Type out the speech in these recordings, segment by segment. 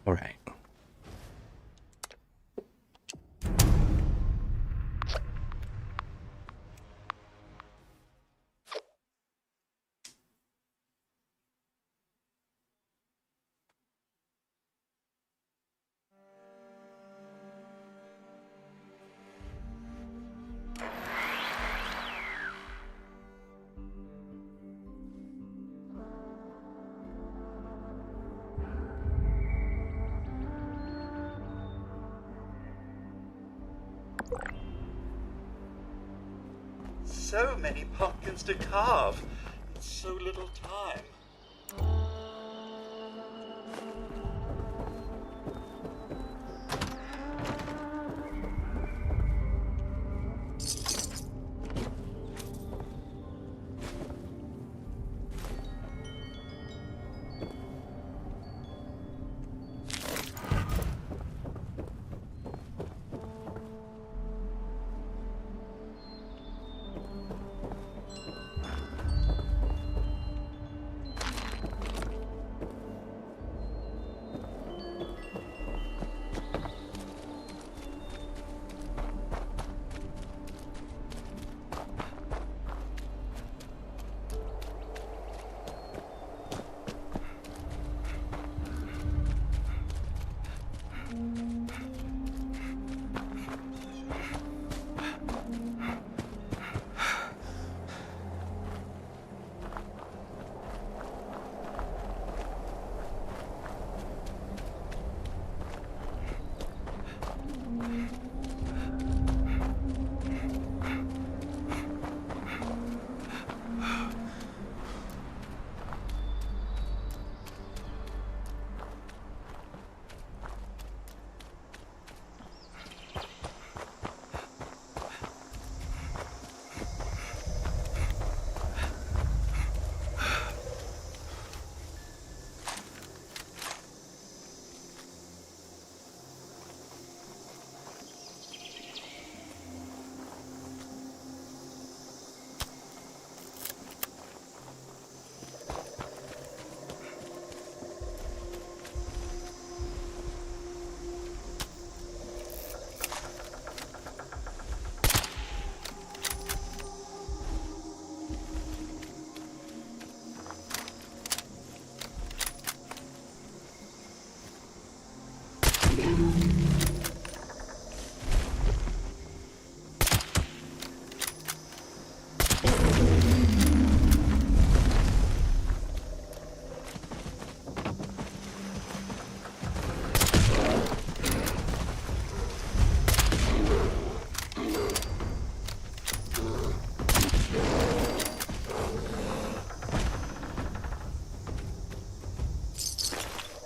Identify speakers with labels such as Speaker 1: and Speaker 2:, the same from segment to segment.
Speaker 1: All right.
Speaker 2: So many pumpkins to carve in so little time.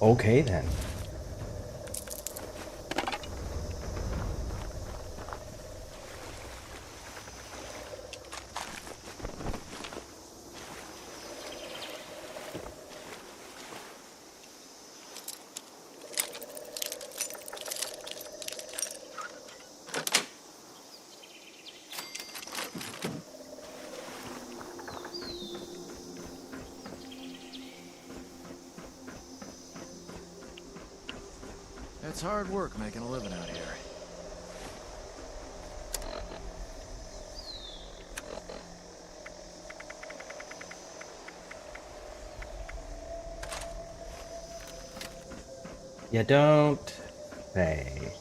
Speaker 1: Okay then.
Speaker 3: It's hard work making a living out here.
Speaker 1: You don't say.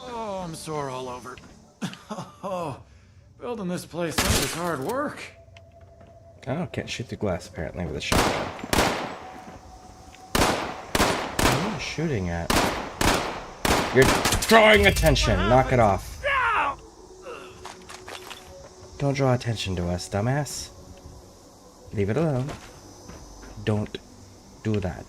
Speaker 3: Oh, I'm sore all over. Oh, building this place up is hard work.
Speaker 1: Oh, can't shoot through glass apparently with a shotgun. What are you shooting at? You're drawing attention. Knock it off. Don't draw attention to us, dumbass. Leave it alone. Don't do that.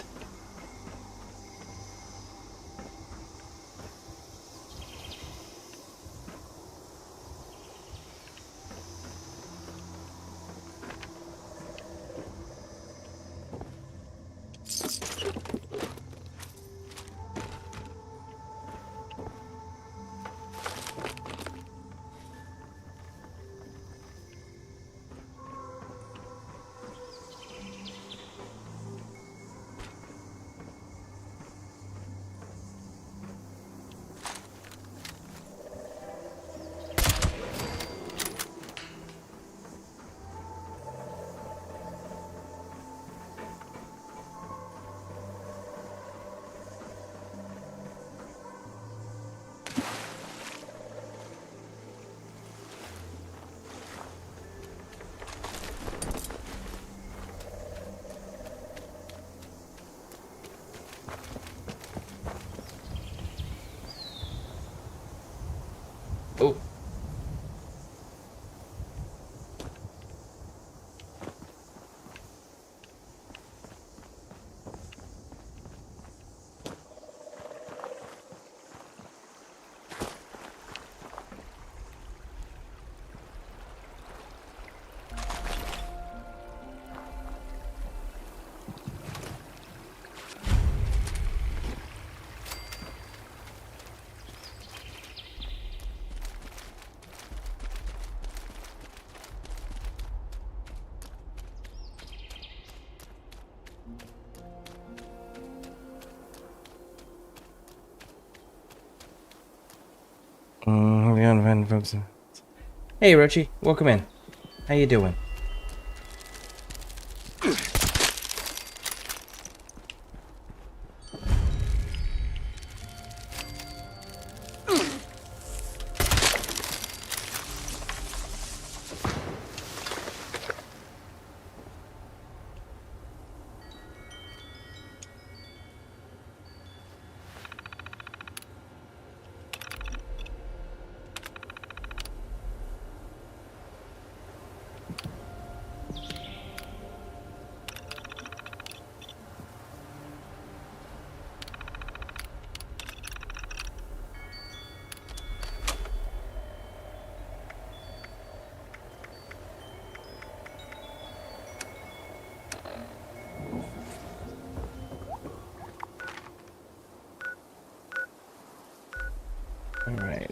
Speaker 1: on finding folks. Hey, Rochi, welcome in. How you doing? All right.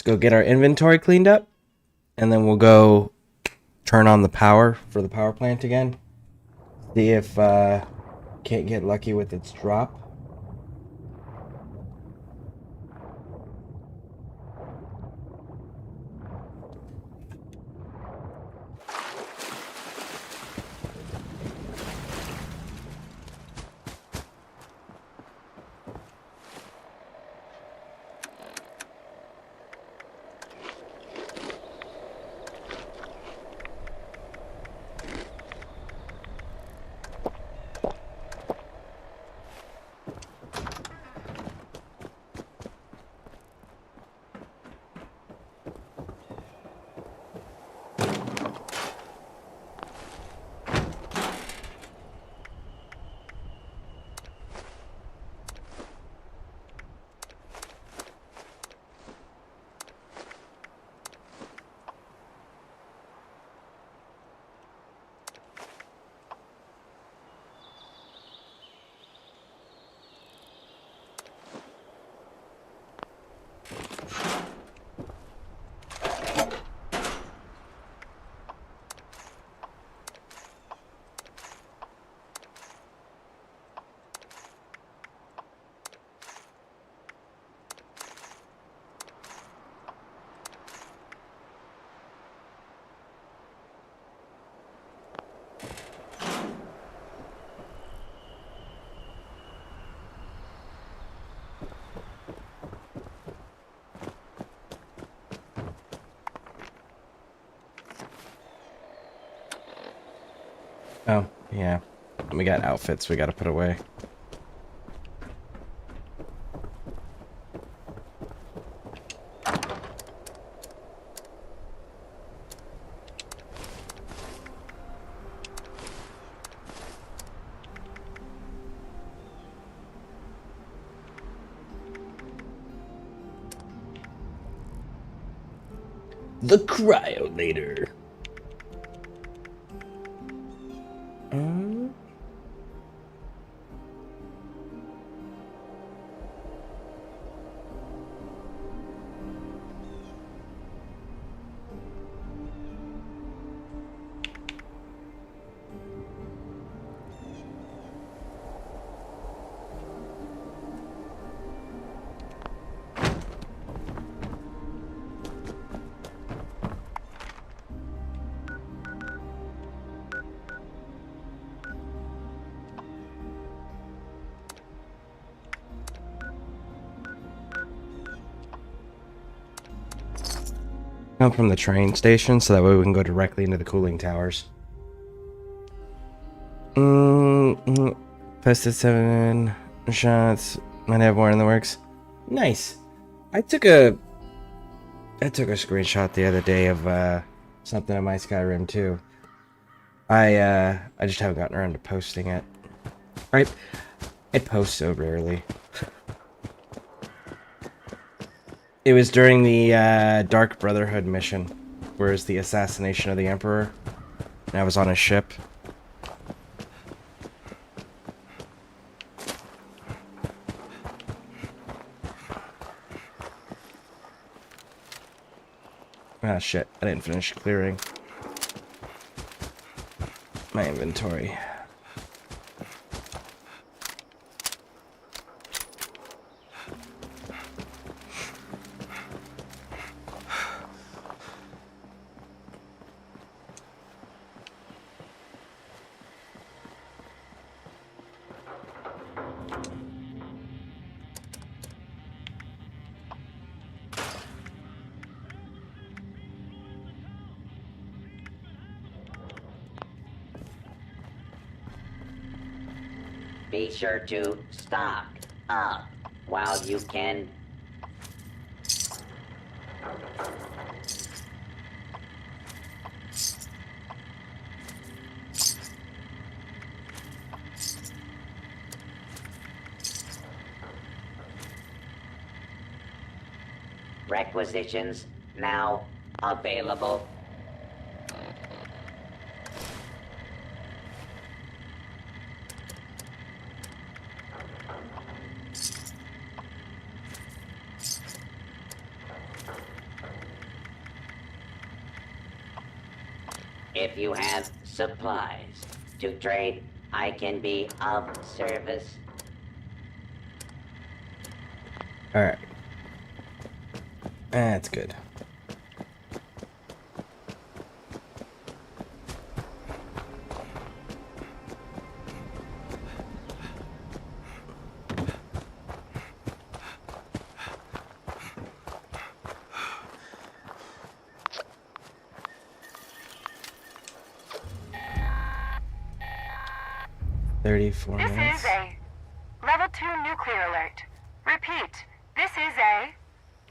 Speaker 1: Let's go get our inventory cleaned up, and then we'll go turn on the power for the power plant again. See if can't get lucky with its drop. Oh, yeah. We got outfits we gotta put away. The cryolator. Come from the train station so that way we can go directly into the cooling towers. Posted 7 shots. Might have more in the works. Nice. I took a screenshot the other day of something in my Skyrim too. I just haven't gotten around to posting it. Right? I post so rarely. It was during the Dark Brotherhood mission, where it's the assassination of the Emperor. And I was on a ship. Ah, shit. I didn't finish clearing my inventory.
Speaker 4: Be sure to stock up while you can. Requisitions now available. If you have supplies to trade, I can be of service.
Speaker 1: Alright. That's good.
Speaker 5: This
Speaker 1: 34 minutes.
Speaker 5: is a Level 2 nuclear alert. Repeat, this is a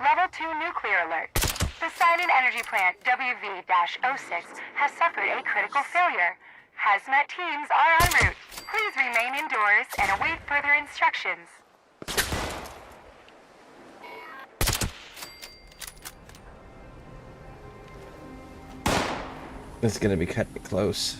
Speaker 5: Level 2 nuclear alert. The Silent Energy Plant WV-06 has suffered a critical failure. Hazmat teams are en route. Please remain indoors and await further instructions.
Speaker 1: This is gonna be cutting it close.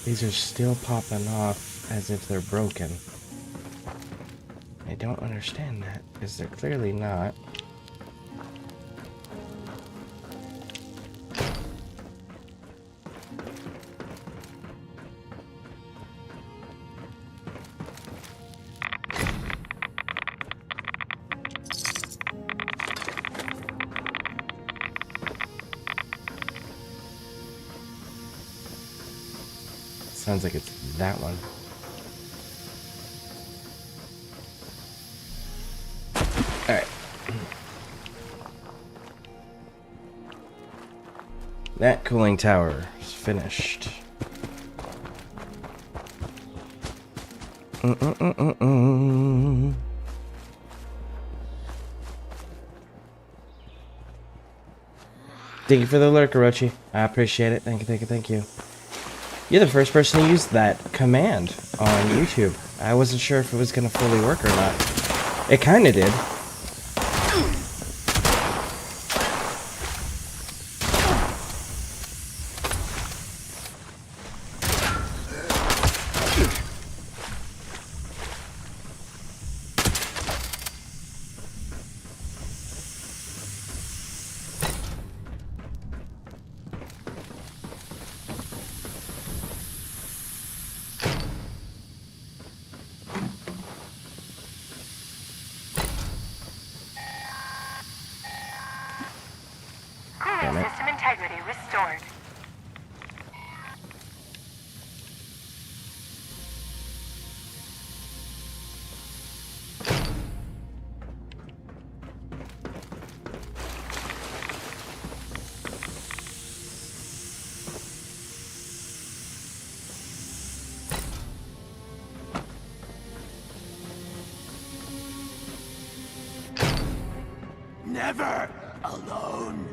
Speaker 1: These are still popping off as if they're broken. I don't understand that, because they're clearly not. Sounds like it's that one. Alright. That cooling tower is finished. Thank you for the alert, Orochi. I appreciate it. Thank you, thank you, thank you. You're the first person to use that command on YouTube. I wasn't sure if it was going to fully work or not. It kind of did.
Speaker 5: Cooling system integrity restored.
Speaker 3: Never alone.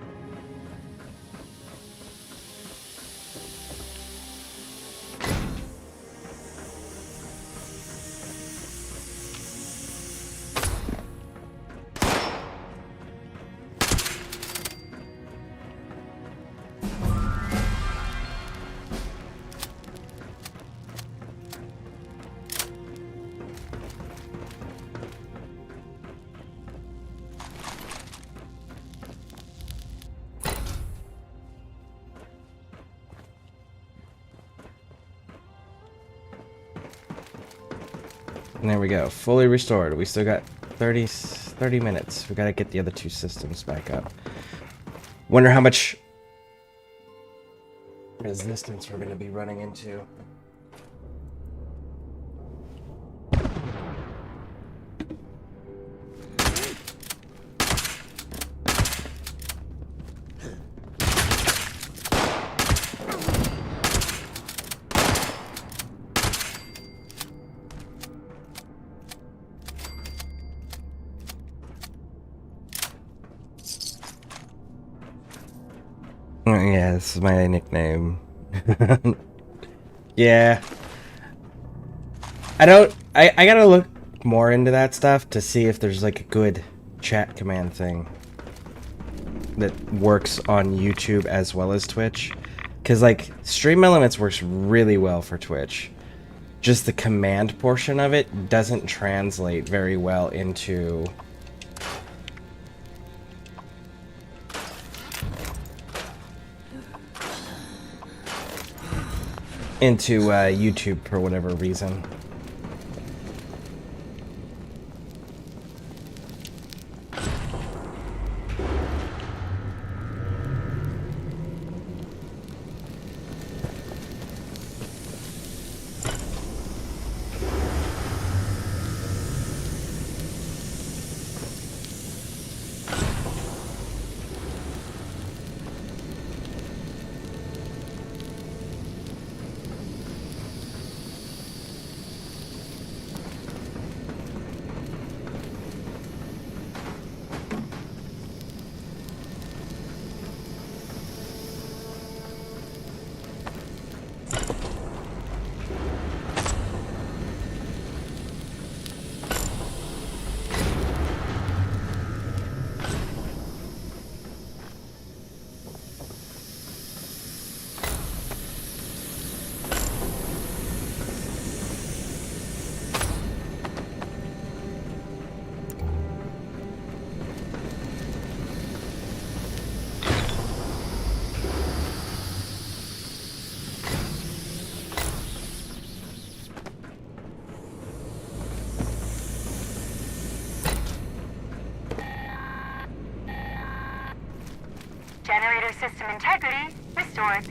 Speaker 1: And there we go. Fully restored. We still got 30 minutes. We gotta get the other two systems back up. Wonder how much resistance we're gonna be running into. Yeah, this is my nickname. Yeah. I gotta look more into that stuff to see if there's like a good chat command thing that works on YouTube as well as Twitch. Cause like Stream Elements works really well for Twitch. Just the command portion of it doesn't translate very well into YouTube for whatever reason.
Speaker 5: Generator system integrity restored.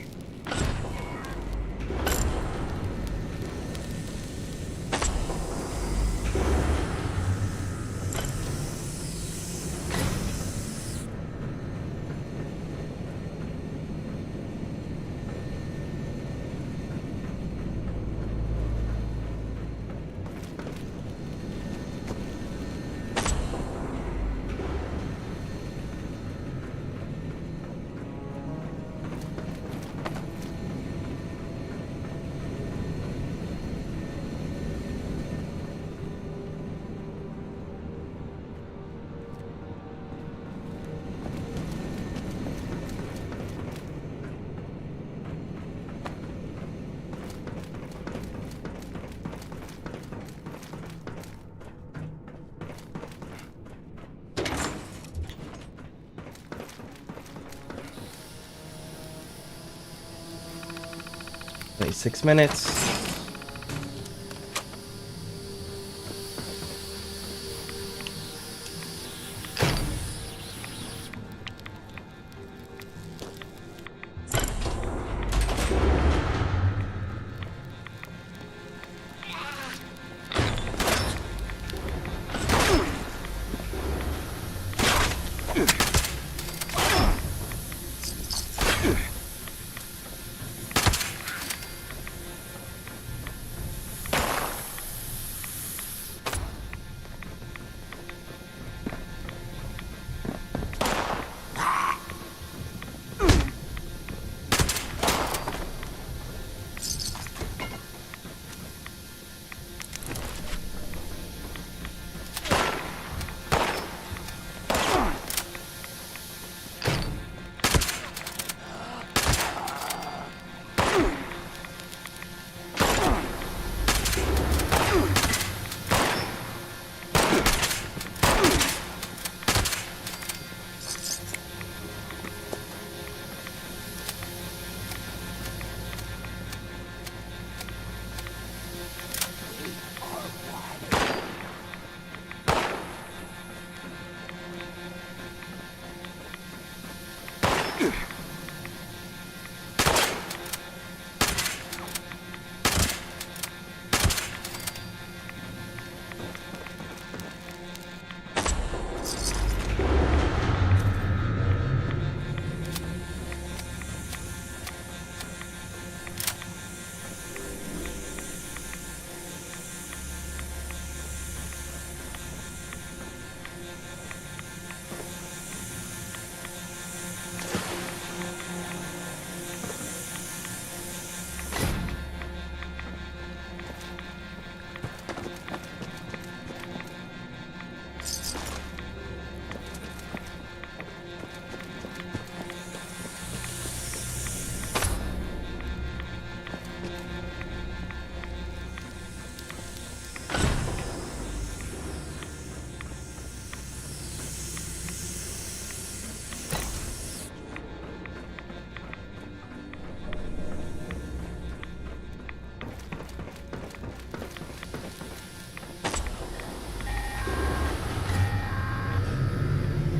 Speaker 1: approximately 6 minutes.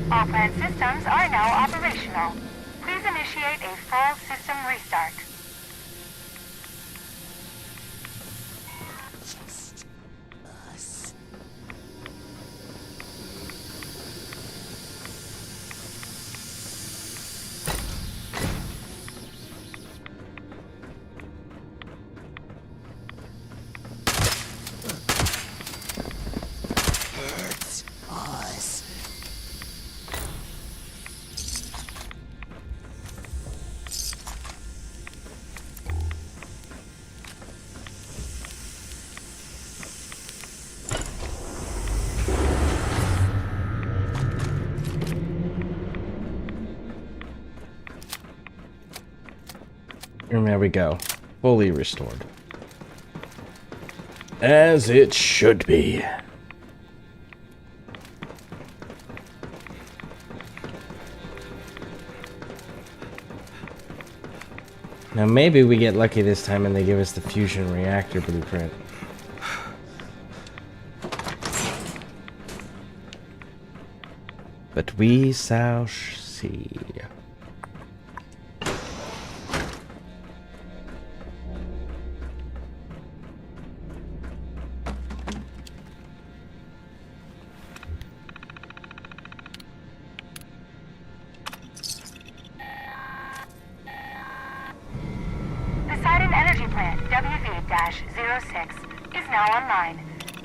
Speaker 5: All plant systems are now operational. Please initiate a full system restart.
Speaker 1: And there we go. Fully restored. As it should be. Now maybe we get lucky this time and they give us the fusion reactor blueprint. But we shall see.
Speaker 5: WV-06 is now online.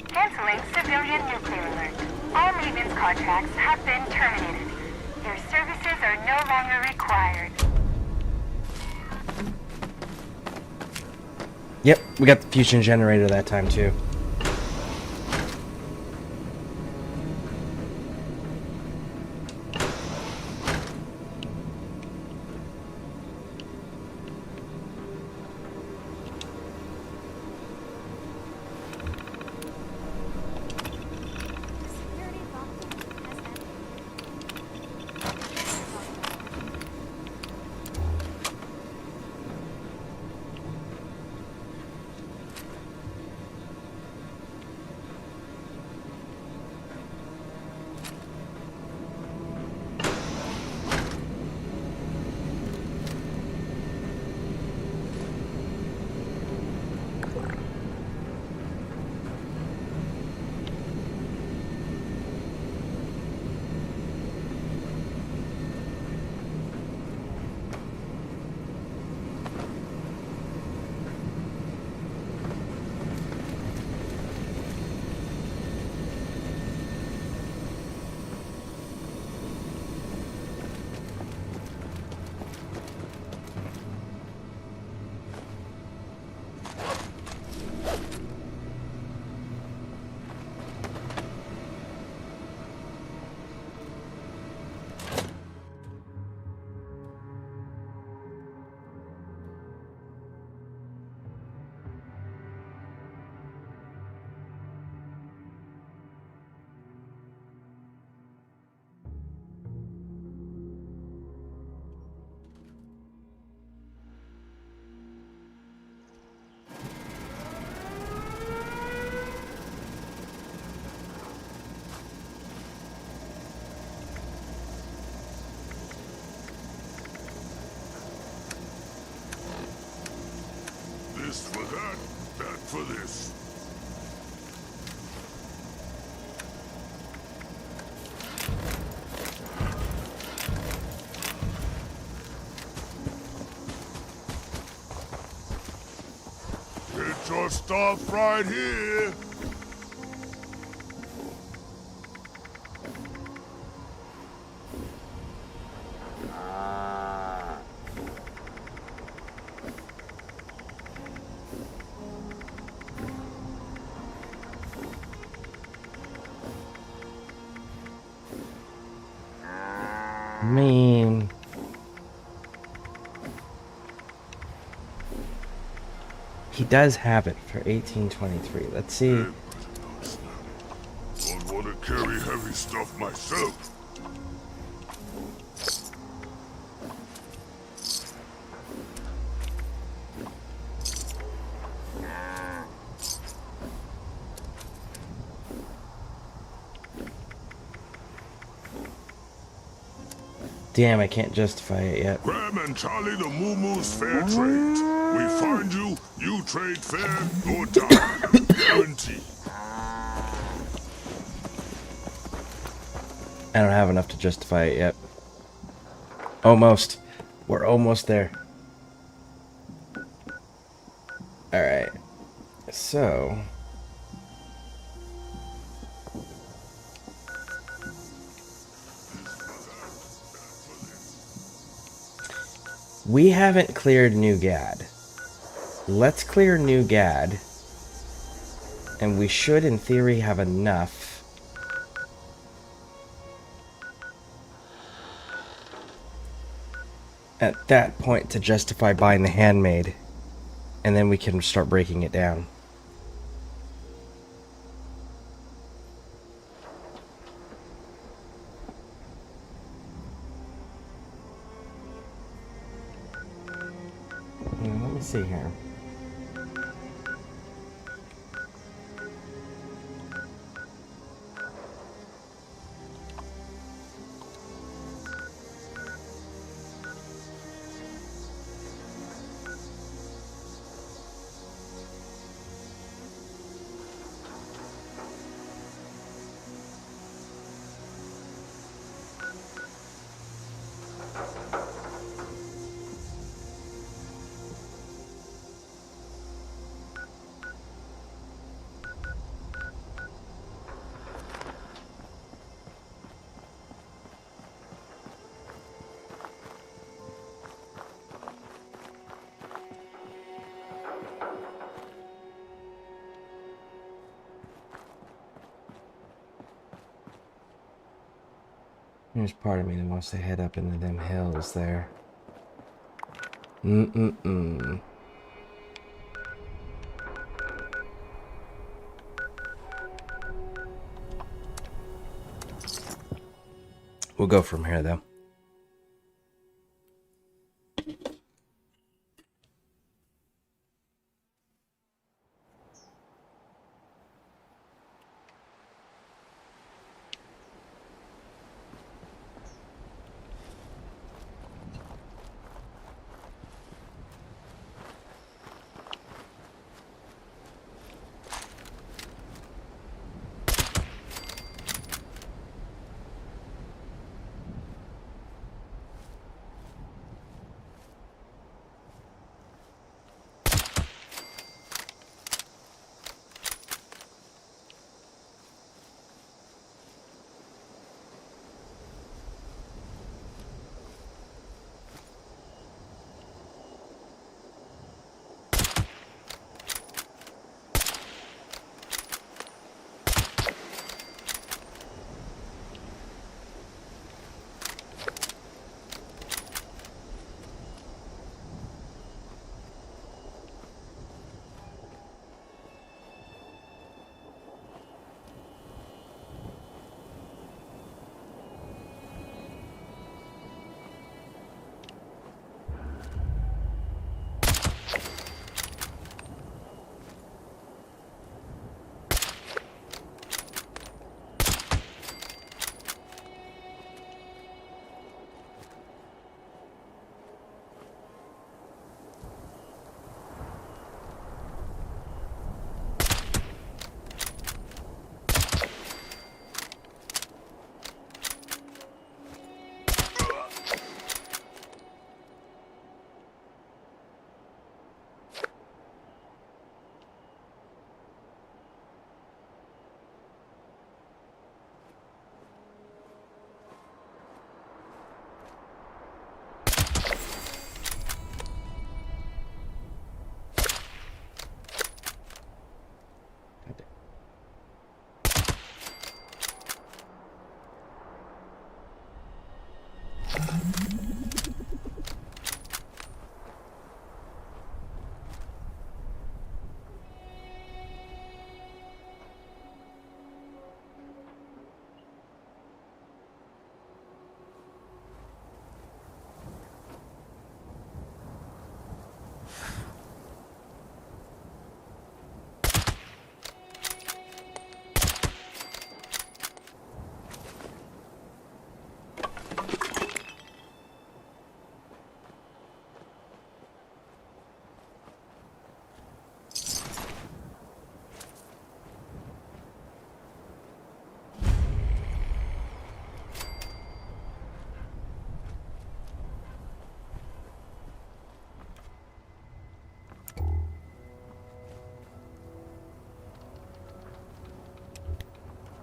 Speaker 5: Canceling civilian nuclear alert. All maintenance contracts have been terminated. Your services are no longer required.
Speaker 1: Yep, we got the fusion generator that time too.
Speaker 6: stop right here.
Speaker 1: I mean, he does have it for 1823. Let's see.
Speaker 6: Don't want to carry heavy stuff myself.
Speaker 1: Damn, I can't justify it yet.
Speaker 6: Graham and Charlie the Moo Moo's fair trade. We find you, you trade fair, or die. Guarantee.
Speaker 1: I don't have enough to justify it yet. Almost. We're almost there. Alright. So... we haven't cleared New Gad. Let's clear New Gad. And we should, in theory, have enough. At that point to justify buying the handmade. And then we can start breaking it down. Let me see here. There's part of me that wants to head up into them hills there. We'll go from here, though.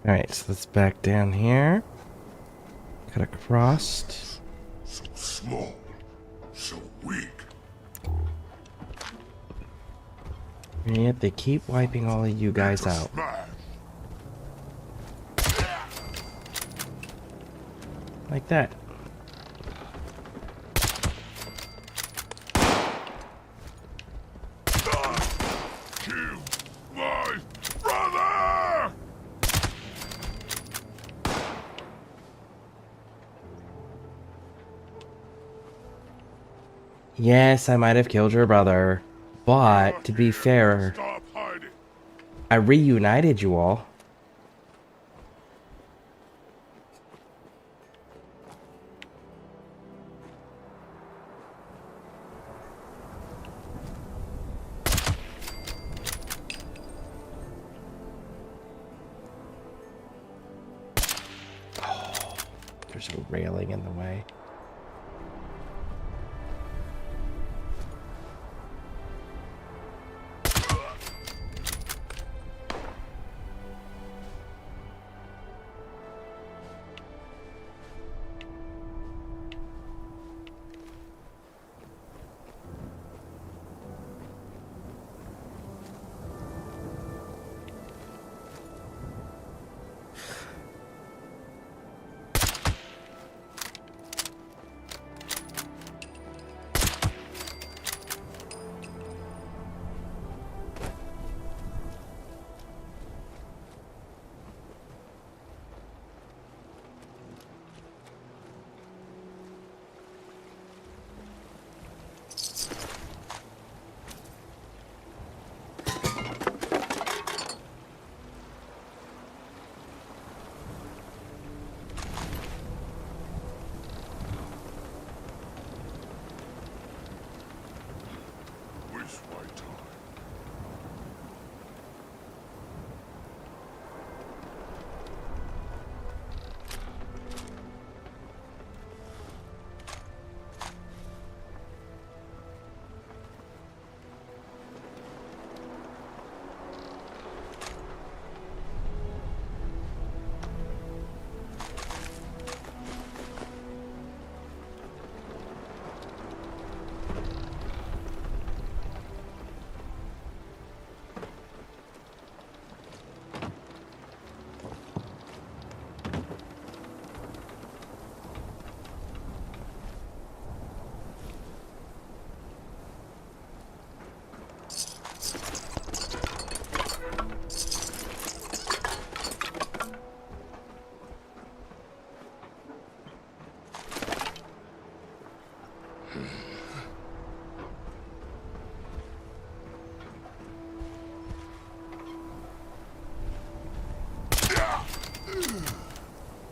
Speaker 1: Alright, so let's back down here. Cut across.
Speaker 6: So small, so weak.
Speaker 1: And yet they keep wiping all of you guys out.
Speaker 6: Smash.
Speaker 1: Like that.
Speaker 6: Kill my brother!
Speaker 1: Yes, I might have killed your brother. But, to be fair,
Speaker 6: Stop hiding.
Speaker 1: I reunited you all. Oh, there's a railing in the way.
Speaker 6: Waste my time.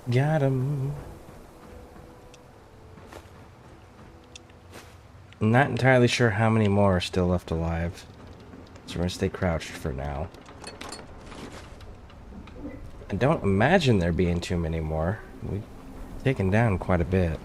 Speaker 1: Got him. I'm not entirely sure how many more are still left alive. So we're gonna stay crouched for now. I don't imagine there being too many more. We've taken down quite a bit.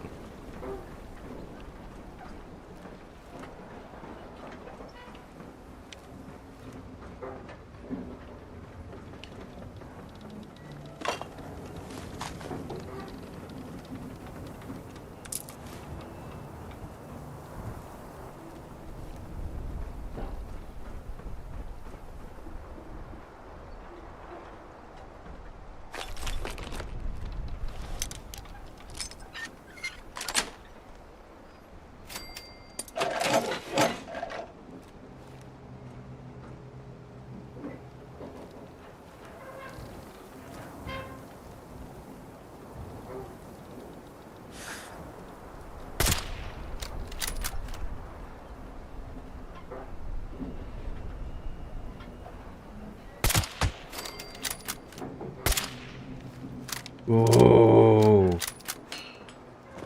Speaker 1: Oh,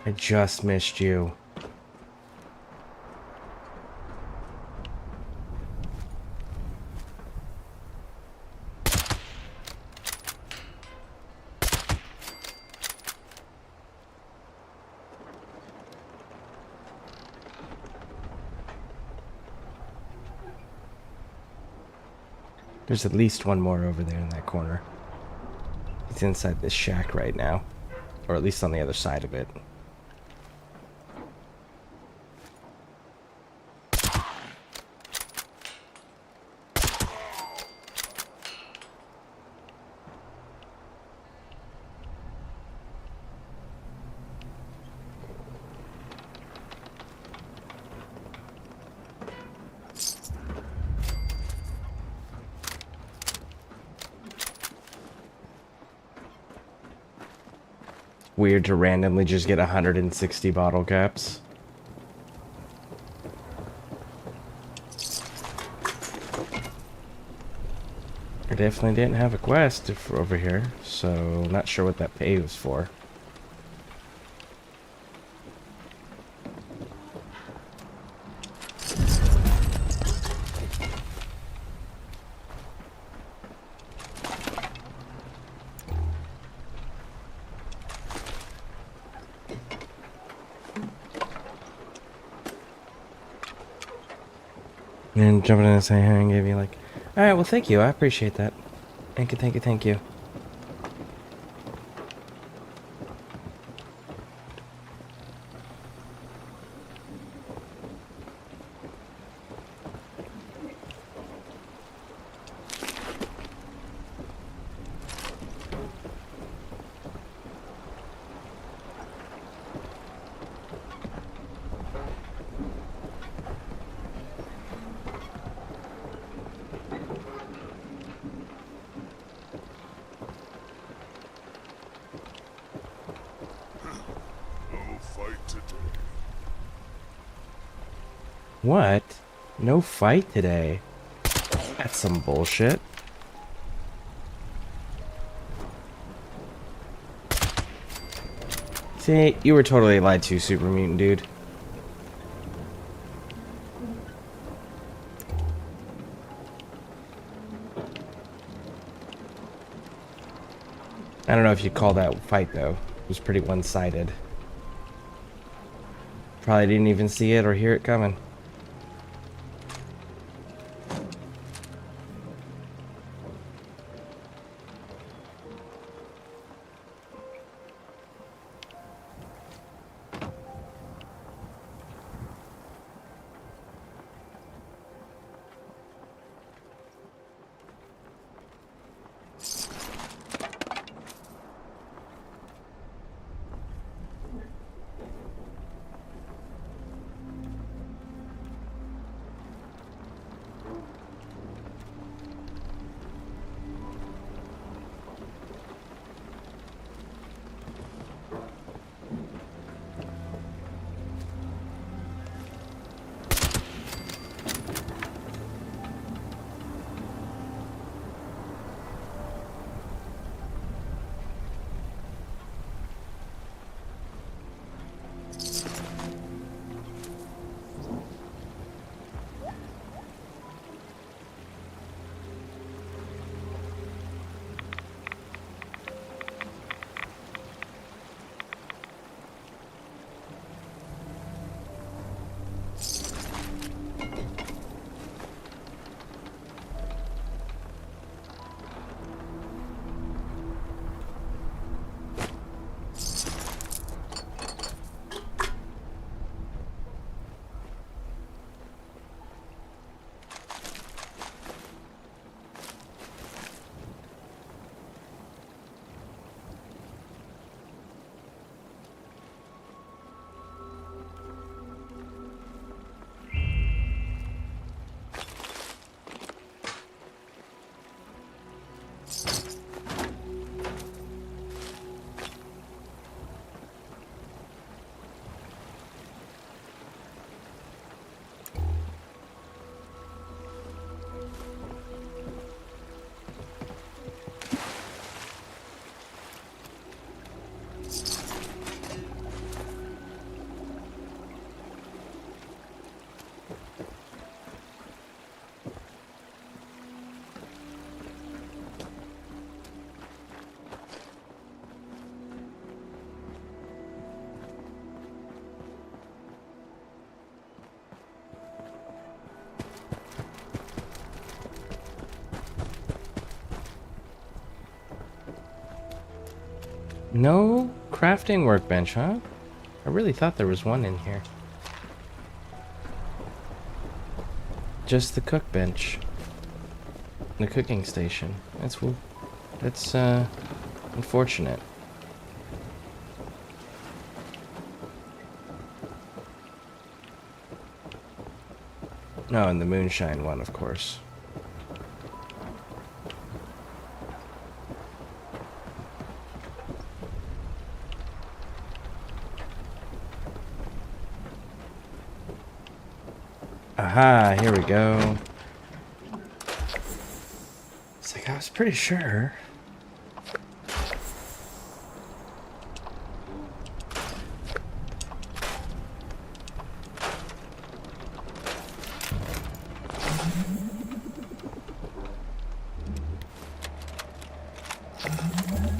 Speaker 1: I just missed you. There's at least one more over there in that corner. He's inside this shack right now. Or at least on the other side of it. Weird to randomly just get 160 bottle caps. I definitely didn't have a quest over here, so not sure what that pay was for. And jumping in and saying hey and gave you like, alright, well thank you, I appreciate that. Thank you, thank you, thank you.
Speaker 6: No fight today.
Speaker 1: What? No fight today? That's some bullshit. See, you were totally lied to, Super Mutant Dude. I don't know if you'd call that fight, though. It was pretty one-sided. Probably didn't even see it or hear it coming. No crafting workbench, huh? I really thought there was one in here. Just the cook bench. The cooking station. That's unfortunate. No, and the moonshine one, of course. Aha, here we go. It's like I was pretty sure.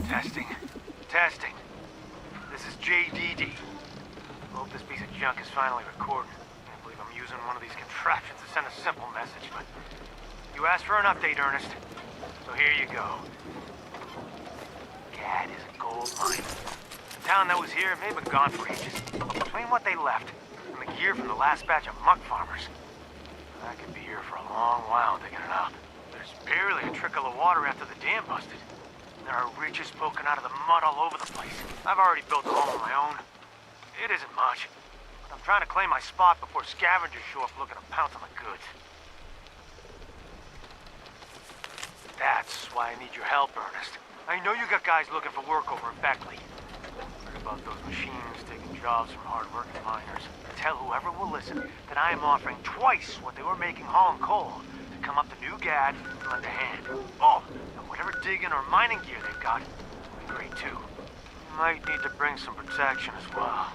Speaker 7: Testing. Testing. This is JDD. Hope this piece of junk is finally recording. Can't believe I'm using one of these contraptions to send a simple message, but you asked for an update, Ernest. So here you go. Gad is a gold mine. The town that was here may have been gone for ages. Between what they left and the gear from the last batch of muck farmers, that could be here for a long while digging it up. There's barely a trickle of water after the dam busted. There are ridges poking out of the mud all over the place. I've already built a home of my own. It isn't much, but I'm trying to claim my spot before scavengers show up looking to pounce on the goods. That's why I need your help, Ernest. I know you got guys looking for work over at Beckley. Heard about those machines taking jobs from hard-working miners. Tell whoever will listen that I am offering twice what they were making hauling coal to come up to New Gad and lend a hand. Oh, and whatever digging or mining gear they've got will be great too. Might need to bring some protection as well.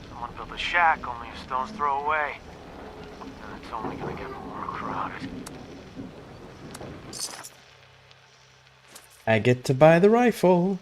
Speaker 7: Someone built a shack only a stone's throw away. And it's only gonna get more crowded.
Speaker 1: I get to buy the rifle.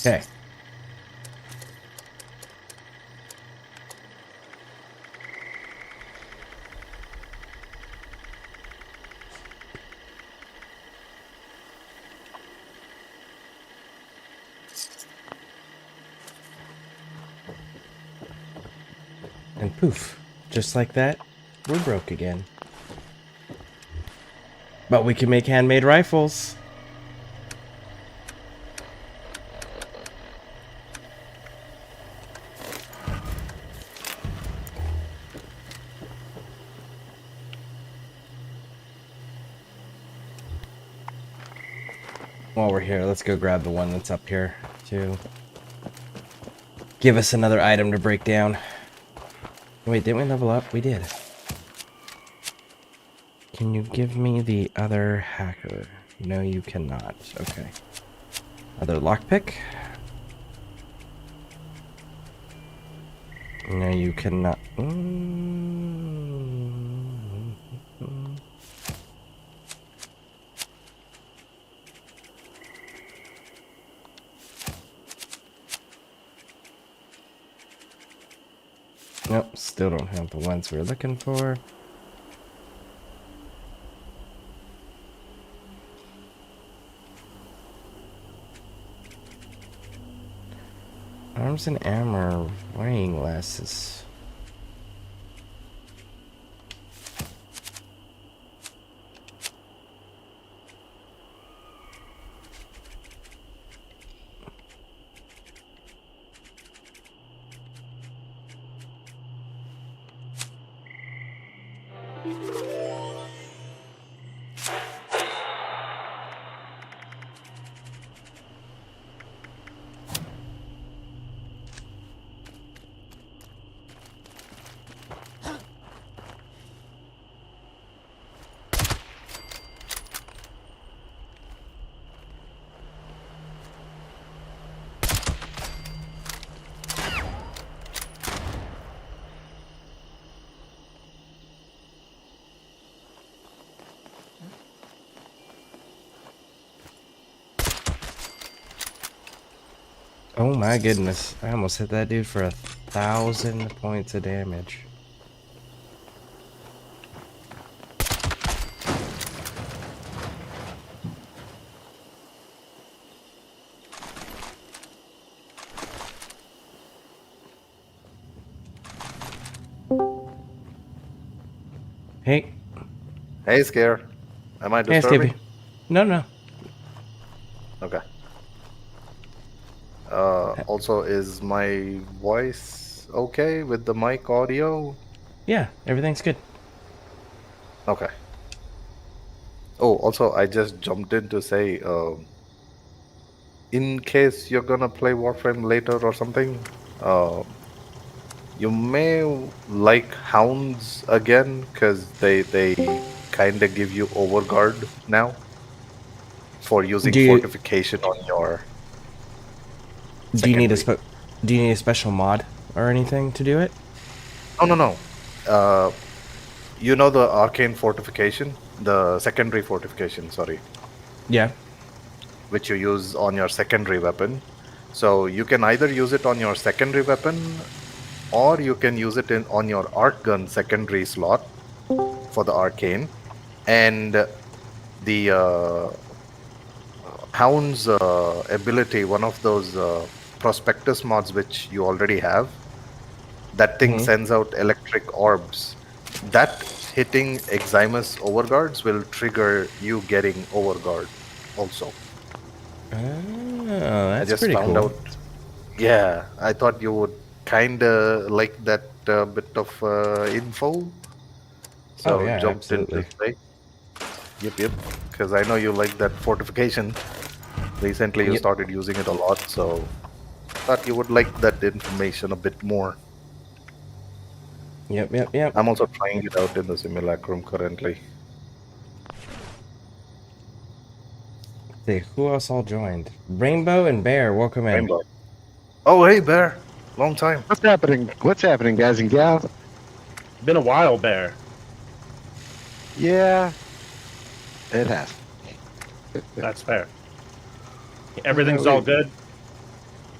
Speaker 1: Okay. And poof, just like that, we're broke again. But we can make handmade rifles. While we're here, let's go grab the one that's up here to give us another item to break down. Wait, didn't we level up? We did. Can you give me the other hacker? No, you cannot. Okay. Other lockpick? No, you cannot. Nope, still don't have the ones we're looking for. Arms and armor weighing less is... Oh my goodness. I almost hit that dude for 1,000 points of damage. Hey.
Speaker 8: Hey, Scare. Am I
Speaker 1: Hey,
Speaker 8: disturbing?
Speaker 1: Stevie. No.
Speaker 8: Okay. Also, is my voice okay with the mic audio?
Speaker 1: Yeah, everything's good.
Speaker 8: Okay. Oh, also, I just jumped in to say, in case you're gonna play Warframe later or something, you may like hounds again because they kind of give you overguard now for using
Speaker 1: Do you
Speaker 8: fortification on your
Speaker 1: do you need a
Speaker 8: secondary.
Speaker 1: do you need a special mod or anything to do it?
Speaker 8: No. You know the arcane fortification, the secondary fortification, sorry,
Speaker 1: Yeah.
Speaker 8: which you use on your secondary weapon. So you can either use it on your secondary weapon, or you can use it on your arc gun secondary slot for the arcane. And the Hound's ability, one of those prospectus mods which you already have, that thing
Speaker 1: Mhm.
Speaker 8: sends out electric orbs. That hitting Eximus overguards will trigger you getting overguard also.
Speaker 1: Oh,
Speaker 8: I
Speaker 1: that's
Speaker 8: just
Speaker 1: pretty
Speaker 8: found
Speaker 1: cool.
Speaker 8: out. Yeah, I thought you would kind of like that bit of info.
Speaker 1: Oh
Speaker 8: So
Speaker 1: yeah,
Speaker 8: jumped in to
Speaker 1: absolutely.
Speaker 8: say, yep. Because I know you like that fortification. Recently you
Speaker 1: Yep.
Speaker 8: started using it a lot, so thought you would like that information a bit more.
Speaker 1: Yep.
Speaker 8: I'm also trying it out in the simulacrum currently.
Speaker 1: Let's see who else all joined. Rainbow and Bear, welcome in.
Speaker 8: Rainbow. Oh, hey, Bear. Long time.
Speaker 9: What's happening? What's happening, guys and gals?
Speaker 10: Been a while, Bear.
Speaker 9: Yeah, it has.
Speaker 10: That's fair. Everything's all good?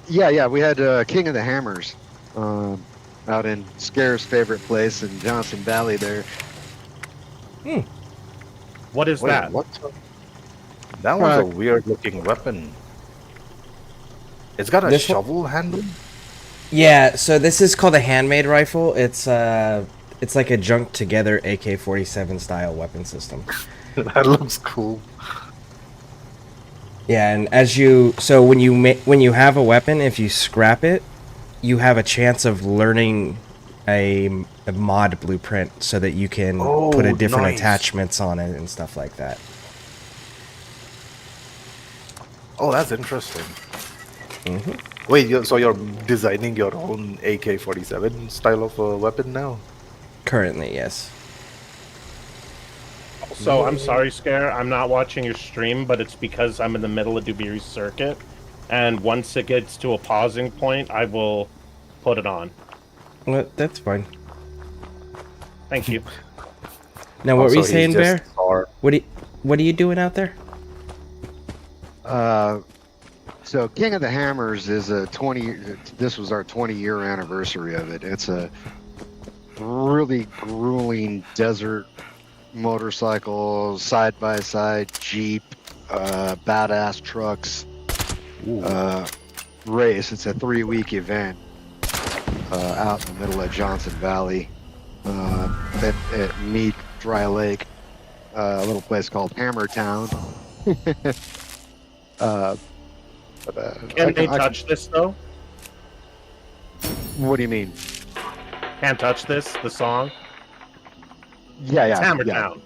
Speaker 9: Yeah. We had King of the Hammers out in Scare's favorite place in Johnson Valley there.
Speaker 10: What is
Speaker 8: Wait,
Speaker 10: that?
Speaker 8: what? That was a weird looking weapon. It's got a
Speaker 1: This one-
Speaker 8: shovel handle?
Speaker 1: Yeah, so this is called a handmade rifle. It's like a junk together AK-47 style weapon system.
Speaker 8: That looks cool.
Speaker 1: Yeah, and when you have a weapon, if you scrap it, you have a chance of learning a mod blueprint so that you can put a different
Speaker 8: nice.
Speaker 1: attachments on it and stuff like that.
Speaker 8: Oh, that's interesting.
Speaker 1: Mm-hmm.
Speaker 8: Wait, so you're designing your own AK-47 style of weapon now?
Speaker 1: Currently, yes.
Speaker 10: So I'm sorry, Scare. I'm not watching your stream, but it's because I'm in the middle of Dubiri's circuit. And once it gets to a pausing point, I will put it on.
Speaker 1: Well, that's fine.
Speaker 10: Thank you.
Speaker 1: Now, what were
Speaker 8: Also,
Speaker 1: you
Speaker 8: he's
Speaker 1: saying,
Speaker 8: just
Speaker 1: Bear? What are you doing out there?
Speaker 9: So King of the Hammers is a 20. This was our 20-year anniversary of it. It's a really grueling desert motorcycle, side-by-side Jeep, badass trucks race. It's a 3-week event out in the middle of Johnson Valley at Mead Dry Lake, a little place called Hammertown.
Speaker 10: Can they touch this, though?
Speaker 9: What do you mean?
Speaker 10: Can't touch this, the song?
Speaker 9: Yeah.
Speaker 10: It's Hammertown.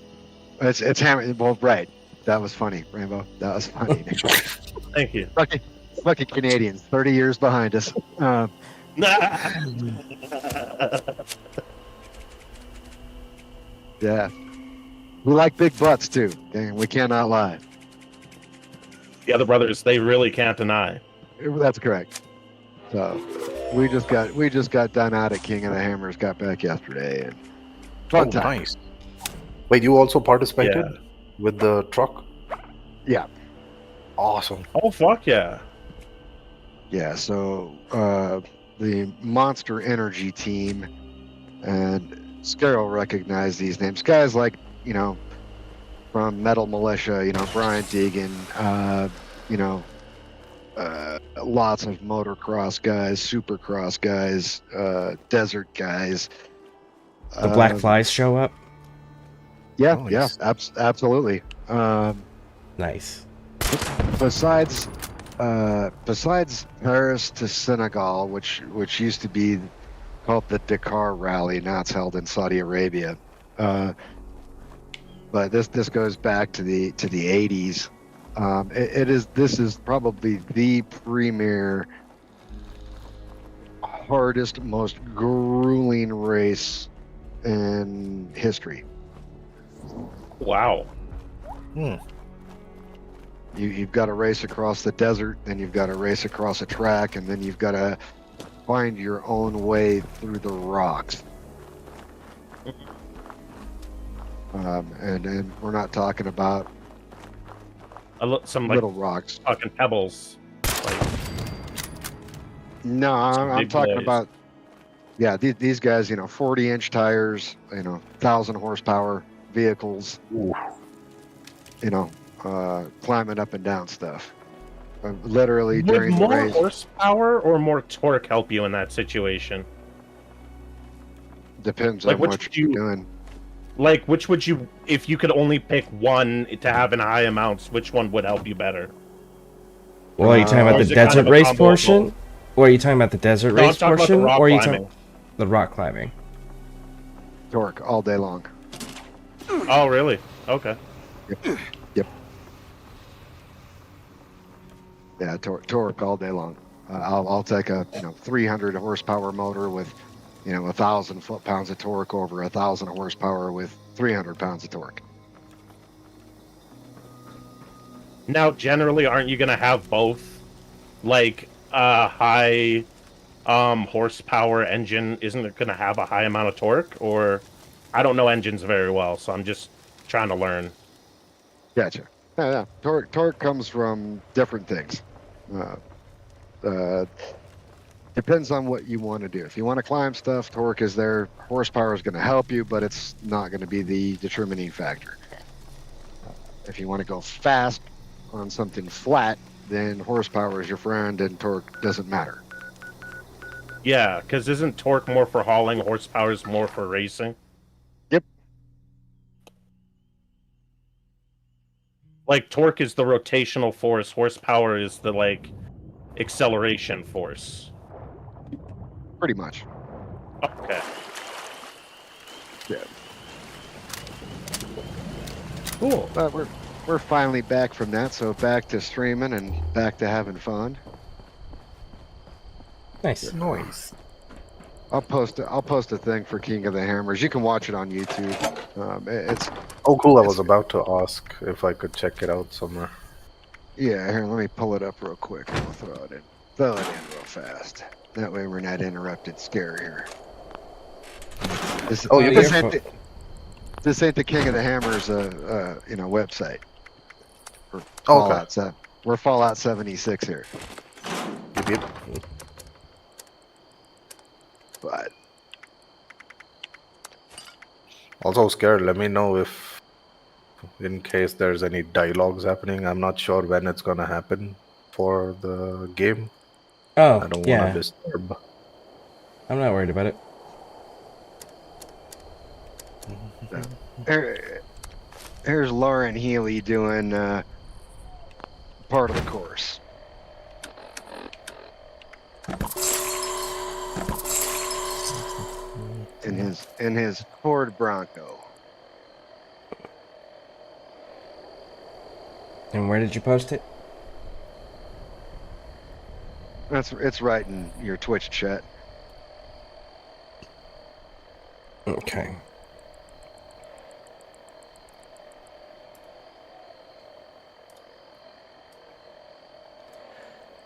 Speaker 9: Yeah. It's Hammer. Well, right. That was funny, Rainbow. That was funny.
Speaker 10: Thank you.
Speaker 9: Fucking Canadians, 30 years behind us. Yeah. We like big butts too. Okay? We cannot lie.
Speaker 10: The other brothers, they really can't deny.
Speaker 9: That's correct. So we just got done out at King of the Hammers. Got back yesterday and fun time.
Speaker 8: Nice. Wait, you also participated
Speaker 10: Yeah.
Speaker 8: with the truck?
Speaker 9: Yeah.
Speaker 8: Awesome.
Speaker 10: Oh, fuck yeah.
Speaker 9: Yeah, so the Monster Energy team, and Scare will recognize these names. Guys like, from Metal Militia, Brian Deegan, lots of motocross guys, supercross guys, desert guys.
Speaker 1: The black
Speaker 9: Um,
Speaker 1: flies show up.
Speaker 9: yeah,
Speaker 8: Nice.
Speaker 9: absolutely.
Speaker 1: Nice.
Speaker 9: Besides Paris to Senegal, which used to be called the Dakar Rally, now it's held in Saudi Arabia. But this goes back to the 80s. This is probably the premier, hardest, most grueling race in history.
Speaker 10: Wow.
Speaker 9: You've got to race across the desert, then you've got to race across a track, and then you've got to find your own way through the rocks. And we're not talking about
Speaker 10: Some
Speaker 9: little rocks.
Speaker 10: fucking pebbles. Like,
Speaker 9: No, I'm
Speaker 10: big
Speaker 9: talking
Speaker 10: boys.
Speaker 9: about, yeah, these guys, 40-inch tires, 1,000 horsepower vehicles, climbing up and down stuff. Literally
Speaker 10: would
Speaker 9: during the
Speaker 10: more
Speaker 9: race.
Speaker 10: horsepower or more torque help you in that situation?
Speaker 9: Depends
Speaker 10: Like,
Speaker 9: on
Speaker 10: which
Speaker 9: what
Speaker 10: would
Speaker 9: you're
Speaker 10: you-
Speaker 9: doing.
Speaker 10: Like, which would you, if you could only pick one to have in high amounts, which one would help you better?
Speaker 1: Well, are you talking
Speaker 10: Or
Speaker 1: about the
Speaker 10: is it kind
Speaker 1: desert
Speaker 10: of a
Speaker 1: race
Speaker 10: combo of
Speaker 1: portion?
Speaker 10: both?
Speaker 1: Or are you talking about the desert
Speaker 10: No, I'm
Speaker 1: race
Speaker 10: talking about the
Speaker 1: portion?
Speaker 10: rock
Speaker 1: Or are you
Speaker 10: climbing.
Speaker 1: talking the rock climbing?
Speaker 9: Torque all day long.
Speaker 10: Oh, really? Okay.
Speaker 9: Yep. Yeah, torque all day long. I'll take a 300 horsepower motor with 1,000 foot-pounds of torque over 1,000 horsepower with 300 pounds of torque.
Speaker 10: Now, generally, aren't you gonna have both? Like, a high horsepower engine isn't it gonna have a high amount of torque? Or I don't know engines very well, so I'm just trying to learn.
Speaker 9: Gotcha. Yeah. Torque comes from different things. Depends on what you want to do. If you want to climb stuff, torque is there. Horsepower is going to help you, but it's not going to be the determining factor. If you want to go fast on something flat, then horsepower is your friend and torque doesn't matter.
Speaker 10: Yeah, because isn't torque more for hauling, horsepower is more for racing?
Speaker 9: Yep.
Speaker 10: Like, torque is the rotational force, horsepower is the, acceleration force.
Speaker 9: Pretty much.
Speaker 10: Okay.
Speaker 9: Yeah.
Speaker 10: Cool.
Speaker 9: But we're finally back from that, so back to streaming and back to having fun.
Speaker 1: Nice.
Speaker 8: Nice.
Speaker 9: I'll post a thing for King of the Hammers. You can watch it on YouTube. It's
Speaker 8: Oh, cool. I was about to ask if I could check it out somewhere.
Speaker 9: Yeah, here, let me pull it up real quick and we'll throw it in real fast. That way we're not interrupted scare here. This,
Speaker 8: Oh, you
Speaker 9: this,
Speaker 8: can-
Speaker 9: ain't this ain't the King of the Hammers website. We're Fallout 7. We're Fallout 76 here.
Speaker 8: Yep.
Speaker 9: But
Speaker 8: Also, Scare, let me know if, in case there's any dialogues happening. I'm not sure when it's gonna happen for the game.
Speaker 1: Oh,
Speaker 8: I don't
Speaker 1: yeah.
Speaker 8: want to disturb.
Speaker 1: I'm not worried about it.
Speaker 9: here's Lauren Healy doing part of the course. In his Ford Bronco.
Speaker 1: And where did you post it?
Speaker 9: It's right in your Twitch chat.
Speaker 1: Okay.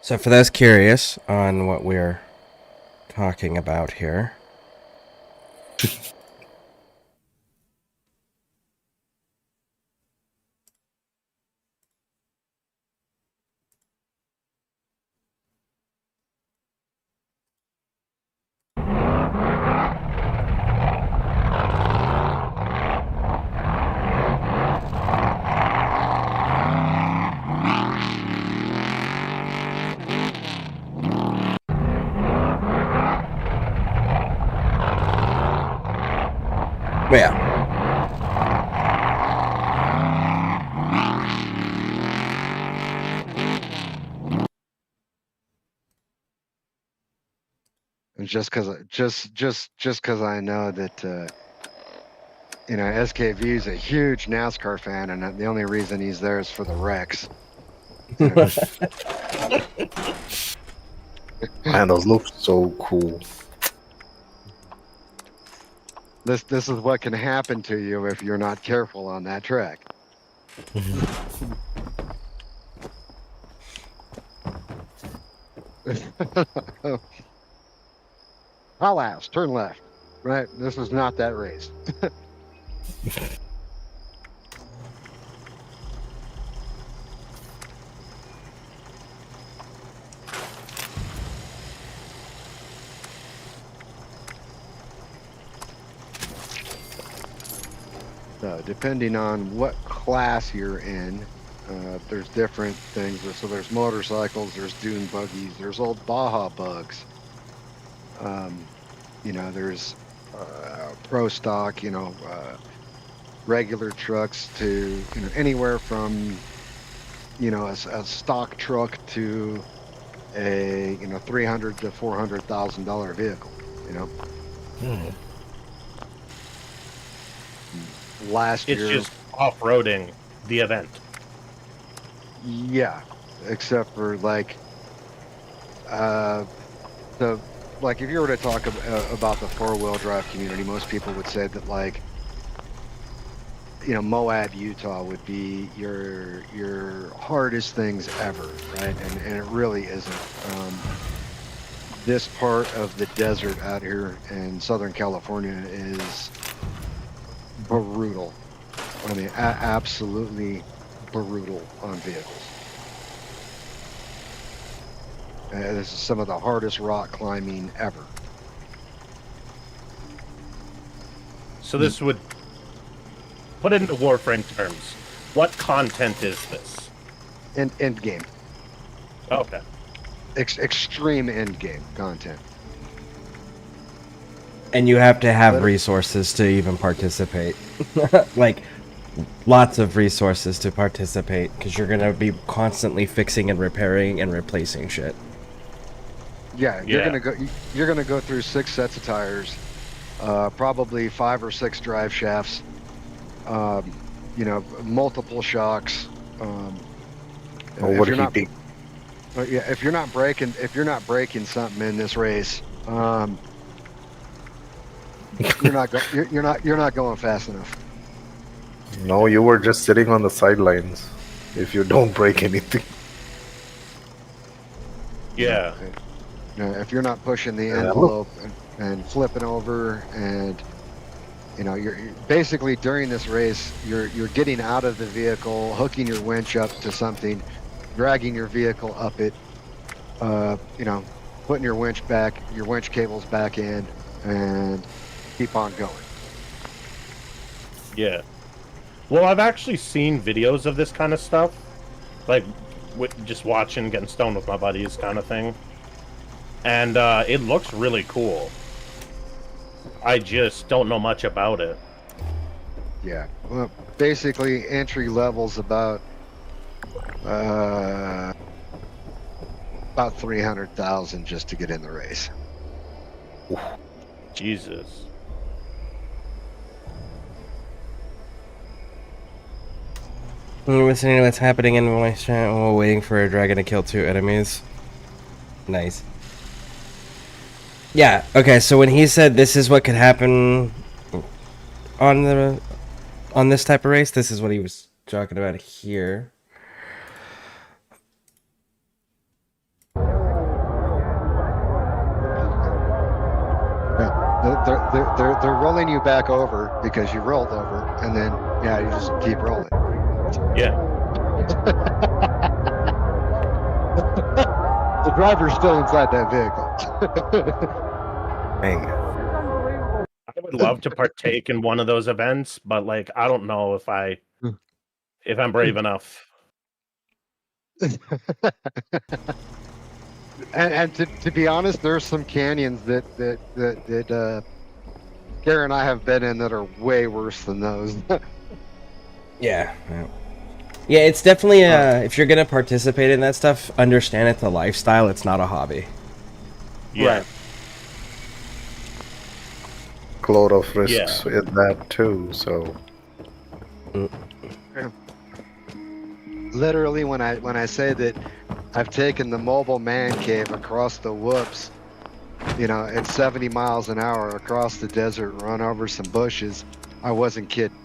Speaker 1: So for those curious on what we're talking about here, Yeah.
Speaker 9: And just because I know that SKV is a huge NASCAR fan, and the only reason he's there is for the wrecks.
Speaker 8: Man, those look so cool.
Speaker 9: This is what can happen to you if you're not careful on that track. Alas, turn left. Right? This is not that race. So, depending on what class you're in, there's different things. So there's motorcycles, there's dune buggies, there's old Baja bugs. There's pro stock, regular trucks to anywhere from a stock truck to a $300,000 to $400,000 vehicle. Last
Speaker 10: It's
Speaker 9: year,
Speaker 10: just off-roading the event.
Speaker 9: yeah, except for like if you were to talk about the four-wheel drive community, most people would say that Moab, Utah would be your hardest things ever, right? And it really isn't. This part of the desert out here in Southern California is brutal. I mean, absolutely brutal on vehicles. This is some of the hardest rock climbing ever.
Speaker 10: So this would put it into Warframe terms. What content is this?
Speaker 9: End game.
Speaker 10: Okay.
Speaker 9: Extreme end game content.
Speaker 1: And you have to have resources to even participate. Like, lots of resources to participate, because you're going to be constantly fixing and repairing and replacing shit.
Speaker 9: Yeah, you're gonna go through 6 sets of tires, probably 5 or 6 drive shafts, multiple shocks.
Speaker 8: Overheating.
Speaker 9: If you're not breaking something in this race, you're not going fast enough.
Speaker 8: No, you were just sitting on the sidelines. If you don't break anything.
Speaker 10: Yeah.
Speaker 9: If you're not pushing the envelope and flipping over, and you're basically during this race, you're getting out of the vehicle, hooking your winch up to something, dragging your vehicle up it, putting your winch cables back in, and keep on going.
Speaker 10: Yeah. Well, I've actually seen videos of this kind of stuff, like just watching, getting stoned with my buddies, kind of thing. And it looks really cool. I just don't know much about it.
Speaker 9: Yeah. Well, basically, entry level's about 300,000 just to get in the race.
Speaker 10: Jesus.
Speaker 1: We're listening to what's happening in my chat while waiting for a dragon to kill 2 enemies. Nice. Yeah, okay, so when he said this is what could happen on this type of race, this is what he was talking about here.
Speaker 9: They're rolling you back over because you rolled over, and then you just keep rolling.
Speaker 10: Yeah.
Speaker 9: The driver's still inside that vehicle.
Speaker 8: Dang.
Speaker 10: I would love to partake in one of those events, but I don't know if I'm brave enough.
Speaker 9: And to be honest, there's some canyons that Gary and I have been in that are way worse than those.
Speaker 1: Yeah. Yeah, it's definitely if you're gonna participate in that stuff, understand it's a lifestyle. It's not a hobby.
Speaker 10: Yeah.
Speaker 9: Right.
Speaker 8: A lot of risks with that too. So
Speaker 9: Literally, when I say that I've taken the mobile man cave across the whoops, at 70 miles an hour across the desert, run over some bushes, I wasn't kidding.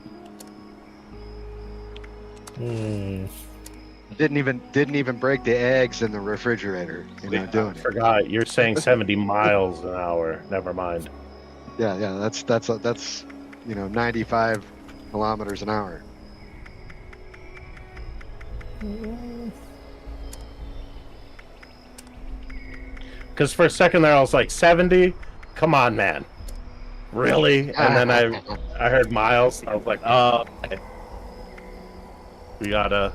Speaker 9: Didn't even break the eggs in the refrigerator. Doing
Speaker 10: I
Speaker 9: it.
Speaker 10: forgot. You're saying 70 miles an hour. Never mind.
Speaker 9: Yeah, that's 95 kilometers an hour.
Speaker 10: Because for a second there, I was like, 70? Come on, man. Really? And then I heard miles. I was like, oh, okay. We gotta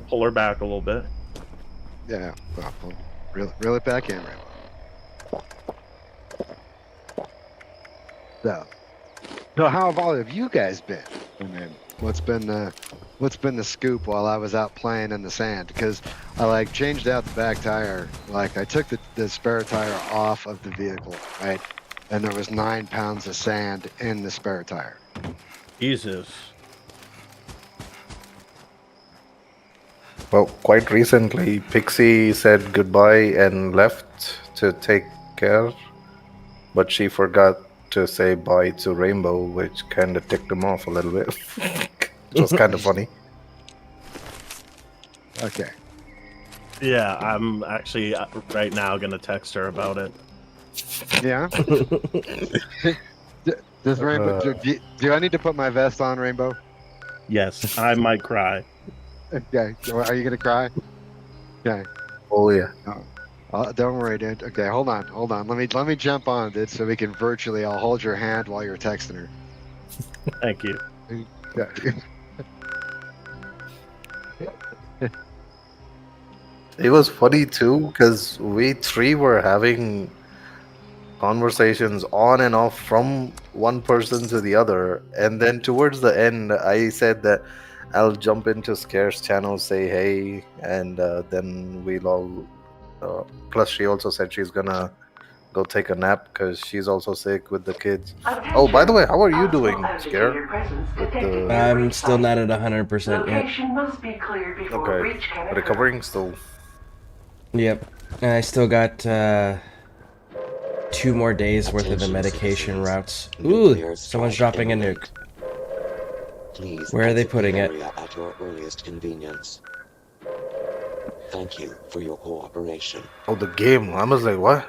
Speaker 10: pull her back a little bit.
Speaker 9: Yeah, well, reel it back in, right? So how have all of you guys been? And then what's been the scoop while I was out playing in the sand? Because I changed out the back tire. I took the spare tire off of the vehicle, right? And there was 9 pounds of sand in the spare tire.
Speaker 10: Jesus.
Speaker 8: well, quite recently, Pixie said goodbye and left to take care, but she forgot to say bye to Rainbow, which kind of ticked him off a little bit. It was kind of funny.
Speaker 9: Okay.
Speaker 10: Yeah, I'm actually right now gonna text her about it.
Speaker 9: Yeah. Does Rainbow? Do I need to put my vest on, Rainbow?
Speaker 10: Yes, I might cry.
Speaker 9: Okay. Are you gonna cry? Okay.
Speaker 8: Oh yeah.
Speaker 9: Don't worry, dude. Okay, hold on. Let me jump on it so we can virtually. I'll hold your hand while you're texting her.
Speaker 10: Thank you.
Speaker 9: Yeah.
Speaker 8: It was funny too because we three were having conversations on and off from one person to the other, and then towards the end I said that I'll jump into Scare's channel, say hey, and then we'll all plus she also said she's gonna go take a nap because she's also sick with the kids. Oh, by the way, how are you doing, Scare?
Speaker 1: I'm still not at 100% yet.
Speaker 8: Okay, recovering still.
Speaker 1: Yep. And I still got 2 more days worth of the medication routes. Ooh, someone's dropping a nuke.
Speaker 11: Please
Speaker 1: Where are they putting it?
Speaker 11: at your earliest convenience. Thank you for your cooperation.
Speaker 8: Oh, the game. I was like, what?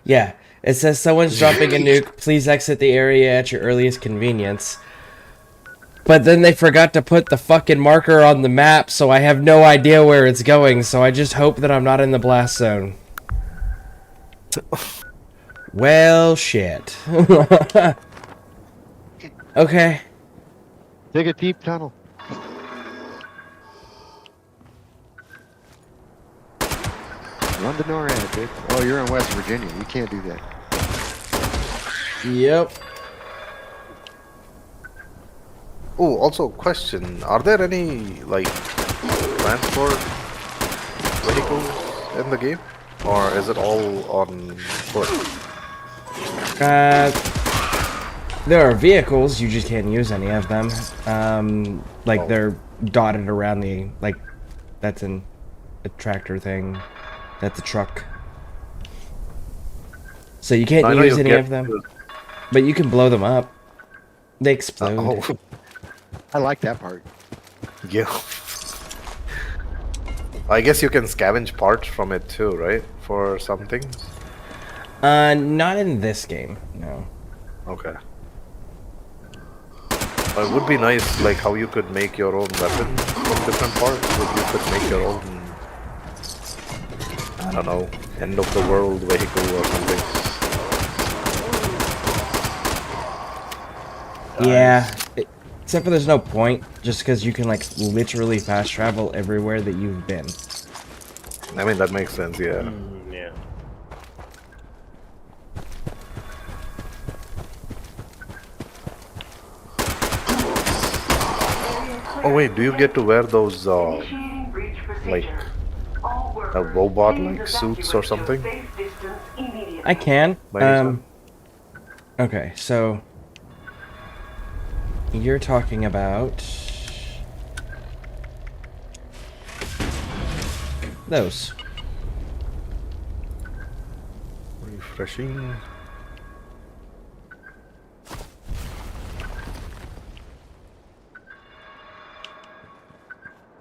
Speaker 1: Yeah, it says someone's dropping a nuke. Please exit the area at your earliest convenience. But then they forgot to put the fucking marker on the map, so I have no idea where it's going, so I just hope that I'm not in the blast zone. Well, shit. Okay.
Speaker 9: Dig a deep tunnel. Run to NORAD, dude. Oh, you're in West Virginia. You can't do that.
Speaker 1: Yep.
Speaker 8: Oh, also question. Are there any, transport vehicles in the game? Or is it all on foot?
Speaker 1: There are vehicles, you just can't use any of them. They're dotted around the, that's a tractor thing. That's a truck. So you can't use any of them. But you can blow them up. They explode.
Speaker 9: I like that part.
Speaker 8: Yeah. I guess you can scavenge parts from it too, right? For some things?
Speaker 1: Not in this game, no.
Speaker 8: Okay. It would be nice, how you could make your own weapon from different parts. You could make your own, I don't know, end of the world vehicle or something.
Speaker 1: Yeah. Except for there's no point, just because you can, literally fast travel everywhere that you've been.
Speaker 8: I mean, that makes sense, yeah.
Speaker 10: Yeah.
Speaker 8: Oh wait, do you get to wear those
Speaker 5: Initiating breach
Speaker 8: like
Speaker 5: procedure. All
Speaker 8: a
Speaker 5: workers,
Speaker 8: robot-like
Speaker 5: please
Speaker 8: suits or
Speaker 5: evacuate to a
Speaker 8: something?
Speaker 5: safe distance immediately.
Speaker 1: I can.
Speaker 8: By any chance?
Speaker 1: Okay, so you're talking about those.
Speaker 8: Refreshing.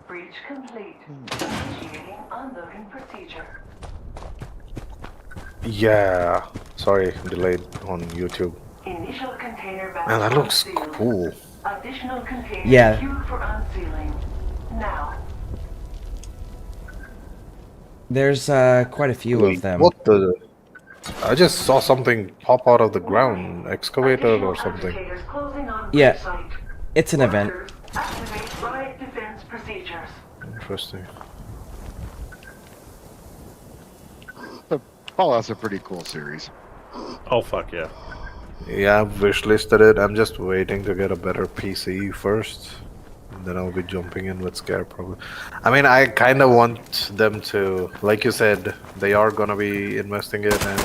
Speaker 5: Breach complete. Initiating unloading procedure.
Speaker 8: Yeah. Sorry, delayed on YouTube.
Speaker 5: Initial container
Speaker 8: Man,
Speaker 5: valve
Speaker 8: that looks
Speaker 5: unsealed.
Speaker 8: cool.
Speaker 5: Additional container
Speaker 1: Yeah.
Speaker 5: queued for unsealing. Now.
Speaker 1: There's quite a few
Speaker 8: Wait,
Speaker 1: of them.
Speaker 8: what the? I just saw something pop out of the ground. Excavator or something.
Speaker 5: Agitators closing on
Speaker 1: Yeah,
Speaker 5: breach site.
Speaker 1: it's an event.
Speaker 5: Workers, activate riot defense procedures.
Speaker 8: Interesting.
Speaker 9: Fallout's a pretty cool series.
Speaker 10: Oh fuck yeah.
Speaker 8: Yeah, I've wishlisted it. I'm just waiting to get a better PC first. And then I'll be jumping in with Scare probably. I mean, I kind of want them to, like you said, they are gonna be investing in, and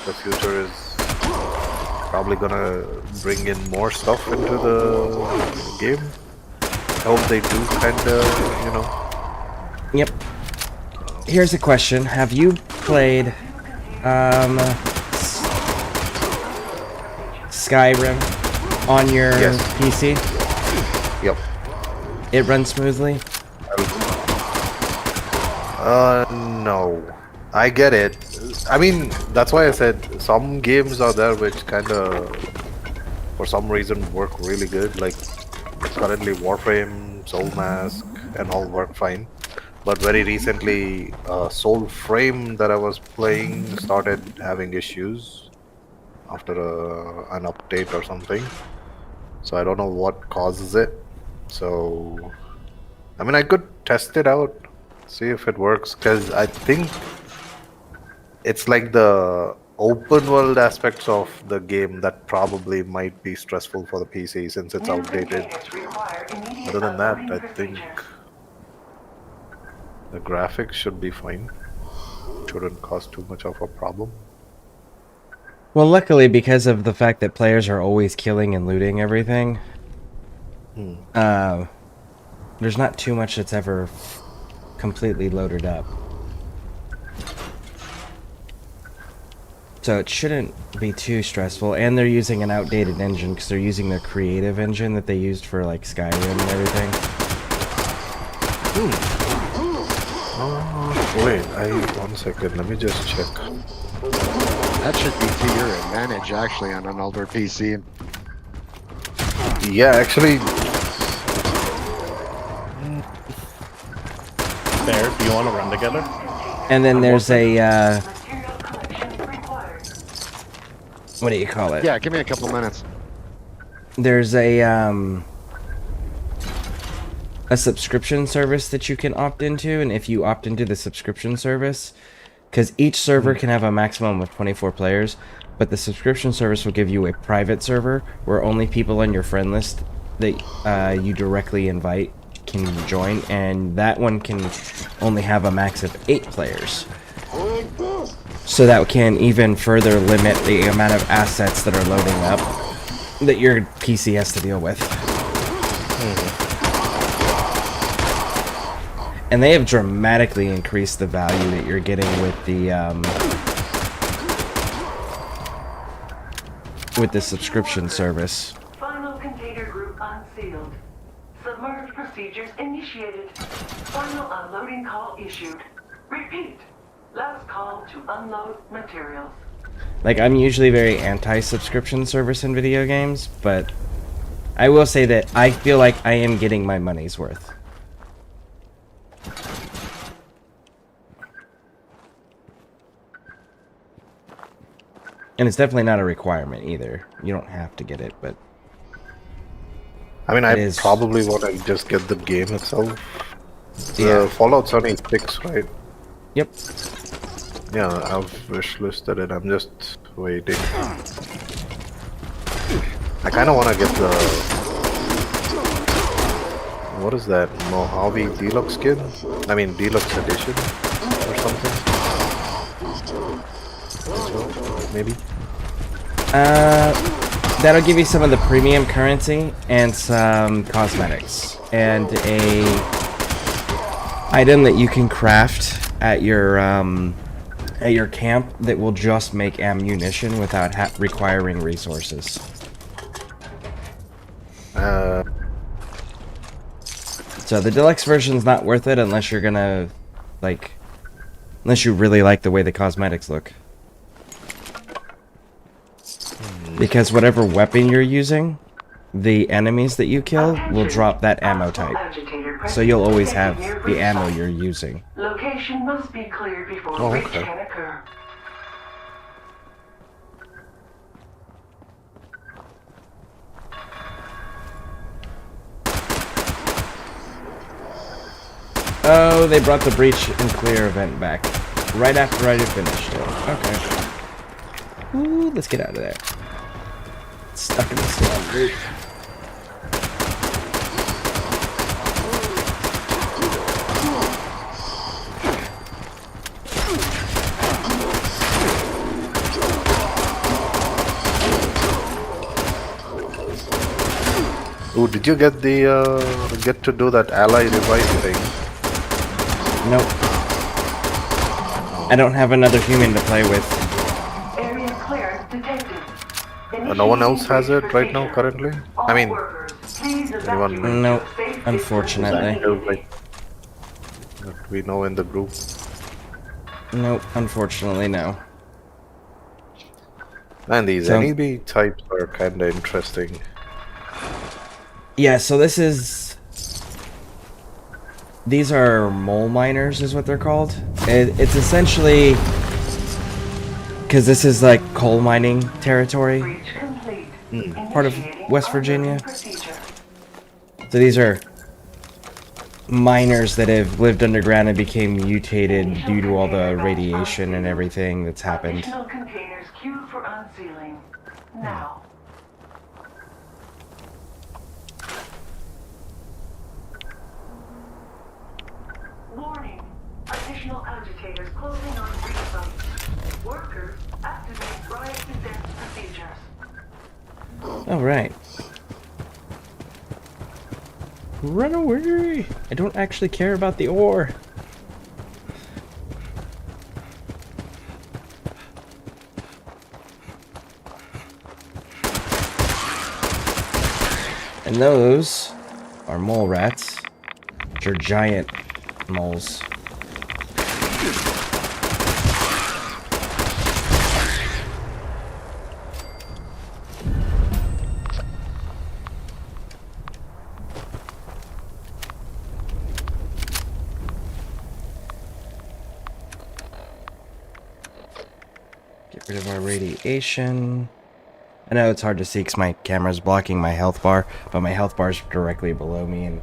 Speaker 8: the future is probably gonna bring in more stuff into the game. I hope they do kinda,
Speaker 1: Yep. Here's a question. Have you played Skyrim on your PC?
Speaker 8: Yep.
Speaker 1: It runs smoothly?
Speaker 8: No. I get it. I mean, that's why I said some games are there which kind of, for some reason, work really good. Like, currently Warframe, Soul Mask, and all work fine. But very recently, Soulframe that I was playing started having issues after an update or something. So I don't know what causes it. So, I mean, I could test it out, see if it works, because I think it's like the open world aspects of the game that probably might be stressful for the PC since it's outdated. Other than that, I think the graphics should be fine. Shouldn't cause too much of a problem.
Speaker 1: Well, luckily, because of the fact that players are always killing and looting everything, there's not too much that's ever completely loaded up. So it shouldn't be too stressful, and they're using an outdated engine because they're using their creative engine that they used for like Skyrim and everything.
Speaker 8: Wait, one second, let me just check.
Speaker 9: That should be to your advantage, actually, on an older PC.
Speaker 8: Yeah, actually.
Speaker 10: There, do you want to run together?
Speaker 1: And then there's a, what do you call it?
Speaker 9: Yeah, give me a couple minutes.
Speaker 1: There's a subscription service that you can opt into, and if you opt into the subscription service, because each server can have a maximum of 24 players, but the subscription service will give you a private server where only people on your friend list that you directly invite can join, and that one can only have a max of 8 players. So that can even further limit the amount of assets that are loading up that your PC has to deal with. And they have dramatically increased the value that you're getting with the subscription service.
Speaker 5: Final container group unsealed. Submerge procedures initiated. Final unloading call issued. Repeat. Last call to unload materials.
Speaker 1: Like, I'm usually very anti-subscription service in video games, but I will say that I feel like I am getting my money's worth. And it's definitely not a requirement either. You don't have to get it, but
Speaker 8: I mean, I probably want to just get the game itself. The Fallout's only 6, right?
Speaker 1: Yep.
Speaker 8: Yeah, I've wishlisted it. I'm just waiting. I kind of want to get What is that? Mojave Deluxe skin? I mean, Deluxe Edition or something? Maybe?
Speaker 1: That'll give you some of the premium currency and some cosmetics. And a item that you can craft at your camp that will just make ammunition without requiring resources. So the deluxe version's not worth it unless you're gonna, like, unless you really like the way the cosmetics look. Because whatever weapon you're using, the enemies that you kill will drop that ammo type. So you'll always have the ammo you're using.
Speaker 12: Location must be cleared before breach can occur.
Speaker 1: Oh, they brought the breach and clear event back. Right after I had finished it. Okay. Ooh, let's get out of there. Stuck in the storm.
Speaker 8: Oh, did you get the get to do that ally revive thing?
Speaker 1: Nope. I don't have another human to play with.
Speaker 12: Area clearance detected.
Speaker 8: No one else has it right now, currently? I mean, anyone?
Speaker 1: Nope, unfortunately.
Speaker 8: That we know in the group.
Speaker 1: Nope, unfortunately, no.
Speaker 8: And these
Speaker 1: So-
Speaker 8: enemy types are kinda interesting.
Speaker 1: Yeah, so this is... These are mole miners, is what they're called. It's essentially... Because this is like coal mining territory. Part of West Virginia. So these are miners that have lived underground and became mutated due to all the radiation and everything that's happened.
Speaker 12: Additional containers queued for unsealing. Now. Warning. Additional agitators closing on breach sites. Workers, activate riot defense procedures.
Speaker 1: Alright. Run away! I don't actually care about the ore. And those are mole rats, which are giant moles. Get rid of our radiation. I know it's hard to see because my camera's blocking my health bar, but my health bar is directly below me, and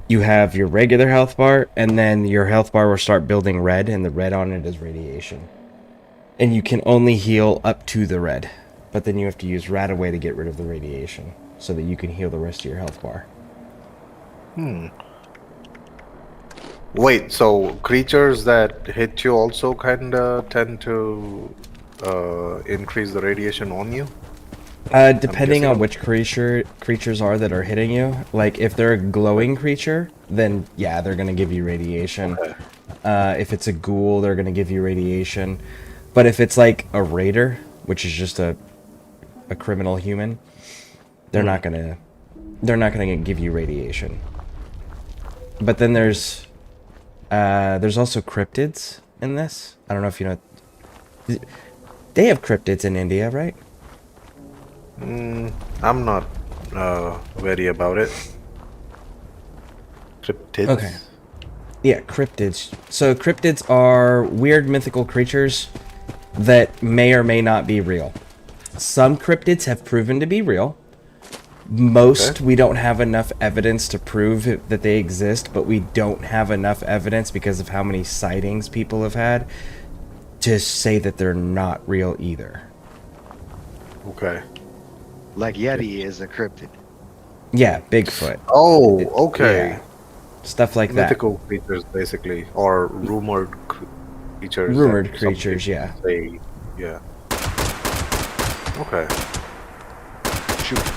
Speaker 1: you have your regular health bar, and then your health bar will start building red, and the red on it is radiation. And you can only heal up to the red, but then you have to use Radaway to get rid of the radiation, so that you can heal the rest of your health bar.
Speaker 8: Wait, so creatures that hit you also kinda tend to increase the radiation on you?
Speaker 1: Depending on which creatures are that are hitting you, like if they're a glowing creature, then yeah, they're gonna give you radiation. If it's a ghoul, they're gonna give you radiation. But if it's like a raider, which is just a criminal human, they're not gonna give you radiation. But then there's also cryptids in this. I don't know if you know. They have cryptids in India, right?
Speaker 8: I'm not wary about it. Cryptids?
Speaker 1: Okay. Yeah, cryptids. So cryptids are weird mythical creatures that may or may not be real. Some cryptids have proven to be real. Most we don't have enough evidence to prove that they exist, but we don't have enough evidence because of how many sightings people have had to say that they're not real either.
Speaker 8: Okay.
Speaker 9: Like Yeti is a cryptid.
Speaker 1: Yeah, Bigfoot.
Speaker 8: Oh,
Speaker 1: It-
Speaker 8: okay.
Speaker 1: yeah, stuff like that.
Speaker 8: Mythical creatures, basically, or rumored creatures that
Speaker 1: Rumored
Speaker 8: some
Speaker 1: creatures,
Speaker 8: people
Speaker 1: yeah.
Speaker 8: say. Yeah. Okay.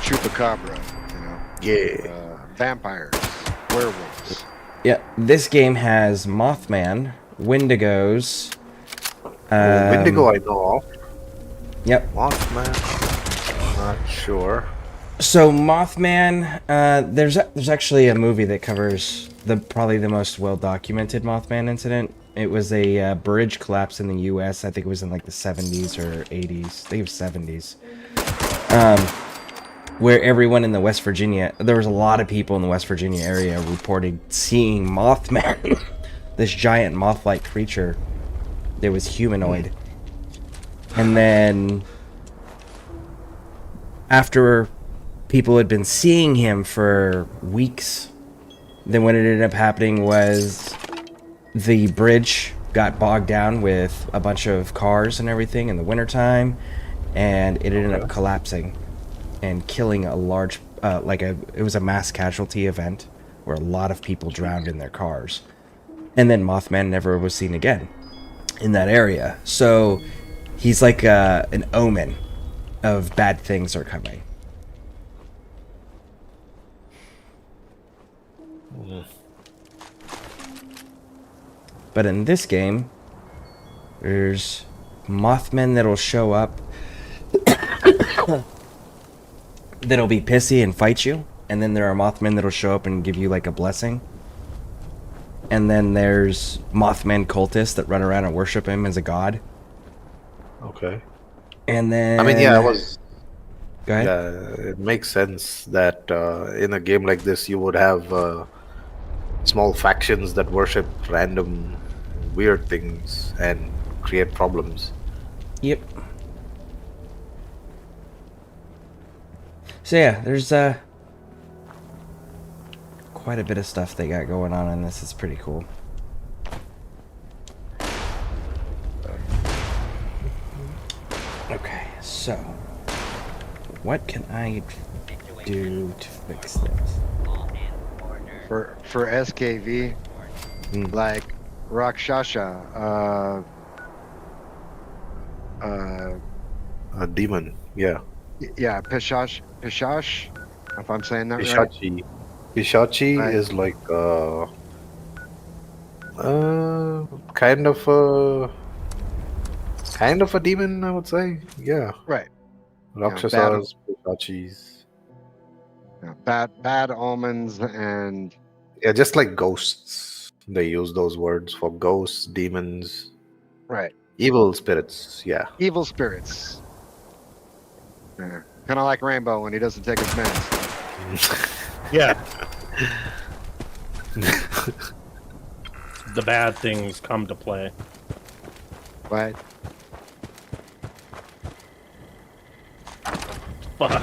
Speaker 9: Chupacabra, you know.
Speaker 8: Yeah.
Speaker 9: Vampires, werewolves.
Speaker 1: Yeah, this game has Mothman, Wendigos.
Speaker 8: Wendigo, I know of.
Speaker 1: Yep.
Speaker 8: Mothman, not sure.
Speaker 1: So Mothman, there's actually a movie that covers probably the most well documented Mothman incident. It was a bridge collapse in the U.S. I think it was in like the 70s or 80s. I think it was 70s. Where everyone in the West Virginia, there was a lot of people in the West Virginia area reporting seeing Mothman, this giant moth-like creature that was humanoid. And then after people had been seeing him for weeks, then what ended up happening was the bridge got bogged down with a bunch of cars and everything in the wintertime, and it ended up collapsing and killing a large, it was a mass casualty event where a lot of people drowned in their cars. And then Mothman never was seen again in that area. So he's like an omen of bad things are coming. But in this game, there's Mothmen that'll show up that'll be pissy and fight you. And then there are Mothmen that'll show up and give you like a blessing. And then there's Mothman cultists that run around and worship him as a god.
Speaker 8: Okay.
Speaker 1: And then...
Speaker 8: I mean, yeah, I was...
Speaker 1: Go ahead.
Speaker 8: Yeah, it makes sense that in a game like this you would have small factions that worship random weird things and create problems.
Speaker 1: Yep. So yeah, there's quite a bit of stuff they got going on in this. It's pretty cool. Okay, so what can I do to fix this?
Speaker 9: For SKV, like Rakshasha,
Speaker 8: A demon, yeah.
Speaker 9: yeah, Pishash, if I'm saying that right.
Speaker 8: Pishachi. Pishachi
Speaker 9: Right.
Speaker 8: is like kind of a demon, I would say. Yeah.
Speaker 9: Right.
Speaker 8: Rakshasas, Pishachis.
Speaker 9: Yeah, bad omens and
Speaker 8: Yeah, just like ghosts. They use those words for ghosts, demons,
Speaker 9: right,
Speaker 8: evil spirits. Yeah.
Speaker 9: evil spirits. Yeah. Kind of like Rainbow when he doesn't take his meds.
Speaker 10: Yeah. The bad things come to play.
Speaker 9: Right.
Speaker 10: Fuck.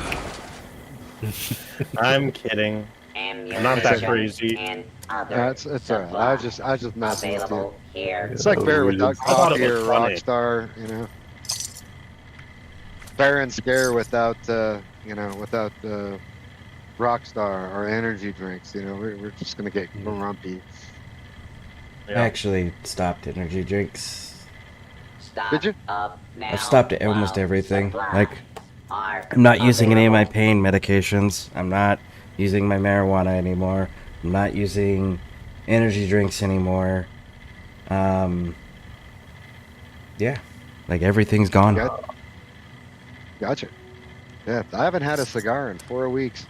Speaker 10: I'm kidding. I'm not that crazy.
Speaker 9: It's alright. I just messing with you.
Speaker 4: Available here.
Speaker 9: It's like Bear without
Speaker 10: I thought it
Speaker 9: coffee
Speaker 10: was
Speaker 9: or
Speaker 10: funny.
Speaker 9: Rockstar, you know. Bear and Scare without without Rockstar or energy drinks. You know, we're just gonna get grumpy.
Speaker 1: I actually stopped energy drinks.
Speaker 4: Stop
Speaker 9: Did you?
Speaker 4: up now.
Speaker 1: I've stopped at almost
Speaker 4: while
Speaker 1: everything.
Speaker 4: supplies
Speaker 1: Like,
Speaker 4: are
Speaker 1: I'm not using any of my
Speaker 4: available.
Speaker 1: pain medications. I'm not using my marijuana anymore. I'm not using energy drinks anymore. Yeah, like everything's gone.
Speaker 9: Gotcha. Yeah, I haven't had a cigar in 4 weeks.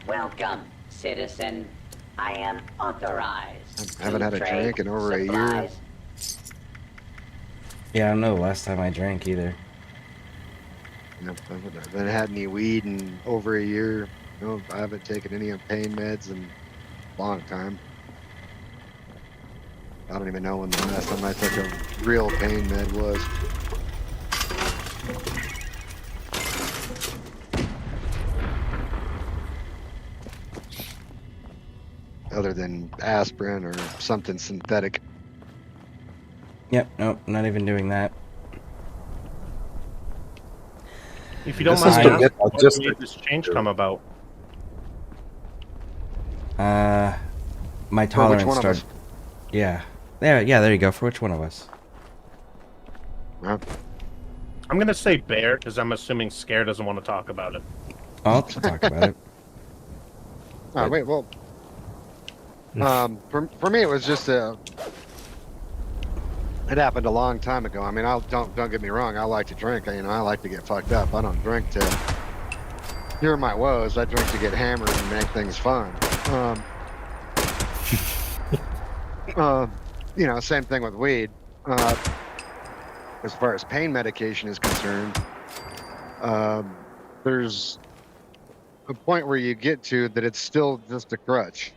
Speaker 4: Welcome, citizen. I am authorized.
Speaker 9: I haven't
Speaker 4: to
Speaker 9: had a
Speaker 4: trade
Speaker 9: drink in over a year.
Speaker 4: supplies.
Speaker 1: Yeah, I don't know the last time I drank either.
Speaker 9: You know, I haven't had any weed in over a year. No, I haven't taken any pain meds in a long time. I don't even know when the last time I took a real pain med was. Other than aspirin or something synthetic.
Speaker 1: Yep, nope, not even doing that.
Speaker 10: If you don't
Speaker 8: This
Speaker 10: mind
Speaker 8: is to
Speaker 10: asking,
Speaker 8: get
Speaker 10: what
Speaker 8: adjusted.
Speaker 10: made this change come about?
Speaker 1: my
Speaker 9: For which
Speaker 1: tolerance
Speaker 9: one of
Speaker 1: started.
Speaker 9: us?
Speaker 1: Yeah. There you go. For which one of us?
Speaker 9: Huh?
Speaker 10: I'm gonna say Bear because I'm assuming Scare doesn't want to talk about it.
Speaker 1: I'll talk about it.
Speaker 9: Oh, wait, well, for me, it was just it happened a long time ago. I mean, don't get me wrong. I like to drink. I like to get fucked up. I don't drink to cure my woes. I drink to get hammered and make things fun. Same thing with weed. As far as pain medication is concerned, there's a point where you get to that it's still just a crutch.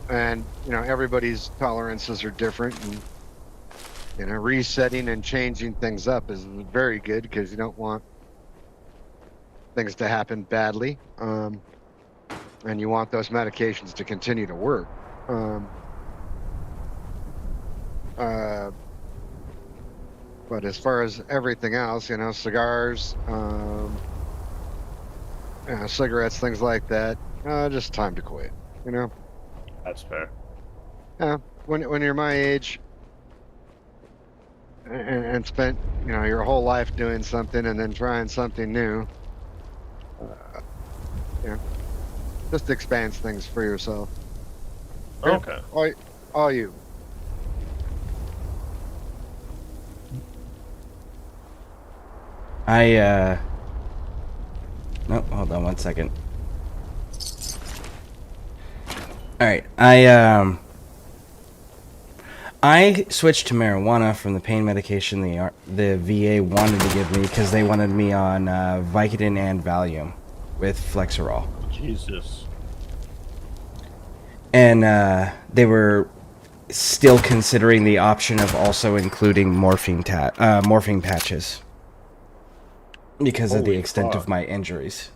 Speaker 9: And everybody's tolerances are different, and resetting and changing things up is very good because you don't want things to happen badly, and you want those medications to continue to work. But as far as everything else, cigars, cigarettes, things like that, just time to quit.
Speaker 10: That's fair.
Speaker 9: When you're my age and spent your whole life doing something and then trying something new, just expands things for yourself.
Speaker 10: Okay.
Speaker 9: All you.
Speaker 1: No, hold on one second. Alright, I switched to marijuana from the pain medication the VA wanted to give me because they wanted me on Vicodin and Valium with Flexerol.
Speaker 10: Jesus.
Speaker 1: And they were still considering the option of also including morphine patches because of the extent of my injuries.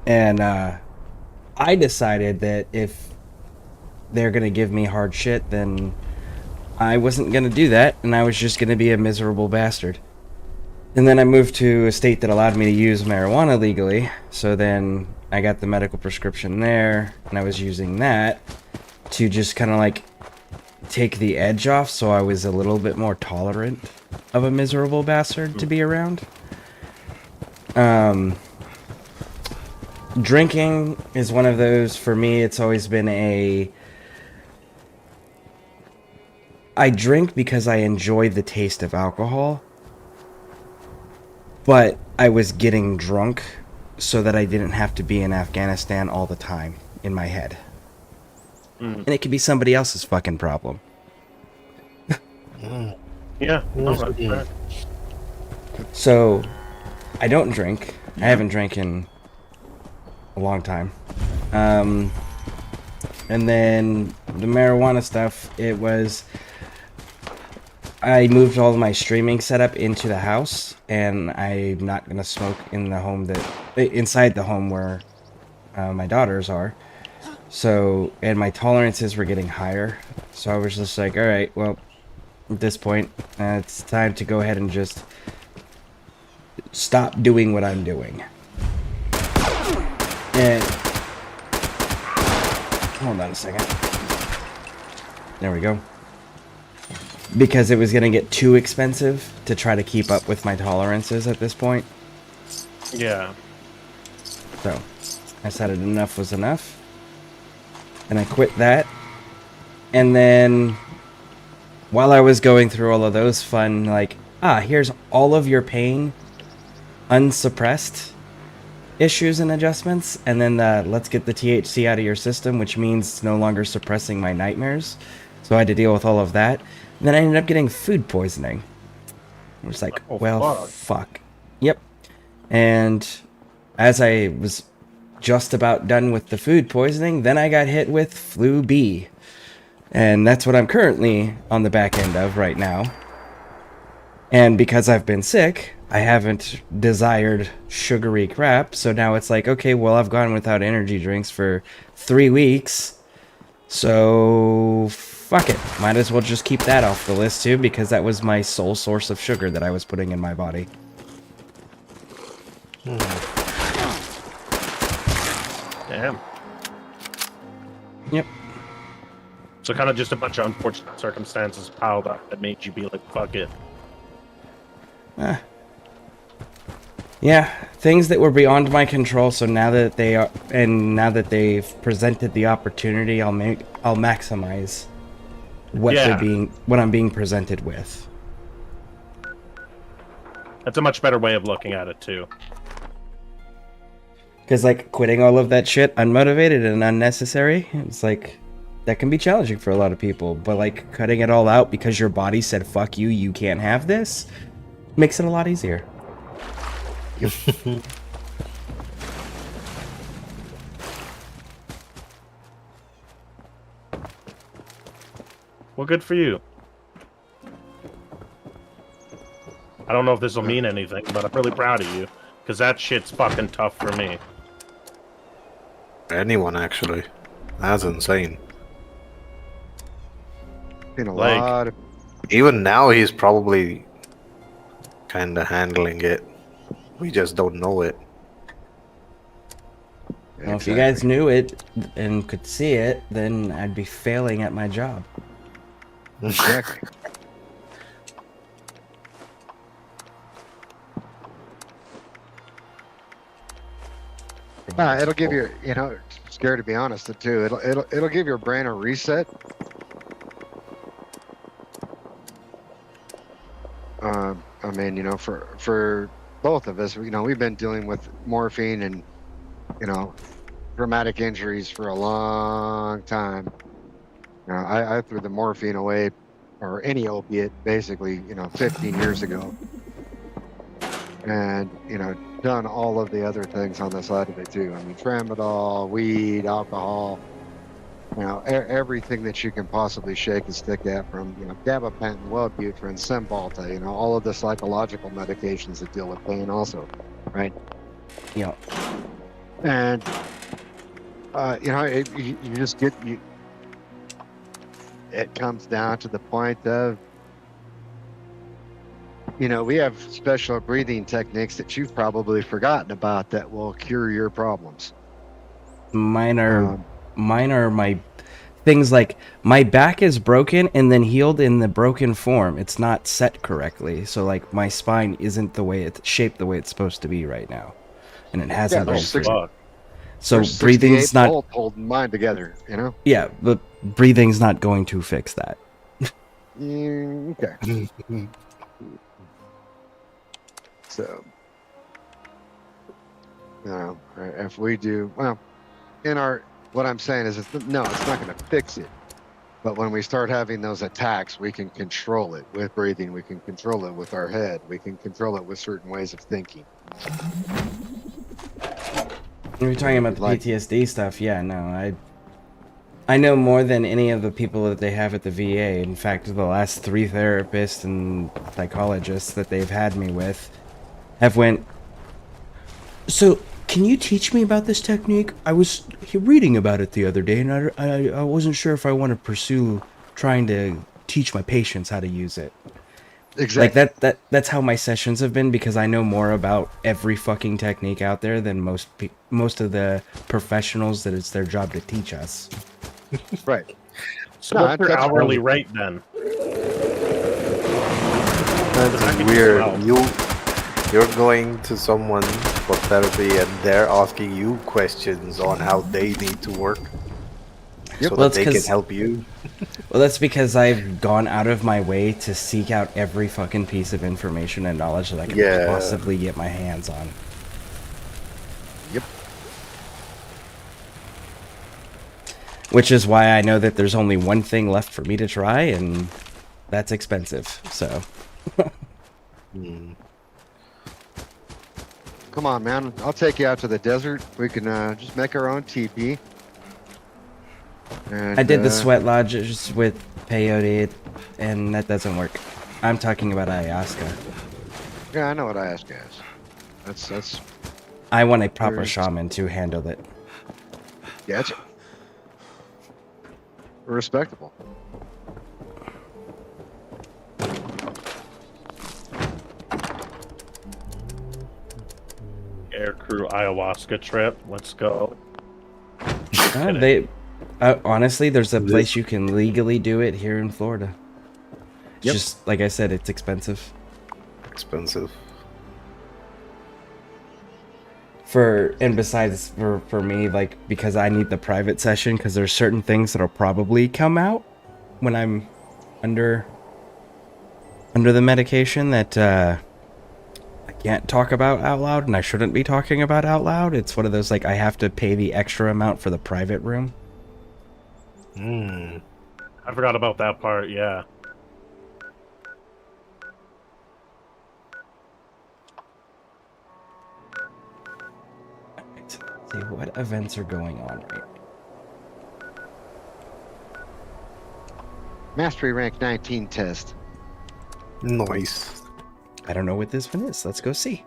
Speaker 1: And I decided that if they're going to give me hard shit, then I wasn't going to do that, and I was just going to be a miserable bastard. And then I moved to a state that allowed me to use marijuana legally, so then I got the medical prescription there, and I was using that to just kind of like take the edge off, so I was a little bit more tolerant of a miserable bastard to be around. Drinking is one of those, for me, it's always been I drink because I enjoy the taste of alcohol, but I was getting drunk so that I didn't have to be in Afghanistan all the time in my head. And it could be somebody else's fucking problem.
Speaker 10: Yeah.
Speaker 1: So, I don't drink. I haven't drank in a long time. And then the marijuana stuff, it was... I moved all of my streaming setup into the house, and I'm not going to smoke in the home inside the home where my daughters are. So, and my tolerances were getting higher. So I was just like, alright, well, at this point, it's time to go ahead and just stop doing what I'm doing. And hold on a second. There we go. Because it was going to get too expensive to try to keep up with my tolerances at this point.
Speaker 10: Yeah.
Speaker 1: So, I decided enough was enough. And I quit that. And then, while I was going through all of those fun, like, here's all of your pain, unsuppressed issues and adjustments. And then let's get the THC out of your system, which means it's no longer suppressing my nightmares. So I had to deal with all of that. And then I ended up getting food poisoning. I was like, fuck. Yep. And as I was just about done with the food poisoning, then I got hit with flu B. And that's what I'm currently on the back end of right now. And because I've been sick, I haven't desired sugary crap. So now it's like, okay, well, I've gone without energy drinks for 3 weeks. So... fuck it. Might as well just keep that off the list too, because that was my sole source of sugar that I was putting in my body.
Speaker 10: Damn.
Speaker 1: Yep.
Speaker 10: So kind of just a bunch of unfortunate circumstances piled up that made you be like, fuck it.
Speaker 1: Yeah, things that were beyond my control. So now that they are, and now that they've presented the opportunity, I'll maximize what what I'm being presented with.
Speaker 10: That's a much better way of looking at it too.
Speaker 1: Because like quitting all of that shit unmotivated and unnecessary, it's like that can be challenging for a lot of people. But like cutting it all out because your body said "fuck you," you can't have this, makes it a lot easier.
Speaker 10: Well, good for you. I don't know if this will mean anything, but I'm really proud of you. Because that shit's fucking tough for me.
Speaker 8: Anyone, actually. That's insane.
Speaker 9: Been a lot of...
Speaker 8: Even now, he's probably kind of handling it. We just don't know it.
Speaker 1: Well, if you guys knew it and could see it, then I'd be failing at my job.
Speaker 9: Exactly. It'll give you, you know, scared to be honest too. It'll give your brain a reset. I mean, you know, for both of us, you know, we've been dealing with morphine and, you know, traumatic injuries for a long time. You know, I threw the morphine away, or any opiate, basically, you know, 15 years ago, and you know, done all of the other things on the side of it too. I mean, tramadol, weed, alcohol, you know, everything that you can possibly shake and stick at, from, you know, gabapentin, Wellbutrin, Cymbalta, you know, all of the psychological medications that deal with pain also, right?
Speaker 1: Yeah.
Speaker 9: And you know, you just get it comes down to the point of, you know, we have special breathing techniques that you've probably forgotten about that will cure your problems.
Speaker 1: Mine are my things like my back is broken and then healed in the broken form. It's not set correctly. So like my spine isn't the way it's shaped the way it's supposed to be right now. And it hasn't been for. So breathing's not
Speaker 9: holding mine together, you know?
Speaker 1: Yeah, but breathing's not going to fix that.
Speaker 9: Okay. So, you know, if we do, well, what I'm saying is, no, it's not going to fix it. But when we start having those attacks, we can control it with breathing. We can control it with our head. We can control it with certain ways of thinking.
Speaker 1: You're talking about the PTSD stuff, yeah, no, I know more than any of the people that they have at the VA. In fact, the last 3 therapists and psychologists that they've had me with have went, so can you teach me about this technique? I was reading about it the other day, and I wasn't sure if I want to pursue trying to teach my patients how to use it.
Speaker 9: Exactly.
Speaker 1: Like that's how my sessions have been, because I know more about every fucking technique out there than most of the professionals that it's their job to teach us.
Speaker 9: Right.
Speaker 10: So what's your hourly rate then?
Speaker 8: That's weird. You're going to someone for therapy and they're asking you questions on how they need to work so that they can help you.
Speaker 1: Well, that's because I've gone out of my way to seek out every fucking piece of information and knowledge that I can possibly get my hands on.
Speaker 9: Yep.
Speaker 1: Which is why I know that there's only one thing left for me to try, and that's expensive, so.
Speaker 9: Come on, man. I'll take you out to the desert. We can just make our own teepee. And,
Speaker 1: I did the sweat lodges with peyote, and that doesn't work. I'm talking about ayahuasca.
Speaker 9: Yeah, I know what ayahuasca is. That's.
Speaker 1: I want a proper shaman to handle it.
Speaker 9: Gotcha. Respectable.
Speaker 10: ScareCrew ayahuasca trip. Let's go.
Speaker 1: They honestly, there's a place you can legally do it here in Florida. It's just like I said, it's expensive.
Speaker 8: Expensive.
Speaker 1: And besides for me, like, because I need the private session, because there's certain things that'll probably come out when I'm under the medication that I can't talk about out loud, and I shouldn't be talking about out loud. It's one of those, like, I have to pay the extra amount for the private room.
Speaker 10: I forgot about that part, yeah.
Speaker 1: Let's see what events are going on right now.
Speaker 9: Mastery rank 19 test.
Speaker 8: Nice.
Speaker 1: I don't know what this one is. Let's go see.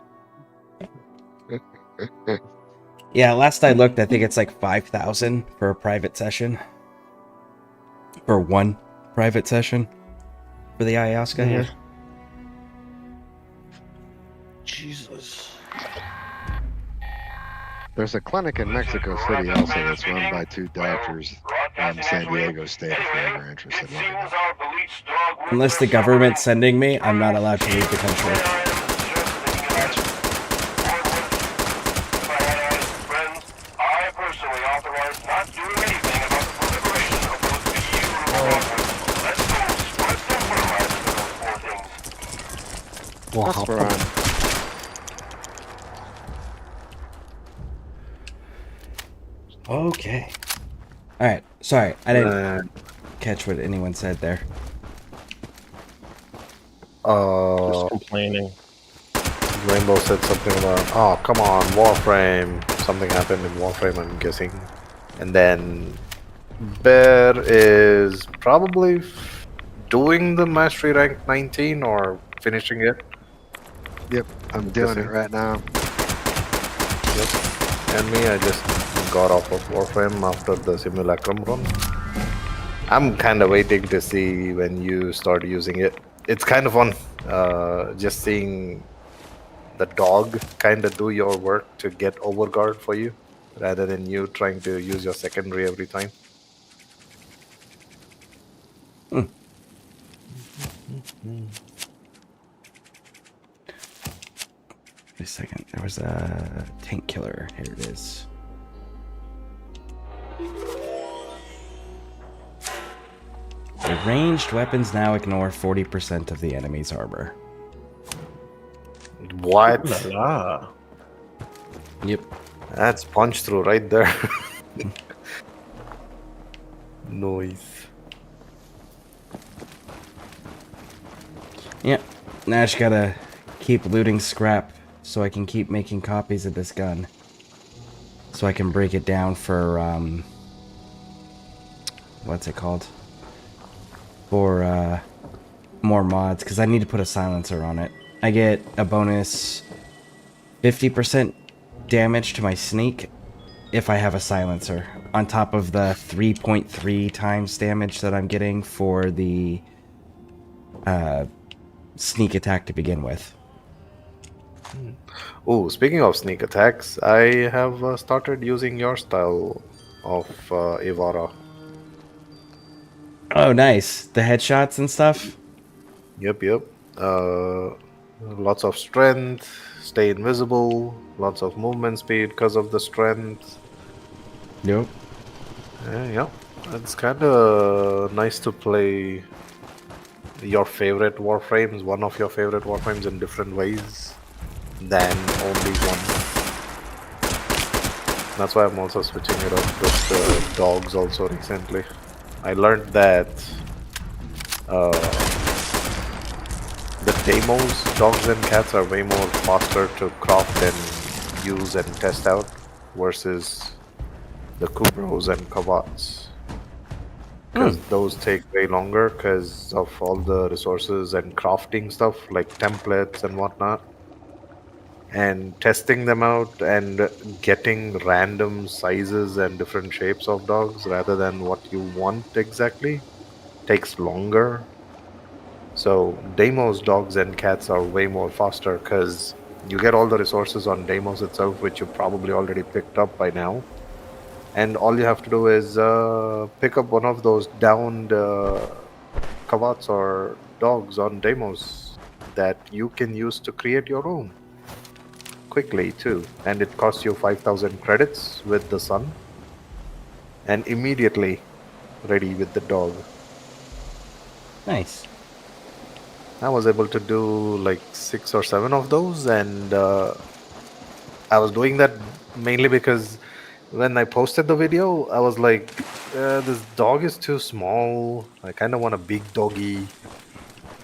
Speaker 1: Yeah, last I looked, I think it's like 5,000 for a private session. For one private session for the ayahuasca here.
Speaker 8: Jesus.
Speaker 9: There's a clinic in Mexico City also that's run by 2 doctors from San Diego State if you're ever interested.
Speaker 1: Unless the government's sending me, I'm not allowed to leave the country.
Speaker 9: That's where I'm.
Speaker 1: Okay. Alright, sorry, I didn't catch what anyone said there.
Speaker 10: Just complaining.
Speaker 8: Rainbow said something about, oh, come on, Warframe. Something happened in Warframe, I'm guessing. And then Bear is probably doing the Mastery rank 19 or finishing it.
Speaker 9: Yep, I'm doing it right now.
Speaker 8: Yep. And me, I just got off of Warframe after the Simulacrum run. I'm kind of waiting to see when you start using it. It's kind of fun, just seeing the dog kind of do your work to get overguard for you, rather than you trying to use your secondary every time.
Speaker 1: Wait a second, there was a tank killer. Here it is. The ranged weapons now ignore 40% of the enemy's armor.
Speaker 8: What?
Speaker 1: Yep.
Speaker 8: That's punch through right there. Noise.
Speaker 1: Yep. Now I just gotta keep looting scrap so I can keep making copies of this gun. So I can break it down for, what's it called? For, more mods, because I need to put a silencer on it. I get a bonus 50% damage to my sneak if I have a silencer, on top of the 3.3 times damage that I'm getting for the sneak attack to begin with.
Speaker 8: Oh, speaking of sneak attacks, I have started using your style of Ivara.
Speaker 1: Oh, nice. The headshots and stuff?
Speaker 8: Yep. Lots of strength, stay invisible, lots of movement speed because of the strength.
Speaker 1: Yep.
Speaker 8: Yeah, it's kind of nice to play your favorite Warframes, one of your favorite Warframes in different ways than only one. That's why I'm also switching it up with the dogs also recently. I learned that the Deimos, dogs and cats, are way more faster to craft and use and test out versus the Kubros and Kavats. Because those take way longer because of all the resources and crafting stuff like templates and whatnot. And testing them out and getting random sizes and different shapes of dogs rather than what you want exactly takes longer. So Deimos, dogs and cats are way more faster because you get all the resources on Deimos itself, which you probably already picked up by now. and all you have to do is pick up one of those downed kavats or dogs on demos that you can use to create your own quickly too, and it costs you 5,000 credits with the sun, and immediately ready with the dog.
Speaker 1: Nice.
Speaker 8: I was able to do like 6 or 7 of those, and I was doing that mainly because when I posted the video, I was like, this dog is too small. I kind of want a big doggy.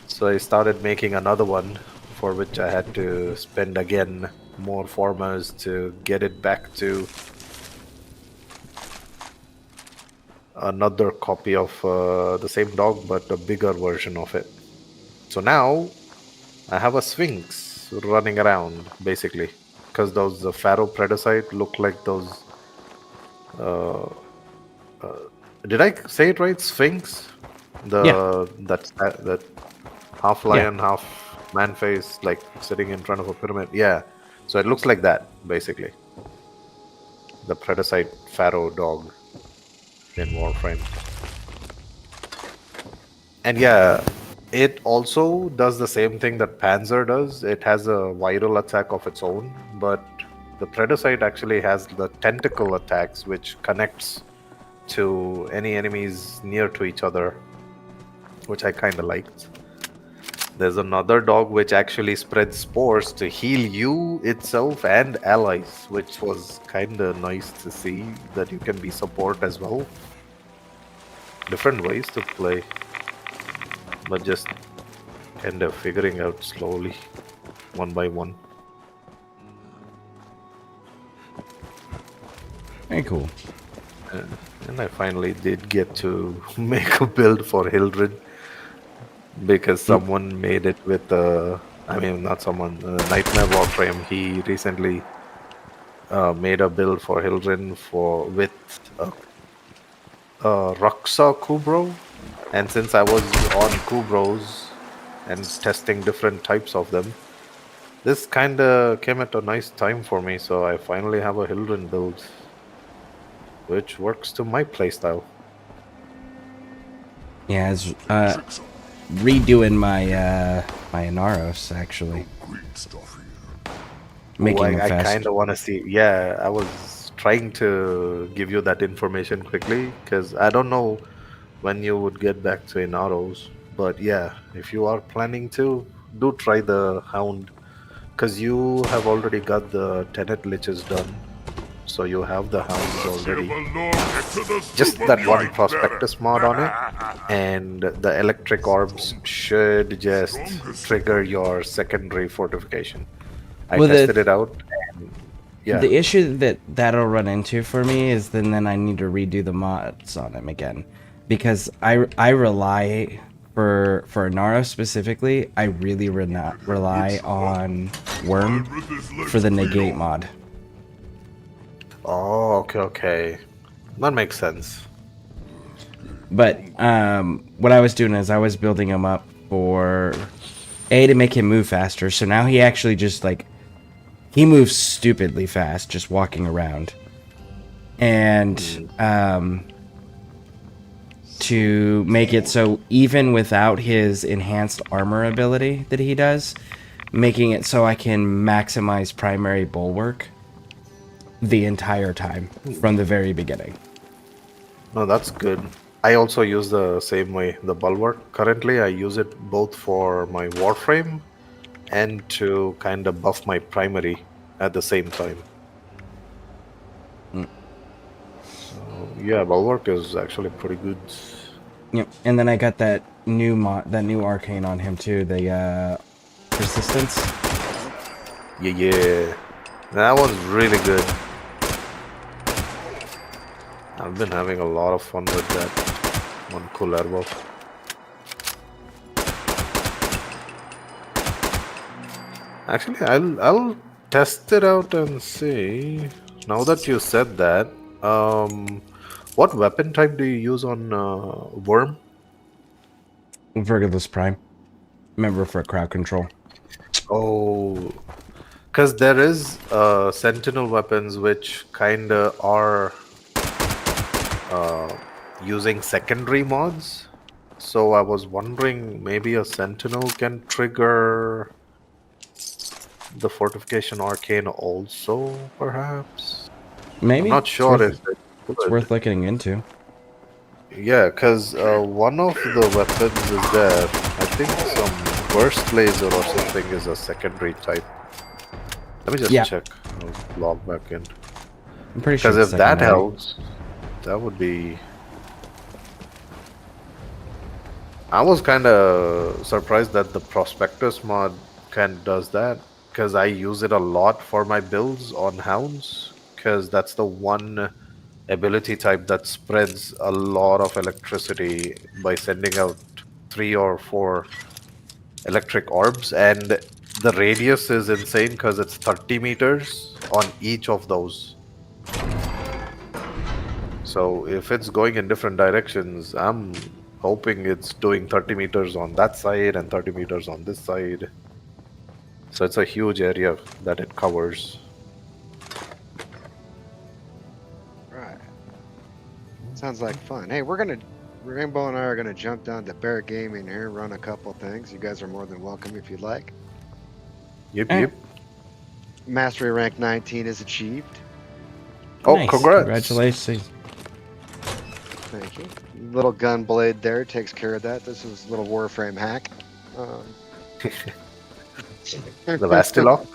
Speaker 8: So I started making another one, for which I had to spend again more farmers to get it back to another copy of the same dog, but a bigger version of it. So now I have a Sphinx running around, basically, because those Pharaoh Predacite look like those. Did I say it right? Sphinx, that half lion, half man face, like sitting in front of a pyramid. Yeah, so it looks like that, basically. The Predacite Pharaoh dog in Warframe. And yeah, it also does the same thing that Panzer does. It has a viral attack of its own, but the Predacite actually has the tentacle attacks, which connects to any enemies near to each other, which I kind of liked. There's another dog which actually spreads spores to heal you itself and allies, which was kind of nice to see that you can be support as well. Different ways to play, but just kind of figuring out slowly, one by one.
Speaker 1: Very cool.
Speaker 8: And I finally did get to make a build for Hildred, because someone made it with not someone, Nightmare Warframe. He recently made a build for Hildred with Raksa Kubro, and since I was on Kubros and testing different types of them, this kind of came at a nice time for me, so I finally have a Hildred build, which works to my playstyle.
Speaker 1: Yeah, it's redoing my my Inaros actually. Making
Speaker 8: I
Speaker 1: fast.
Speaker 8: kind of want to see. Yeah, I was trying to give you that information quickly because I don't know when you would get back to Inaros. But yeah, if you are planning to, do try the Hound, because you have already got the Tenet Liches done. So you have the Hounds already. Just that one Prospectus mod on it, and the electric orbs should just trigger your secondary fortification. I tested it out. And yeah.
Speaker 1: The issue that'll run into for me is then I need to redo the mods on him again, because I rely for Naro specifically. I really rely on Worm for the negate mod.
Speaker 8: Oh, okay. That makes sense.
Speaker 1: But what I was doing is I was building him up for to make him move faster. So now he actually just he moves stupidly fast just walking around. And to make it so even without his enhanced armor ability that he does, making it so I can maximize primary bulwark the entire time from the very beginning.
Speaker 8: No, that's good. I also use the same way, the bulwark. Currently, I use it both for my Warframe and to kind of buff my primary at the same time. So, yeah, bulwark is actually pretty good.
Speaker 1: Yep, and then I got that new arcane on him too, the persistence.
Speaker 8: Yeah, that one's really good. I've been having a lot of fun with that on Kullervo. Actually, I'll test it out and see. Now that you said that, what weapon type do you use on Worm?
Speaker 1: Vergilus Prime. Remember, for crowd control.
Speaker 8: Oh, because there is Sentinel weapons which kinda are using secondary mods. So I was wondering maybe a sentinel can trigger the fortification arcane also, perhaps.
Speaker 1: Maybe
Speaker 8: I'm not sure if it
Speaker 1: it's
Speaker 8: would.
Speaker 1: worth looking into.
Speaker 8: Yeah, because one of the weapons is there. I think some burst laser or something is a secondary type. Let me just
Speaker 1: Yeah.
Speaker 8: check. I'll log back in.
Speaker 1: I'm pretty sure
Speaker 8: Because
Speaker 1: it's
Speaker 8: if that
Speaker 1: secondary.
Speaker 8: helps, that would be. I was kind of surprised that the Prospectus mod does that. Because I use it a lot for my builds on Hounds. Because that's the one ability type that spreads a lot of electricity by sending out 3 or 4 electric orbs, and the radius is insane because it's 30 meters on each of those. So if it's going in different directions, I'm hoping it's doing 30 meters on that side and 30 meters on this side. So it's a huge area that it covers.
Speaker 9: Right. Sounds like fun. Hey, Rainbow and I are gonna jump down to Bear Gaming here, run a couple things. You guys are more than welcome if you'd like.
Speaker 8: Yep,
Speaker 1: Eh.
Speaker 8: yep.
Speaker 9: Mastery rank 19 is achieved.
Speaker 8: Oh,
Speaker 1: Nice.
Speaker 8: congrats.
Speaker 1: Congratulations.
Speaker 9: Thank you. Little gun blade there takes care of that. This is a little Warframe hack.
Speaker 8: The Vastilock?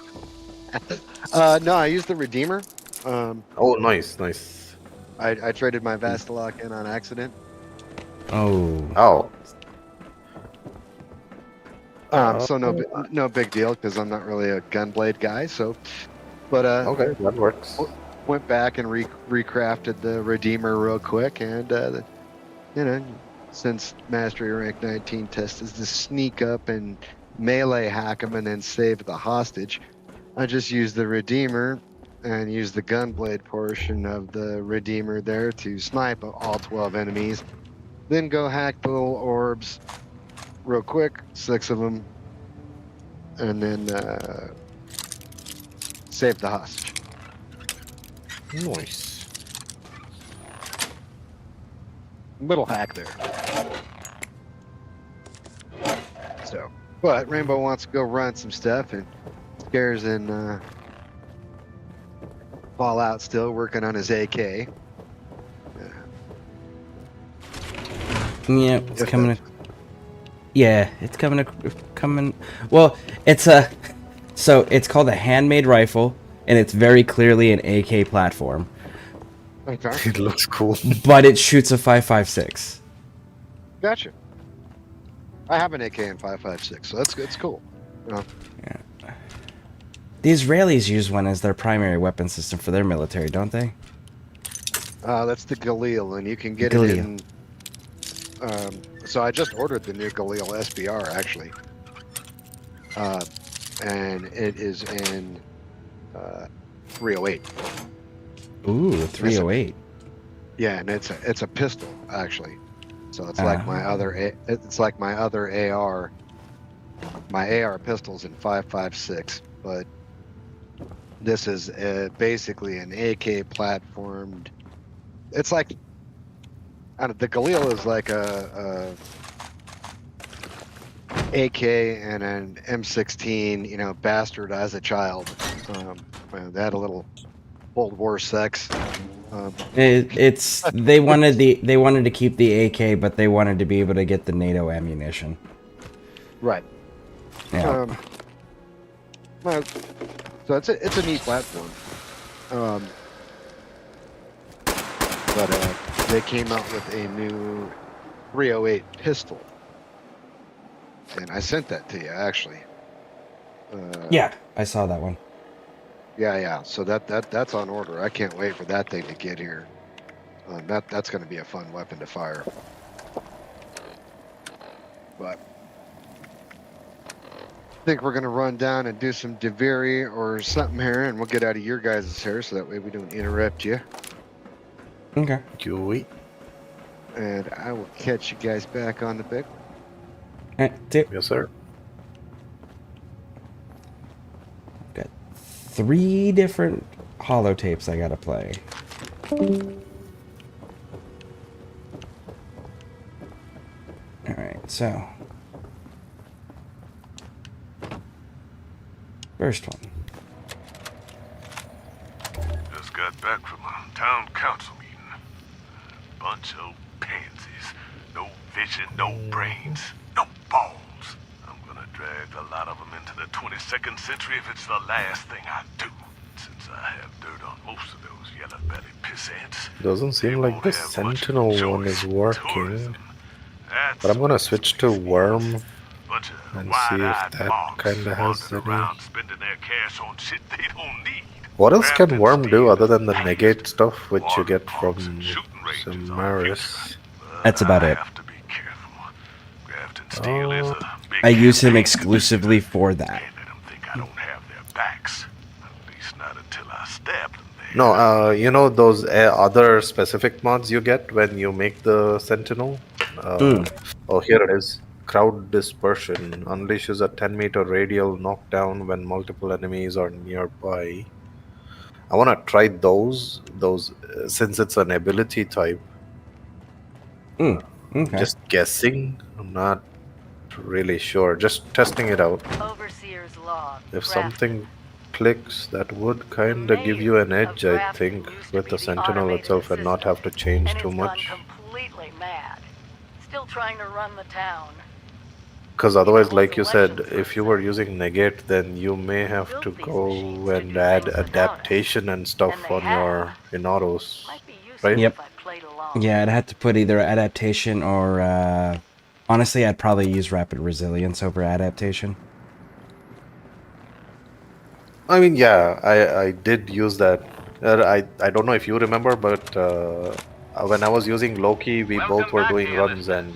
Speaker 9: No, I used the Redeemer.
Speaker 8: Oh, nice, nice.
Speaker 9: I traded my Vastilock in on accident.
Speaker 1: Oh.
Speaker 9: So no big deal because I'm not really a gunblade guy. So, but
Speaker 8: okay, that works.
Speaker 9: Went back and recrafted the Redeemer real quick, and you know, since Mastery Rank 19 test is to sneak up and melee hack them and then save the hostage, I just used the Redeemer and used the gunblade portion of the Redeemer there to snipe all 12 enemies, then go hack the little orbs real quick, 6 of them, and then save the hostage.
Speaker 8: Nice.
Speaker 9: Little hack there. So, but Rainbow wants to go run some stuff, and Scare's in Fallout still working on his AK.
Speaker 1: Yeah, it's coming. Yeah, it's coming. Well, so it's called a handmade rifle, and it's very clearly an AK platform.
Speaker 9: Okay.
Speaker 8: It looks cool.
Speaker 1: But it shoots a 5.56.
Speaker 9: Gotcha. I have an AK in 5.56, so it's cool.
Speaker 1: Yeah. The Israelis use one as their primary weapon system for their military, don't they?
Speaker 9: That's the Galil, and you can get it in. So I just ordered the new Galil SBR actually, and it is in 308.
Speaker 1: Ooh, 308.
Speaker 9: Yeah, and it's a pistol actually, so it's like my other AR. My AR pistol's in 5.56, but this is basically an AK platformed. It's like the Galil is like a AK and an M16, bastard as a child. They had a little Cold War sex.
Speaker 1: They wanted to keep the AK, but they wanted to be able to get the NATO ammunition.
Speaker 9: Right.
Speaker 1: Yeah.
Speaker 9: So it's a neat platform. But they came out with a new 308 pistol, and I sent that to you actually.
Speaker 1: Yeah, I saw that one.
Speaker 9: Yeah. So that's on order. I can't wait for that thing to get here. That's going to be a fun weapon to fire. But I think we're going to run down and do some Deviri or something here, and we'll get out of your guys' hair so that way we don't interrupt you.
Speaker 1: Okay.
Speaker 8: Gooey.
Speaker 9: And I will catch you guys back on the big one.
Speaker 8: Yes, sir.
Speaker 1: Got 3 different holotapes I gotta play. so. First one.
Speaker 6: Just got back from a town council meeting. Bunch of pansies. No vision, no brains, no balls. I'm gonna drag a lot of them into the 22nd century if it's the last thing I do. Since I have dirt on most of those yellow-bellied pissants.
Speaker 8: Doesn't seem like the Sentinel one is working. But I'm gonna switch to Worm and see if that kinda has any... What else can Worm do other than the negate stuff which you get from Samaris?
Speaker 1: That's about it. I use him exclusively for that.
Speaker 8: No, you know those other specific mods you get when you make the Sentinel? Oh, here it is. Crowd Dispersion. Unleashes a 10-meter radial knockdown when multiple enemies are nearby. I want to try those since it's an ability type.
Speaker 1: Okay.
Speaker 8: Just guessing. I'm not really sure. Just testing it out.
Speaker 12: Overseer's log.
Speaker 8: If something clicks, that would kind of give you an edge, I think, with the Sentinel itself and not have to change too much.
Speaker 12: Completely mad. Still trying to run the town.
Speaker 8: Because otherwise, like you said, if you were using negate, then you may have to go and add adaptation and stuff on your Inaros, right?
Speaker 1: Yep. Yeah, I'd have to put either adaptation or, honestly, I'd probably use rapid resilience over adaptation.
Speaker 8: I mean, yeah, I did use that. I don't know if you remember, but when I was using Loki, we both were doing runs, and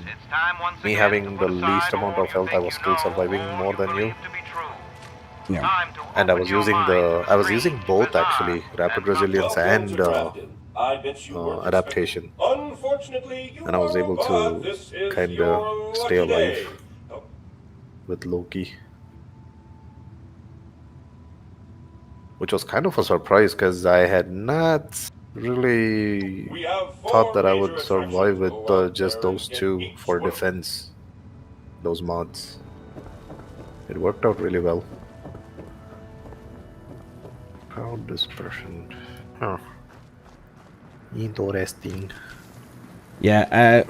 Speaker 8: me having the least amount of health, I was still surviving more than you.
Speaker 1: Yeah.
Speaker 8: And I was using both actually, rapid resilience and adaptation. And I was able to kind of stay alive with Loki. Which was kind of a surprise because I had not really thought that I would survive with just those two for defense, those mods. It worked out really well. Crowd dispersion. Huh. Interesting.
Speaker 1: Yeah,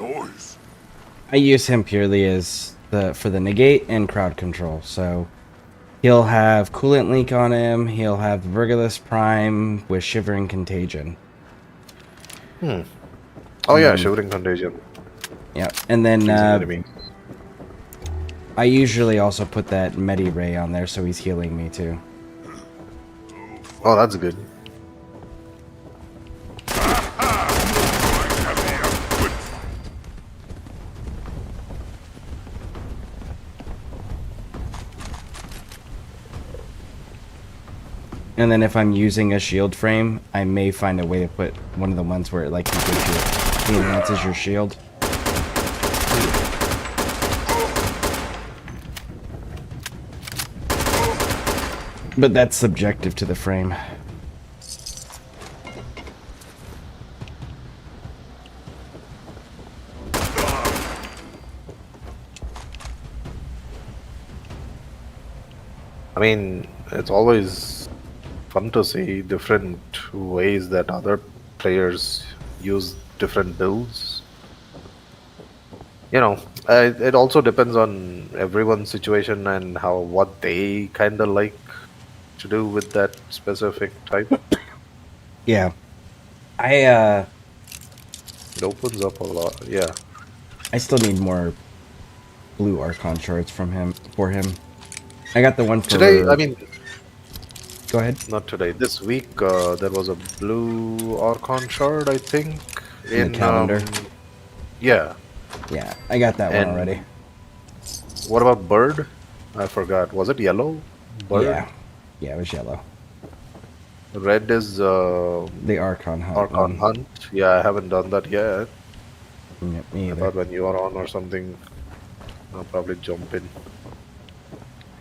Speaker 1: I use him purely as for the negate and crowd control, so he'll have Coolant Leak on him, he'll have Virgulus Prime with Shivering Contagion.
Speaker 8: Oh yeah, Shivering Contagion.
Speaker 1: Yeah, and then I usually also put that Medi Ray on there so he's healing me too.
Speaker 8: Oh, that's good.
Speaker 1: And then if I'm using a shield frame, I may find a way to put one of the ones where it like he enhances your shield. But that's subjective to the frame.
Speaker 8: I mean, it's always fun to see different ways that other players use different builds. You know, it also depends on everyone's situation and what they kind of like to do with that specific type.
Speaker 1: Yeah.
Speaker 8: It opens up a lot, yeah.
Speaker 1: I still need more blue Archon shards for him. I got the one for...
Speaker 8: Today, I mean...
Speaker 1: Go ahead.
Speaker 8: Not today. This week, there was a blue Archon shard, I think.
Speaker 1: In the calendar?
Speaker 8: Yeah.
Speaker 1: Yeah, I got that one already.
Speaker 8: What about Bird? I forgot. Was it yellow? Bird?
Speaker 1: Yeah. Yeah, it was yellow.
Speaker 8: Red is...
Speaker 1: the Archon Hunt.
Speaker 8: Archon Hunt. Yeah, I haven't done that yet.
Speaker 1: Yep, me either.
Speaker 8: I thought when you are on or something, I'll probably jump in.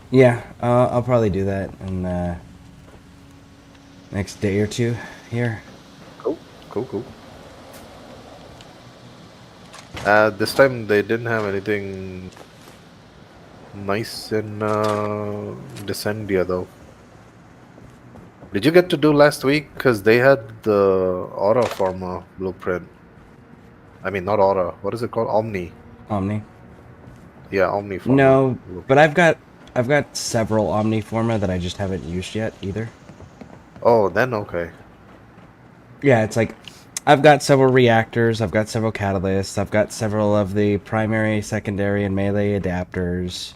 Speaker 1: Yeah, I'll probably do that in next day or two here.
Speaker 8: Cool. This time they didn't have anything nice in Descendia though. Did you get to do last week? Because they had the Aura Pharma blueprint. I mean, not Aura. What is it called? Omni.
Speaker 1: Omni.
Speaker 8: Yeah, Omni Pharma.
Speaker 1: No,
Speaker 8: blueprint.
Speaker 1: but I've got several Omniforma that I just haven't used yet either.
Speaker 8: Oh, then okay.
Speaker 1: Yeah, it's like I've got several reactors, I've got several catalysts, I've got several of the primary, secondary, and melee adapters.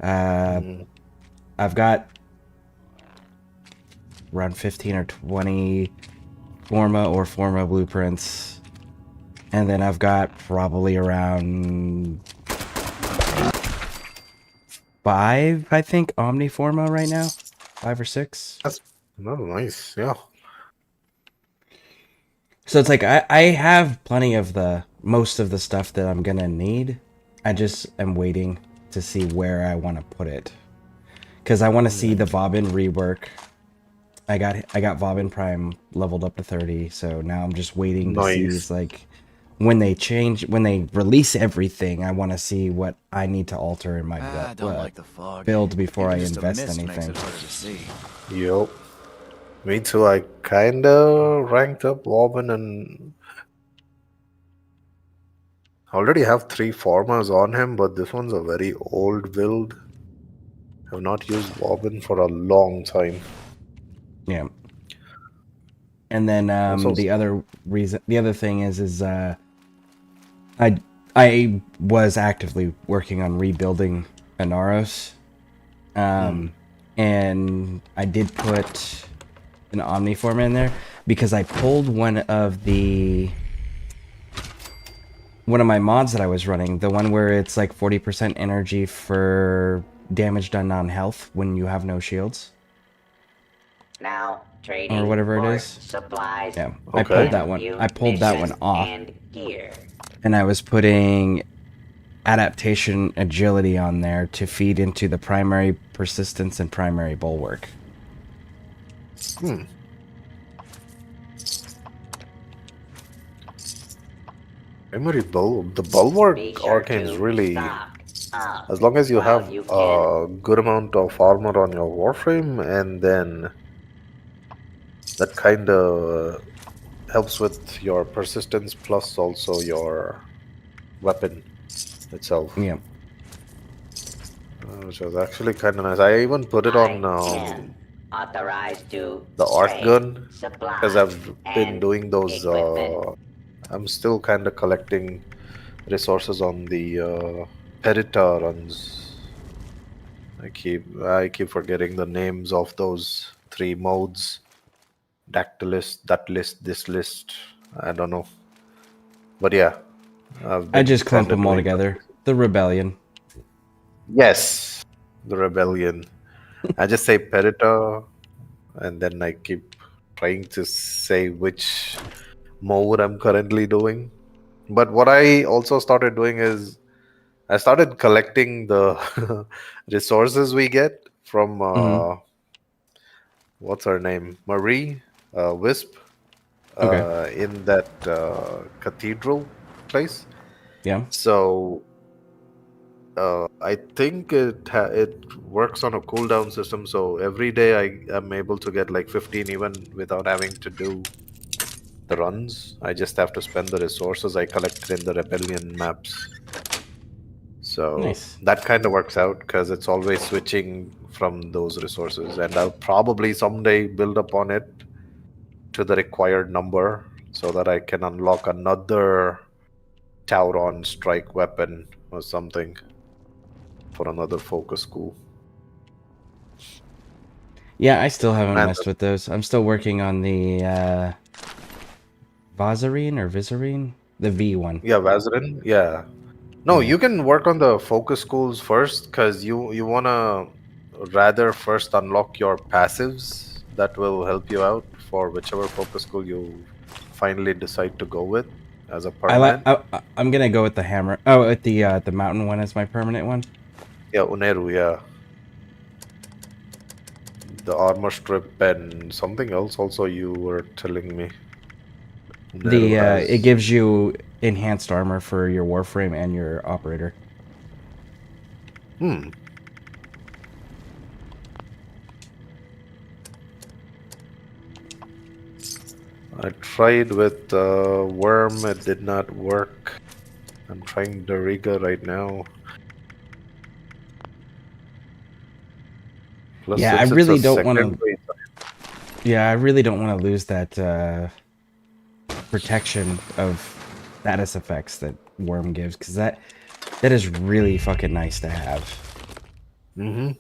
Speaker 1: I've got around 15 or 20 Forma blueprints. And then I've got probably around 5, I think, Omniforma right now. 5 or 6.
Speaker 8: That's nice. Yeah.
Speaker 1: So it's like I have plenty of most of the stuff that I'm gonna need. I just am waiting to see where I want to put it. Because I want to see the Vauban rework. I got Vauban Prime leveled up to 30, so now I'm just waiting to see
Speaker 8: Nice.
Speaker 1: like when they release everything, I want to see what I need to alter in my
Speaker 3: I don't like the fog.
Speaker 1: build before I
Speaker 3: Even just a
Speaker 1: invest
Speaker 3: mist makes
Speaker 1: anything.
Speaker 3: it harder to see.
Speaker 8: Yup. Me too. I kinda ranked up Wobbin and I already have 3 farmers on him, but this one's a very old build. Have not used Wobbin for a long time.
Speaker 1: Yeah. And then
Speaker 8: Also,
Speaker 1: the other thing is I was actively working on rebuilding Anaros. And I did put an Omniform in there because I pulled one of my mods that I was running, the one where it's like 40% energy for damage done on health when you have no shields.
Speaker 4: Now trading
Speaker 1: Or whatever
Speaker 4: for
Speaker 1: it is.
Speaker 4: supplies.
Speaker 1: Yeah,
Speaker 8: Okay.
Speaker 1: I pulled that one. I pulled that one off.
Speaker 4: And gear.
Speaker 1: And I was putting adaptation agility on there to feed into the primary persistence and primary bulwark.
Speaker 8: The bulwark
Speaker 4: Be sure
Speaker 8: arcane is
Speaker 4: to
Speaker 8: really,
Speaker 4: stock up
Speaker 8: as long as you
Speaker 4: while
Speaker 8: have
Speaker 4: you
Speaker 8: a
Speaker 4: can.
Speaker 8: good amount of armor on your warframe, and then that kind of helps with your persistence plus also your weapon itself.
Speaker 1: Yeah.
Speaker 8: Which was actually kind of nice. I even put it on
Speaker 4: Authorized to
Speaker 8: the art
Speaker 4: trade
Speaker 8: gun
Speaker 4: supplies
Speaker 8: because I've been
Speaker 4: and
Speaker 8: doing those.
Speaker 4: equipment.
Speaker 8: I'm still kind of collecting resources on the Perita runs. I keep forgetting the names of those 3 modes. Dactylist, that list, this list. I don't know. But yeah,
Speaker 1: I just clump
Speaker 8: kinda
Speaker 1: them all
Speaker 8: doing that.
Speaker 1: together. The Rebellion.
Speaker 8: Yes, the rebellion. I just say Perita, and then I keep trying to say which mode I'm currently doing. But what I also started doing is I started collecting the resources we get from what's her name, Marie Wisp,
Speaker 1: Okay.
Speaker 8: in that cathedral place.
Speaker 1: Yeah.
Speaker 8: So I think it works on a cooldown system. So every day I am able to get like 15 even without having to do the runs. I just have to spend the resources I collected in the rebellion maps. So
Speaker 1: Nice.
Speaker 8: that kind of works out because it's always switching from those resources, and I'll probably someday build upon it to the required number so that I can unlock another Tauron strike weapon or something for another focus school.
Speaker 1: Yeah, I still haven't
Speaker 8: And
Speaker 1: messed with those. I'm still working on the Vazarine or Vizarine? The V one.
Speaker 8: yeah, Vazarin, yeah. No,
Speaker 1: Yeah.
Speaker 8: you can work on the focus schools first because you wanna rather first unlock your passives that will help you out for whichever focus school you finally decide to go with as a permanent.
Speaker 1: I'm gonna go with the hammer. Oh, at the mountain one as my permanent one.
Speaker 8: Yeah, Uneru, yeah. The armor strip and something else also you were telling me. Uneru
Speaker 1: It
Speaker 8: has.
Speaker 1: gives you enhanced armor for your Warframe and your operator.
Speaker 8: I tried with Worm, it did not work. I'm trying Doriga right now. Plus,
Speaker 1: Yeah, I
Speaker 8: since it's a
Speaker 1: really don't want to.
Speaker 8: secondary,
Speaker 1: Yeah, I really don't want to lose that protection of status effects that Worm gives, because that is really fucking nice to have.
Speaker 8: Mm-hmm.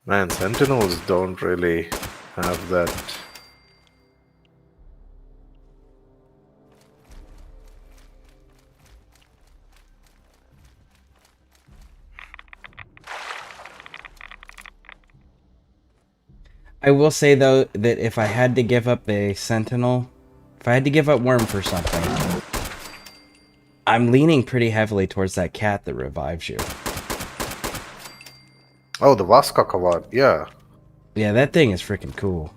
Speaker 8: Man, Sentinels don't really have that.
Speaker 1: I will say though that if I had to give up a Sentinel, if I had to give up Worm for something, I'm leaning pretty heavily towards that cat that revives you.
Speaker 8: Oh, the Vaska Kawad, yeah.
Speaker 1: Yeah, that thing is freaking cool.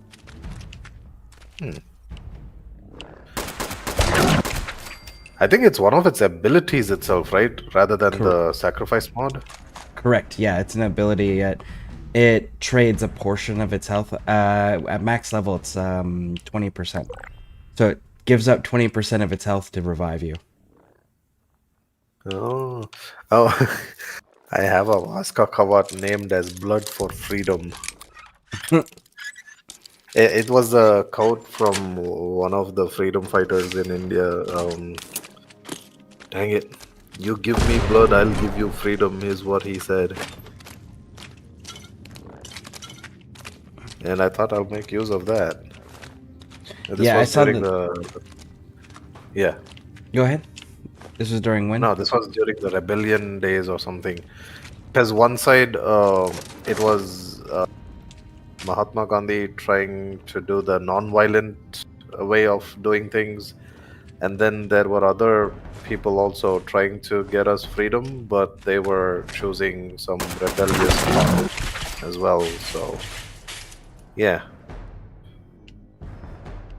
Speaker 8: I think it's one of its abilities itself, right? Rather than
Speaker 1: Cor-
Speaker 8: the sacrifice mod.
Speaker 1: Correct. Yeah, it's an ability. It trades a portion of its health. At max level, it's 20%. So it gives up 20% of its health to revive you.
Speaker 8: Oh, oh, I have a Vaska Kawat named as Blood for Freedom. It was a quote from one of the freedom fighters in India. Dang it. You give me blood, I'll give you freedom, is what he said. And I thought I'll make use of that. This
Speaker 1: Yeah, I
Speaker 8: was
Speaker 1: saw
Speaker 8: during
Speaker 1: the.
Speaker 8: the. Yeah.
Speaker 1: Go ahead. This was during when?
Speaker 8: No, this was during the rebellion days or something. Because one side, it was Mahatma Gandhi trying to do the non-violent way of doing things, and then there were other people also trying to get us freedom, but they were choosing some rebellious path as well. So, yeah.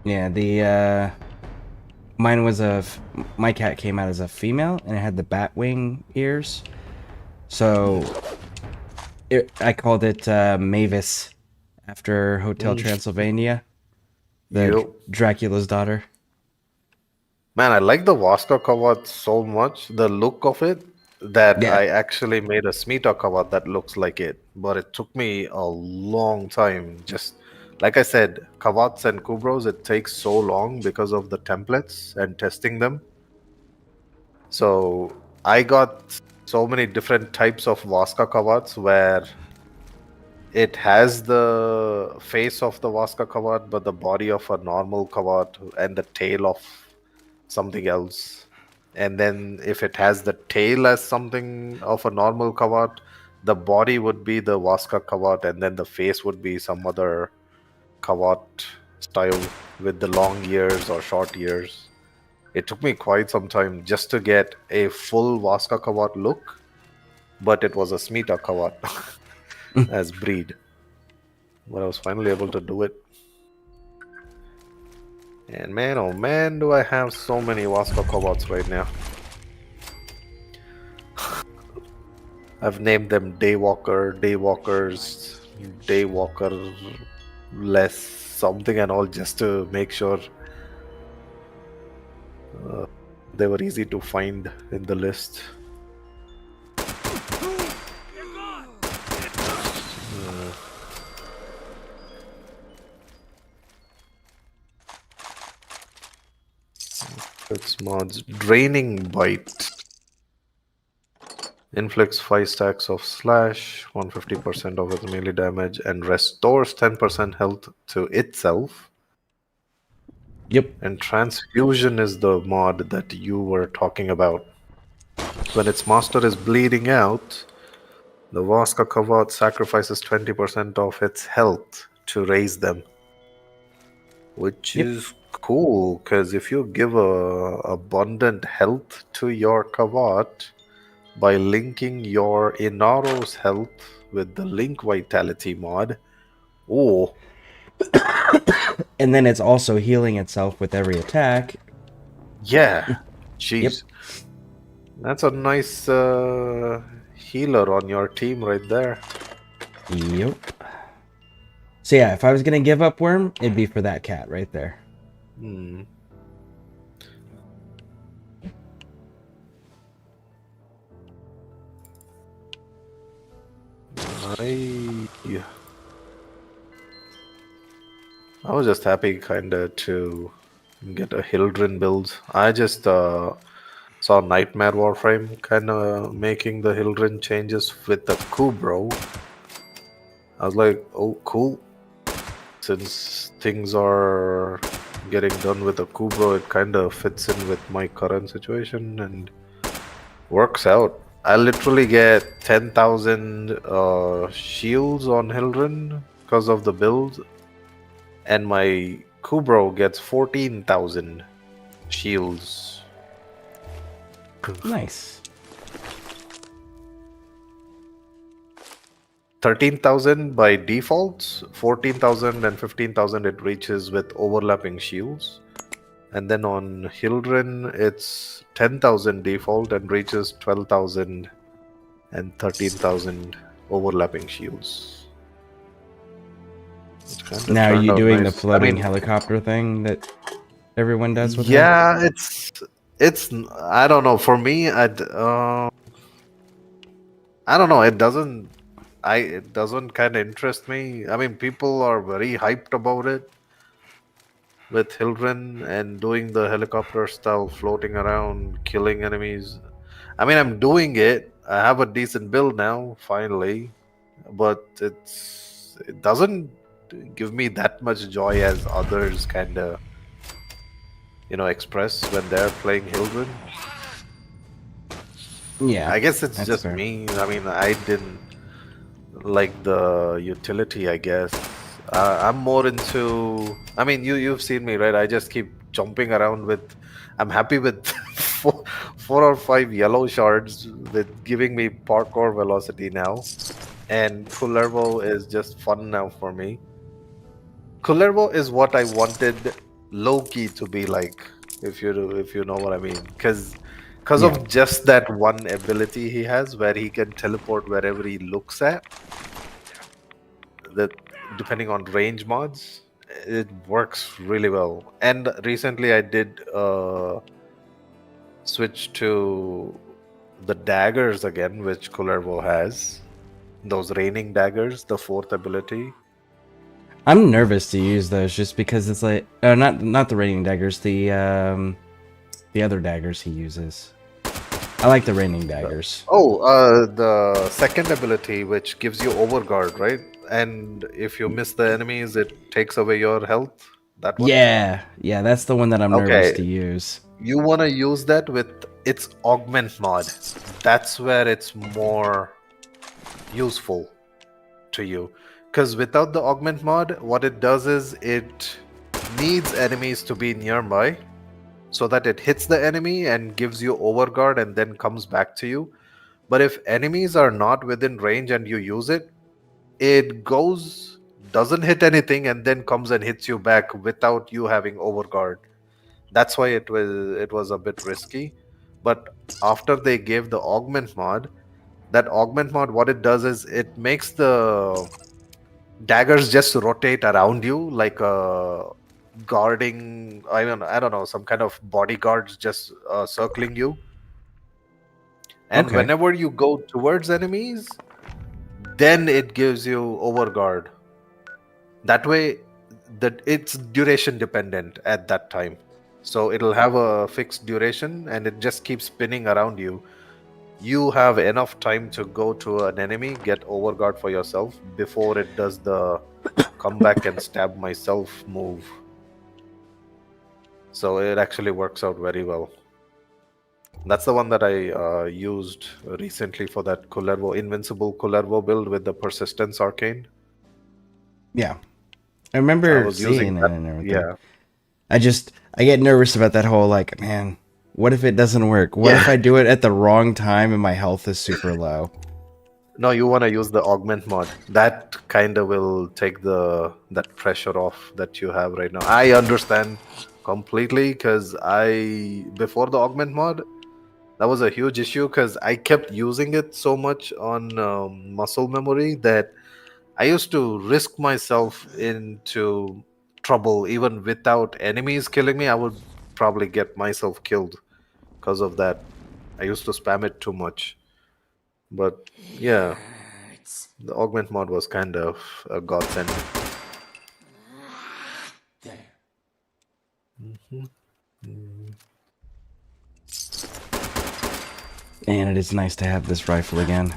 Speaker 1: Yeah, the mine was my cat came out as a female and it had the bat wing ears. So I called it Mavis after Hotel Transylvania, the
Speaker 8: Yep.
Speaker 1: Dracula's daughter.
Speaker 8: Man, I like the Vaska Kawat so much, the look of it, that
Speaker 1: Yeah.
Speaker 8: I actually made a Smita Kawat that looks like it. But it took me a long time. Just like I said, Kawats and Kubros, it takes so long because of the templates and testing them. So I got so many different types of Vaska Kawats where it has the face of the Vaska Kawat, but the body of a normal Kawat and the tail of something else. And then if it has the tail as something of a normal Kawat, the body would be the Vaska Kawat, and then the face would be some other Kawat style with the long ears or short ears. It took me quite some time just to get a full Vaska Kawat look, but it was a Smita Kawat as breed. But I was finally able to do it. And man, oh man, do I have so many Vaska Kawats right now. I've named them Daywalker, Daywalkers, Daywalker less something and all just to make sure they were easy to find in the list. It's mods. Draining Bite. Inflicts 5 stacks of slash, 150% of its melee damage, and restores 10% health to itself.
Speaker 1: Yep.
Speaker 8: And Transfusion is the mod that you were talking about. When its master is bleeding out, the Vaska Kawat sacrifices 20% of its health to raise them. Which is cool, because if you give abundant health to your Kawat by linking your Inaro's health with the Link Vitality mod. Oh,
Speaker 1: And then it's also healing itself with every attack.
Speaker 8: yeah. Jeez.
Speaker 1: Yep.
Speaker 8: That's a nice healer on your team right there.
Speaker 1: Yep. So yeah, if I was gonna give up Worm, it'd be for that cat right there.
Speaker 8: Hmm. I was just happy kinda to get a Hildren build. I just saw Nightmare Warframe kinda making the Hildren changes with the Kubro. I was like, oh cool. Since things are getting done with the Kubro, it kinda fits in with my current situation and works out. I literally get 10,000 shields on Hildren because of the build, and my Kubro gets 14,000 shields.
Speaker 1: Nice.
Speaker 8: 13,000 by default, 14,000 and 15,000 it reaches with overlapping shields. And then on Hildren, it's 10,000 default and reaches 12,000 and 13,000 overlapping shields.
Speaker 1: Now, are you doing
Speaker 8: nice.
Speaker 1: the floating helicopter thing that everyone does with
Speaker 8: yeah, it's I don't know. For me, I don't know. It doesn't kind of interest me. I mean, people are very hyped about it with Hildren and doing the helicopter style, floating around, killing enemies. I mean, I'm doing it. I have a decent build now, finally, but it doesn't give me that much joy as others kind of express when they're playing Hildren.
Speaker 1: Yeah,
Speaker 8: I guess it's
Speaker 1: that's
Speaker 8: just
Speaker 1: fair.
Speaker 8: me. I mean, I didn't like the utility, I guess. I'm more into. I mean, you've seen me, right? I just keep jumping around with. I'm happy with four or five yellow shards with giving me parkour velocity now, and Kullervo is just fun now for me. Kullervo is what I wanted Loki to be like, if you know what I mean, because
Speaker 1: Yeah.
Speaker 8: of just that one ability he has where he can teleport wherever he looks at. That depending on range mods, it works really well. And recently I did switch to the daggers again, which Kullervo has. Those raining daggers, the fourth ability.
Speaker 1: I'm nervous to use those just because it's like, not the raining daggers, the other daggers he uses. I like the raining daggers.
Speaker 8: The second ability, which gives you overguard, right? And if you miss the enemies, it takes away your health. That one.
Speaker 1: Yeah, that's the one that I'm nervous to
Speaker 8: Okay,
Speaker 1: use.
Speaker 8: you want to use that with its augment mod. That's where it's more useful to you. Because without the augment mod, what it does is it needs enemies to be nearby so that it hits the enemy and gives you overguard and then comes back to you. But if enemies are not within range and you use it, it doesn't hit anything and then comes and hits you back without you having overguard. That's why it was a bit risky. But after they gave the augment mod, that augment mod, what it does is it makes the daggers just rotate around you like a guarding, I don't know, some kind of bodyguards just circling you. And
Speaker 1: Okay.
Speaker 8: whenever you go towards enemies, then it gives you overguard. That way, that it's duration dependent at that time. So it'll have a fixed duration and it just keeps spinning around you. You have enough time to go to an enemy, get overguard for yourself before it does the come back and stab myself move. So it actually works out very well. That's the one that I used recently for that Invincible Kullervo build with the Persistence Arcane.
Speaker 1: Yeah. I remember seeing it
Speaker 8: that,
Speaker 1: and everything.
Speaker 8: yeah.
Speaker 1: I get nervous about that whole, like, man, what if it doesn't work? What if I do it at the wrong time and my health is super low?
Speaker 8: No, you want to use the augment mod. That kind of will take that pressure off that you have right now. I understand completely because before the augment mod, that was a huge issue because I kept using it so much on muscle memory that I used to risk myself into trouble even without enemies killing me. I would probably get myself killed because of that. I used to spam it too much. But yeah, the augment mod was kind of a godsend.
Speaker 1: And it is nice to have this rifle again.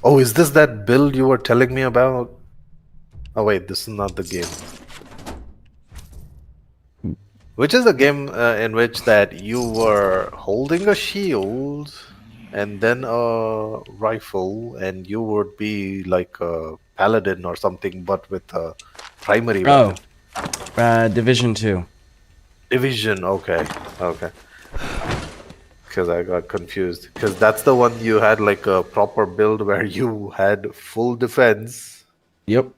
Speaker 8: Oh, is this that build you were telling me about? Oh wait, this is not the game. Which is the game in which that you were holding a shield and then a rifle, and you would be like a paladin or something, but with a primary
Speaker 1: Oh,
Speaker 8: weapon.
Speaker 1: Division 2.
Speaker 8: Division, okay, okay. Because I got confused. Because that's the one you had like a proper build where you had full defense.
Speaker 1: Yep.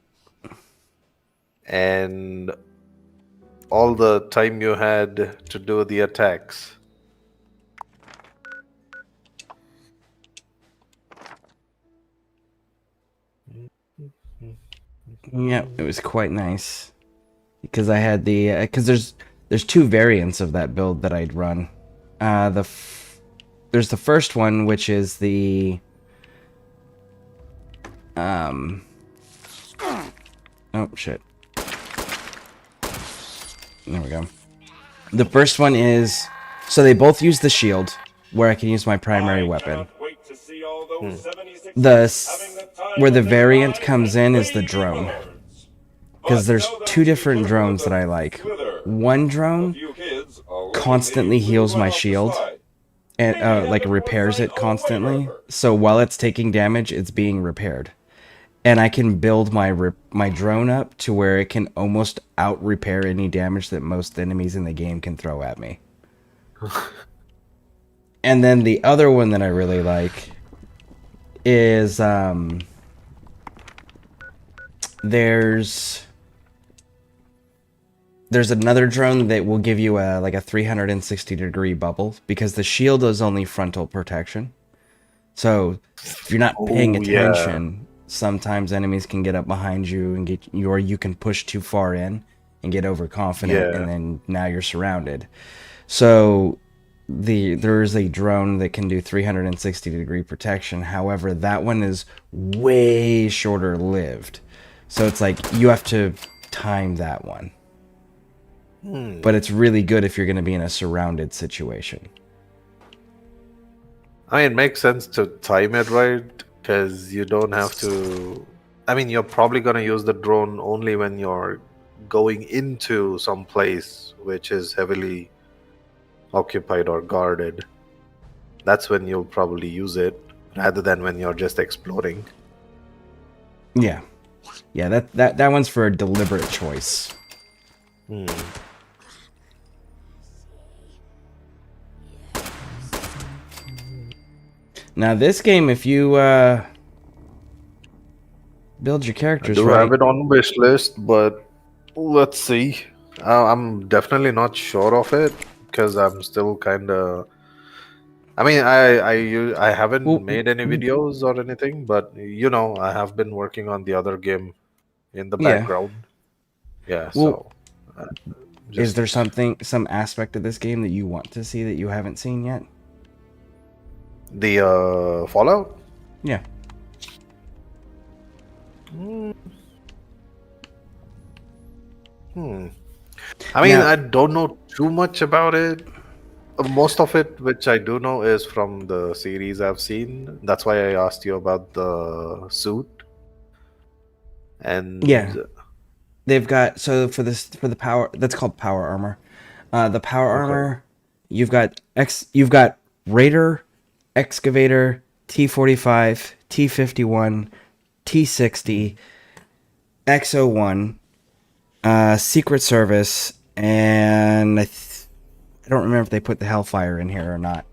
Speaker 8: And all the time you had to do the attacks.
Speaker 1: Yeah, it was quite nice because I had the because there's two variants of that build that I'd run. There's the first one, which is the oh shit. There we go. The first one is so they both use the shield where I can use my primary weapon. Where the variant comes in is the drone. Because there's two different drones that I like. One drone constantly heals my shield and like repairs it constantly. So while it's taking damage, it's being repaired. And I can build my drone up to where it can almost out repair any damage that most enemies in the game can throw at me. And then the other one that I really like is there's another drone that will give you a 360-degree bubble because the shield is only frontal protection. So if you're not paying attention, sometimes enemies can get up behind you and get you, or you can push too far in and get overconfident, and then now you're surrounded. So there's a drone that can do 360-degree protection. However, that one is way shorter lived. So it's like you have to time that one. But it's really good if you're going to be in a surrounded situation.
Speaker 8: I mean, it makes sense to time it right because you don't have to. I mean, you're probably going to use the drone only when you're going into some place which is heavily occupied or guarded. That's when you'll probably use it rather than when you're just exploring.
Speaker 1: Yeah. Yeah, that one's for a deliberate choice. Now this game, if you build your characters
Speaker 8: I do
Speaker 1: right,
Speaker 8: have it on wish list, but let's see. I'm definitely not sure of it because I'm still kind of. I mean, I haven't made any videos or anything, but I have been working on the other game in the background. Yeah.
Speaker 1: Well,
Speaker 8: so,
Speaker 1: is there some aspect of this game that you want to see that you haven't seen yet?
Speaker 8: The Fallout?
Speaker 1: Yeah.
Speaker 8: I mean, I don't know too much about it. Most of it, which I do know, is from the series I've seen. That's why I asked you about the suit. And
Speaker 1: yeah, they've got for the power that's called power armor. The power armor, you've got Raider, Excavator, T-45, T-51, T-60, X-01, Secret Service, and I don't remember if they put the Hellfire in here or not.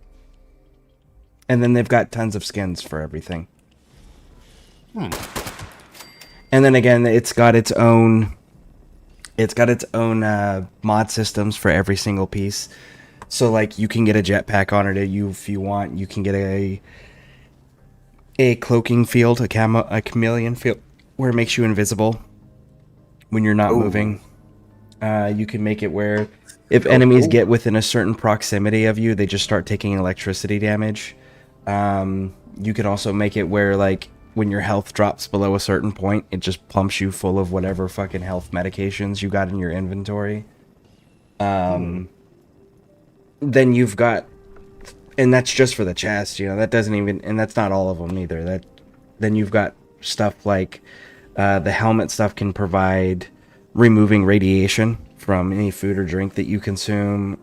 Speaker 1: And then they've got tons of skins for everything. And then again, it's got its own mod systems for every single piece. So like you can get a jetpack on it if you want. You can get a cloaking field, a chameleon field, where it makes you invisible when you're not moving. You can make it where if enemies get within a certain proximity of you, they just start taking electricity damage. You can also make it where, like, when your health drops below a certain point, it just pumps you full of whatever fucking health medications you got in your inventory. Then you've got, and that's just for the chest, you know, that doesn't even, and that's not all of them either. Then you've got stuff like, the helmet stuff can provide removing radiation from any food or drink that you consume,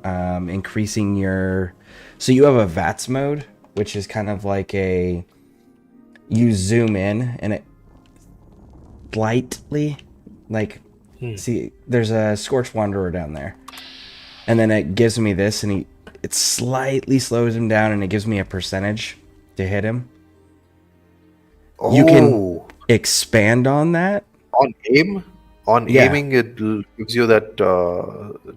Speaker 1: increasing your, so you have a VATS mode, which is kind of like you zoom in and it slightly, like, see, there's a Scorched Wanderer down there. And then it gives me this, and it slightly slows him down, and it gives me a percentage to hit him. You can expand on that.
Speaker 8: On aim? Aiming, it gives you that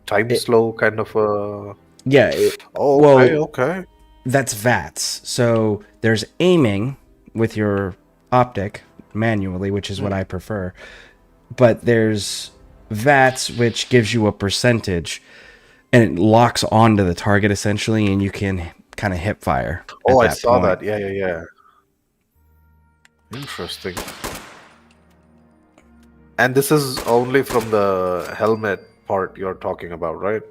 Speaker 8: time slow kind of a...
Speaker 1: Yeah.
Speaker 8: Okay.
Speaker 1: That's VATS. So there's aiming with your optic manually, which is what I prefer. But there's VATS, which gives you a percentage, and it locks onto the target essentially, and you can kind of hip fire.
Speaker 8: Oh, I saw that. Yeah. Interesting. And this is only from the helmet part you're talking about, right?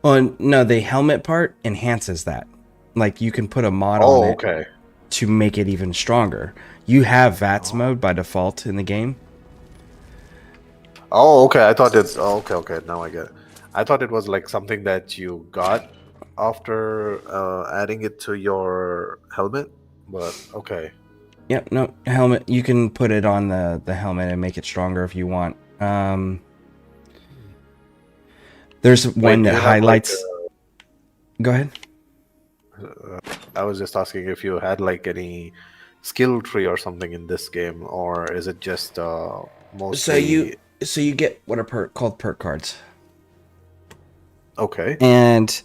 Speaker 1: Oh, no, the helmet part enhances that. Like, you can put a mod on it to make it even stronger. You have VATS mode by default in the game.
Speaker 8: Oh, okay. I thought it's... okay. Now I get it. I thought it was like something that you got after adding it to your helmet, but okay.
Speaker 1: Yep, no, helmet. You can put it on the helmet and make it stronger if you want. There's one that highlights... Go ahead.
Speaker 8: I was just asking if you had like any skill tree or something in this game, or is it just mostly...
Speaker 1: So you get what are called perk cards.
Speaker 8: Okay.
Speaker 1: And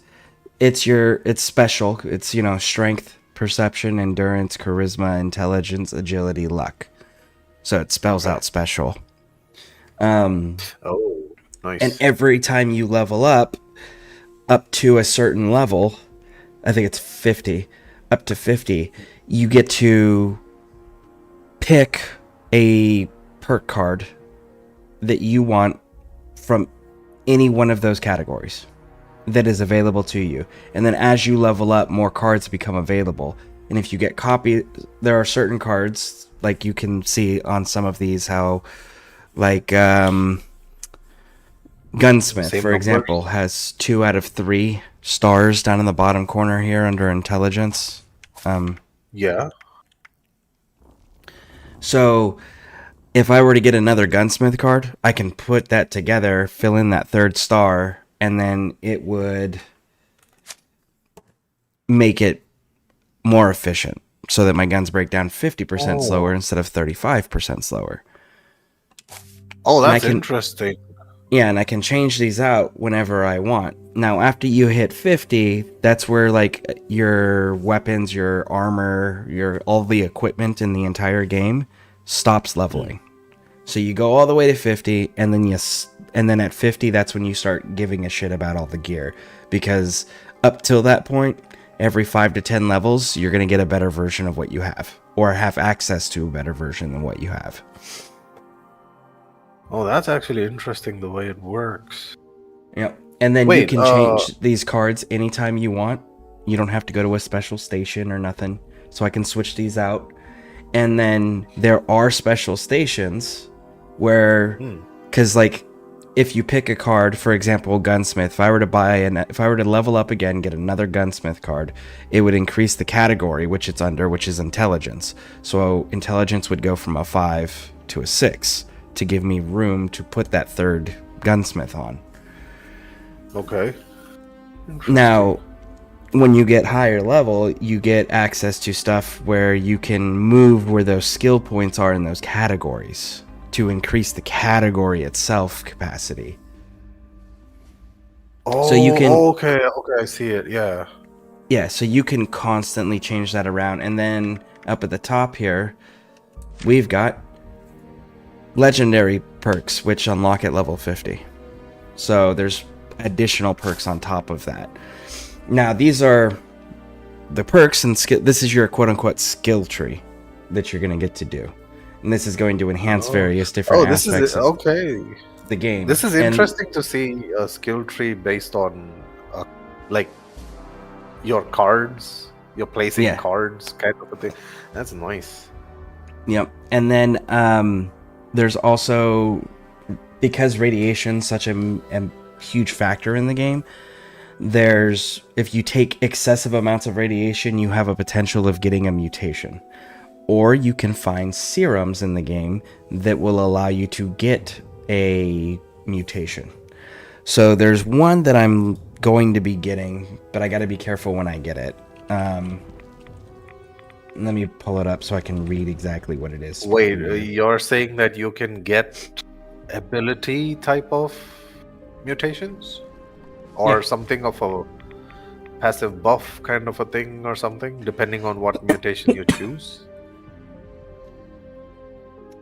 Speaker 1: it's special. It's, you know, strength, perception, endurance, charisma, intelligence, agility, luck. So it spells out special.
Speaker 8: Oh, nice.
Speaker 1: And every time you level up to a certain level, I think it's 50, up to 50, you get to pick a perk card that you want from any one of those categories that is available to you. And then as you level up, more cards become available. And if you get there are certain cards, like you can see on some of these how, like, Gunsmith, for example, has 2 out of 3 stars down in the bottom corner here under intelligence.
Speaker 8: Yeah.
Speaker 1: So if I were to get another Gunsmith card, I can put that together, fill in that 3rd star, and then it would make it more efficient so that my guns break down 50% slower instead of 35% slower.
Speaker 8: Oh, that's interesting.
Speaker 1: Yeah, and I can change these out whenever I want. Now, after you hit 50, that's where, like, your weapons, your armor, all the equipment in the entire game stops leveling. So you go all the way to 50, and then at 50, that's when you start giving a shit about all the gear. Because up till that point, every 5 to 10 levels, you're going to get a better version of what you have. Or have access to a better version than what you have.
Speaker 8: Oh, that's actually interesting the way it works.
Speaker 1: Yep. And then you can change these cards anytime you want. You don't have to go to a special station or nothing. So I can switch these out. And then there are special stations where, because like, if you pick a card, for example, Gunsmith, if I were to level up again, get another Gunsmith card, it would increase the category which it's under, which is intelligence. So intelligence would go from a 5 to a 6 to give me room to put that 3rd gunsmith on.
Speaker 8: Okay.
Speaker 1: Now, when you get higher level, you get access to stuff where you can move where those skill points are in those categories to increase the category itself capacity.
Speaker 8: Oh,
Speaker 1: So you can,
Speaker 8: okay, I see it. Yeah.
Speaker 1: yeah, so you can constantly change that around. And then up at the top here, we've got legendary perks, which unlock at level 50. So there's additional perks on top of that. Now, these are the perks, and this is your quote-unquote skill tree that you're going to get to do. And this is going to enhance various different aspects of the game.
Speaker 8: This is interesting to see a skill tree based on, like, your cards. You're placing cards, kind of a thing. That's nice.
Speaker 1: Yep. And then there's also, because radiation's such a huge factor in the game, if you take excessive amounts of radiation, you have a potential of getting a mutation. Or you can find serums in the game that will allow you to get a mutation. So there's one that I'm going to be getting, but I got to be careful when I get it. Let me pull it up so I can read exactly what it is.
Speaker 8: Wait, you're saying that you can get ability type of mutations? Or something of a passive buff kind of a thing or something, depending on what mutation you choose?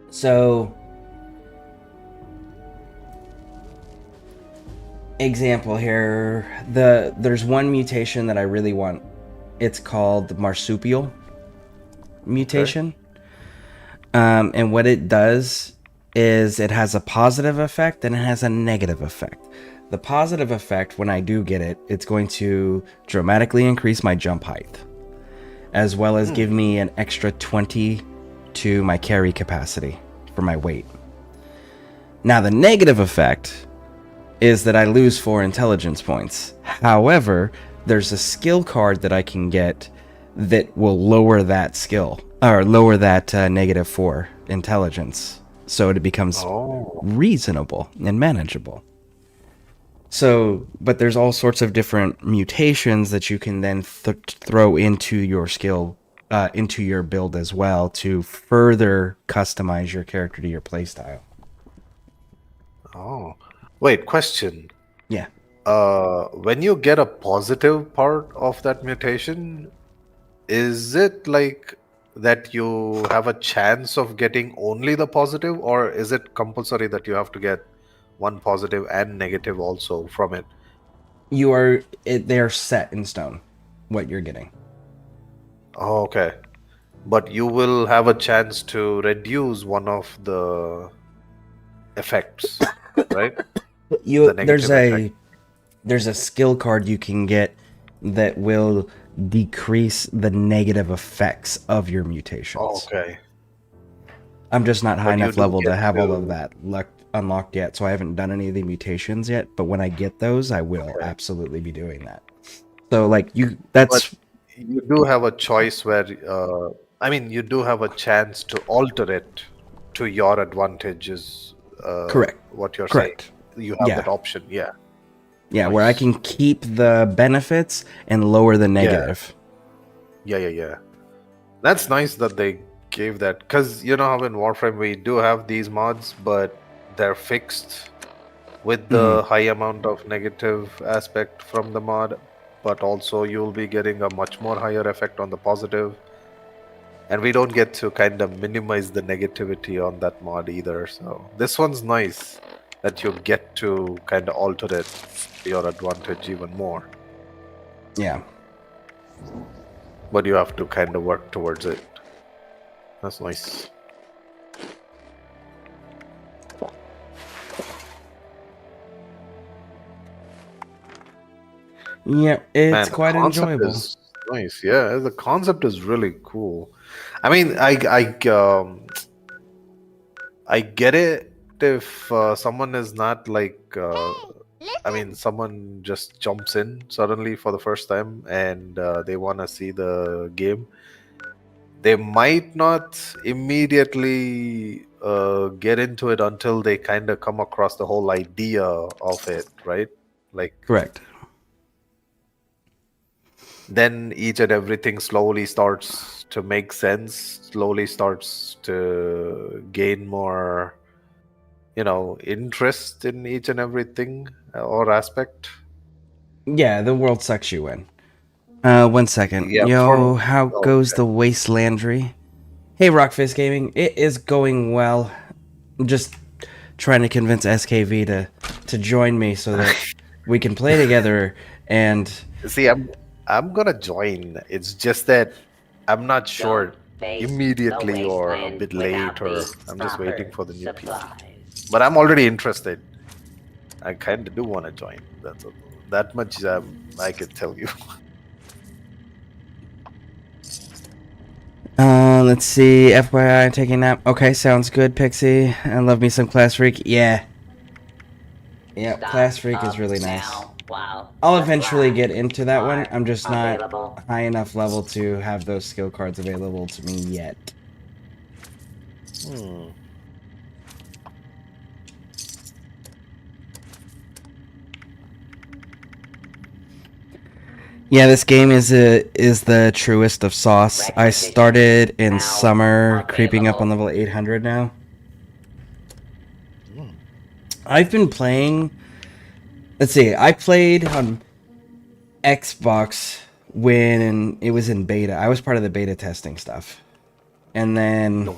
Speaker 1: So, example here, there's one mutation that I really want. It's called marsupial mutation. And what it does is it has a positive effect and it has a negative effect. The positive effect, when I do get it, it's going to dramatically increase my jump height, as well as give me an extra 20 to my carry capacity for my weight. Now, the negative effect is that I lose 4 intelligence points. However, there's a skill card that I can get that will lower that skill, or lower that -4 intelligence, so it becomes reasonable and manageable. So, but there's all sorts of different mutations that you can then throw into your skill, into your build as well, to further customize your character to your playstyle.
Speaker 8: Oh, wait, question.
Speaker 1: Yeah.
Speaker 8: When you get a positive part of that mutation, is it like that you have a chance of getting only the positive, or is it compulsory that you have to get one positive and negative also from it?
Speaker 1: They're set in stone what you're getting.
Speaker 8: Oh, okay. But you will have a chance to reduce one of the effects, right?
Speaker 1: There's a skill card you can get that will decrease the negative effects of your mutations.
Speaker 8: Okay.
Speaker 1: I'm just not high enough level to have all of that unlocked yet, so I haven't done any of the mutations yet, but when I get those, I will absolutely be doing that. So, like,
Speaker 8: But you do have a choice where, you do have a chance to alter it to your advantages.
Speaker 1: Correct.
Speaker 8: What you're
Speaker 1: Correct.
Speaker 8: saying. You have that option, yeah.
Speaker 1: Yeah, where I can keep the benefits and lower the negative.
Speaker 8: Yeah. That's nice that they gave that, because you know how in Warframe we do have these mods, but they're fixed with the high amount of negative aspect from the mod, but also you'll be getting a much more higher effect on the positive, and we don't get to kind of minimize the negativity on that mod either. So this one's nice that you get to kind of alter it to your advantage even more.
Speaker 1: Yeah.
Speaker 8: But you have to kind of work towards it. That's nice.
Speaker 1: Yeah, it's quite enjoyable.
Speaker 8: Nice, yeah. The concept is really cool. I mean, I get it if someone is not like, someone just jumps in suddenly for the first time and they want to see the game. They might not immediately get into it until they kind of come across the whole idea of it, right? Like,
Speaker 1: Correct.
Speaker 8: then each and everything slowly starts to make sense, slowly starts to gain more, interest in each and everything or aspect.
Speaker 1: Yeah, the world sucks you in. 1 second.
Speaker 8: Yeah,
Speaker 1: Yo, how
Speaker 8: oh,
Speaker 1: goes
Speaker 8: okay.
Speaker 1: the Wastelandry? Hey, Rockfist Gaming. It is going well. I'm just trying to convince SKV to join me so that we can play together. And
Speaker 8: See, I'm gonna join. It's just that I'm not sure
Speaker 4: Face
Speaker 8: immediately
Speaker 4: the
Speaker 8: or a
Speaker 4: wasteland
Speaker 8: bit
Speaker 4: without
Speaker 8: late, or
Speaker 4: the
Speaker 8: I'm just waiting
Speaker 4: proper
Speaker 8: for the new PC.
Speaker 4: supplies.
Speaker 8: But I'm already interested. I kind of do want to join. That much I can tell you.
Speaker 1: let's see. FYI, I'm taking a nap. Okay, sounds good, Pixie. I love me some Class Freak. Yeah. Yep,
Speaker 4: Stock
Speaker 1: Class Freak is
Speaker 4: up
Speaker 1: really nice.
Speaker 4: now while
Speaker 1: I'll eventually get
Speaker 4: supplies
Speaker 1: into that one.
Speaker 4: are
Speaker 1: I'm just not
Speaker 4: available.
Speaker 1: high enough level to have those skill cards available to me yet. Yeah, this game is the truest of sauce. I started in summer, creeping up on level 800 now. I've been playing. Let's see. I played on Xbox when it was in beta. I was part of the beta testing stuff, and then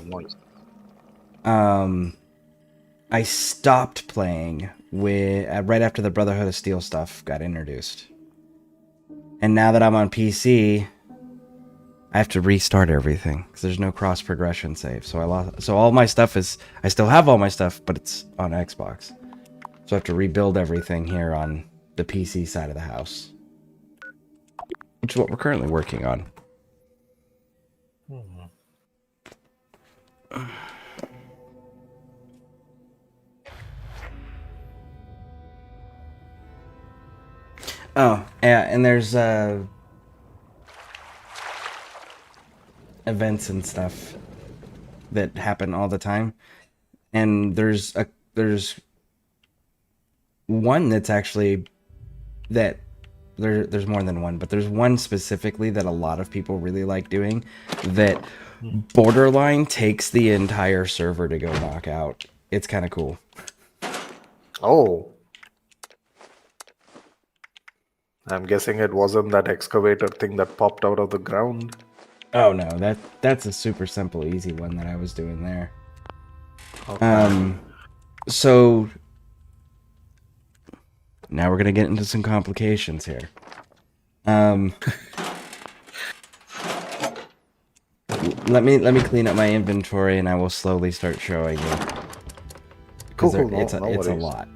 Speaker 1: I stopped playing right after the Brotherhood of Steel stuff got introduced. And now that I'm on PC, I have to restart everything because there's no cross progression save. So all my stuff is, I still have all my stuff, but it's on Xbox. So I have to rebuild everything here on the PC side of the house, which is what we're currently working on. Oh, yeah, and there's events and stuff that happen all the time. And there's one that's actually there's more than one, but there's one specifically that a lot of people really like doing that borderline takes the entire server to go knock out. It's kind of cool.
Speaker 8: Oh. I'm guessing it wasn't that excavator thing that popped out of the ground.
Speaker 1: Oh no, that's a super simple, easy one that I was doing there.
Speaker 8: Okay.
Speaker 1: So now we're gonna get into some complications here. Let me clean up my inventory and I will slowly start showing you.
Speaker 8: Cool.
Speaker 1: It's a lot.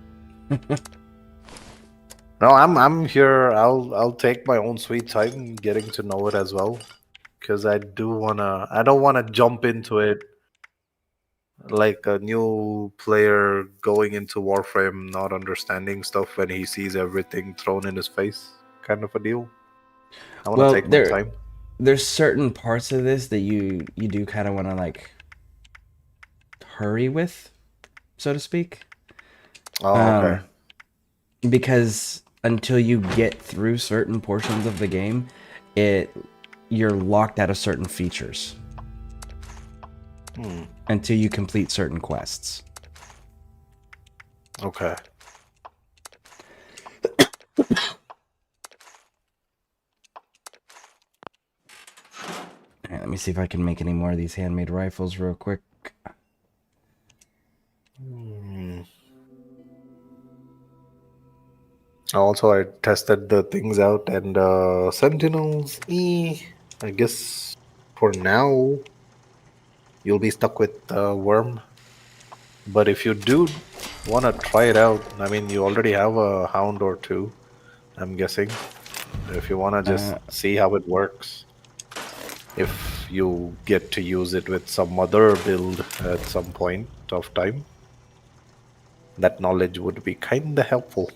Speaker 8: No, I'm here. I'll take my own sweet time getting to know it as well, because I don't wanna jump into it like a new player going into Warframe, not understanding stuff when he sees everything thrown in his face, kind of a deal. I want to take my time.
Speaker 1: There's certain parts of this that you do kind of want to like hurry with, so to speak.
Speaker 8: Oh, okay.
Speaker 1: Because until you get through certain portions of the game, you're locked out of certain features. Until you complete certain quests.
Speaker 8: Okay.
Speaker 1: Alright, let me see if I can make any more of these handmade rifles real quick.
Speaker 8: Also, I tested the things out, and Sentinels, I guess for now, you'll be stuck with Worm. But if you do want to try it out, I mean, you already have a Hound or two, I'm guessing. If you want to just see how it works, if you get to use it with some other build at some point of time, that knowledge would be kind of helpful.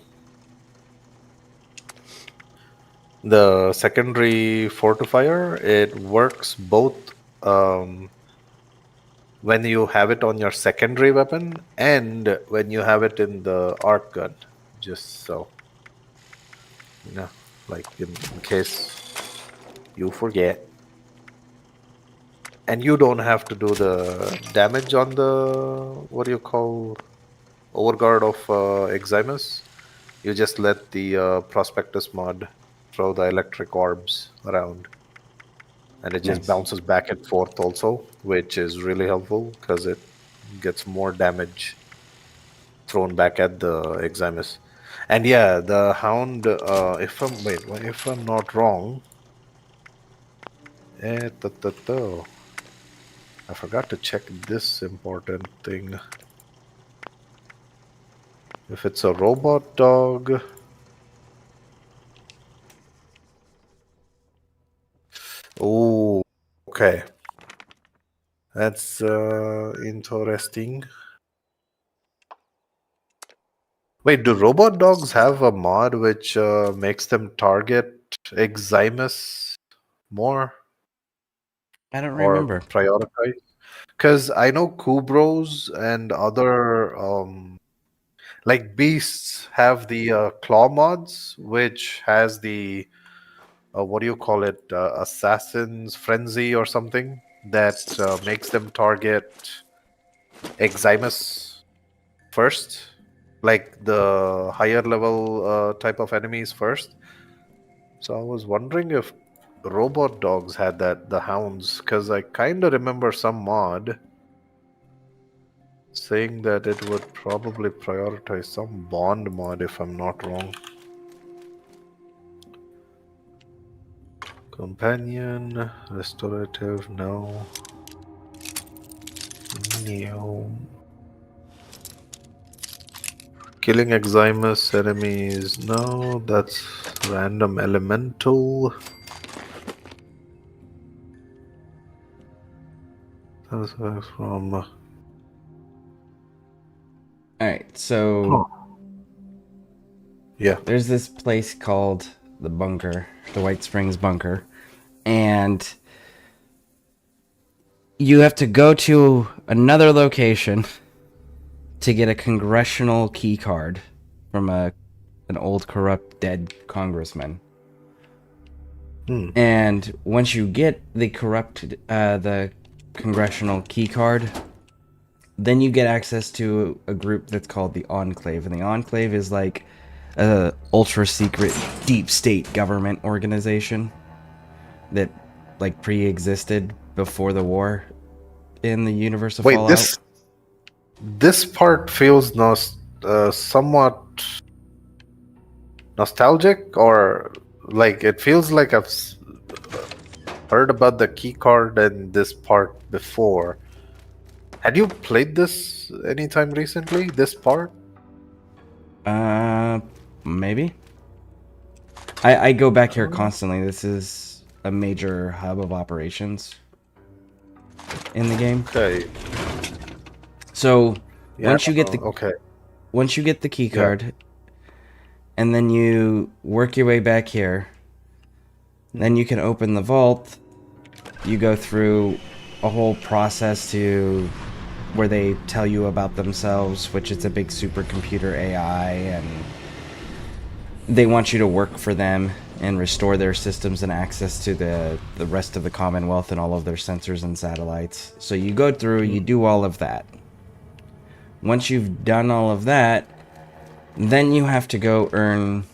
Speaker 8: The secondary fortifier, it works both when you have it on your secondary weapon and when you have it in the arc gun. Just so, like in case you forget. And you don't have to do the damage on the, what do you call, overguard of Eximus. You just let the Prospectus mod throw the electric orbs around. And it just
Speaker 1: Nice.
Speaker 8: bounces back and forth also, which is really helpful because it gets more damage thrown back at the Eximus. And yeah, the Hound, if I'm not wrong, I forgot to check this important thing. If it's a robot dog, oh, okay, that's interesting. Wait, do robot dogs have a mod which makes them target Eximus more
Speaker 1: I don't
Speaker 8: or
Speaker 1: remember.
Speaker 8: prioritize? Because I know Kubros and other like beasts have the claw mods, which has the what do you call it? Assassin's frenzy or something that makes them target Eximus first, like the higher level type of enemies first. So I was wondering if robot dogs had that, the hounds, because I kind of remember some mod saying that it would probably prioritize some bond mod if I'm not wrong. Companion, restorative, no. No. Killing Eximus enemies, no, that's random elemental. That's from.
Speaker 1: Alright, so
Speaker 8: Yeah.
Speaker 1: there's this place called the Bunker, the White Springs Bunker, and you have to go to another location to get a congressional key card from an old corrupt dead congressman. And once you get the congressional key card, then you get access to a group that's called the Enclave, and the Enclave is like a ultra secret deep state government organization that like pre-existed before the war in the universe of
Speaker 8: Wait,
Speaker 1: Fallout.
Speaker 8: this part feels somewhat nostalgic, or like it feels like I've heard about the key card and this part before. Had you played this anytime recently? This part?
Speaker 1: Maybe. I go back here constantly. This is a major hub of operations in the game.
Speaker 8: Okay.
Speaker 1: So
Speaker 8: Yeah,
Speaker 1: once you get the key card, and then you work your way back here, then you can open the vault. You go through a whole process to where they tell you about themselves, which is a big supercomputer AI, and they want you to work for them and restore their systems and access to the rest of the Commonwealth and all of their sensors and satellites. So you go through, you do all of that. Once you've done all of that, then you have to go earn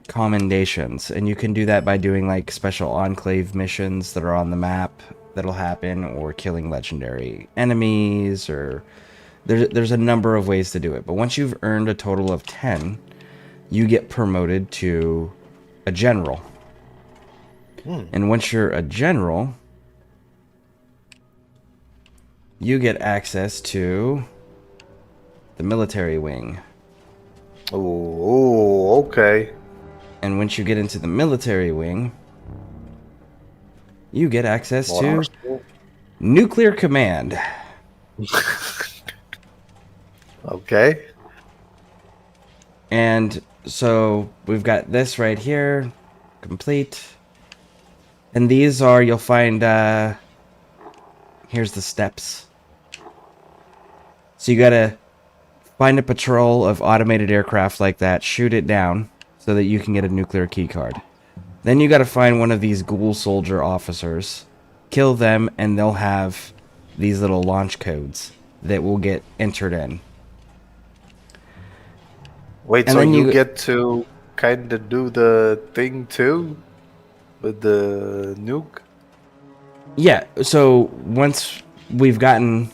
Speaker 1: commendations, and you can do that by doing like special Enclave missions that are on the map that'll happen, or killing legendary enemies, or there's a number of ways to do it. But once you've earned a total of 10, you get promoted to a general. And once you're a general, you get access to the military wing.
Speaker 8: Oh, okay.
Speaker 1: And once you get into the military wing, you get access to nuclear command.
Speaker 8: Okay.
Speaker 1: And so we've got this right here, complete. And these are, you'll find, here's the steps. So you gotta find a patrol of automated aircraft like that, shoot it down, so that you can get a nuclear key card. Then you gotta find one of these ghoul soldier officers, kill them, and they'll have these little launch codes that will get entered in.
Speaker 8: Wait,
Speaker 1: And
Speaker 8: so
Speaker 1: then
Speaker 8: you get to kind of do the thing too with the nuke?
Speaker 1: Yeah, so once we've gotten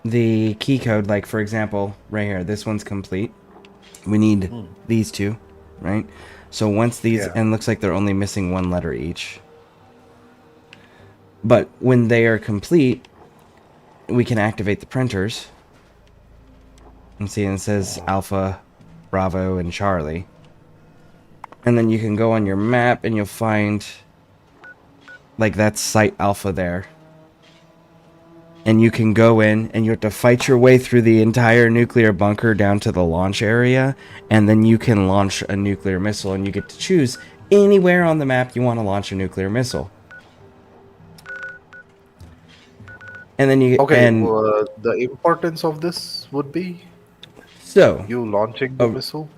Speaker 1: the key code, like for example, right here, this one's complete. We need these two, right? So once these,
Speaker 8: Yeah.
Speaker 1: and looks like they're only missing one letter each. But when they are complete, we can activate the printers. And see, and it says Alpha, Bravo, and Charlie. And then you can go on your map and you'll find, like, that's Site Alpha there. And you can go in and you have to fight your way through the entire nuclear bunker down to the launch area. And then you can launch a nuclear missile, and you get to choose anywhere on the map you want to launch a nuclear missile. And then you
Speaker 8: Okay,
Speaker 1: and
Speaker 8: the importance of this would be
Speaker 1: so
Speaker 8: you launching the missile?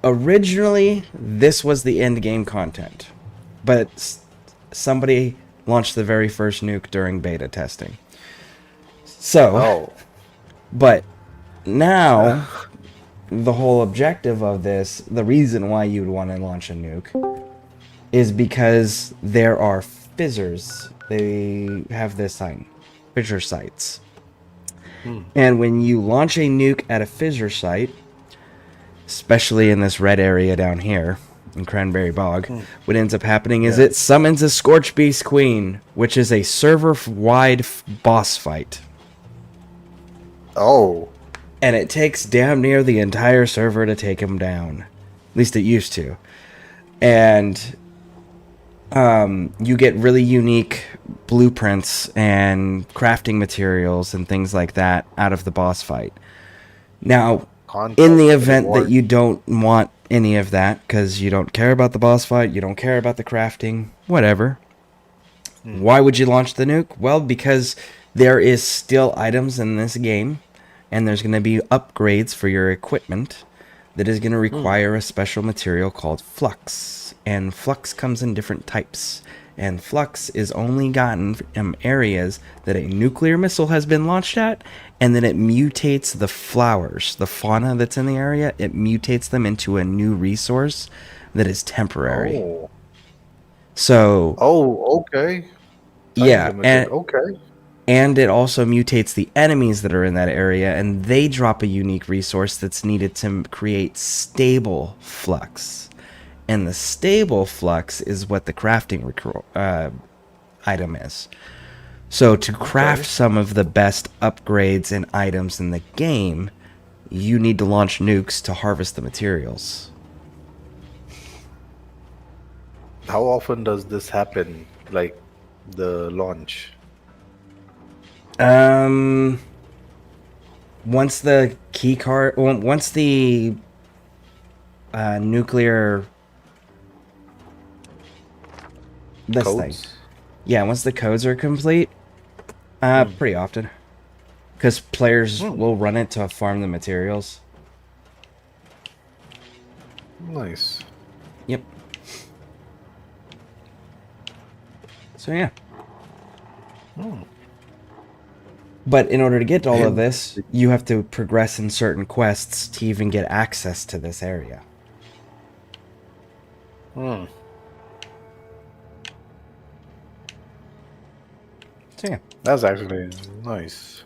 Speaker 1: originally this was the end game content, but somebody launched the very first nuke during beta testing. So, but now the whole objective of this, the reason why you'd want to launch a nuke, is because there are fizzers. They have this sign, fissure sites. And when you launch a nuke at a fissure site, especially in this red area down here in Cranberry Bog, what ends up happening is it summons a Scorch Beast Queen, which is a server-wide boss fight.
Speaker 8: Oh.
Speaker 1: And it takes damn near the entire server to take him down. At least it used to. And you get really unique blueprints and crafting materials and things like that out of the boss fight. Now, in the event that you don't want any of that, because you don't care about the boss fight, you don't care about the crafting, whatever, why would you launch the nuke? Well, because there is still items in this game, and there's going to be upgrades for your equipment that is going to require a special material called flux. And flux comes in different types. And flux is only gotten from areas that a nuclear missile has been launched at, and then it mutates the flowers, the fauna that's in the area, it mutates them into a new resource that is temporary.
Speaker 8: Oh.
Speaker 1: So...
Speaker 8: Oh, okay.
Speaker 1: Yeah, and,
Speaker 8: okay.
Speaker 1: And it also mutates the enemies that are in that area, and they drop a unique resource that's needed to create stable flux. And the stable flux is what the crafting item is. So to craft some of the best upgrades and items in the game, you need to launch nukes to harvest the materials.
Speaker 8: How often does this happen? Like the launch?
Speaker 1: Once the key card, once the nuclear
Speaker 8: Codes?
Speaker 1: thing, yeah, once the codes are complete, pretty often, because players will run it to farm the materials.
Speaker 8: Nice.
Speaker 1: Yep. So yeah. But in order to get all of this, you have to progress in certain quests to even get access to this area. So yeah.
Speaker 8: That's actually nice.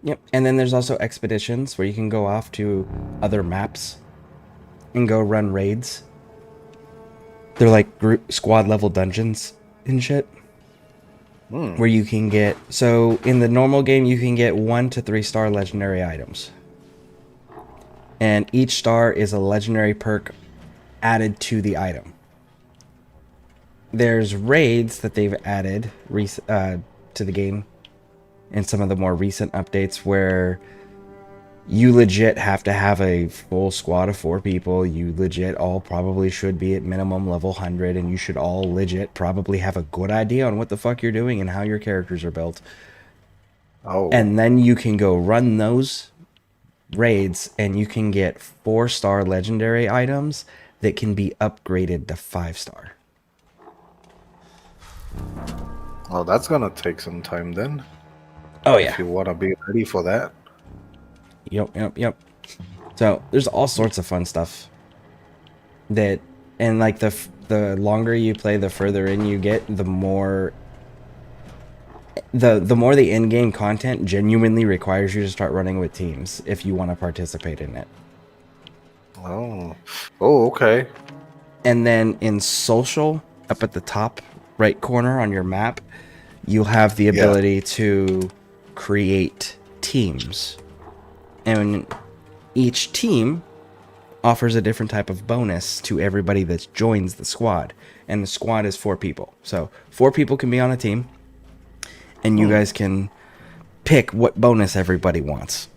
Speaker 1: Yep. And then there's also expeditions where you can go off to other maps and go run raids. They're like group squad level dungeons and shit. Where you can get, so in the normal game you can get 1 to 3 star legendary items, and each star is a legendary perk added to the item. There's raids that they've added to the game in some of the more recent updates where you legit have to have a full squad of 4 people. You legit all probably should be at minimum level 100, and you should all legit probably have a good idea on what the fuck you're doing and how your characters are built.
Speaker 8: Oh.
Speaker 1: And then you can go run those raids, and you can get 4-star legendary items that can be upgraded to 5-star.
Speaker 8: Oh, that's gonna take some time then.
Speaker 1: Oh yeah.
Speaker 8: If you wanna be ready for that.
Speaker 1: Yep. So there's all sorts of fun stuff that, and like the longer you play, the further in you get, the more the in-game content genuinely requires you to start running with teams if you want to participate in it.
Speaker 8: Oh. Oh, okay.
Speaker 1: And then in social, up at the top right corner on your map, you'll have the ability to create teams. And each team offers a different type of bonus to everybody that joins the squad. And the squad is 4 people. So 4 people can be on a team. And you guys can pick what bonus everybody wants.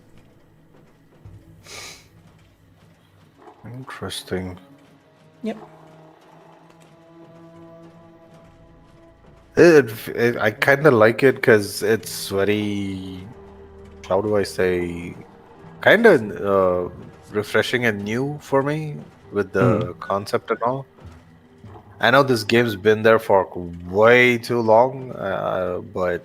Speaker 8: Interesting.
Speaker 1: Yep.
Speaker 8: I kind of like it because it's very, how do I say, kind of refreshing and new for me with the concept and all. I know this game's been there for way too long, but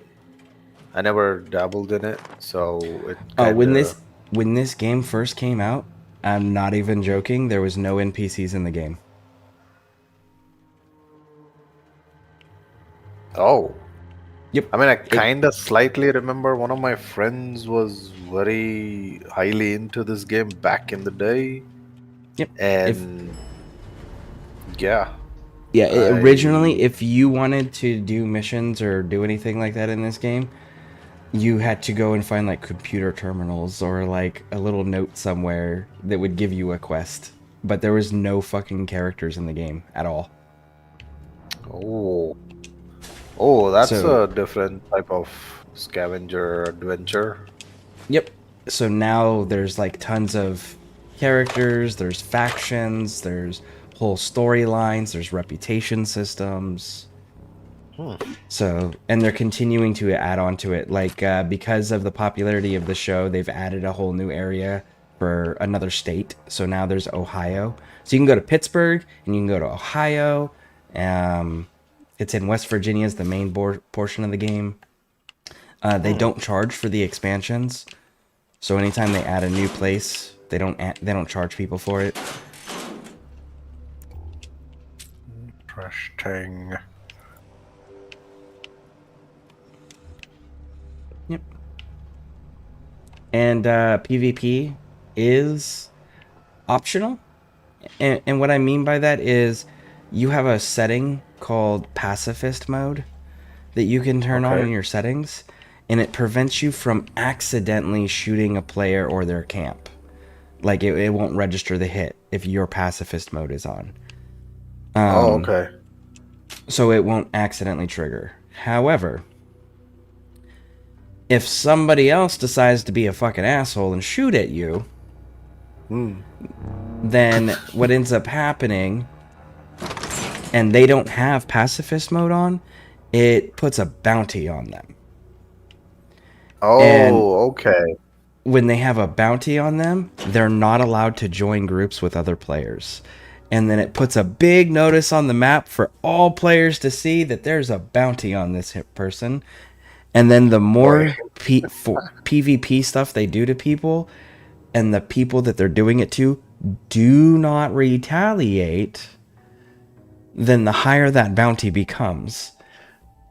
Speaker 8: I never dabbled in it, so it kinda...
Speaker 1: when this game first came out, I'm not even joking, there was no NPCs in the game.
Speaker 8: Oh.
Speaker 1: Yep.
Speaker 8: I mean, I kind of slightly remember one of my friends was very highly into this game back in the day.
Speaker 1: Yep.
Speaker 8: And yeah.
Speaker 1: Originally, if you wanted to do missions or do anything like that in this game, you had to go and find like computer terminals or like a little note somewhere that would give you a quest. But there was no fucking characters in the game at all.
Speaker 8: Oh, that's a different type of scavenger adventure.
Speaker 1: Yep. So now there's like tons of characters, there's factions, there's whole storylines, there's reputation systems. So, and they're continuing to add on to it. Like, because of the popularity of the show, they've added a whole new area for another state. So now there's Ohio. So you can go to Pittsburgh and you can go to Ohio. It's in West Virginia is the main portion of the game. They don't charge for the expansions. So anytime they add a new place, they don't charge people for it.
Speaker 8: Interesting.
Speaker 1: Yep. And PvP is optional. And what I mean by that is you have a setting called pacifist mode that you can turn on in your settings, and it prevents you from accidentally shooting a player or their camp. Like it won't register the hit if your pacifist mode is on. So it won't accidentally trigger. However, if somebody else decides to be a fucking asshole and shoot at you, then what ends up happening, and they don't have pacifist mode on, it puts a bounty on them.
Speaker 8: Okay.
Speaker 1: When they have a bounty on them, they're not allowed to join groups with other players. And then it puts a big notice on the map for all players to see that there's a bounty on this person. And then the more PvP stuff they do to people, and the people that they're doing it to do not retaliate, then the higher that bounty becomes.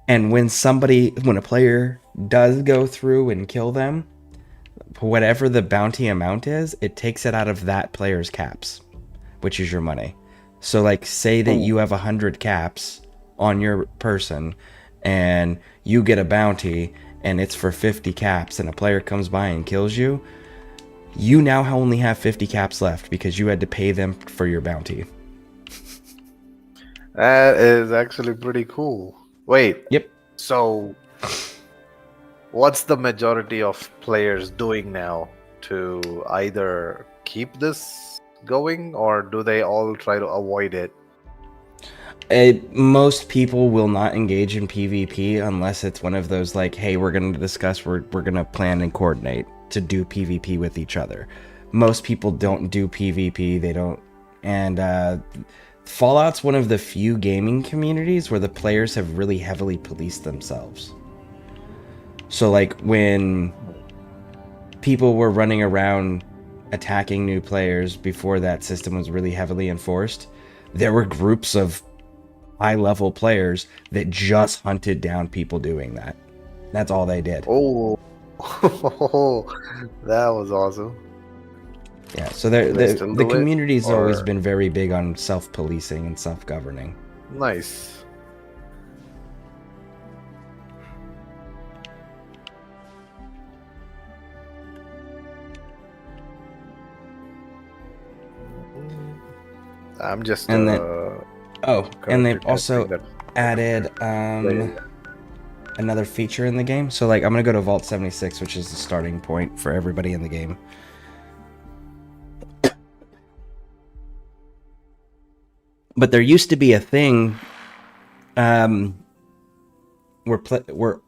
Speaker 1: And when a player does go through and kill them, whatever the bounty amount is, it takes it out of that player's caps, which is your money. So like, say that you have 100 caps on your person and you get a bounty and it's for 50 caps and a player comes by and kills you, you now only have 50 caps left because you had to pay them for your bounty.
Speaker 8: That is actually pretty cool. Wait.
Speaker 1: Yep.
Speaker 8: So, what's the majority of players doing now to either keep this going, or do they all try to avoid it?
Speaker 1: Most people will not engage in PvP unless it's one of those like, hey, we're going to discuss, we're going to plan and coordinate to do PvP with each other. most people don't do PvP. They don't, and Fallout's one of the few gaming communities where the players have really heavily policed themselves. So like when people were running around attacking new players before that system was really heavily enforced, there were groups of high-level players that just hunted down people doing that. That's all they did.
Speaker 8: Oh, that was awesome.
Speaker 1: Yeah, so
Speaker 8: Do they still
Speaker 1: the
Speaker 8: do it,
Speaker 1: community's always
Speaker 8: or-
Speaker 1: been very big on self-policing and self-governing.
Speaker 8: Nice. I'm just
Speaker 1: And then, oh, and they've
Speaker 8: currently
Speaker 1: also
Speaker 8: testing that.
Speaker 1: added another feature in the game. So like I'm gonna go to Vault 76, which is the starting point for everybody in the game. But there used to be a thing where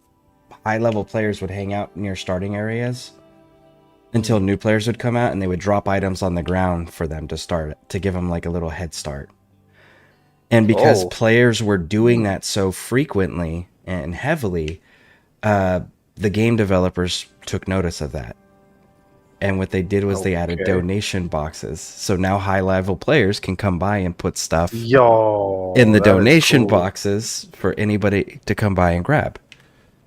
Speaker 1: high-level players would hang out near starting areas until new players would come out, and they would drop items on the ground for them to start, to give them like a little head start. And because players were doing that so frequently and heavily, the game developers took notice of that. And what they did was they added donation boxes. So now high-level players can come by and put stuff in the donation boxes for anybody to come by and grab.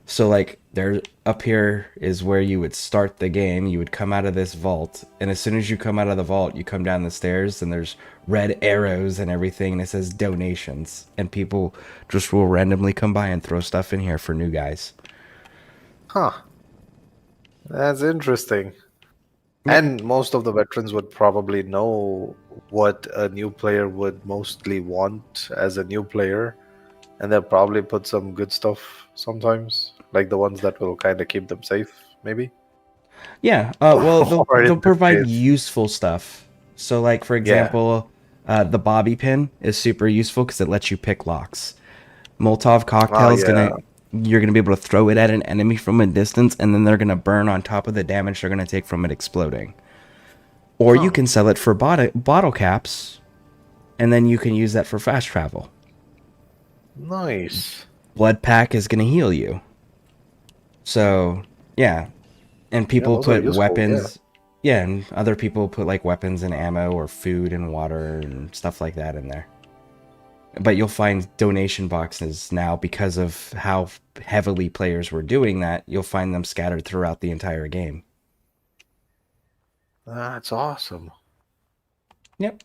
Speaker 1: So like there up here is where you would start the game. You would come out of this vault, and as soon as you come out of the vault, you come down the stairs and there's red arrows and everything, and it says donations, and people just will randomly come by and throw stuff in here for new guys.
Speaker 8: Huh. That's interesting. And most of the veterans would probably know what a new player would mostly want as a new player, and they'll probably put some good stuff sometimes, like the ones that will kind of keep them safe, maybe.
Speaker 1: Yeah, well,
Speaker 8: Or in
Speaker 1: they'll
Speaker 8: this
Speaker 1: provide
Speaker 8: case-
Speaker 1: useful stuff. So, like, for example, the bobby pin is super useful because it lets you pick locks. Molotov cocktail is you're gonna be able to throw it at an enemy from a distance, and then they're gonna burn on top of the damage they're gonna take from it exploding. Or you can sell it for bottle caps, and then you can use that for fast travel.
Speaker 8: Nice.
Speaker 1: Blood pack is gonna heal you. So, yeah. And people
Speaker 8: those are
Speaker 1: put
Speaker 8: useful,
Speaker 1: weapons. Yeah, and other people put like weapons and ammo or food and water and stuff like that in there. But you'll find donation boxes now because of how heavily players were doing that. You'll find them scattered throughout the entire game.
Speaker 8: That's awesome.
Speaker 1: Yep.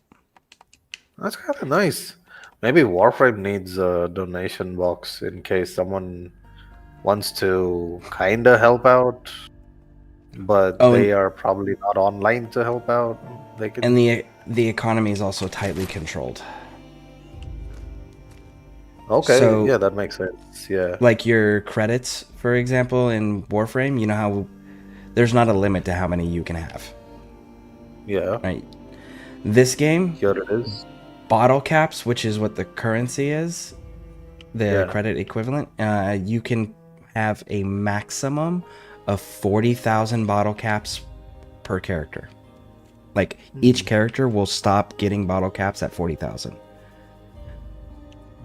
Speaker 8: That's kind of nice. Maybe Warframe needs a donation box in case someone wants to kind of help out, but they are probably not online to help out. They can...
Speaker 1: And the economy is also tightly controlled.
Speaker 8: Okay,
Speaker 1: So,
Speaker 8: yeah, that makes sense. Yeah.
Speaker 1: Like your credits, for example, in Warframe, you know how there's not a limit to how many you can have.
Speaker 8: Yeah.
Speaker 1: Right. This game,
Speaker 8: here it is.
Speaker 1: Bottle caps, which is what the currency is, the credit equivalent, you can have a maximum of 40,000 bottle caps per character. Like each character will stop getting bottle caps at 40,000.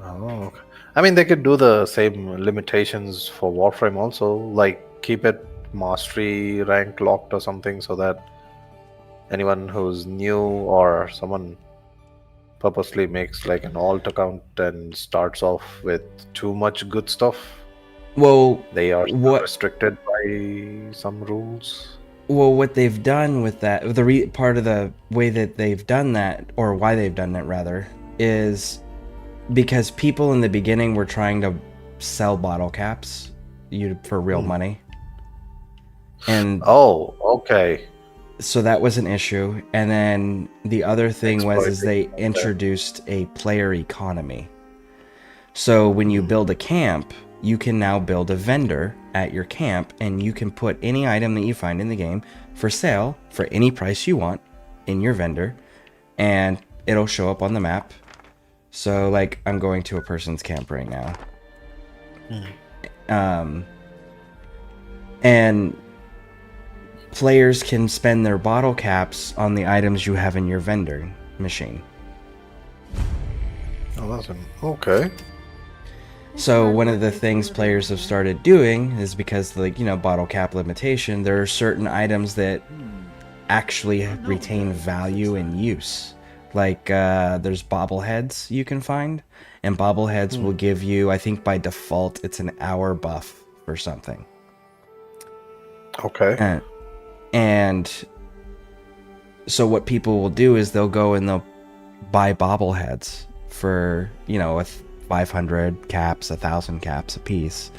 Speaker 8: Oh, okay. I mean, they could do the same limitations for Warframe also, like keep it mastery rank locked or something, so that anyone who's new or someone purposely makes like an alt account and starts off with too much good stuff,
Speaker 1: well,
Speaker 8: they are restricted by some rules.
Speaker 1: Well, what they've done with that, part of the way that they've done that, or why they've done it rather, is because people in the beginning were trying to sell bottle caps for real money. And
Speaker 8: okay.
Speaker 1: So that was an issue. And then the other thing was they introduced a player economy. So when you build a camp, you can now build a vendor at your camp, and you can put any item that you find in the game for sale for any price you want in your vendor, and it'll show up on the map. So like I'm going to a person's camp right now. And players can spend their bottle caps on the items you have in your vending machine.
Speaker 8: Oh, that's okay.
Speaker 1: So one of the things players have started doing is because, like, bottle cap limitation, there are certain items that actually retain value and use. Like, there's bobbleheads you can find, and bobbleheads will give you, I think by default, it's an hour buff for something.
Speaker 8: Okay.
Speaker 1: And so what people will do is they'll go and they'll buy bobbleheads for, 500 caps, 1,000 caps a piece.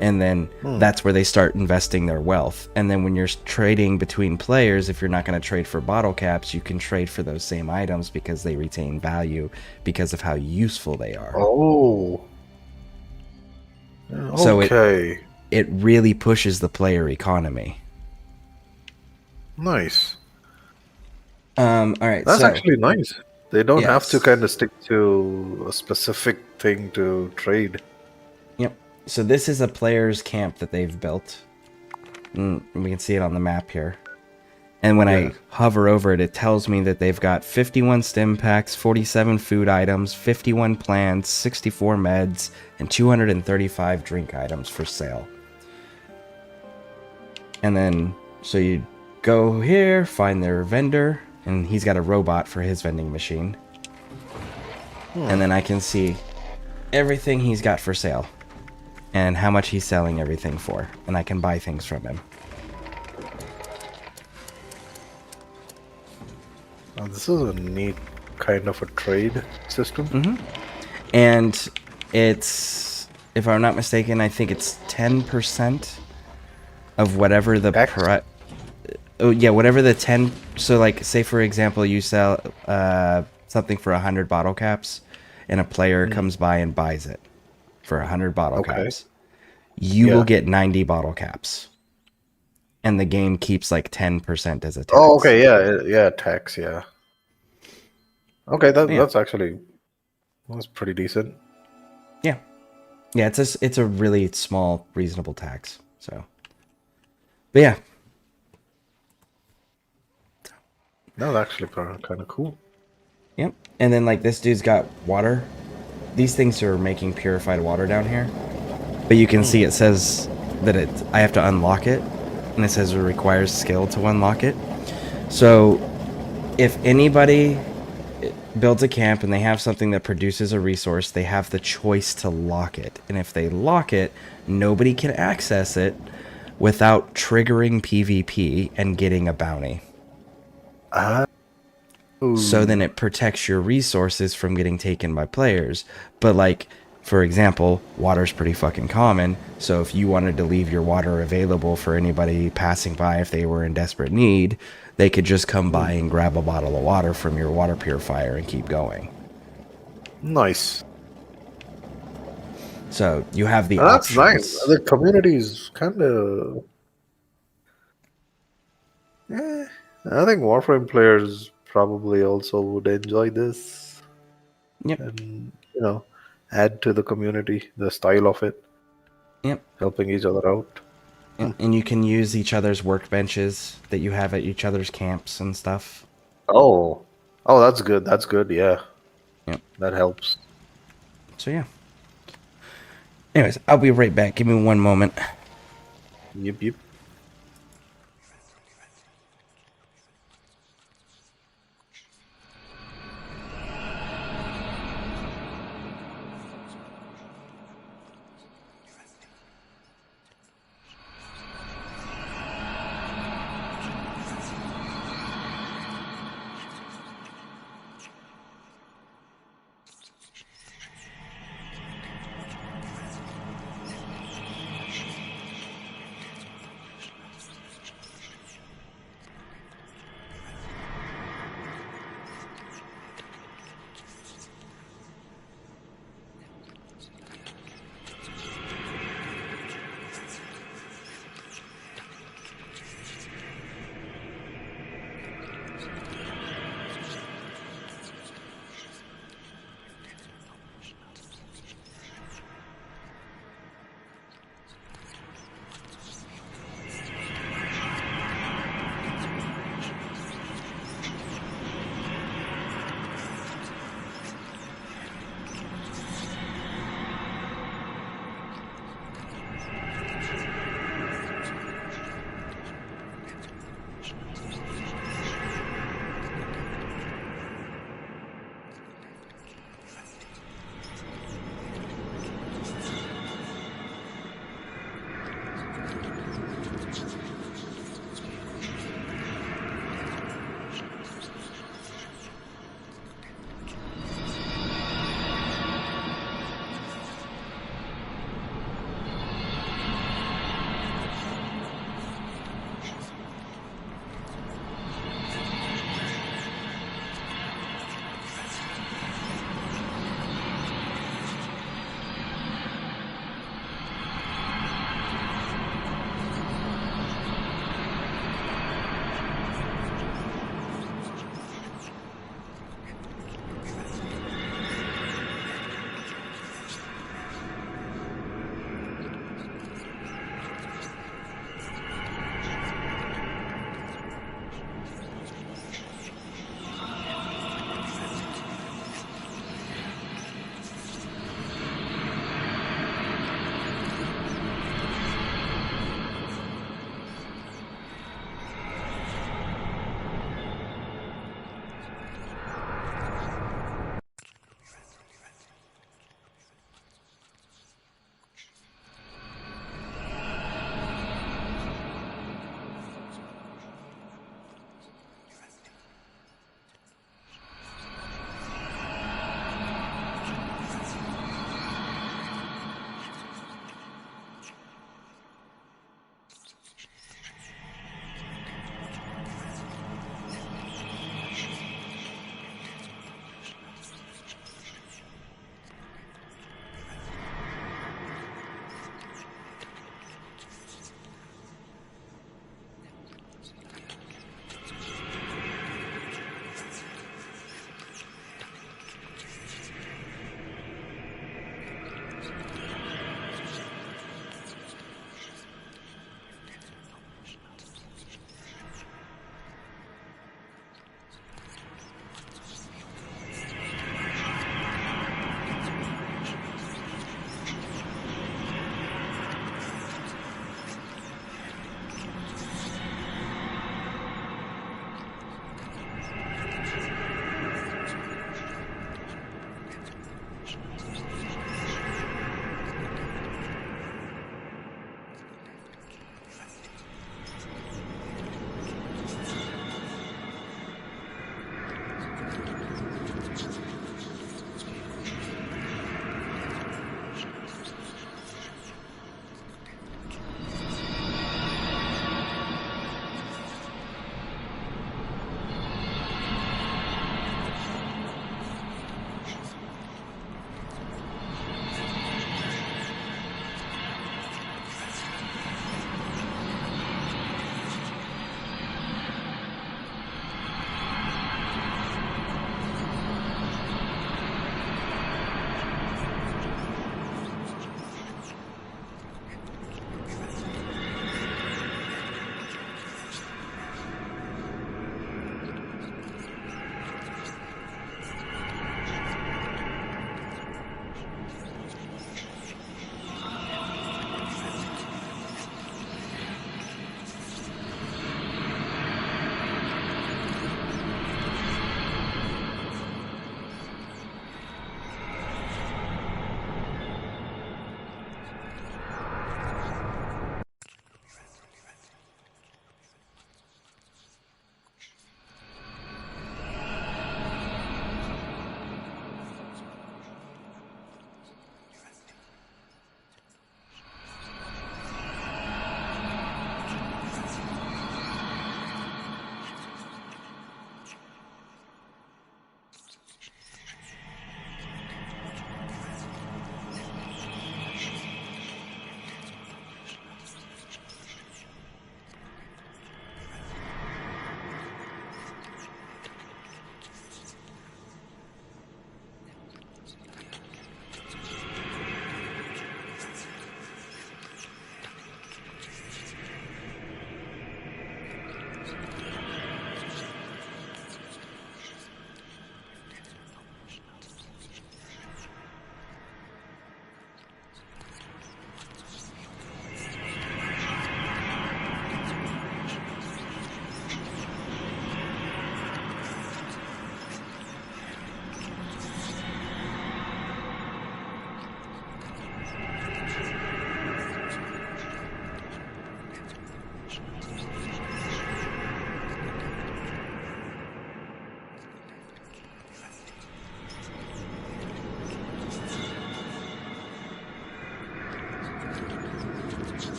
Speaker 1: And then that's where they start investing their wealth. And then when you're trading between players, if you're not going to trade for bottle caps, you can trade for those same items because they retain value because of how useful they are.
Speaker 8: Oh.
Speaker 1: So
Speaker 8: Okay.
Speaker 1: it really pushes the player economy.
Speaker 8: Nice.
Speaker 1: All right.
Speaker 8: That's
Speaker 1: so,
Speaker 8: actually nice. They don't have to
Speaker 1: yes.
Speaker 8: kind of stick to a specific thing to trade.
Speaker 1: Yep. So this is a player's camp that they've built. And we can see it on the map here. And when I hover over it, it tells me that they've got 51 stim packs, 47 food items, 51 plants, 64 meds, and 235 drink items for sale. And then, so you go here, find their vendor, and he's got a robot for his vending machine. And then I can see everything he's got for sale and how much he's selling everything for, and I can buy things from him.
Speaker 8: Oh, this is a neat kind of a trade system.
Speaker 1: And it's, if I'm not mistaken, I think it's 10% of whatever the whatever the 10. So, like, say for example, you sell something for 100 bottle caps, and a player comes by and buys it for 100 bottle caps. You will get 90 bottle caps, and the game keeps like 10% as a tax.
Speaker 8: Oh, okay, yeah, tax, yeah. Okay, that's actually pretty decent.
Speaker 1: Yeah, it's a really small, reasonable tax. So, but yeah,
Speaker 8: That's actually kind of cool.
Speaker 1: yep. And then, like, this dude's got water. These things are making purified water down here, but you can see it says that I have to unlock it, and it says it requires skill to unlock it. So if anybody builds a camp and they have something that produces a resource, they have the choice to lock it. And if they lock it, nobody can access it without triggering PvP and getting a bounty. So then it protects your resources from getting taken by players. But, like, for example, water's pretty fucking common. So if you wanted to leave your water available for anybody passing by if they were in desperate need, they could just come by and grab a bottle of water from your water purifier and keep going.
Speaker 8: Nice.
Speaker 1: So you have the
Speaker 8: That's
Speaker 1: options.
Speaker 8: nice. The community is kind of... I think Warframe players probably also would enjoy this.
Speaker 1: Yep.
Speaker 8: And, add to the community, the style of it.
Speaker 1: Yep.
Speaker 8: Helping each other out.
Speaker 1: And you can use each other's workbenches that you have at each other's camps and stuff.
Speaker 8: Oh, that's good. That's good. Yeah.
Speaker 1: Yep.
Speaker 8: That helps.
Speaker 1: So yeah. Anyways, I'll be right back. Give me one moment.
Speaker 8: Yep.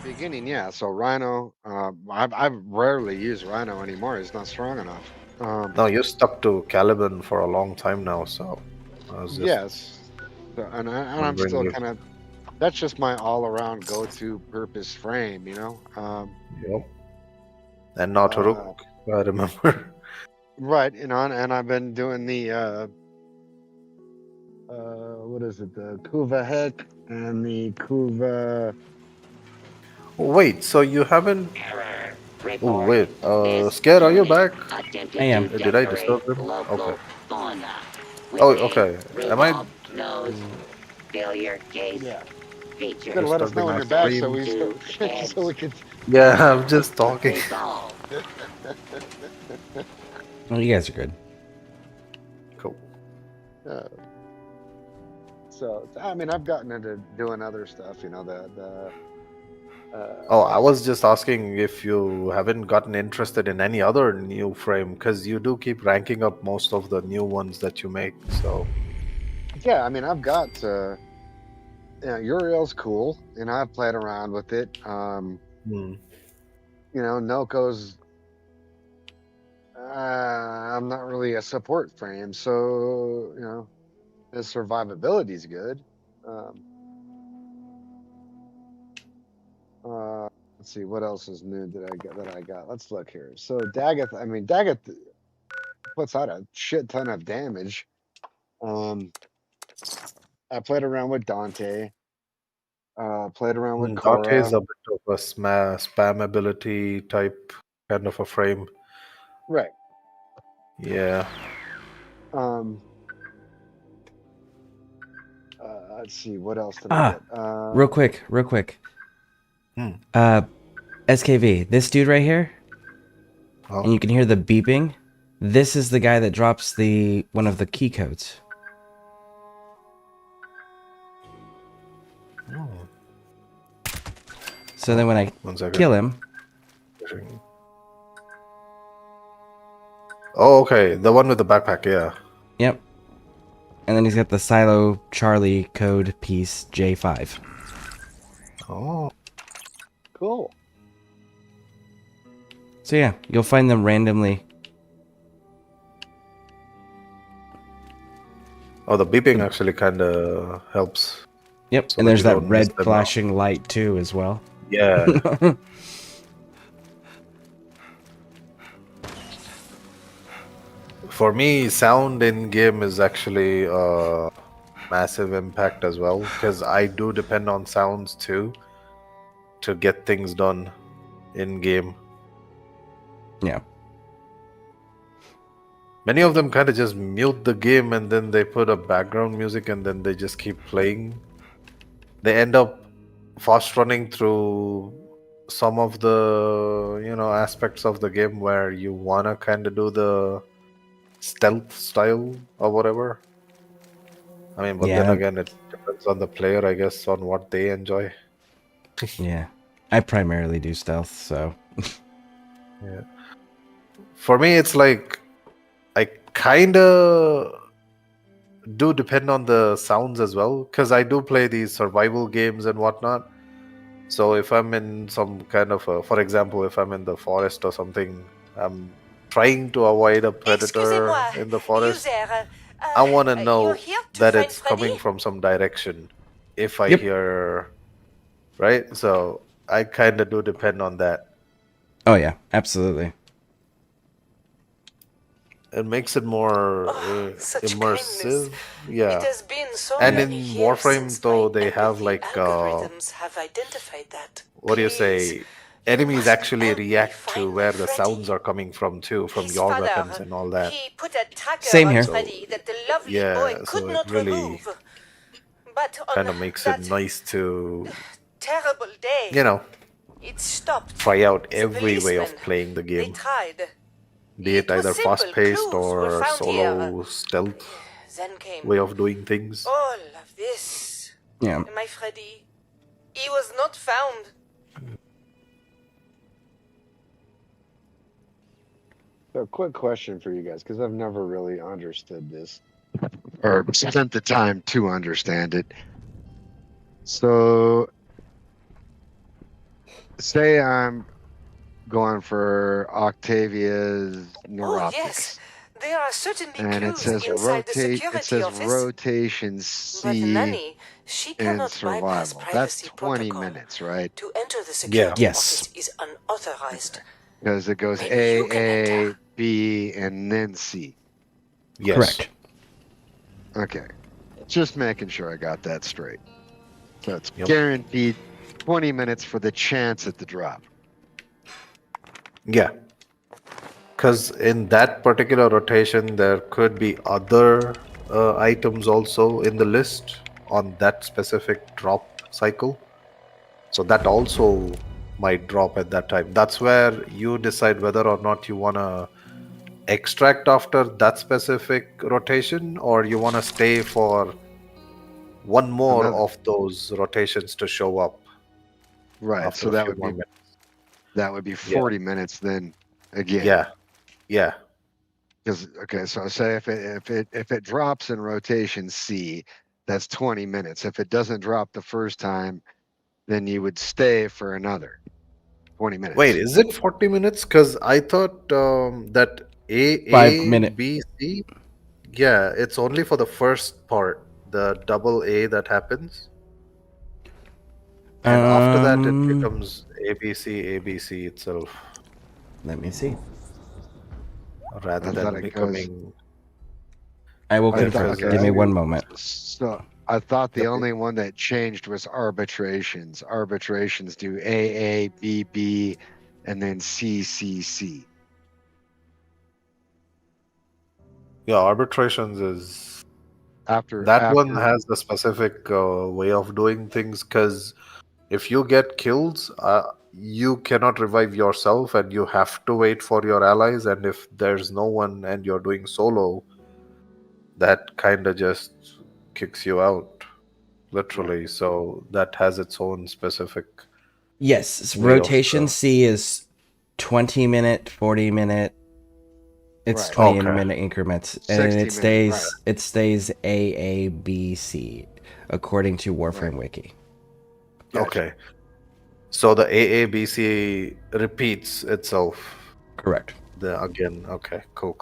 Speaker 9: beginning, yeah. So Rhino, I've rarely used Rhino anymore. He's not strong enough.
Speaker 8: No, you're stuck to Caliban for a long time now, so I was just
Speaker 9: Yes. So, and I'm
Speaker 8: wondering
Speaker 9: still
Speaker 8: if.
Speaker 9: kind of, that's just my all around go to purpose frame,
Speaker 8: Yep. And not
Speaker 9: Uh,
Speaker 8: Rook, I remember.
Speaker 9: right, and I've been doing the what is it, the Kuva Heck and the Kuva.
Speaker 8: Wait, so you haven't.
Speaker 4: Error.
Speaker 8: Oh,
Speaker 4: Report.
Speaker 8: wait.
Speaker 4: This
Speaker 8: Scare, are you
Speaker 4: unit
Speaker 8: back?
Speaker 4: attempted
Speaker 1: I am.
Speaker 4: to
Speaker 8: Did I
Speaker 4: decorate
Speaker 8: disturb him? Okay.
Speaker 4: local fauna with
Speaker 8: Oh,
Speaker 4: a
Speaker 8: okay. Am I
Speaker 4: revolved nose, failure case,
Speaker 9: Yeah, you
Speaker 4: features
Speaker 9: gotta let us know
Speaker 8: disturbing
Speaker 9: when
Speaker 8: our
Speaker 9: you're back so
Speaker 8: stream?
Speaker 9: we
Speaker 4: two
Speaker 9: so
Speaker 4: heads.
Speaker 9: we could.
Speaker 8: Yeah, I'm just talking.
Speaker 4: Resolve.
Speaker 1: Oh, you guys are good.
Speaker 8: Cool.
Speaker 9: Uh, so I mean, I've gotten into doing other stuff, the
Speaker 8: Oh, I was just asking if you haven't gotten interested in any other new frame, because you do keep ranking up most of the new ones that you make. So,
Speaker 9: yeah, I mean, I've got Uriel's cool, and I've played around with it.
Speaker 8: hmm.
Speaker 9: Noko's I'm not really a support frame, so his survivability is good. Um, let's see what else is new that I got. Let's look here. So Daggett, I mean Daggett puts out a shit ton of damage. Um, I played around with Dante. Played around with
Speaker 8: Dante is
Speaker 9: Cora.
Speaker 8: a bit of a spam ability type kind of a frame.
Speaker 9: Right.
Speaker 8: Yeah.
Speaker 9: Um, let's see what else did I
Speaker 1: Ah,
Speaker 9: get.
Speaker 1: real quick.
Speaker 8: Hmm.
Speaker 1: SKV, this dude right here,
Speaker 8: Oh.
Speaker 1: and you can hear the beeping. This is the guy that drops one of the key codes.
Speaker 8: Oh.
Speaker 1: So then when I
Speaker 8: 1 second.
Speaker 1: kill him,
Speaker 8: Oh, okay. The one with the backpack, yeah.
Speaker 1: yep. And then he's got the Silo Charlie code piece J5.
Speaker 8: Oh.
Speaker 9: Cool.
Speaker 1: So yeah, you'll find them randomly.
Speaker 8: Oh, the beeping actually kind of helps.
Speaker 1: Yep,
Speaker 8: So
Speaker 1: and
Speaker 8: that
Speaker 1: there's
Speaker 8: you
Speaker 1: that
Speaker 8: don't miss
Speaker 1: red
Speaker 8: them out.
Speaker 1: flashing light too as well.
Speaker 8: Yeah. For me, sound in game is actually a massive impact as well, because I do depend on sounds too to get things done in game.
Speaker 1: Yeah.
Speaker 8: Many of them kind of just mute the game and then they put a background music and then they just keep playing. They end up fast running through some of the aspects of the game where you wanna kind of do the stealth style or whatever. I mean, but then
Speaker 1: Yeah.
Speaker 8: again, it depends on the player, I guess, on what they enjoy.
Speaker 1: Yeah. I primarily do stealth, so.
Speaker 8: Yeah. For me, it's like I kind of do depend on the sounds as well, because I do play these survival games and whatnot. So if I'm in some kind of for example, if I'm in the forest or something, I'm trying to avoid a predator in the forest. I want to know that it's coming from some direction. If I
Speaker 1: Yep.
Speaker 8: hear, right? So I kind of do depend on that.
Speaker 1: Oh yeah, absolutely.
Speaker 8: It makes it more immersive. Yeah.
Speaker 13: It has been so
Speaker 8: And
Speaker 13: many
Speaker 8: in
Speaker 13: years
Speaker 8: Warframe,
Speaker 13: since
Speaker 8: though,
Speaker 13: my
Speaker 8: they have
Speaker 13: empathy
Speaker 8: like
Speaker 13: algorithms have identified that.
Speaker 8: what do you
Speaker 13: Please,
Speaker 8: say? Enemies
Speaker 13: must
Speaker 8: actually
Speaker 13: help me
Speaker 8: react to
Speaker 13: find
Speaker 8: where
Speaker 13: my
Speaker 8: the
Speaker 13: Freddy.
Speaker 8: sounds are coming from too, from
Speaker 13: His
Speaker 8: your
Speaker 13: father,
Speaker 8: weapons and all that.
Speaker 13: he put a tracker
Speaker 1: Same
Speaker 13: on
Speaker 1: here.
Speaker 13: Freddy that the lovely
Speaker 8: Yeah,
Speaker 13: boy
Speaker 8: so
Speaker 13: could
Speaker 8: it
Speaker 13: not
Speaker 8: really
Speaker 13: remove. But on
Speaker 8: kind of makes it
Speaker 13: that
Speaker 8: nice to,
Speaker 13: terrible day, it stopped.
Speaker 8: try out
Speaker 13: The
Speaker 8: every way of
Speaker 13: policemen,
Speaker 8: playing the
Speaker 13: they
Speaker 8: game.
Speaker 13: tried.
Speaker 8: Be it
Speaker 13: was
Speaker 8: either
Speaker 13: simple.
Speaker 8: fast-paced
Speaker 13: Clues were
Speaker 8: or
Speaker 13: found
Speaker 8: solo
Speaker 13: here.
Speaker 8: stealth
Speaker 13: Then came
Speaker 8: way of doing things.
Speaker 13: all of this.
Speaker 1: Yeah.
Speaker 13: And my Freddy, he was not found.
Speaker 9: So, quick question for you guys, because I've never really understood this or spent the time to understand it. So, say I'm going for Octavia's
Speaker 13: Oh,
Speaker 9: neuroptics.
Speaker 13: yes. There are certainly
Speaker 9: And it
Speaker 13: clues
Speaker 9: says
Speaker 13: inside the
Speaker 9: rotate.
Speaker 13: security
Speaker 9: It says
Speaker 13: office.
Speaker 9: rotation
Speaker 13: But
Speaker 9: C
Speaker 13: Nanny, she
Speaker 9: in
Speaker 13: cannot bypass
Speaker 9: survival. That's
Speaker 13: privacy
Speaker 9: 20
Speaker 13: protocol.
Speaker 9: minutes, right?
Speaker 13: To enter the
Speaker 8: Yeah.
Speaker 13: security
Speaker 1: Yes.
Speaker 13: office is unauthorized.
Speaker 9: Because it goes
Speaker 13: Maybe you can
Speaker 9: A,
Speaker 13: enter.
Speaker 9: B, and then C.
Speaker 8: Yes.
Speaker 1: Correct.
Speaker 9: Okay. Just making sure I got that straight. So it's
Speaker 8: Yep.
Speaker 9: guaranteed 20 minutes for the chance at the drop.
Speaker 8: Yeah. Because in that particular rotation, there could be other items also in the list on that specific drop cycle. So that also might drop at that time. That's where you decide whether or not you want to extract after that specific rotation, or you want to stay for one more
Speaker 9: Another.
Speaker 8: of those rotations to show up
Speaker 9: Right.
Speaker 8: after
Speaker 9: So
Speaker 8: a
Speaker 9: that
Speaker 8: few
Speaker 9: would
Speaker 8: more
Speaker 9: be
Speaker 8: minutes.
Speaker 9: 40 minutes then again.
Speaker 8: Yeah. Yeah.
Speaker 9: Because okay, so say if it drops in rotation C, that's 20 minutes. If it doesn't drop the first time, then you would stay for another 20 minutes.
Speaker 8: Wait, is it 40 minutes? Because I thought that
Speaker 1: 5
Speaker 8: A,
Speaker 1: minute.
Speaker 8: B, C, yeah, it's only for the first part, the double A that happens. And after that, it becomes ABC itself.
Speaker 1: Let me see.
Speaker 8: Rather
Speaker 9: I thought
Speaker 8: than
Speaker 9: it goes.
Speaker 8: becoming.
Speaker 1: I will
Speaker 9: I thought-
Speaker 1: confirm.
Speaker 9: okay,
Speaker 1: Give me one moment.
Speaker 9: So I thought the
Speaker 8: Yep.
Speaker 9: only one that changed was arbitrations. Arbitrations do A, B, and then C.
Speaker 8: Yeah, arbitrations is.
Speaker 9: After
Speaker 8: One has a specific way of doing things, because if you get kills, you cannot revive yourself and you have to wait for your allies. And if there's no one and you're doing solo, that kind of just kicks you out, literally. So that has its own specific.
Speaker 1: Yes,
Speaker 8: way of,
Speaker 1: rotation C is 20 minute, 40 minute. It's
Speaker 9: Right.
Speaker 1: 20
Speaker 8: Okay.
Speaker 1: minute increments,
Speaker 9: 60
Speaker 1: and
Speaker 9: minutes,
Speaker 1: it stays A B C according to Warframe Wiki.
Speaker 9: Gotcha.
Speaker 8: Okay. So the AABC repeats itself.
Speaker 1: Correct.
Speaker 8: Again. Okay. Cool.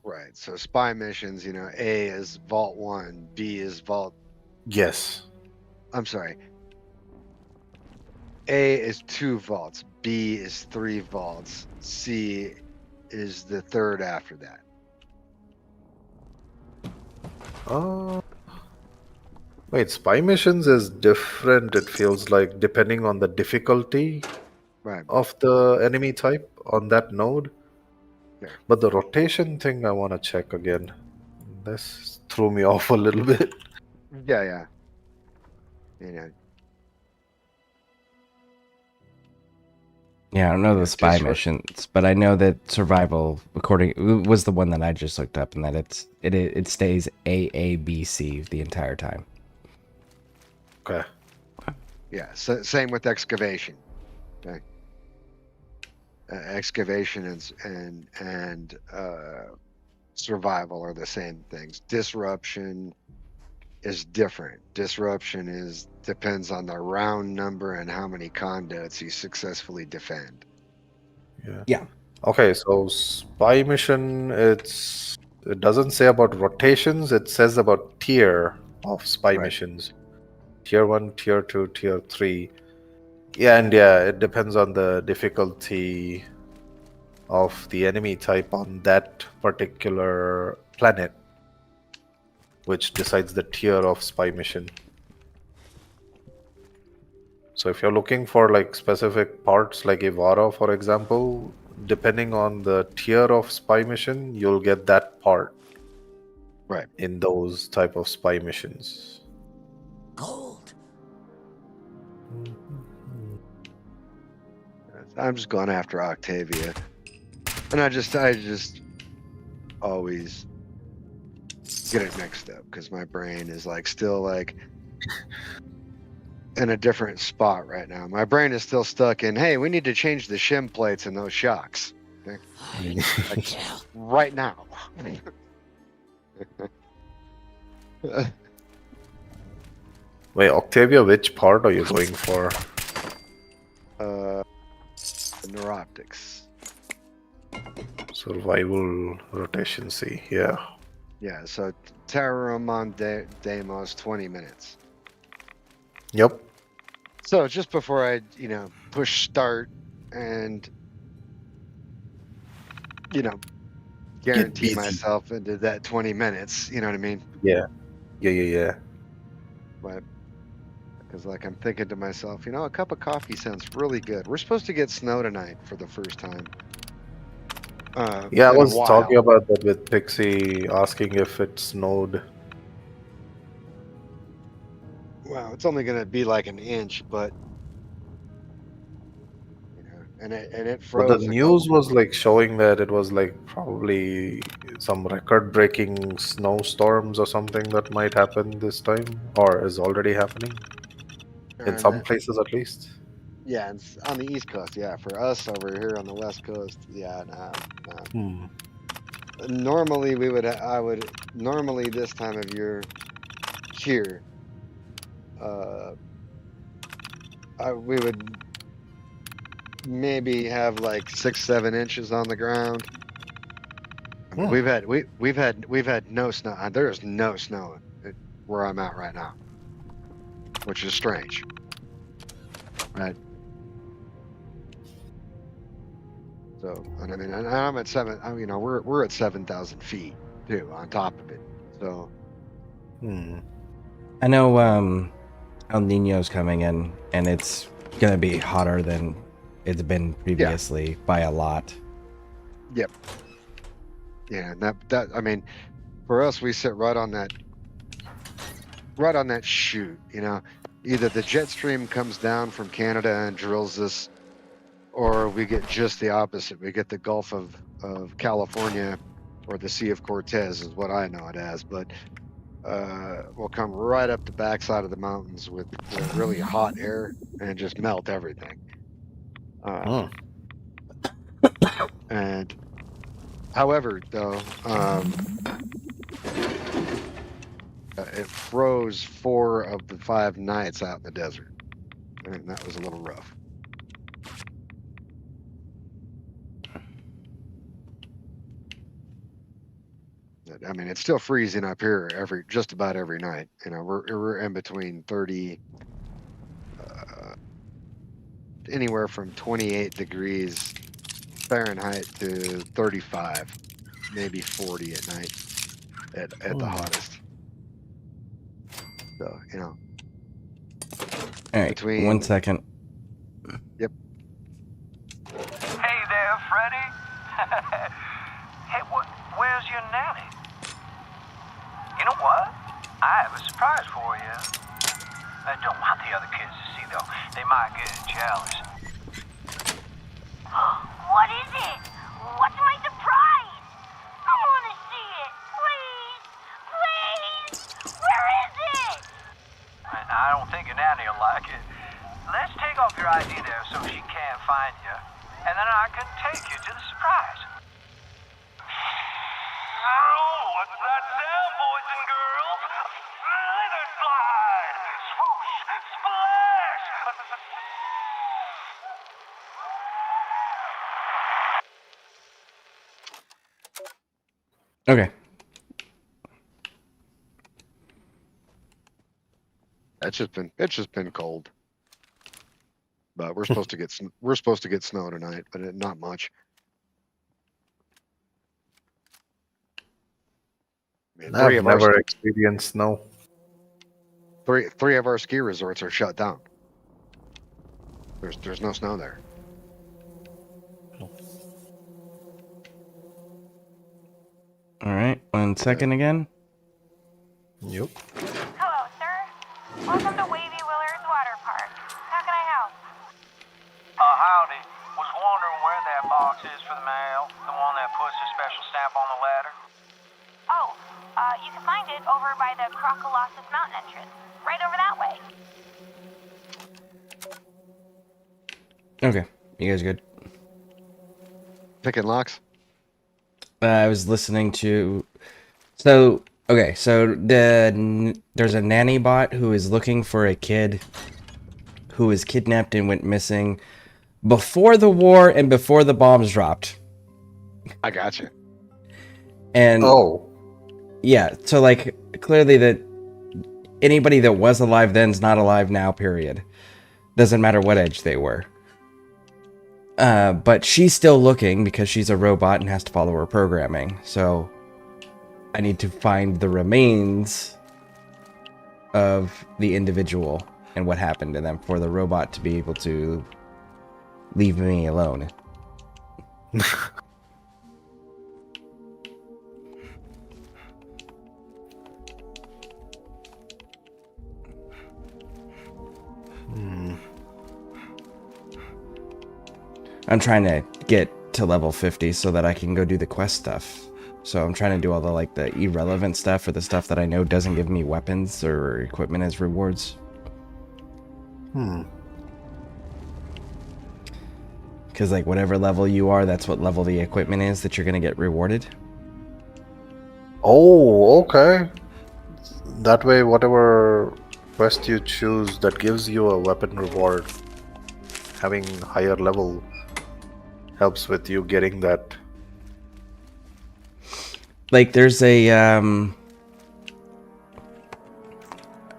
Speaker 9: Right. So spy missions, A is Vault 1, B is Vault.
Speaker 8: Yes.
Speaker 9: I'm sorry. A is 2 vaults, B is 3 vaults, C is the third after that.
Speaker 8: Wait, spy missions is different, it feels like, depending on the difficulty of the enemy type on that node.
Speaker 9: Okay.
Speaker 8: But the rotation thing I want to check again. This threw me off a little bit.
Speaker 9: Yeah.
Speaker 1: Yeah, I don't know the spy missions, but I know that survival was the one that I just looked up, and that it stays AABC the entire time.
Speaker 8: Okay.
Speaker 9: Yeah. So, same with excavation. Okay. Excavation and survival are the same things. Disruption is different. Disruption depends on the round number and how many conduits you successfully defend.
Speaker 1: Yeah.
Speaker 8: Okay, so spy mission, it doesn't say about rotations, it says about tier of spy missions. Tier 1, tier 2, tier 3. Yeah, and it depends on the difficulty of the enemy type on that particular planet, which decides the tier of spy mission. So if you're looking for like specific parts like Ivara, for example, depending on the tier of spy mission, you'll get that part.
Speaker 9: Right.
Speaker 8: In those type of spy missions.
Speaker 4: Gold.
Speaker 9: I'm just going after Octavia. And I just always get it mixed up because my brain is still in a different spot right now. My brain is still stuck in, hey, we need to change the shim plates and those shocks. Okay? Right now.
Speaker 8: Wait, Octavia, which part are you going for?
Speaker 9: optics.
Speaker 8: Survival rotation C. Yeah.
Speaker 9: Yeah, so Terram on Deimos, 20 minutes.
Speaker 8: Yep.
Speaker 9: So just before I, push start and, guarantee
Speaker 8: busy.
Speaker 9: myself into that 20 minutes, you know what I mean?
Speaker 8: Yeah. Yeah.
Speaker 9: But because I'm thinking to myself, a cup of coffee sounds really good. We're supposed to get snow tonight for the first time.
Speaker 8: Yeah, I
Speaker 9: in a
Speaker 8: was
Speaker 9: while.
Speaker 8: talking about that with Pixie, asking if it snowed.
Speaker 9: Well, it's only going to be like an inch, but and it
Speaker 8: But the
Speaker 9: froze.
Speaker 8: news was like showing that it was like probably some record-breaking snowstorms or something that might happen this time, or is already happening in
Speaker 9: And
Speaker 8: some places at least.
Speaker 9: yeah, and on the East Coast, yeah. For us over here on the West Coast, yeah, no. Normally normally this time of year here, we would maybe have like 6-7 inches on the ground. I mean, we've had no snow. There's no snow where I'm at right now, which is strange, right? So, and I mean, and I'm at we're at 7,000 feet too on top of it. So,
Speaker 1: I know El Nino's coming in, and it's gonna be hotter than it's been previously by a lot.
Speaker 9: yep. Yeah, and that I mean, for us, we sit right on that chute. Either the jet stream comes down from Canada and drills us, or we get just the opposite. We get the Gulf of California, or the Sea of Cortez is what I know it as. But we'll come right up the backside of the mountains with really hot air and just melt everything. And however, though, it froze 4 of the 5 nights out in the desert, and that was a little rough. I mean, it's still freezing up here just about every night. We're in between 30, anywhere from 28 degrees Fahrenheit to 35, maybe 40 at night at the hottest. So,
Speaker 1: All right, 1 second.
Speaker 9: Yep.
Speaker 7: Hey there, Freddy. Hey, where's your nanny? You know what? I have a surprise for you. I don't want the other kids to see, though. They might get jealous.
Speaker 5: What is it? What's my surprise? I want to see it. Please. Please. Where is it?
Speaker 7: I don't think your nanny will like it. Let's take off your ID there so she can't find you. And then I can take you to the surprise. Oh, what's that sound, boys and girls? Slither slide! Swoosh! Splash!
Speaker 1: Okay.
Speaker 9: It's just been cold. But we're supposed to get snow tonight, but not much. I mean,
Speaker 8: I've never experienced snow.
Speaker 9: Three of our ski resorts are shut down. There's no snow there.
Speaker 1: All right, 1 second again.
Speaker 8: Yep.
Speaker 5: Hello, sir. Welcome to Wavy Willard's Water Park. How can I help?
Speaker 7: Howdy. Was wondering where that box is for the mail. The one that puts a special stamp on the letter.
Speaker 5: Oh, you can find it over by the Croccolossus Mountain entrance. Right over that way.
Speaker 1: Okay, you guys good?
Speaker 9: Picking locks?
Speaker 1: I was listening to. So there's a nanny bot who is looking for a kid who was kidnapped and went missing before the war and before the bombs dropped.
Speaker 9: I got you.
Speaker 1: And yeah, so like clearly that anybody that was alive then's not alive now, period. Doesn't matter what age they were. But she's still looking because she's a robot and has to follow her programming. So I need to find the remains of the individual and what happened to them for the robot to be able to leave me alone. I'm trying to get to level 50 so that I can go do the quest stuff. So I'm trying to do all the like the irrelevant stuff or the stuff that I know doesn't give me weapons or equipment as rewards. Because like whatever level you are, that's what level the equipment is that you're going to get rewarded.
Speaker 8: Oh, okay. That way, whatever quest you choose that gives you a weapon reward, having higher level helps with you getting that.
Speaker 1: Like there's a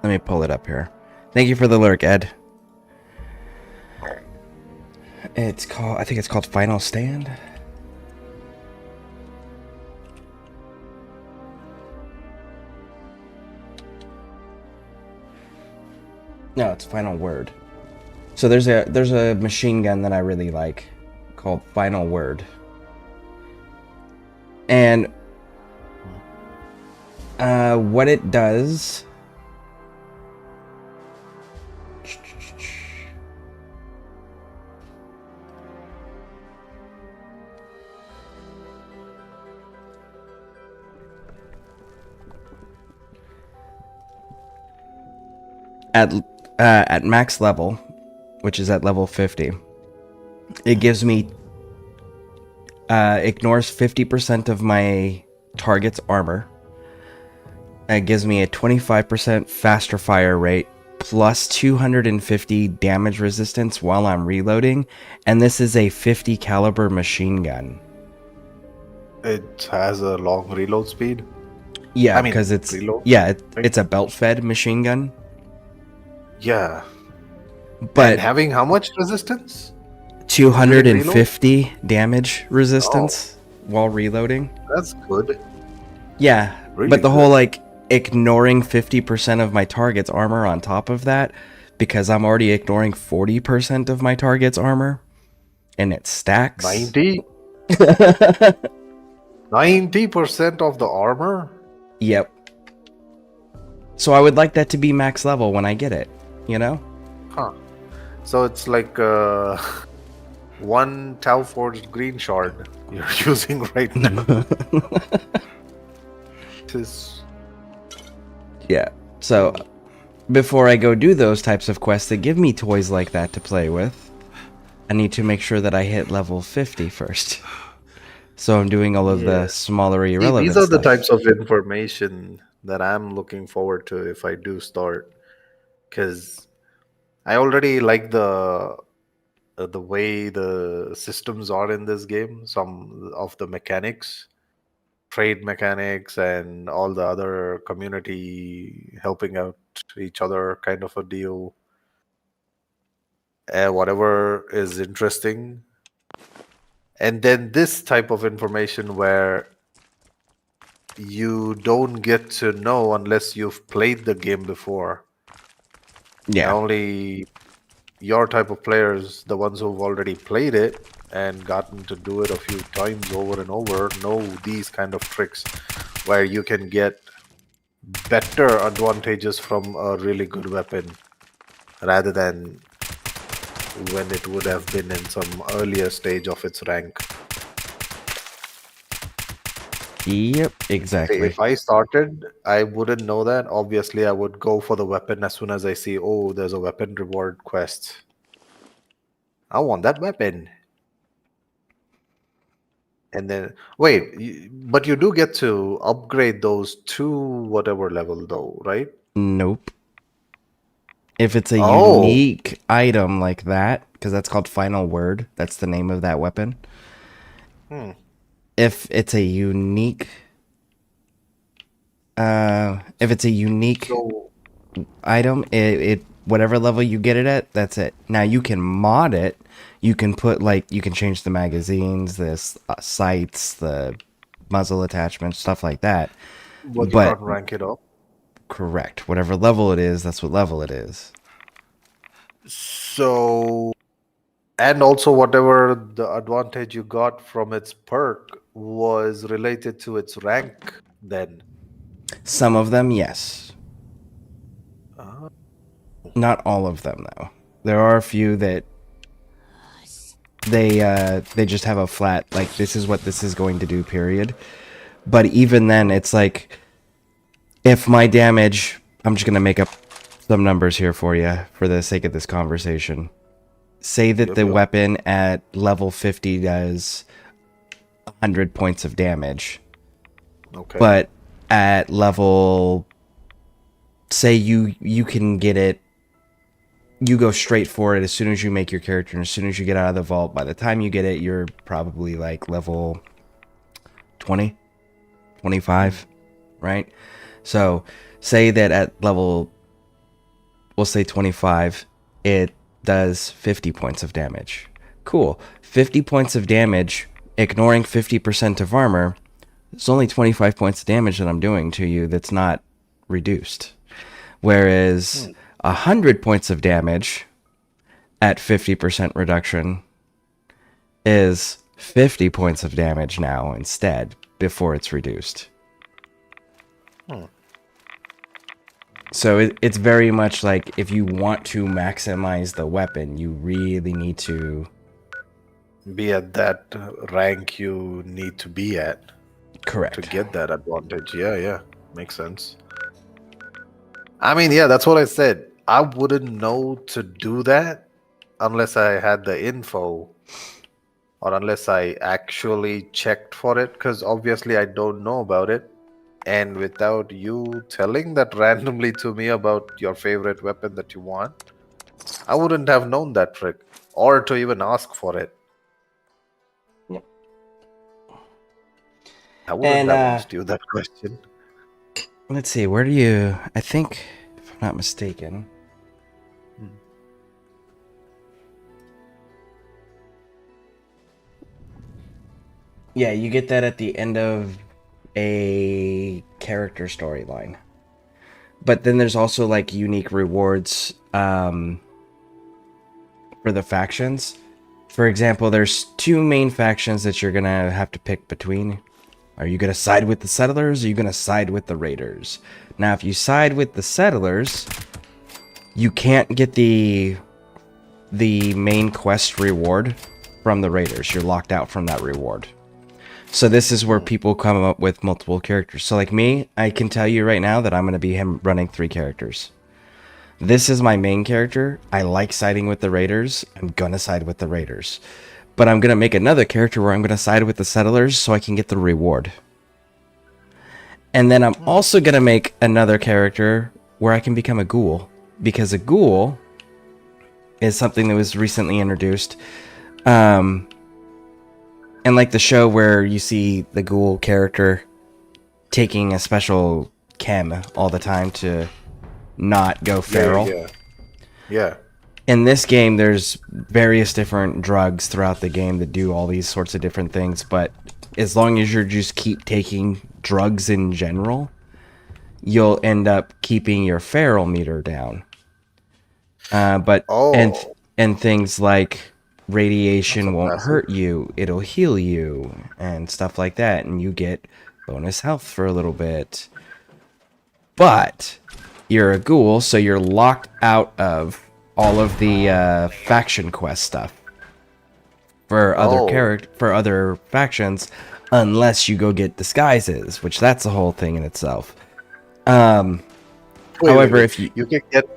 Speaker 1: let me pull it up here. Thank you for the lurk, Ed. It's called, I think it's called Final Stand. No, it's Final Word. So there's a machine gun that I really like called Final Word. And what it does at max level, which is at level 50, it gives me ignores 50% of my target's armor. It gives me a 25% faster fire rate plus 250 damage resistance while I'm reloading, and this is a 50 caliber machine gun.
Speaker 8: It has a long reload speed.
Speaker 1: Yeah, because it's it's a belt-fed machine gun.
Speaker 8: Yeah,
Speaker 1: but
Speaker 8: and having how much resistance?
Speaker 1: 250 damage resistance while reloading.
Speaker 8: That's good.
Speaker 1: Yeah,
Speaker 8: Really
Speaker 1: but the
Speaker 8: good.
Speaker 1: whole like ignoring 50% of my target's armor on top of that, because I'm already ignoring 40% of my target's armor, and it stacks.
Speaker 8: 90% of the armor?
Speaker 1: Yep. So I would like that to be max level when I get it, you know?
Speaker 8: Huh. So it's like one Tau Forged green shard you're using right now.
Speaker 1: Yeah. So before I go do those types of quests that give me toys like that to play with, I need to make sure that I hit level 50 first. So I'm doing all of the smaller irrelevant
Speaker 8: These are the
Speaker 1: stuff.
Speaker 8: types of information that I'm looking forward to if I do start, because I already like the way the systems are in this game. Some of the mechanics, trade mechanics, and all the other community helping out each other kind of a deal. Whatever is interesting. And then this type of information where you don't get to know unless you've played the game before.
Speaker 1: Yeah.
Speaker 8: Only your type of players, the ones who've already played it and gotten to do it a few times over and over, know these kind of tricks where you can get better advantages from a really good weapon rather than when it would have been in some earlier stage of its rank.
Speaker 1: Yep, exactly.
Speaker 8: If I started, I wouldn't know that. Obviously, I would go for the weapon as soon as I see, oh, there's a weapon reward quest. I want that weapon. And then, wait, but you do get to upgrade those to whatever level though, right?
Speaker 1: Nope. If it's a unique item like that, because that's called Final Word. That's the name of that weapon.
Speaker 8: Hmm.
Speaker 1: If it's a unique,
Speaker 8: So,
Speaker 1: item, it whatever level you get it at, that's it. Now you can mod it. You can put you can change the magazines, the sights, the muzzle attachments, stuff like that.
Speaker 8: but you
Speaker 1: But
Speaker 8: can't rank it up.
Speaker 1: correct, whatever level it is, that's what level it is.
Speaker 8: So, and also whatever the advantage you got from its perk was related to its rank then.
Speaker 1: Some of them, yes.
Speaker 8: Ah.
Speaker 1: Not all of them, though. There are a few that they just have a flat, like, this is what this is going to do, period. But even then, it's like, if my damage, I'm just going to make up some numbers here for you for the sake of this conversation. Say that the weapon at level 50 does 100 points of damage.
Speaker 8: Okay.
Speaker 1: But at level, say you can get it, you go straight for it as soon as you make your character, and as soon as you get out of the vault, by the time you get it, you're probably like level 20, 25, right? So say that at level, we'll say 25, it does 50 points of damage. Cool. 50 points of damage, ignoring 50% of armor, it's only 25 points of damage that I'm doing to you that's not reduced. Whereas 100 points of damage at 50% reduction is 50 points of damage now instead before it's reduced. So it's very much like, if you want to maximize the weapon, you really need to
Speaker 8: be at that rank you need to be at.
Speaker 1: Correct.
Speaker 8: To get that advantage. Yeah. Makes sense. I mean, yeah, that's what I said. I wouldn't know to do that unless I had the info or unless I actually checked for it, because obviously I don't know about it. And without you telling that randomly to me about your favorite weapon that you want, I wouldn't have known that trick or to even ask for it.
Speaker 1: Yep.
Speaker 8: I wouldn't have asked you that question.
Speaker 1: Let's see, where do you... I think, if I'm not mistaken... Yeah, you get that at the end of a character storyline. But then there's also, like, unique rewards for the factions. For example, there's two main factions that you're gonna have to pick between. Are you gonna side with the settlers, or are you gonna side with the raiders? Now, if you side with the settlers, you can't get the main quest reward from the raiders. You're locked out from that reward. So this is where people come up with multiple characters. So like me, I can tell you right now that I'm gonna be running 3 characters. This is my main character. I like siding with the raiders. I'm gonna side with the raiders. But I'm gonna make another character where I'm gonna side with the settlers so I can get the reward. And then I'm also gonna make another character where I can become a ghoul. Because a ghoul is something that was recently introduced. And like the show where you see the ghoul character taking a special chem all the time to not go feral.
Speaker 8: Yeah.
Speaker 1: In this game, there's various different drugs throughout the game that do all these sorts of different things, but as long as you just keep taking drugs in general, you'll end up keeping your feral meter down. And things like radiation won't hurt you, it'll heal you, and stuff like that, and you get bonus health for a little bit. But you're a ghoul, so you're locked out of all of the faction quest stuff for other factions, unless you go get disguises, which that's a whole thing in itself. However, if you
Speaker 8: can get,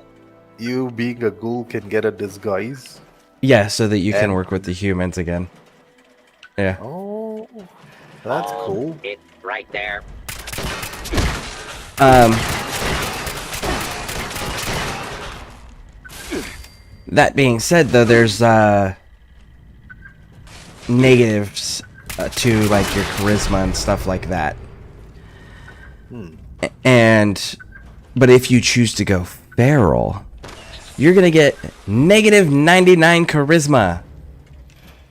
Speaker 8: you being a ghoul can get a disguise.
Speaker 1: Yeah, so that you can work with the humans again. Yeah.
Speaker 8: Oh, that's cool.
Speaker 4: It's right there.
Speaker 1: That being said, though, there's negatives to like your charisma and stuff like that. But if you choose to go feral, you're gonna get negative 99 charisma,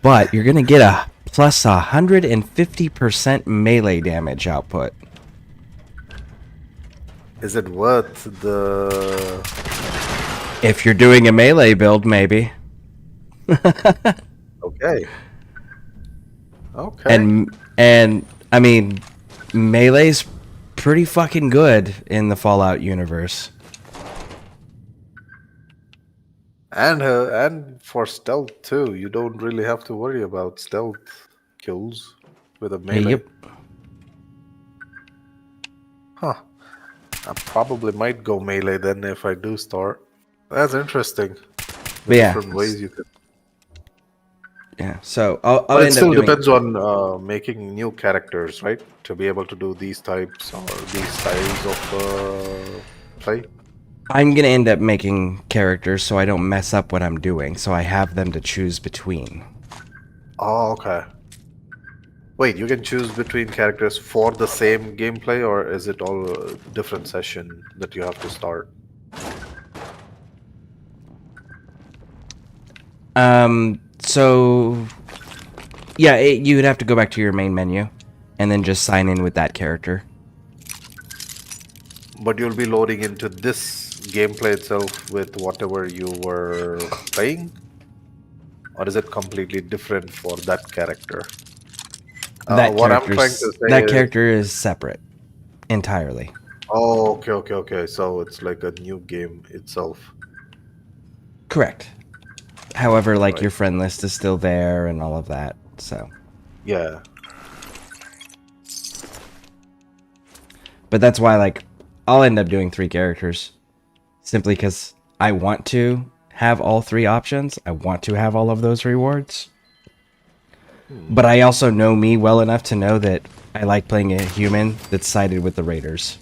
Speaker 1: but you're gonna get a plus 150% melee damage output.
Speaker 8: Is it worth the...
Speaker 1: If you're doing a melee build, maybe.
Speaker 8: Okay. Okay.
Speaker 1: And I mean, melee's pretty fucking good in the Fallout universe.
Speaker 8: And for stealth too, you don't really have to worry about stealth kills with a melee.
Speaker 1: Yep.
Speaker 8: Huh. I probably might go melee then if I do start. That's interesting.
Speaker 1: But yeah.
Speaker 8: Different ways you could.
Speaker 1: Yeah. So I'll
Speaker 8: But it
Speaker 1: end
Speaker 8: still
Speaker 1: up doing...
Speaker 8: depends on making new characters, right? To be able to do these types or these styles of play.
Speaker 1: I'm gonna end up making characters so I don't mess up what I'm doing, so I have them to choose between.
Speaker 8: Oh, okay. Wait, you can choose between characters for the same gameplay, or is it all a different session that you have to start?
Speaker 1: So yeah, you would have to go back to your main menu and then just sign in with that character.
Speaker 8: But you'll be loading into this gameplay itself with whatever you were playing? Or is it completely different for that character?
Speaker 1: That
Speaker 8: what I'm trying to say
Speaker 1: character is separate entirely.
Speaker 8: Oh, okay. So it's like a new game itself.
Speaker 1: Correct. However, like
Speaker 8: Right.
Speaker 1: your friend list is still there and all of that, so.
Speaker 8: Yeah.
Speaker 1: But that's why, like, I'll end up doing 3 characters. Simply because I want to have all 3 options. I want to have all of those rewards. But I also know me well enough to know that I like playing a human that's sided with the raiders.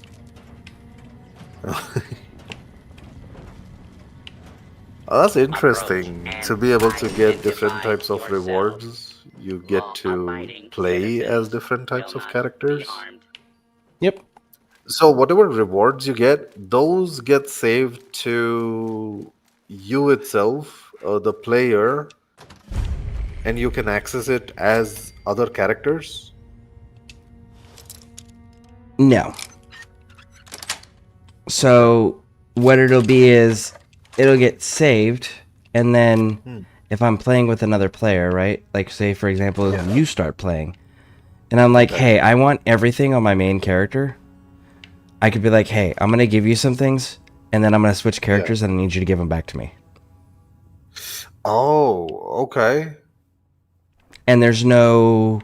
Speaker 8: Oh, that's interesting to be able to get different types of rewards. You get to play as different types of characters.
Speaker 1: Yep.
Speaker 8: So whatever rewards you get, those get saved to you itself, the player, and you can access it as other characters?
Speaker 1: No. So what it'll be is it'll get saved, and then if I'm playing with another player, right? Like say for example, you start playing, and I'm like, hey, I want everything on my main character. I could be like, hey, I'm gonna give you some things, and then I'm gonna switch characters, and I need you to give them back to me.
Speaker 8: Oh, okay.
Speaker 1: And there's no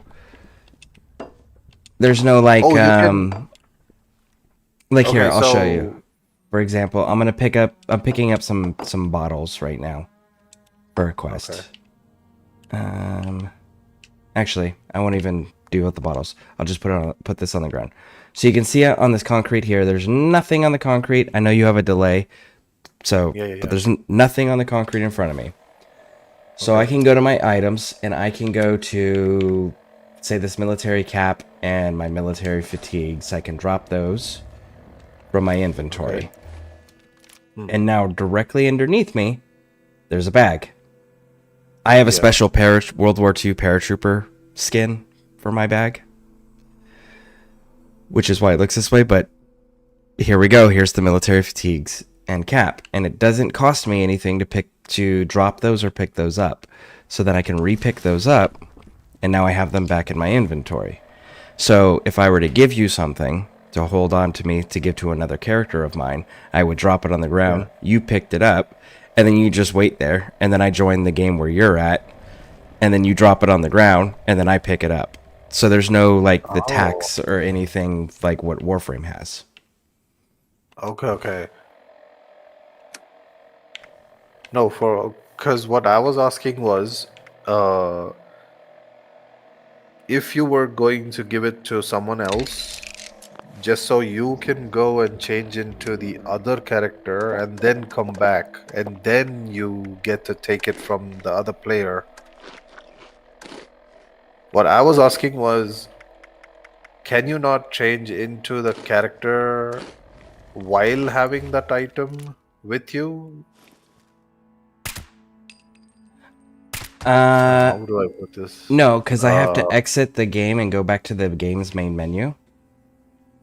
Speaker 1: like
Speaker 8: Oh, you can...
Speaker 1: like here,
Speaker 8: Okay,
Speaker 1: I'll show
Speaker 8: so-
Speaker 1: you. For example, I'm picking up some bottles right now for a quest. Actually, I won't even deal with the bottles. I'll just put this on the ground. So you can see on this concrete here, there's nothing on the concrete. I know you have a delay, so but there's nothing on the concrete in front of me. So I can go to my items, and I can go to, say, this military cap and my military fatigues. I can drop those from my inventory. And now directly underneath me, there's a bag. I have a special World War II paratrooper skin for my bag, which is why it looks this way, but here we go. Here's the military fatigues and cap, and it doesn't cost me anything to drop those or pick those up, so that I can repick those up, and now I have them back in my inventory. So if I were to give you something to hold on to me to give to another character of mine, I would drop it on the ground, you picked it up, and then you just wait there, and then I join the game where you're at, and then you drop it on the ground, and then I pick it up. So there's no, like, the tax or anything like what Warframe has.
Speaker 8: Okay. No, because what I was asking was, if you were going to give it to someone else, just so you can go and change into the other character and then come back, and then you get to take it from the other player. What I was asking was, can you not change into the character while having that item with you? How do I put this?
Speaker 1: No, because I have to exit the game and go back to the game's main menu.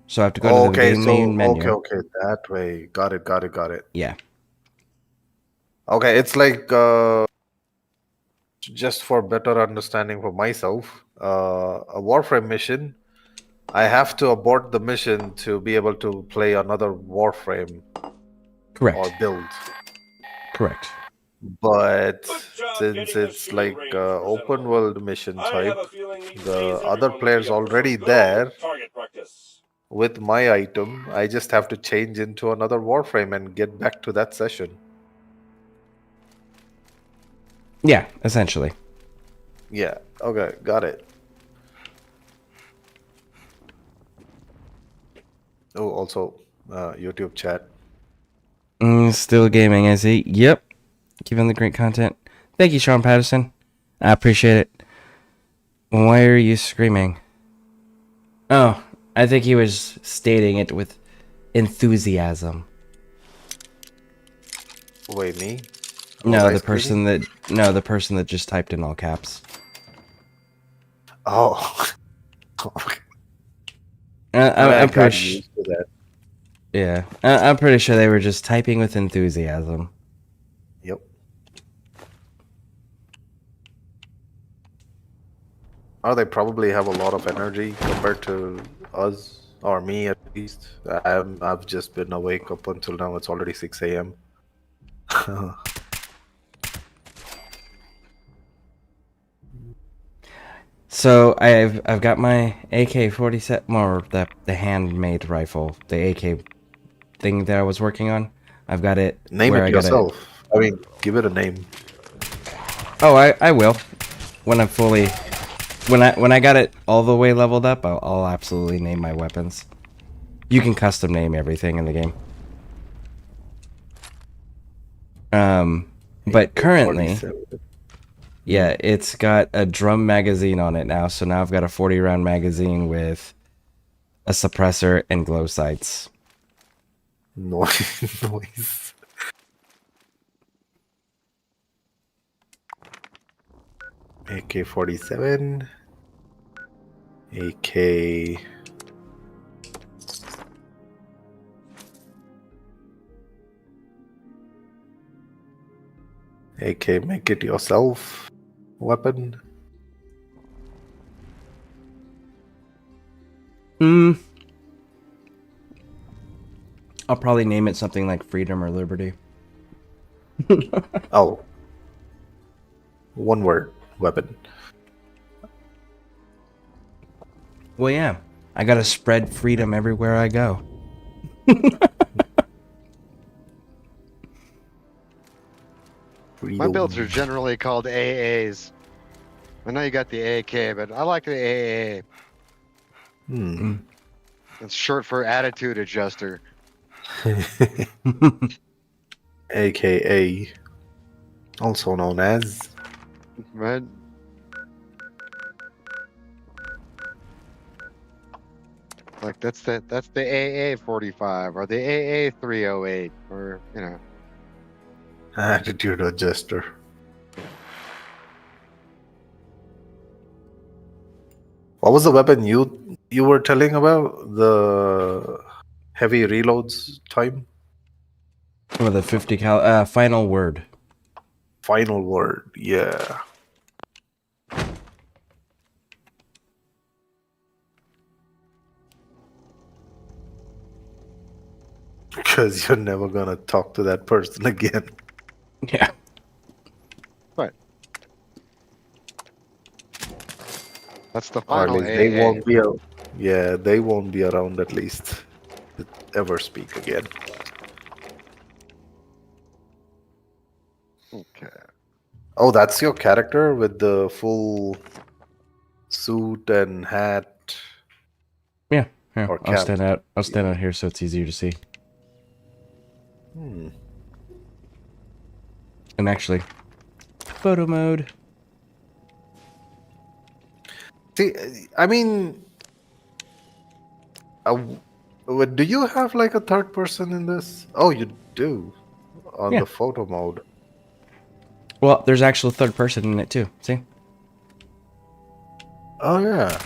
Speaker 1: So I have to go to the
Speaker 8: Okay,
Speaker 1: game
Speaker 8: so
Speaker 1: main menu.
Speaker 8: okay, that way. Got it.
Speaker 1: Yeah.
Speaker 8: Okay, it's like just for better understanding for myself, a Warframe mission. I have to abort the mission to be able to play another Warframe
Speaker 1: Correct.
Speaker 8: or build.
Speaker 1: Correct.
Speaker 8: But since it's like open world mission type, the other player's already there with my item. I just have to change into another Warframe and get back to that session.
Speaker 1: Yeah, essentially.
Speaker 8: Yeah, okay, got it. Oh, also, YouTube chat.
Speaker 1: Still gaming, I see. Yep. Keeping the great content. Thank you, Sean Patterson. I appreciate it. Why are you screaming? Oh, I think he was stating it with enthusiasm.
Speaker 8: Wait, me?
Speaker 1: No,
Speaker 8: Was I
Speaker 1: the person that just typed in all caps.
Speaker 8: Oh. Okay.
Speaker 1: I'm
Speaker 8: got
Speaker 1: pretty
Speaker 8: used to that.
Speaker 1: Yeah, I'm pretty sure they were just typing with enthusiasm.
Speaker 8: Yep. Or they probably have a lot of energy compared to us, or me at least. I've just been awake up until now. It's already 6 a.m.
Speaker 1: So I've got my AK-47, or the handmade rifle, the AK thing that I was working on. I've got it.
Speaker 8: Name
Speaker 1: where
Speaker 8: it
Speaker 1: I got
Speaker 8: yourself. I mean, give it a name.
Speaker 1: Oh, I will. When I'm fully, when I got it all the way leveled up, I'll absolutely name my weapons. You can custom name everything in the game. But currently, yeah, it's got a drum magazine on it now. So now I've got a 40-round magazine with a suppressor and glow sights.
Speaker 8: Noise. AK-47. AK. AK, make it yourself weapon.
Speaker 1: I'll probably name it something like Freedom or Liberty.
Speaker 8: Oh. One word weapon.
Speaker 1: Well, yeah. I gotta spread freedom everywhere I go.
Speaker 9: My builds are generally called AAs. I know you got the AK, but I like the AA. It's short for attitude adjuster.
Speaker 8: AKA, also known as.
Speaker 9: Right. Like that's the AA 45 or the AA 308 or
Speaker 8: Attitude adjuster. What was the weapon you were telling about? The heavy reloads time?
Speaker 1: Or the 50 cal final word.
Speaker 8: Final word, yeah. Because you're never gonna talk to that person again.
Speaker 1: Yeah.
Speaker 9: But that's the
Speaker 8: Or at
Speaker 9: final
Speaker 8: least
Speaker 9: AA.
Speaker 8: they won't be. Yeah, they won't be around at least to ever speak again.
Speaker 9: Okay.
Speaker 8: Oh, that's your character with the full suit and hat.
Speaker 1: Yeah. Here,
Speaker 8: or
Speaker 1: I'll
Speaker 8: camp.
Speaker 1: stand out. I'll stand out here so it's easier to see.
Speaker 8: Hmm.
Speaker 1: And actually, photo mode.
Speaker 8: See, I mean, do you have like a third person in this? Oh, you do on
Speaker 1: Yeah.
Speaker 8: the photo mode.
Speaker 1: Well, there's actual third person in it too. See?
Speaker 8: Oh yeah.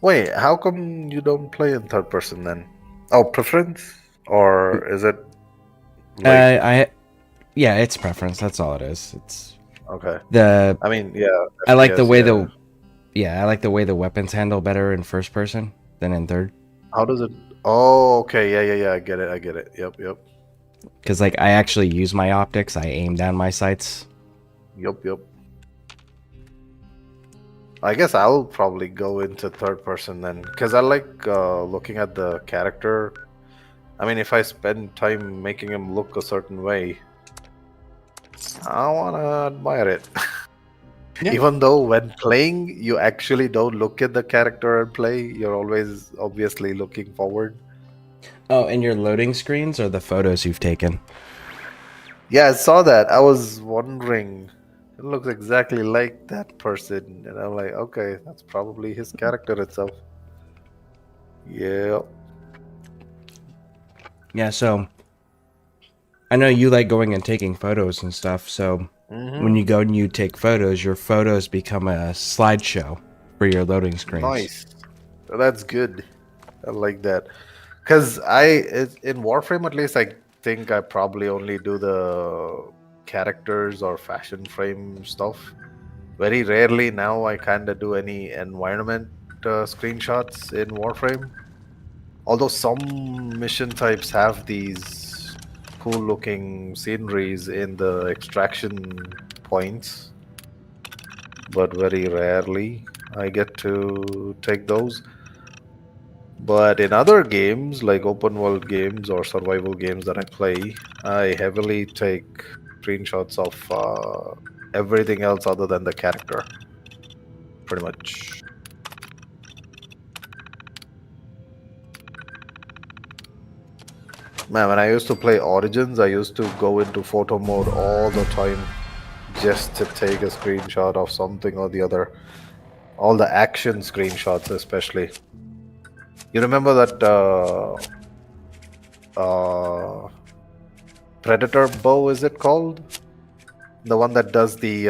Speaker 8: Wait, how come you don't play in third person then? Oh, preference, or is it?
Speaker 1: Yeah, it's preference. That's all it is. It's
Speaker 8: Okay.
Speaker 1: the.
Speaker 8: I mean, yeah.
Speaker 1: I like the
Speaker 8: FPS,
Speaker 1: way
Speaker 8: yeah.
Speaker 1: I like the way the weapons handle better in first person than in third.
Speaker 8: How does it? Oh, okay. Yeah. I get it. Yep.
Speaker 1: Because like I actually use my optics. I aim down my sights.
Speaker 8: Yep. I guess I'll probably go into third person then, because I like looking at the character. I mean, if I spend time making him look a certain way, I want to admire it.
Speaker 1: Yeah.
Speaker 8: Even though when playing, you actually don't look at the character and play, you're always obviously looking forward.
Speaker 1: Oh, and your loading screens are the photos you've taken.
Speaker 8: Yeah, I saw that. I was wondering. It looks exactly like that person. And I'm like, okay, that's probably his character itself. Yeah.
Speaker 1: Yeah, so I know you like going and taking photos and stuff. So when you go and you take photos, your photos become a slideshow for your loading screens.
Speaker 8: Nice. That's good. I like that. Because in Warframe at least, I think I probably only do the characters or fashion frame stuff. Very rarely now I kind of do any environment screenshots in Warframe. Although some mission types have these cool looking sceneries in the extraction points, but very rarely I get to take those. But in other games, like open world games or survival games that I play, I heavily take screenshots of everything else other than the character. Pretty much. Man, when I used to play Origins, I used to go into photo mode all the time just to take a screenshot of something or the other. All the action screenshots, especially. You remember that Predator bow, is it called? The one that does the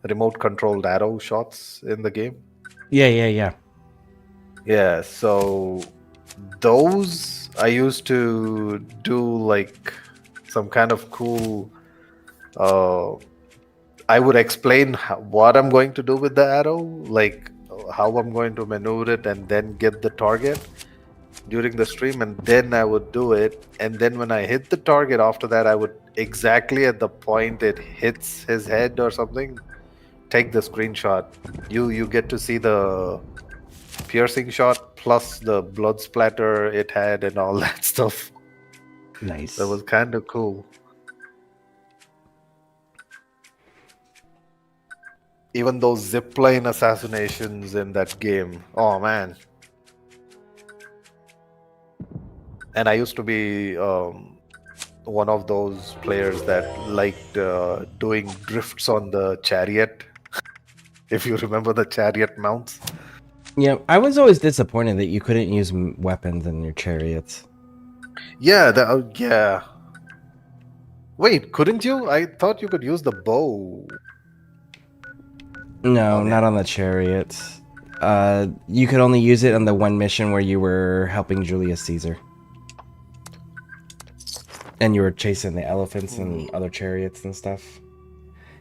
Speaker 8: remote controlled arrow shots in the game?
Speaker 1: Yeah.
Speaker 8: Yeah, so those I used to do like some kind of cool. I would explain what I'm going to do with the arrow, like how I'm going to maneuver it and then get the target during the stream, and then I would do it. And then when I hit the target after that, I would exactly at the point it hits his head or something, take the screenshot. You get to see the piercing shot plus the blood splatter it had and all that stuff.
Speaker 1: Nice.
Speaker 8: That was kind of cool. Even those zipline assassinations in that game. Oh man. And I used to be one of those players that liked doing drifts on the chariot. If you remember the chariot mounts.
Speaker 1: Yeah, I was always disappointed that you couldn't use weapons in your chariots.
Speaker 8: Yeah, yeah. Wait, couldn't you? I thought you could use the bow.
Speaker 1: No, not on the chariots. You could only use it on the one mission where you were helping Julius Caesar. And you were chasing the elephants and other chariots and stuff.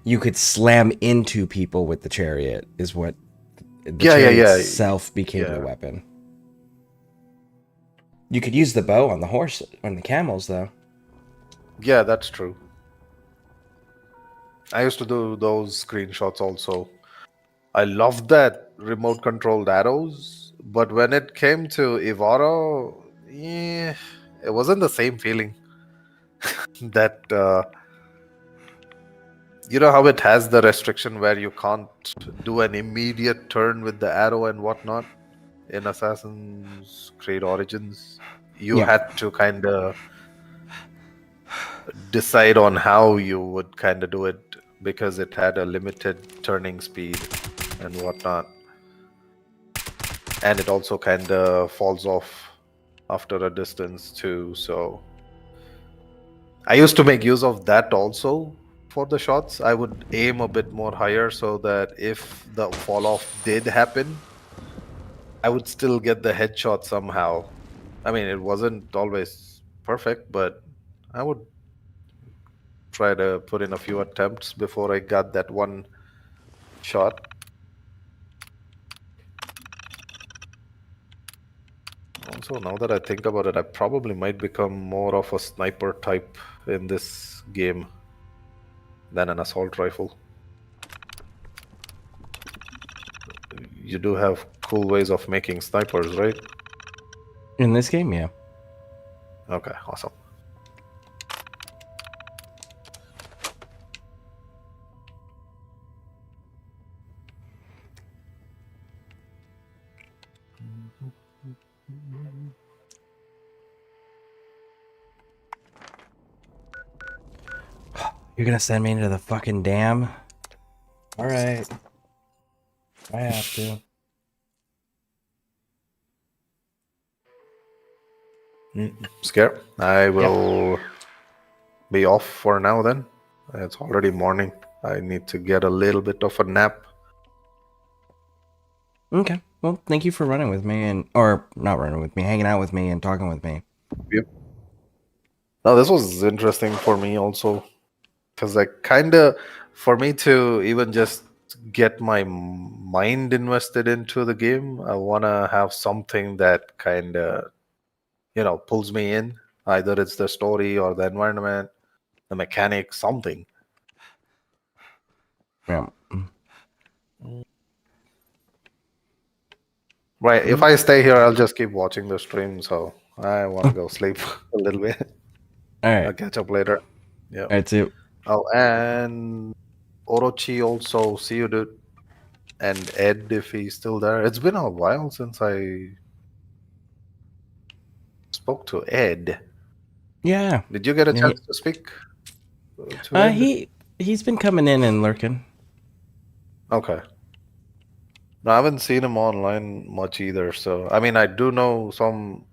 Speaker 1: You could slam into people with the chariot, is what the chariot itself became the weapon. You could use the bow on the horse, on the camels, though.
Speaker 8: Yeah, that's true. I used to do those screenshots also. I loved that remote controlled arrows, but when it came to Ivara, it wasn't the same feeling. That you know how it has the restriction where you can't do an immediate turn with the arrow and whatnot. in Assassin's Creed Origins. You
Speaker 1: Yeah.
Speaker 8: had to kind of decide on how you would kind of do it because it had a limited turning speed and whatnot. And it also kind of falls off after a distance too. So I used to make use of that also for the shots. I would aim a bit more higher so that if the fall off did happen, I would still get the headshot somehow. I mean, it wasn't always perfect, but I would try to put in a few attempts before I got that one shot. Also, now that I think about it, I probably might become more of a sniper type in this game than an assault rifle. You do have cool ways of making snipers, right?
Speaker 1: In this game, yeah.
Speaker 8: Okay, awesome.
Speaker 1: You're gonna send me into the fucking dam? Alright. I have to.
Speaker 8: Scare. I will be off for now then. It's already morning. I need to get a little bit of a nap.
Speaker 1: Okay. Well, thank you for running with me or not running with me, hanging out with me and talking with me.
Speaker 8: Yep. Now, this was interesting for me also. Because I kind of, for me to even just get my mind invested into the game, I want to have something that kind of, pulls me in. Either it's the story or the environment, the mechanics, something.
Speaker 1: Yeah.
Speaker 8: Right. If I stay here, I'll just keep watching the stream. So I want to go sleep a little bit.
Speaker 1: Alright.
Speaker 8: I'll catch up later. Yeah.
Speaker 1: Alright, see you.
Speaker 8: Oh, and Orochi also. See you, dude. And Ed, if he's still there. It's been a while since I spoke to Ed.
Speaker 1: Yeah.
Speaker 8: Did you get a chance to speak to Ed?
Speaker 1: He's been coming in and lurking.
Speaker 8: Okay. No, I haven't seen him online much either. So, I mean, I do know some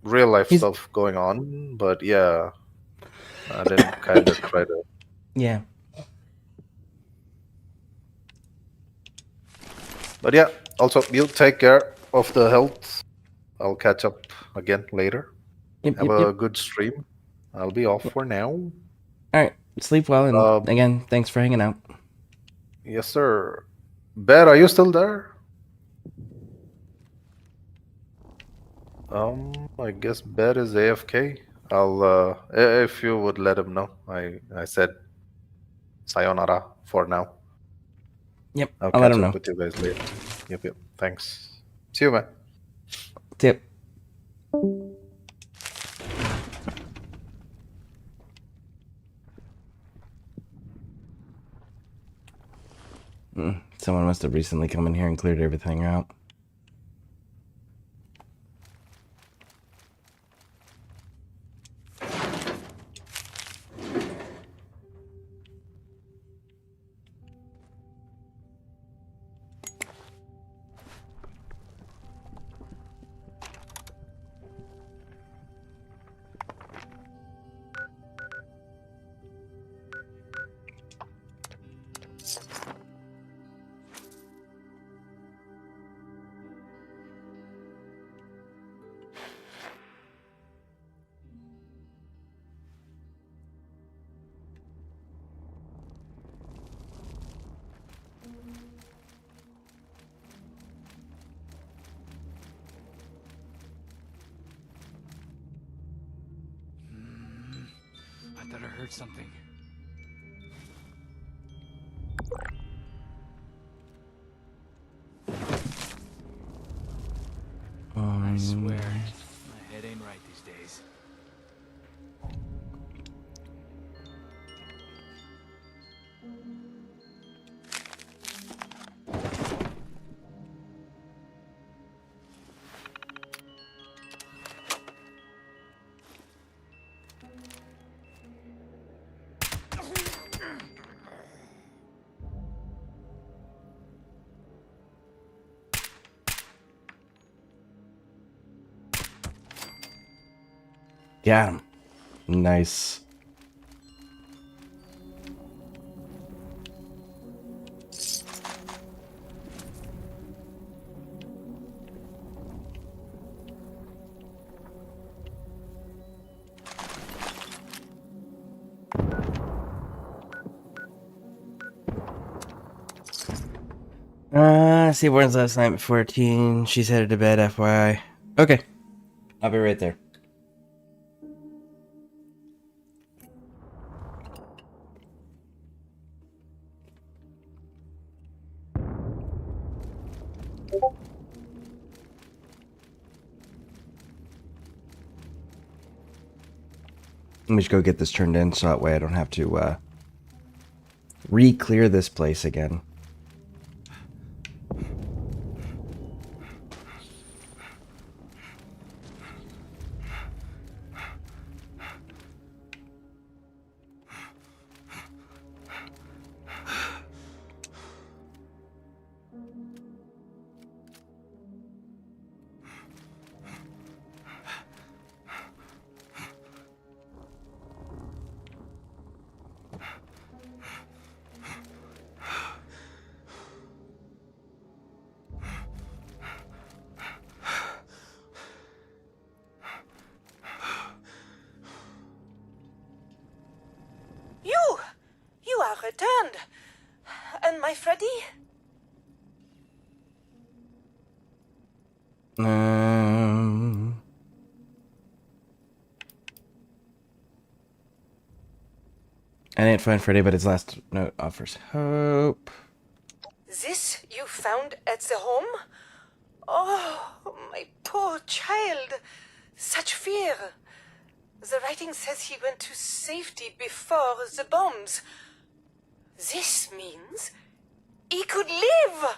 Speaker 8: real life stuff going on, but yeah, I didn't kind of try to.
Speaker 1: Yeah.
Speaker 8: But yeah, also, you take care of the health. I'll catch up again later. Have a good stream. I'll be off for now.
Speaker 1: Alright. Sleep well, and again, thanks for hanging out.
Speaker 8: Yes, sir. Bear, are you still there? I guess Bear is AFK. I'll if you would let him know. I said sayonara for now.
Speaker 1: Yep,
Speaker 8: I'll
Speaker 1: I'll let
Speaker 8: catch
Speaker 1: him
Speaker 8: up
Speaker 1: know.
Speaker 8: with you guys later. Yep. Thanks. See you, man.
Speaker 1: Tip. Someone must have recently come in here and cleared everything out.
Speaker 3: I thought I heard something. I swear, my head ain't right these days.
Speaker 1: Got him. Nice. Seaborn's last night before 14. She's headed to bed, FYI. Okay. I'll be right there. Let me just go get this turned in so that way I don't have to re-clear this place again.
Speaker 13: You are returned. And my Freddy?
Speaker 1: I didn't find Freddy, but his last note offers hope.
Speaker 13: This you found at the home? Oh, my poor child. Such fear. The writing says he went to safety before the bombs. This means he could live.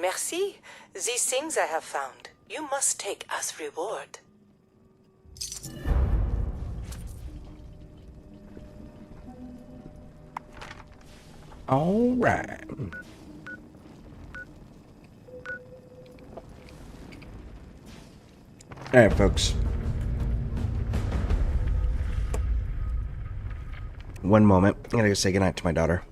Speaker 13: Merci. These things I have found, you must take as reward.
Speaker 1: All right. All right, folks. One moment. I'm gonna go say goodnight to my daughter.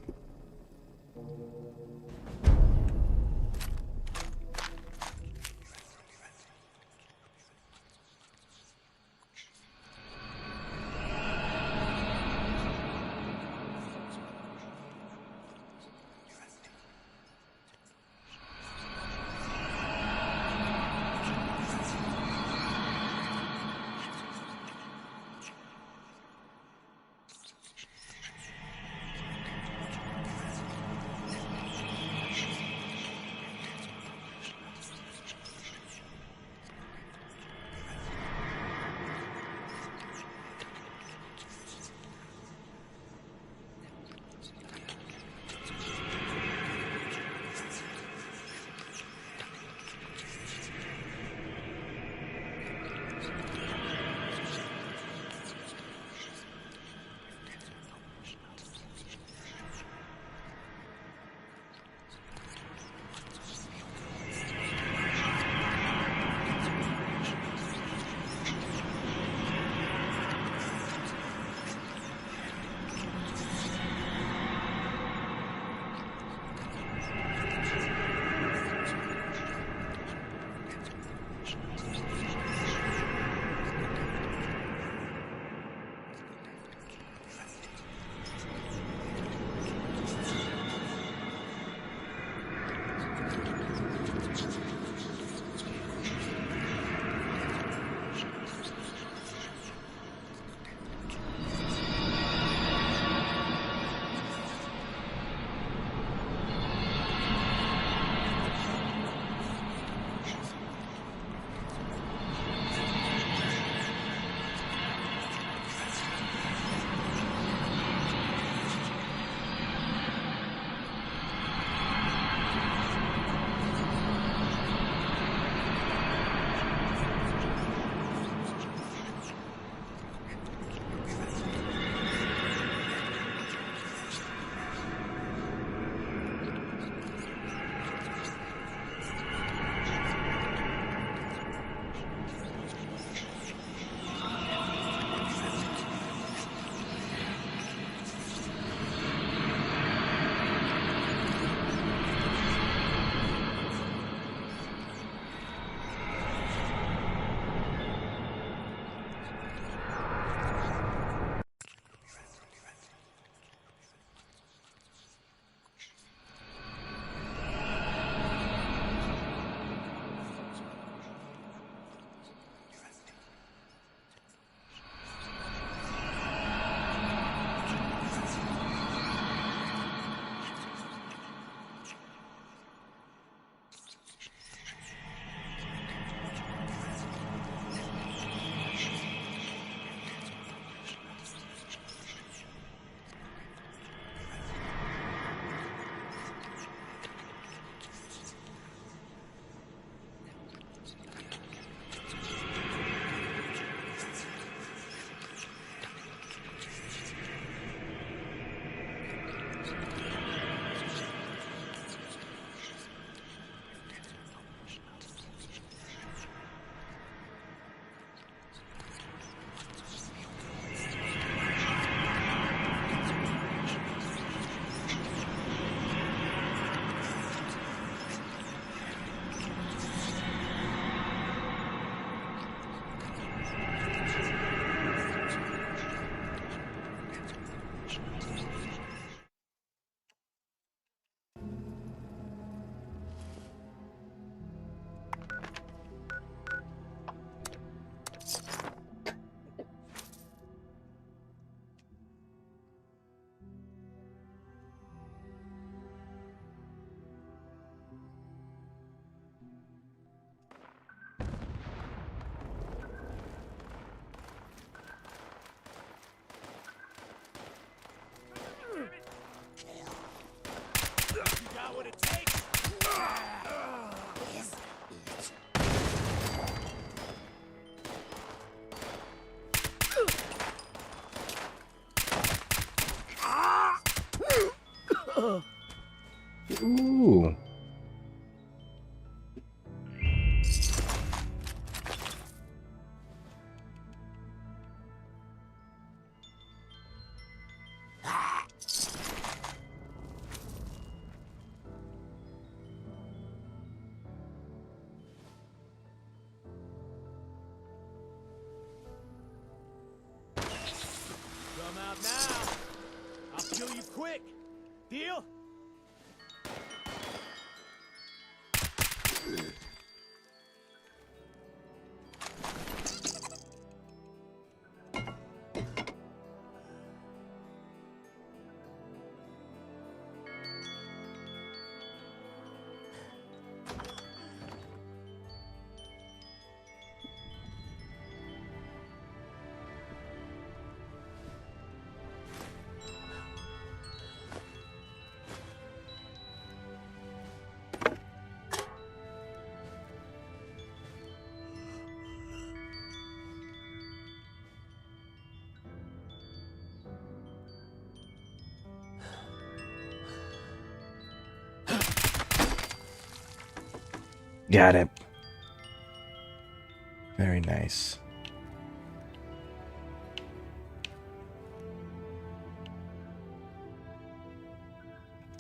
Speaker 1: Ooh.
Speaker 14: Come out now. I'll kill you quick. Deal?
Speaker 1: Got it. Very nice.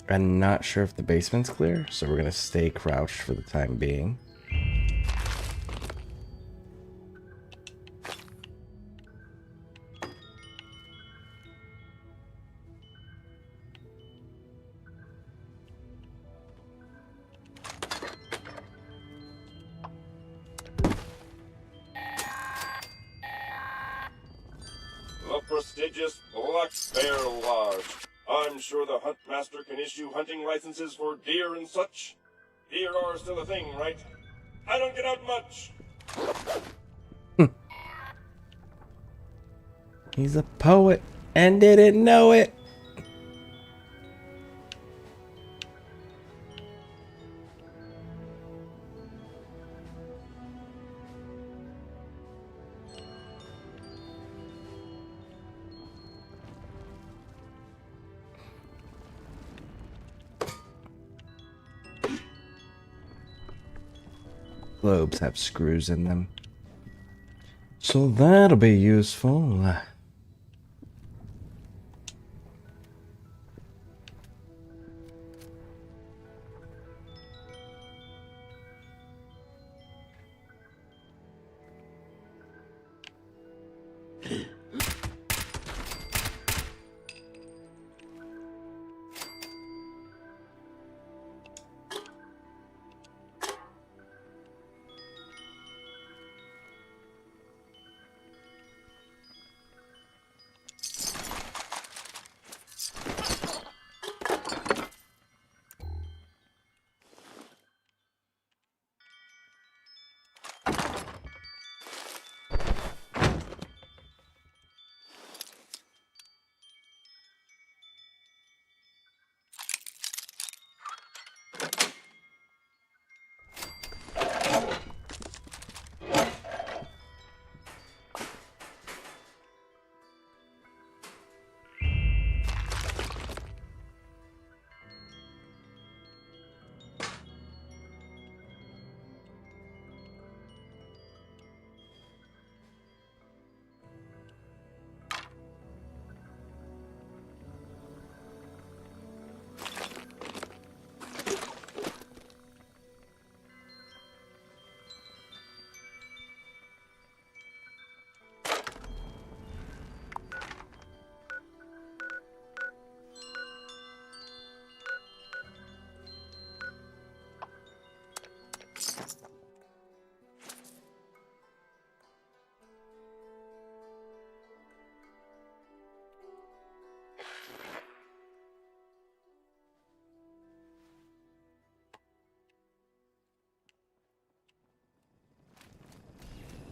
Speaker 1: I'm not sure if the basement's clear, so we're gonna stay crouched for the time being.
Speaker 15: The prestigious Black Bear Lodge. I'm sure the Huntmaster can issue hunting licenses for deer and such. Deer are still a thing, right? I don't get out much.
Speaker 1: He's a poet and didn't know it. Globes have screws in them, so that'll be useful.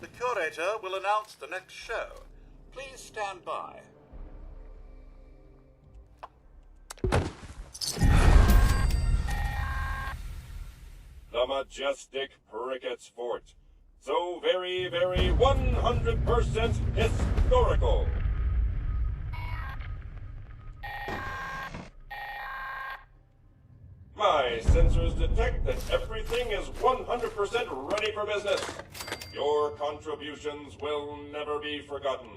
Speaker 2: The curator will announce the next show. Please stand by.
Speaker 15: The majestic Pricket's Fort. So very, very 100% historical. My systems detect that everything is 100% ready for business. Your contributions will never be forgotten.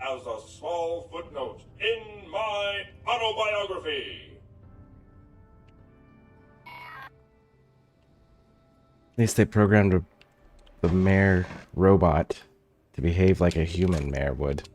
Speaker 15: As a small footnote in my autobiography.
Speaker 1: At least they programmed the mayor robot to behave like a human mayor would.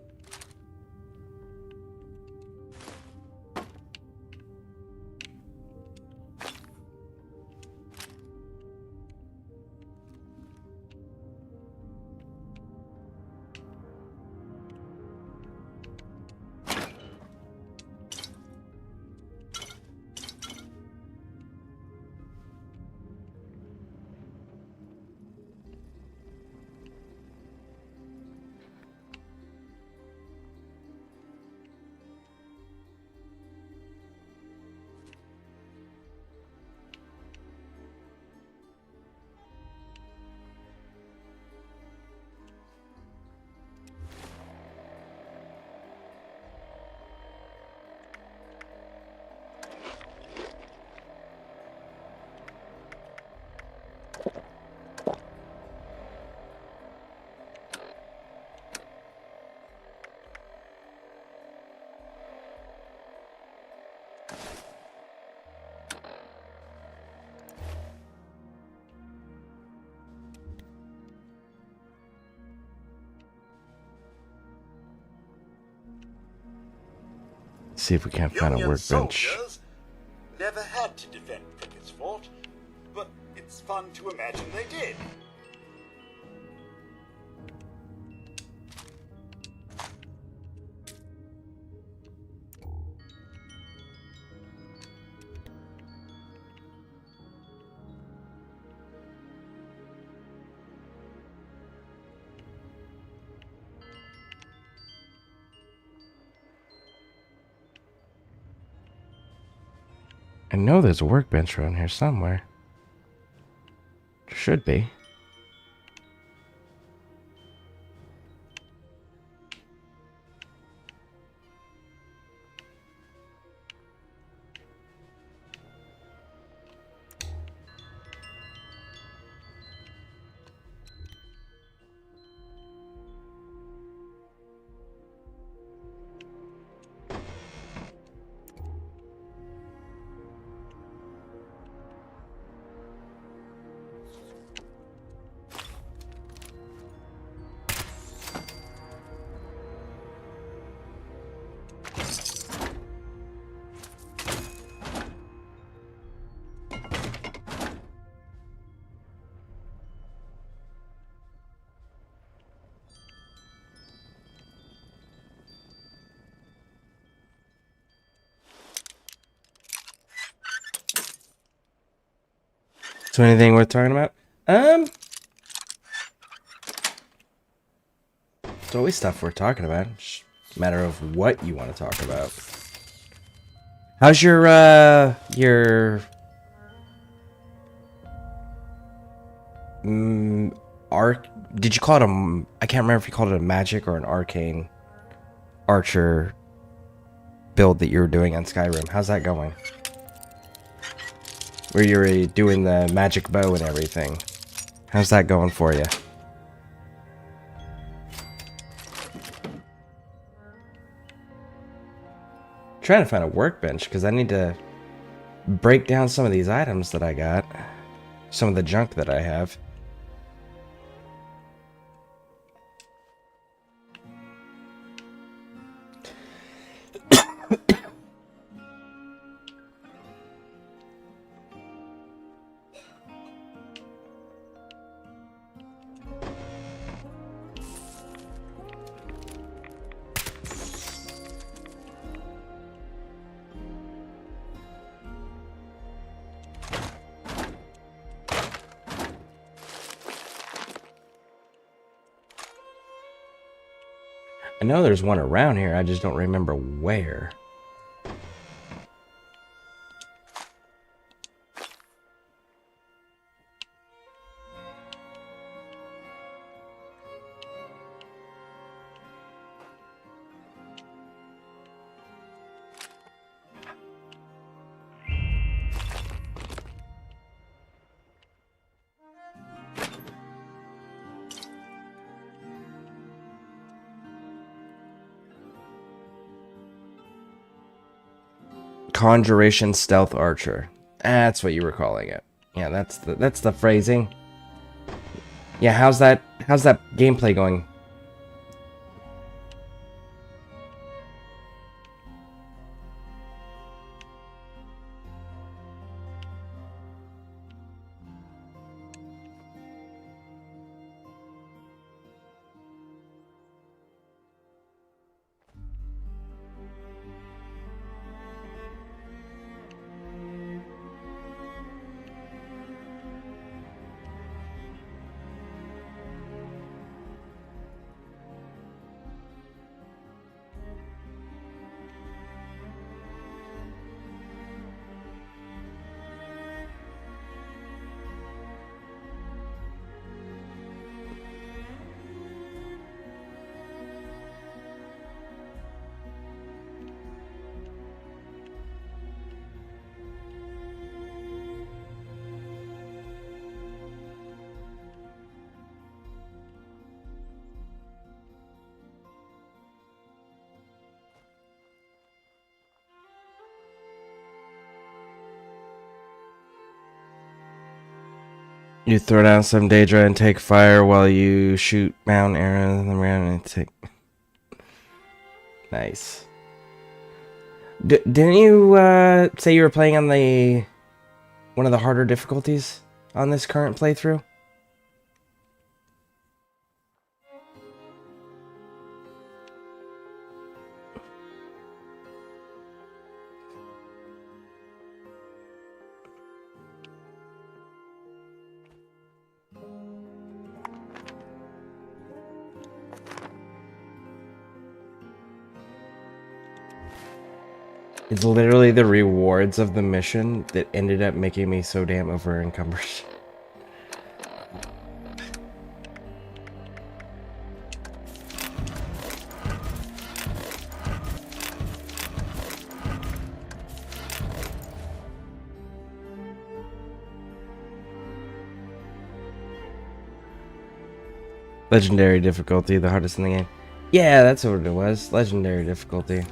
Speaker 1: See if we can't find a
Speaker 2: Union
Speaker 1: workbench.
Speaker 2: soldiers never had to defend Pickett's fort, but it's fun to imagine they did.
Speaker 1: I know there's a workbench around here somewhere. Should be. So anything worth talking about? It's always stuff worth talking about. It's just a matter of what you want to talk about. How's your arc? Did you call it a? I can't remember if you called it a magic or an arcane archer build that you were doing on Skyrim. How's that going? Where you're doing the magic bow and everything. How's that going for you? Trying to find a workbench because I need to break down some of these items that I got. Some of the junk that I have. I know there's one around here, I just don't remember where. Conjuration Stealth Archer. That's what you were calling it. Yeah, that's the phrasing. Yeah, how's that gameplay going? You throw down some Daedra and take fire while you shoot mountain arrows around and take... Nice. Didn't you say you were playing on one of the harder difficulties on this current playthrough? It's literally the rewards of the mission that ended up making me so damn over encumbered. Legendary difficulty, the hardest in the game. Yeah, that's what it was. Legendary difficulty.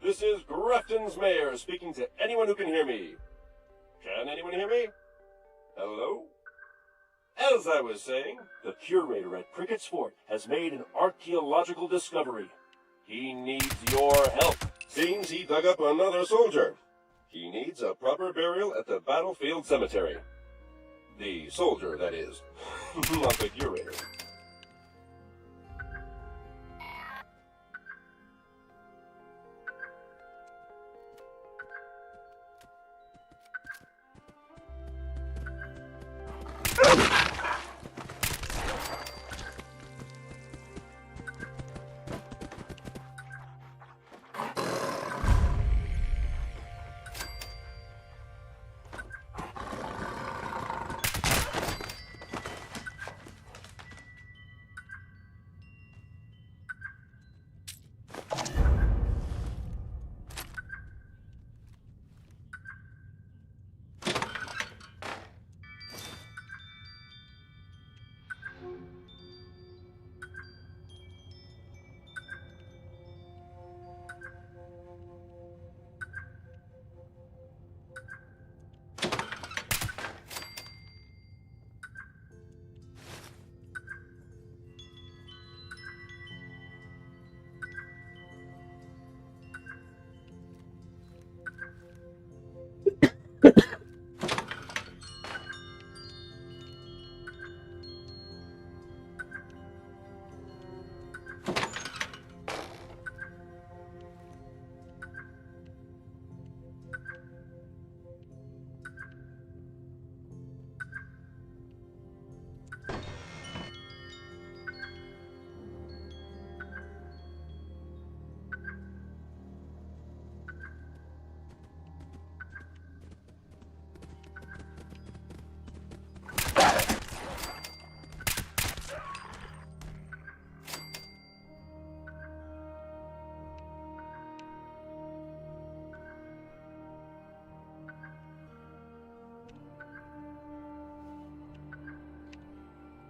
Speaker 15: This is Grafton's mayor speaking to anyone who can hear me. Can anyone hear me? Hello? As I was saying, the curator at Crickett's Fort has made an archaeological discovery. He needs your help. Seems he dug up another soldier. He needs a proper burial at the battlefield cemetery. The soldier, that is. Not the curator.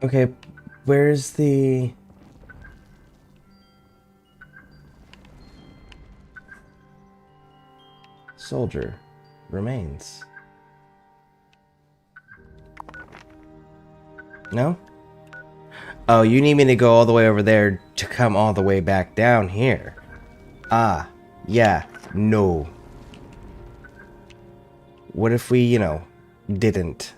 Speaker 1: Okay, where's the... soldier remains? No? Oh, you need me to go all the way over there to come all the way back down here. Ah, yeah, no. What if we, didn't?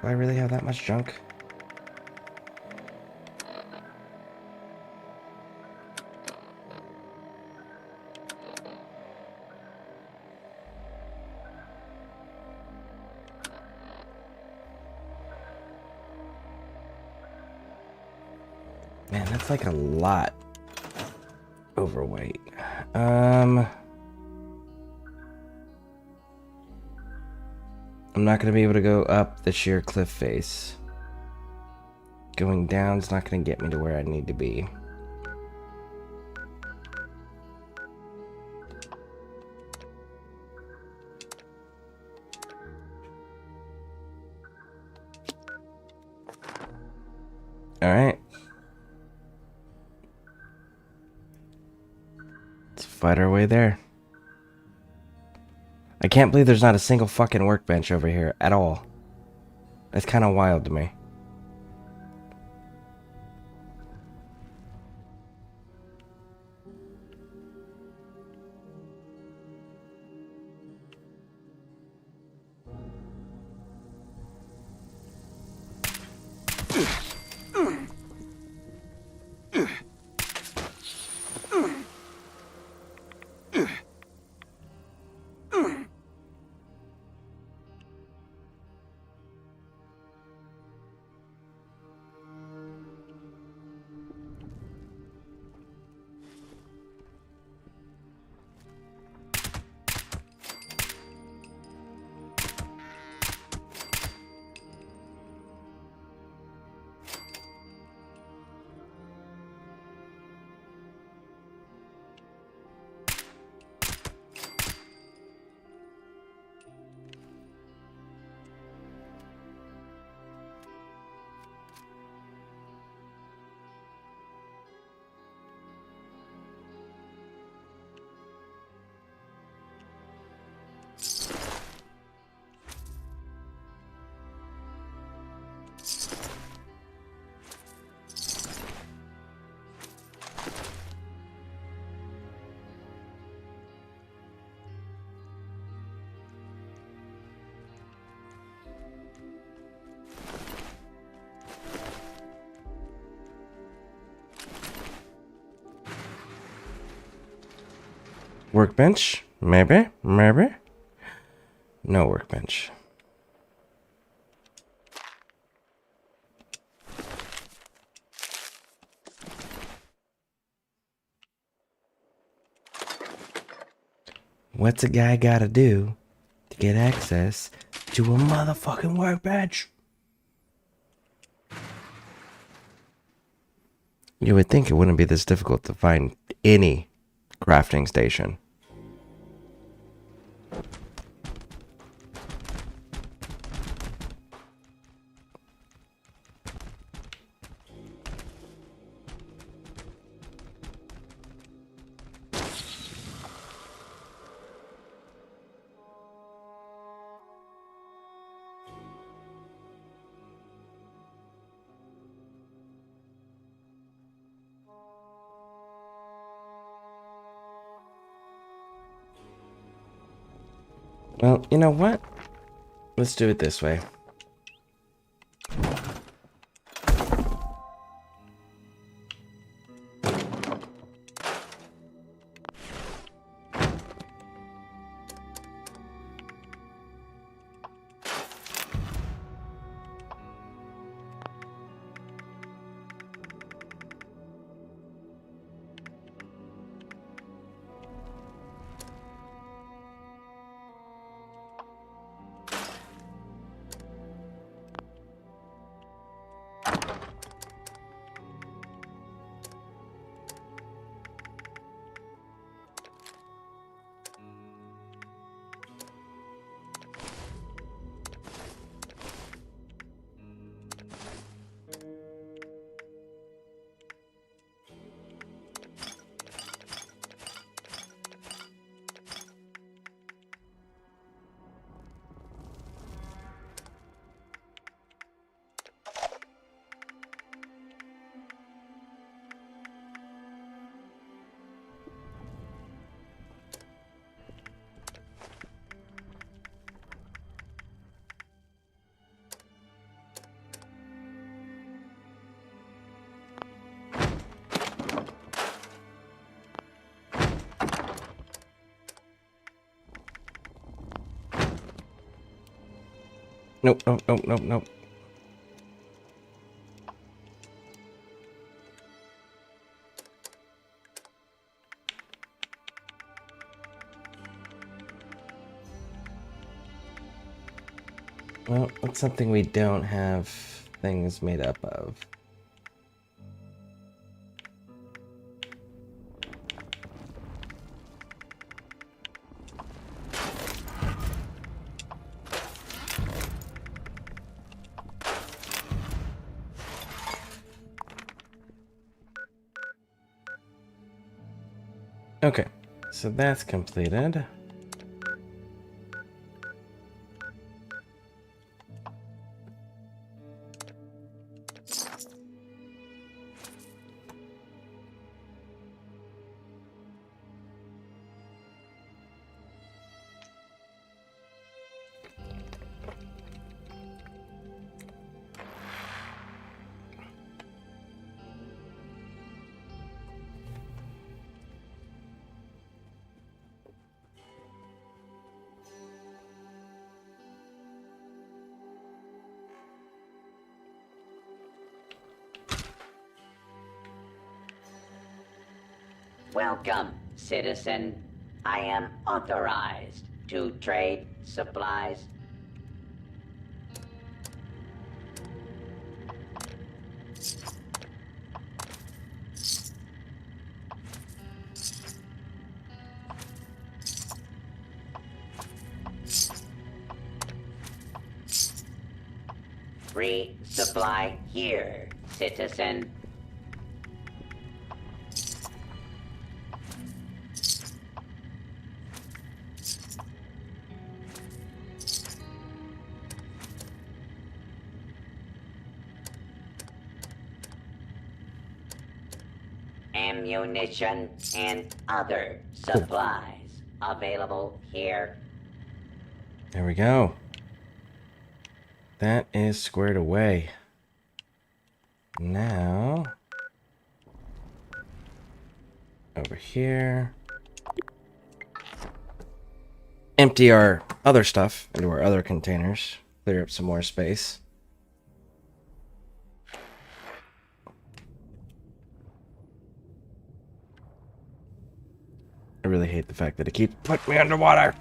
Speaker 1: Do I really have that much junk? Man, that's like a lot overweight. I'm not gonna be able to go up the sheer cliff face. Going down's not gonna get me to where I need to be. Alright. Let's fight our way there. I can't believe there's not a single fucking workbench over here at all. That's kind of wild to me. Workbench? Maybe? Maybe? No workbench. What's a guy gotta do to get access to a motherfucking workbench? You would think it wouldn't be this difficult to find any crafting station. Well, you know what? Let's do it this way. Nope, nope, nope, nope, nope. Well, that's something we don't have things made up of. Okay, so that's completed.
Speaker 4: Welcome, citizen. I am authorized to trade supplies. Resupply here, citizen. Ammunition and other supplies available here.
Speaker 1: There we go. That is squared away. Now, over here, empty our other stuff into our other containers, clear up some more space. I really hate the fact that it keeps putting me underwater.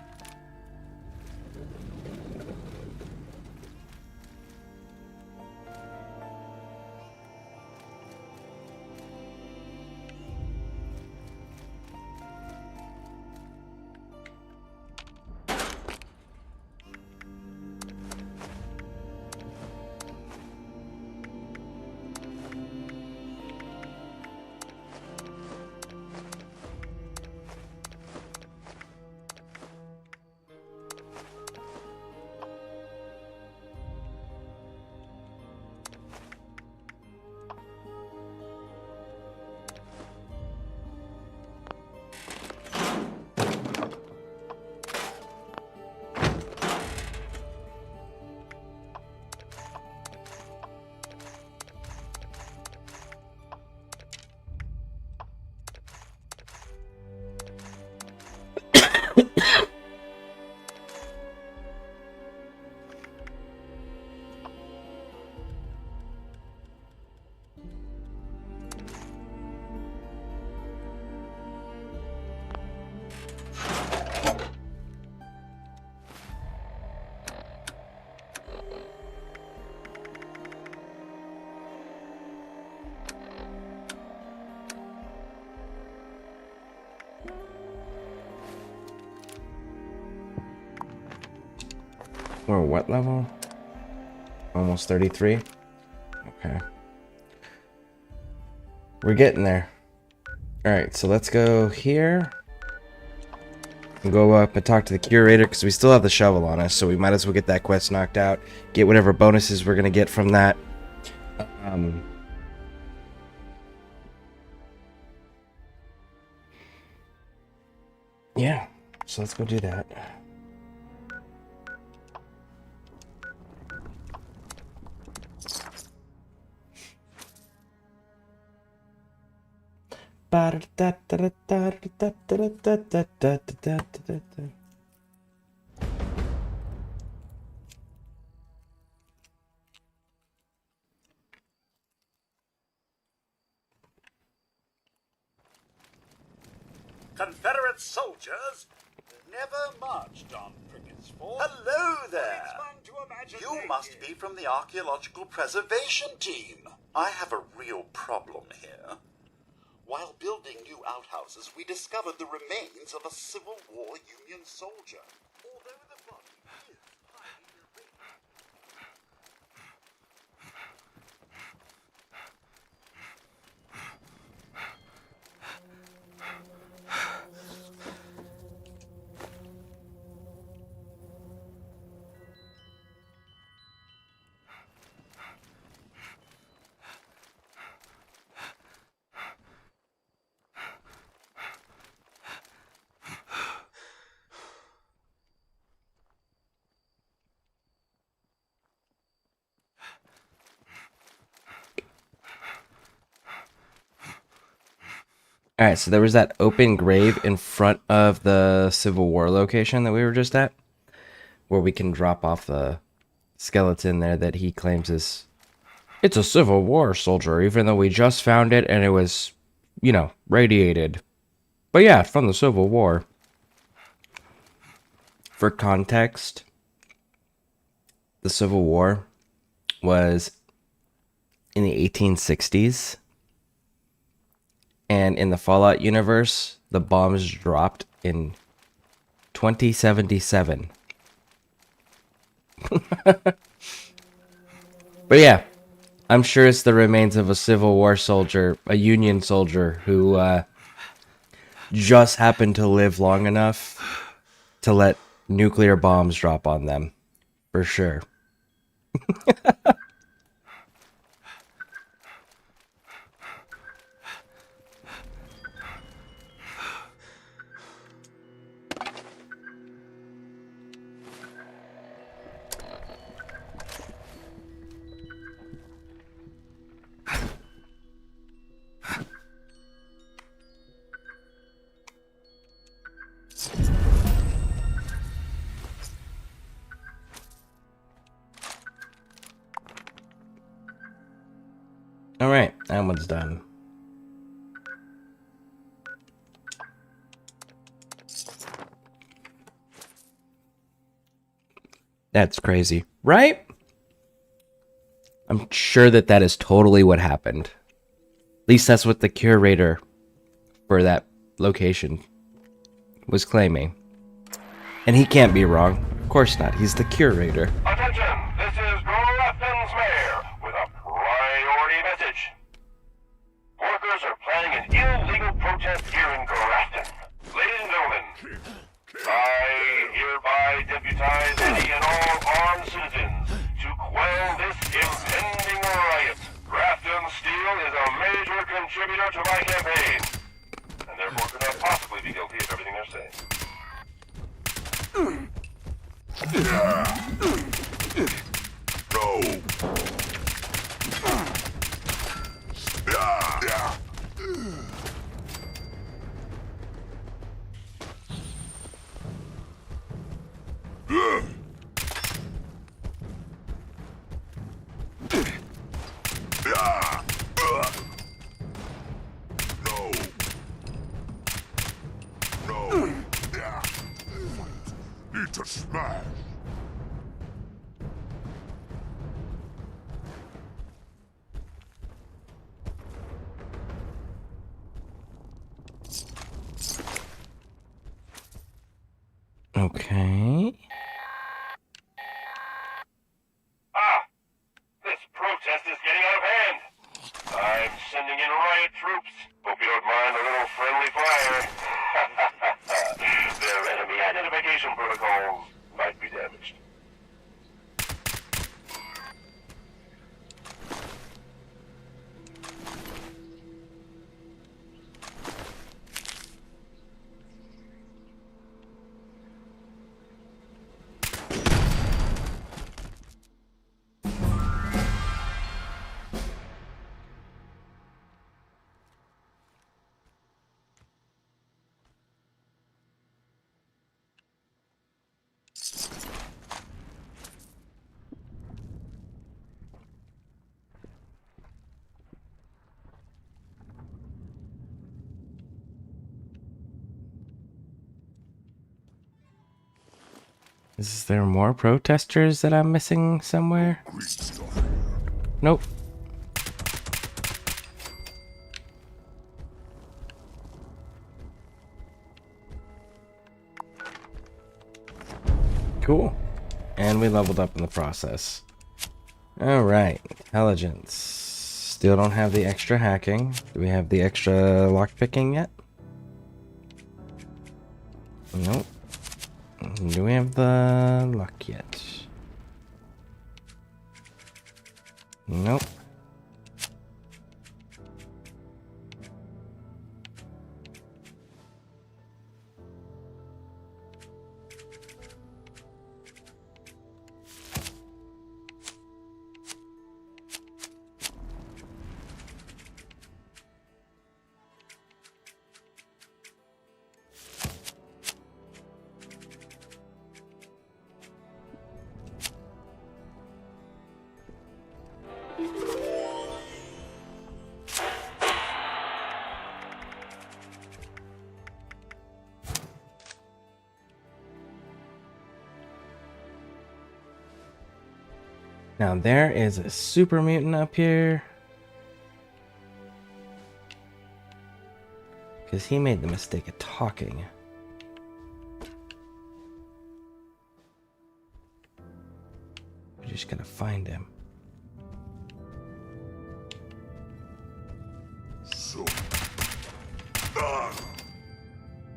Speaker 1: We're what level? Almost 33? Okay. We're getting there. Alright, so let's go here. And go up and talk to the curator, because we still have the shovel on us, so we might as well get that quest knocked out. Get whatever bonuses we're going to get from that. Yeah, so let's go do that.
Speaker 2: Confederate soldiers never marched on Prickett's Fort. Hello there. You must be from the Archaeological Preservation Team. I have a real problem here. While building new outhouses, we discovered the remains of a Civil War Union soldier. Although the body is highly irregular.
Speaker 1: Alright, so there was that open grave in front of the Civil War location that we were just at, where we can drop off the skeleton there that he claims is... It's a Civil War soldier, even though we just found it and it was, you know, radiated. But yeah, from the Civil War. For context, the Civil War was in the 1860s. And in the Fallout universe, the bombs dropped in 2077. But yeah, I'm sure it's the remains of a Civil War soldier, a Union soldier, who just happened to live long enough to let nuclear bombs drop on them. For sure. Alright, that one's done. That's crazy, right? I'm sure that that is totally what happened. At least that's what the curator for that location was claiming. And he can't be wrong. Of course not. He's the curator.
Speaker 6: Attention! This is Grafton's mayor with a priority message. Workers are planning an illegal protest here in Grafton. Ladies and gentlemen, I hereby deputize any and all armed citizens to quell this impending riot. Grafton Steel is a major contributor to my campaign, and therefore could not possibly be guilty of everything they're saying.
Speaker 16: Need to smash.
Speaker 1: Okay.
Speaker 6: This protest is getting out of hand. I'm sending in riot troops. Hope you don't mind a little friendly fire. Their enemy identification protocols might be damaged.
Speaker 1: Is there more protesters that I'm missing somewhere? Nope. Cool. And we leveled up in the process. Alright, intelligence. Still don't have the extra hacking. Do we have the extra lockpicking yet? Nope. Do we have the luck yet? Nope. Now there is a super mutant up here. Because he made the mistake of talking. We just gotta find him.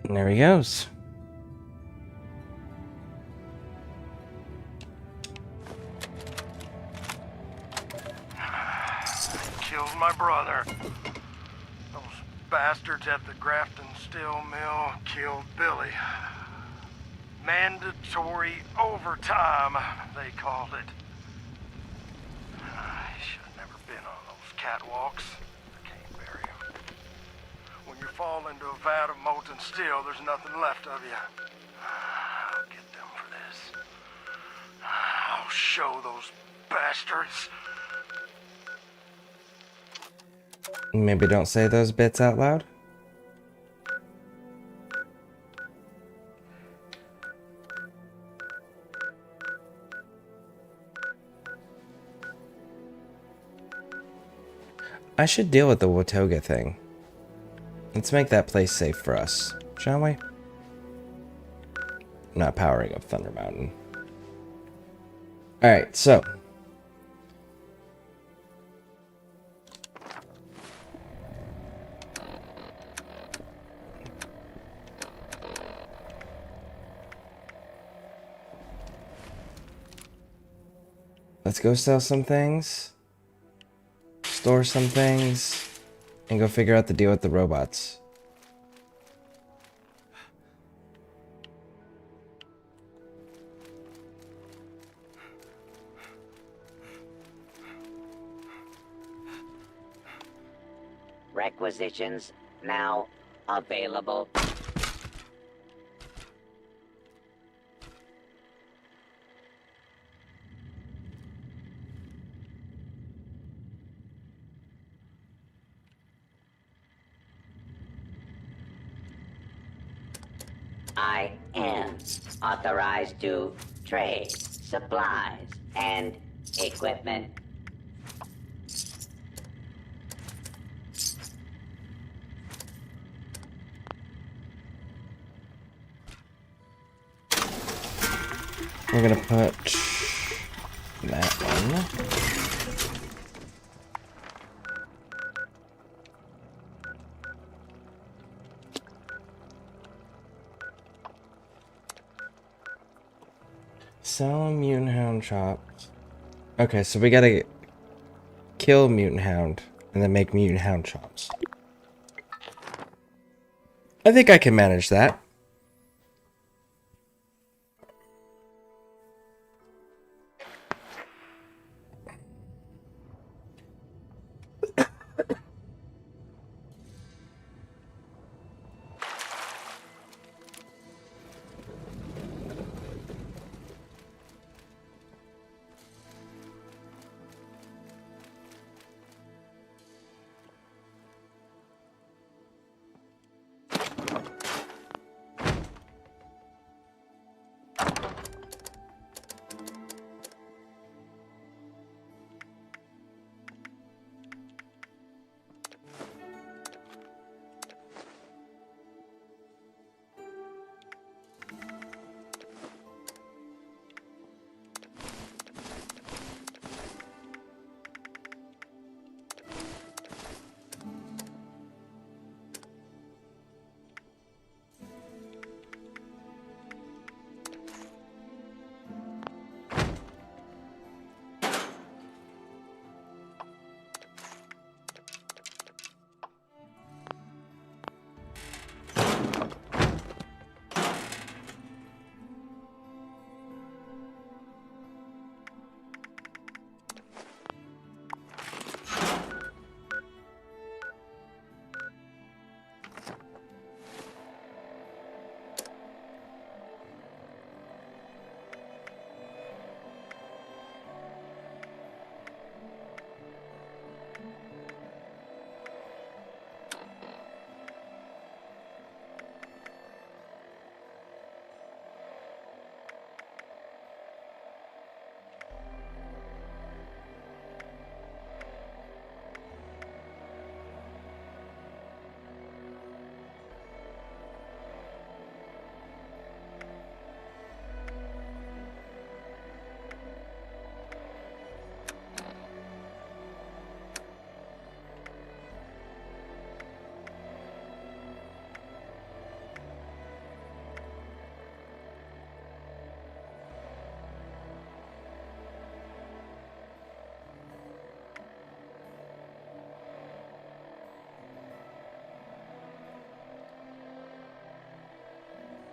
Speaker 1: And there he goes.
Speaker 7: Killed my brother. Those bastards at the Grafton Steel Mill killed Billy. Mandatory overtime, they called it. He should have never been on those catwalks. I can't bury him. When you fall into a vat of molten steel, there's nothing left of you. I'll get them for this. I'll show those bastards.
Speaker 1: Maybe don't say those bits out loud. I should deal with the Watoga thing. Let's make that place safe for us, shall we? I'm not powering up Thunder Mountain. Alright, so. Let's go sell some things. Store some things. And go figure out the deal with the robots.
Speaker 4: Requisitions now available. I am authorized to trade supplies and equipment.
Speaker 1: We're gonna put that one. Sell mutant hound chops. Okay, so we gotta kill mutant hound and then make mutant hound chops. I think I can manage that.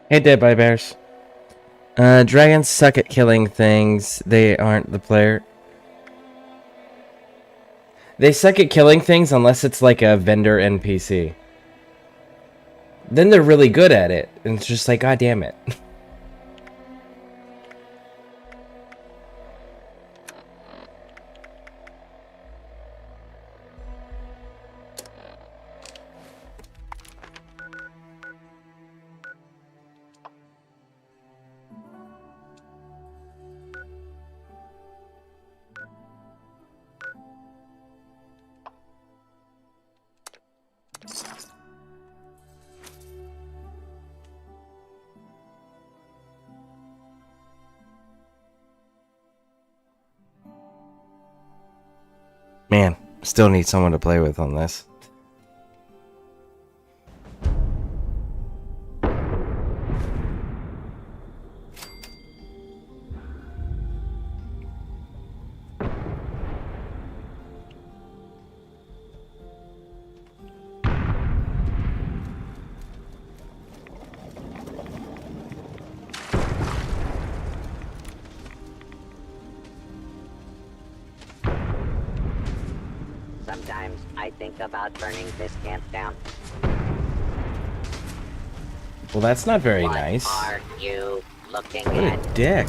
Speaker 1: Hey, Dead by Bears. Dragons suck at killing things. They aren't the player. They suck at killing things unless it's like a vendor NPC. Then they're really good at it. And it's just like, God damn it. Man, still need someone to play with on this.
Speaker 4: Sometimes I think about burning this camp down.
Speaker 1: Well, that's not very
Speaker 4: What
Speaker 1: nice.
Speaker 4: are you looking
Speaker 1: What
Speaker 4: at?
Speaker 1: a dick.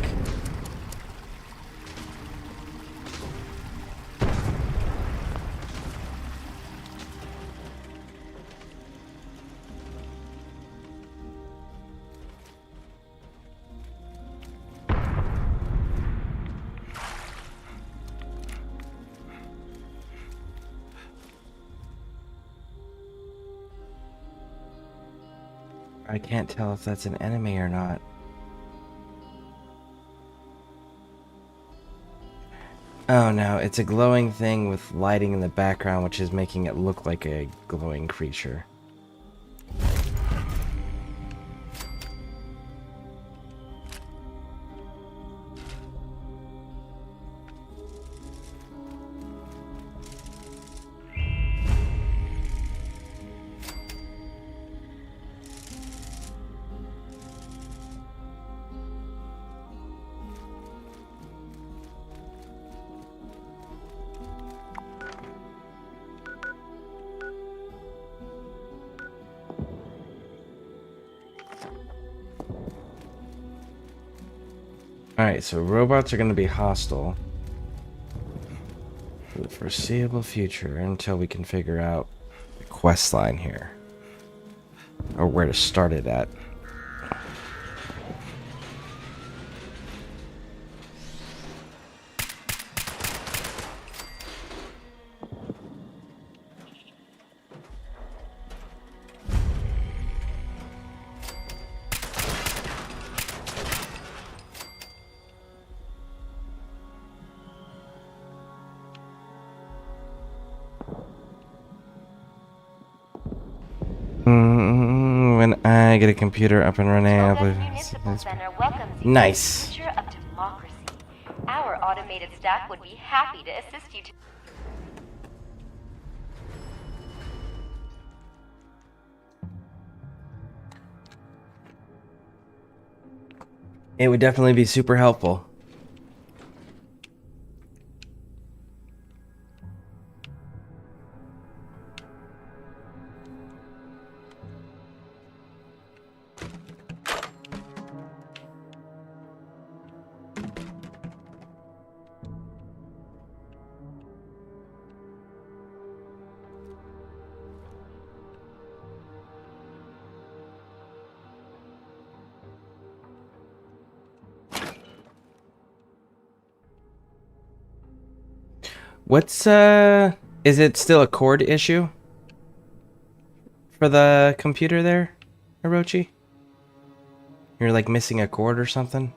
Speaker 1: I can't tell if that's an enemy or not. Oh no, it's a glowing thing with lighting in the background, which is making it look like a glowing creature. Alright, so robots are going to be hostile for the foreseeable future until we can figure out the quest line here. Or where to start it at. When I get a computer up and running, I'll nice.
Speaker 16: Future of democracy. Our automated staff would be happy to assist you.
Speaker 1: It would definitely be super helpful. What's, is it still a cord issue? For the computer there, Orochi? You're like missing a cord or something?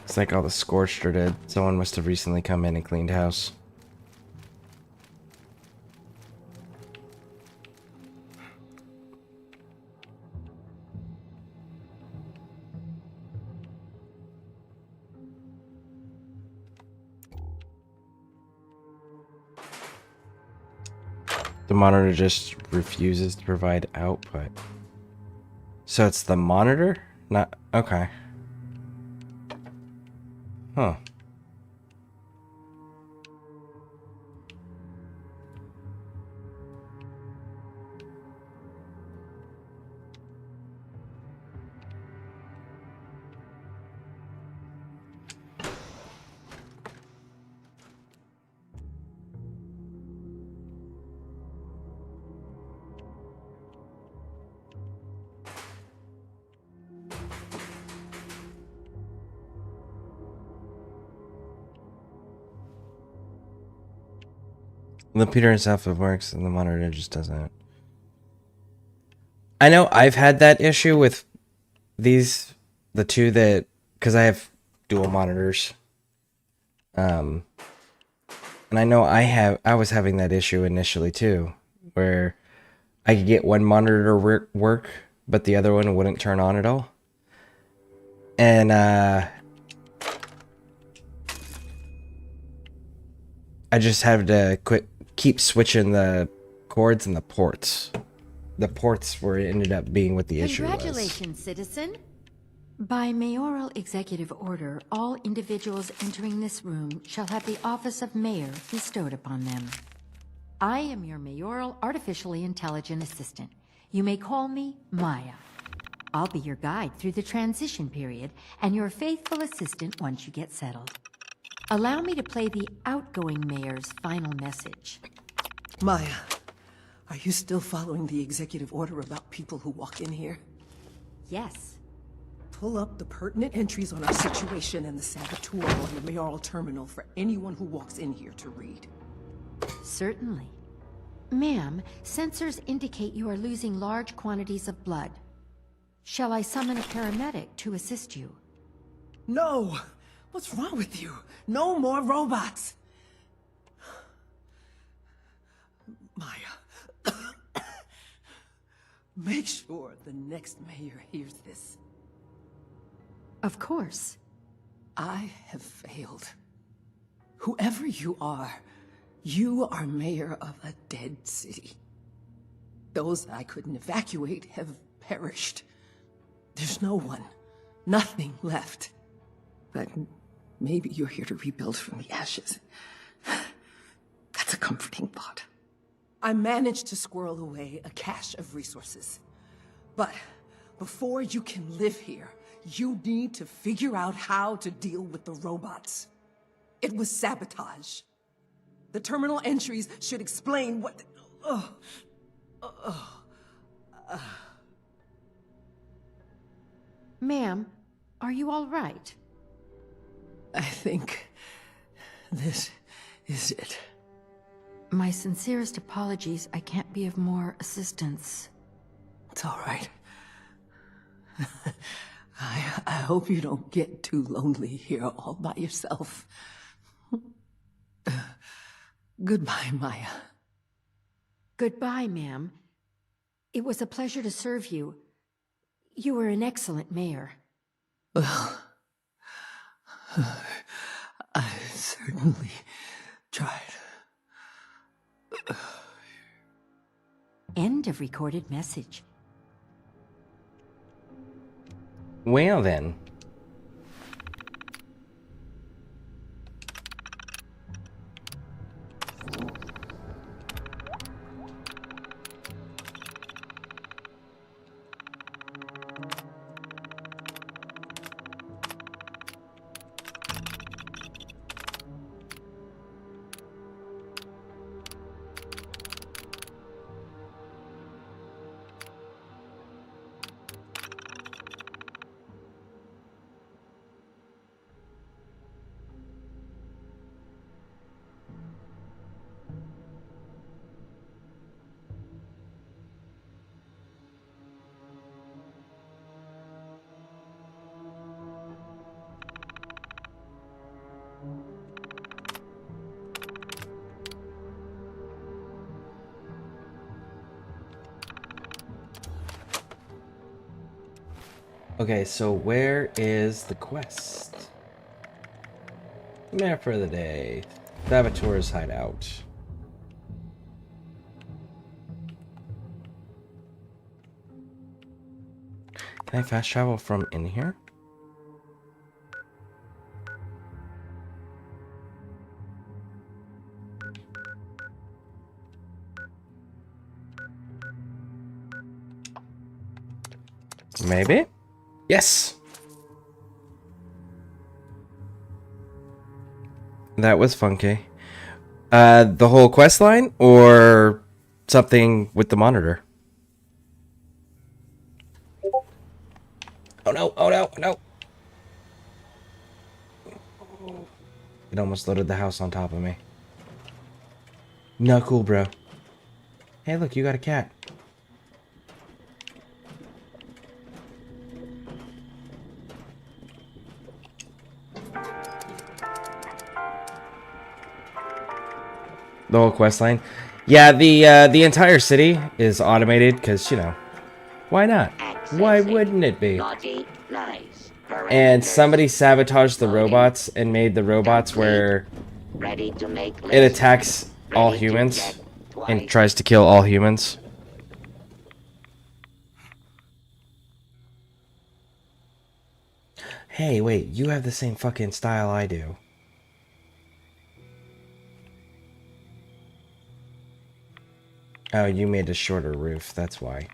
Speaker 1: It's like all the scorched are dead. Someone must have recently come in and cleaned house. The monitor just refuses to provide output. So it's the monitor? Not... Okay. Huh. The computer itself, it works, and the monitor just doesn't. I know I've had that issue with these, the two that, because I have dual monitors. And I know I was having that issue initially too, where I could get one monitor to work, but the other one wouldn't turn on at all. And I just had to keep switching the cords and the ports. The ports were ended up being what the issue was.
Speaker 17: Congratulations, citizen. By mayoral executive order, all individuals entering this room shall have the office of mayor bestowed upon them. I am your mayoral artificially intelligent assistant. You may call me Maya. I'll be your guide through the transition period and your faithful assistant once you get settled. Allow me to play the outgoing mayor's final message.
Speaker 18: Maya, are you still following the executive order about people who walk in here?
Speaker 17: Yes.
Speaker 18: Pull up the pertinent entries on our situation and the saboteur on the mayoral terminal for anyone who walks in here to read.
Speaker 17: Certainly. Ma'am, sensors indicate you are losing large quantities of blood. Shall I summon a paramedic to assist you?
Speaker 18: No! What's wrong with you? No more robots! Maya, make sure the next mayor hears this.
Speaker 17: Of course.
Speaker 18: I have failed. Whoever you are mayor of a dead city. Those I couldn't evacuate have perished. There's no one, nothing left. But maybe you're here to rebuild from the ashes. That's a comforting thought. I managed to squirrel away a cache of resources. But before you can live here, you need to figure out how to deal with the robots. It was sabotage. The terminal entries should explain what...
Speaker 17: Ma'am, are you all right?
Speaker 18: I think this is it.
Speaker 17: My sincerest apologies. I can't be of more assistance.
Speaker 18: It's all right. I hope you don't get too lonely here all by yourself. Goodbye, Maya.
Speaker 17: Goodbye, ma'am. It was a pleasure to serve you. You were an excellent mayor.
Speaker 18: Well, I certainly tried.
Speaker 17: End of recorded message.
Speaker 1: Well then. Okay, so where is the quest? Map for the day. Saboteur's hideout. Can I fast travel from in here? Maybe? Yes! That was funky. The whole quest line or something with the monitor? Oh no, oh no, no! It almost loaded the house on top of me. Not cool, bro. Hey, look, you got a cat. The whole quest line. Yeah, the entire city is automated because, you know, why not? Why wouldn't it be?
Speaker 4: Naughty, nice.
Speaker 1: And somebody sabotaged the robots and made the robots where
Speaker 4: Ready to make
Speaker 1: it attacks all humans and tries to kill all humans. Hey, wait, you have the same fucking style I do. Oh, you made a shorter roof, that's why.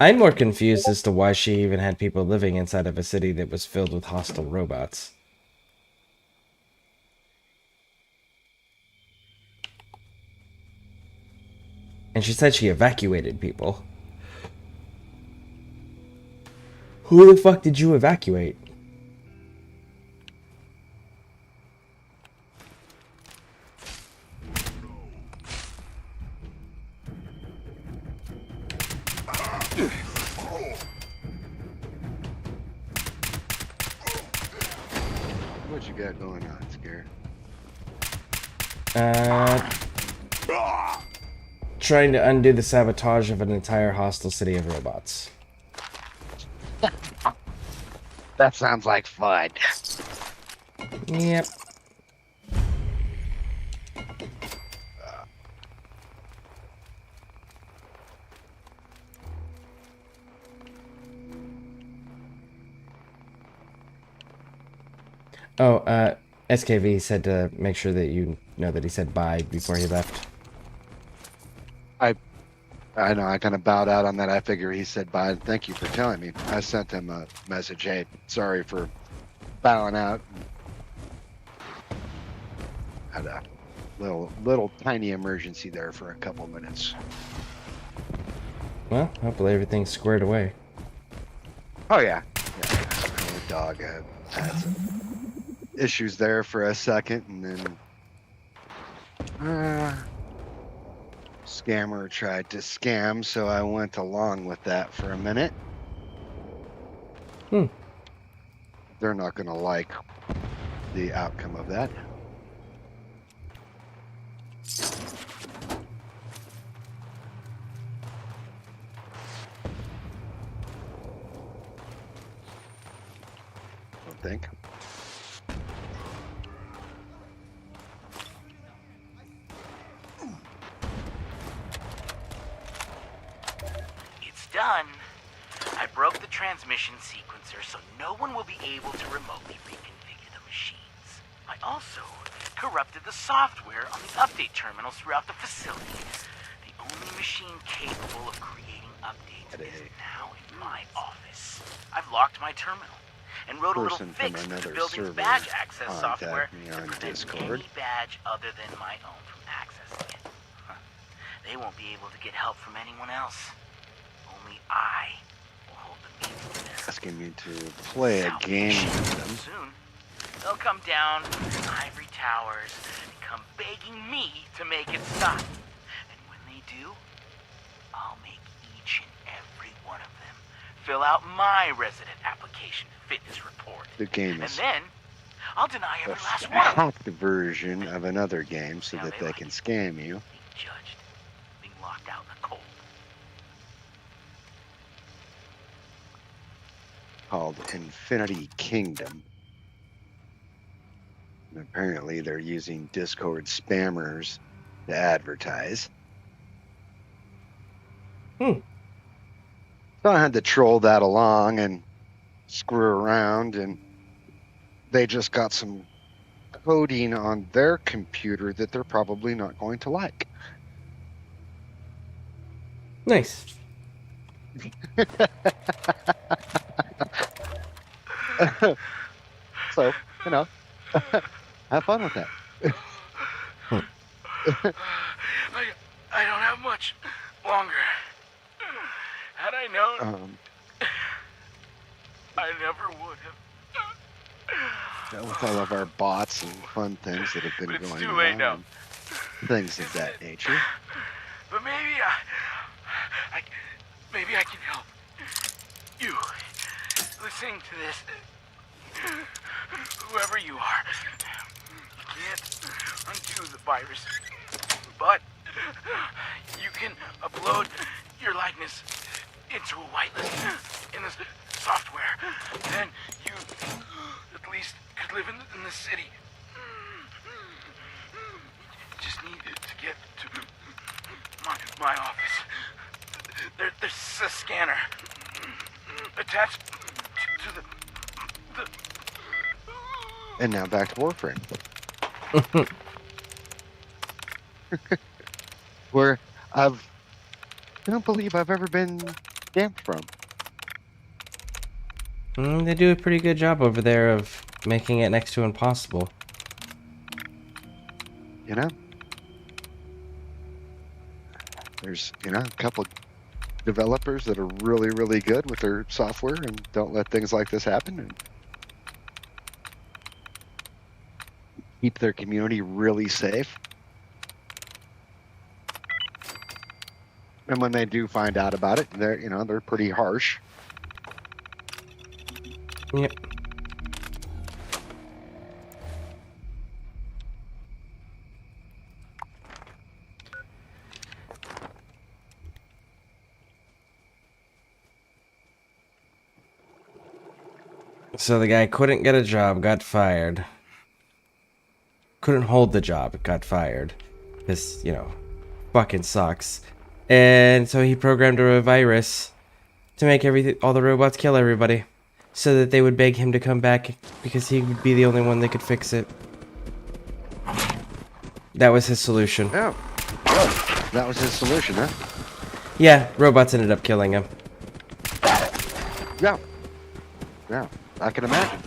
Speaker 1: I'm more confused as to why she even had people living inside of a city that was filled with hostile robots. And she said she evacuated people. Who the fuck did you evacuate?
Speaker 9: What you got going on, Scare?
Speaker 1: Trying to undo the sabotage of an entire hostile city of robots.
Speaker 9: That sounds like fun.
Speaker 1: Yep. Oh, SKV said to make sure that you know that he said bye before he left.
Speaker 9: I know, I kind of bowed out on that. I figure he said bye. Thank you for telling me. I sent him a message. Hey, sorry for bowing out. Had a little tiny emergency there for a couple minutes.
Speaker 1: Well, hopefully everything's squared away.
Speaker 9: Oh yeah, the dog had some issues there for a second, and then scammer tried to scam, so I went along with that for a minute. They're not going to like the outcome of that. Don't think.
Speaker 19: It's done. I broke the transmission sequencer so no one will be able to remotely reconfigure the machines. I also corrupted the software on the update terminals throughout the facility. The only machine capable of creating updates is now in my office. I've locked my terminal and wrote a little fix to the building's badge access software to prevent any badge other than my own from accessing it. They won't be able to get help from anyone else. Only I will hold the means for this.
Speaker 9: Asking me to play a game with them.
Speaker 19: Soon, they'll come down from their ivory towers and come begging me to make it stop. And when they do, I'll make each and every one of them fill out my resident application fitness report.
Speaker 9: The game
Speaker 19: And
Speaker 9: is
Speaker 19: then I'll deny
Speaker 9: a
Speaker 19: every last one of them.
Speaker 9: hacked version of another game so that they can scam you.
Speaker 19: Judged, being locked out in the cold.
Speaker 9: Called Infinity Kingdom. And apparently they're using Discord spammers to advertise. So I had to troll that along and screw around, and they just got some coding on their computer that they're probably not going to like.
Speaker 1: Nice.
Speaker 9: So, you know, have fun with that.
Speaker 19: I don't have much longer. Had I known, I never would have.
Speaker 9: With all of our bots and fun things that have been
Speaker 19: But it's
Speaker 9: going
Speaker 19: too
Speaker 9: on,
Speaker 19: late now.
Speaker 9: and things of that nature.
Speaker 19: But maybe maybe I can help you. Listening to this, whoever you are, you can't undo the virus, but you can upload your likeness into a whitelist in this software. Then you at least could live in the city. You just need to get to my office. There's a scanner attached to the
Speaker 9: And now back to Warframe. Where I don't believe I've ever been stamped from.
Speaker 1: They do a pretty good job over there of making it next to impossible.
Speaker 9: You know? There's, a couple developers that are really, really good with their software and don't let things like this happen and keep their community really safe. And when they do find out about it, they're pretty harsh.
Speaker 1: Yep. So the guy couldn't get a job, got fired. Couldn't hold the job, got fired. This, fucking sucks. And so he programmed a virus to make all the robots kill everybody, so that they would beg him to come back because he would be the only one that could fix it. That was his solution.
Speaker 9: Yeah. That was his solution, huh?
Speaker 1: Yeah, robots ended up killing him.
Speaker 9: Yeah. Yeah, I can imagine.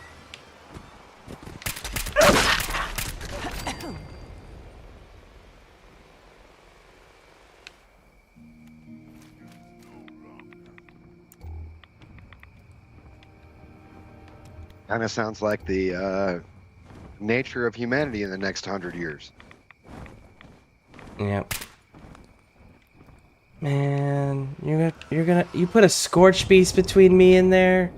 Speaker 9: Kind of sounds like the nature of humanity in the next 100 years.
Speaker 1: Yep. Man, you put a scorch beast between me and there.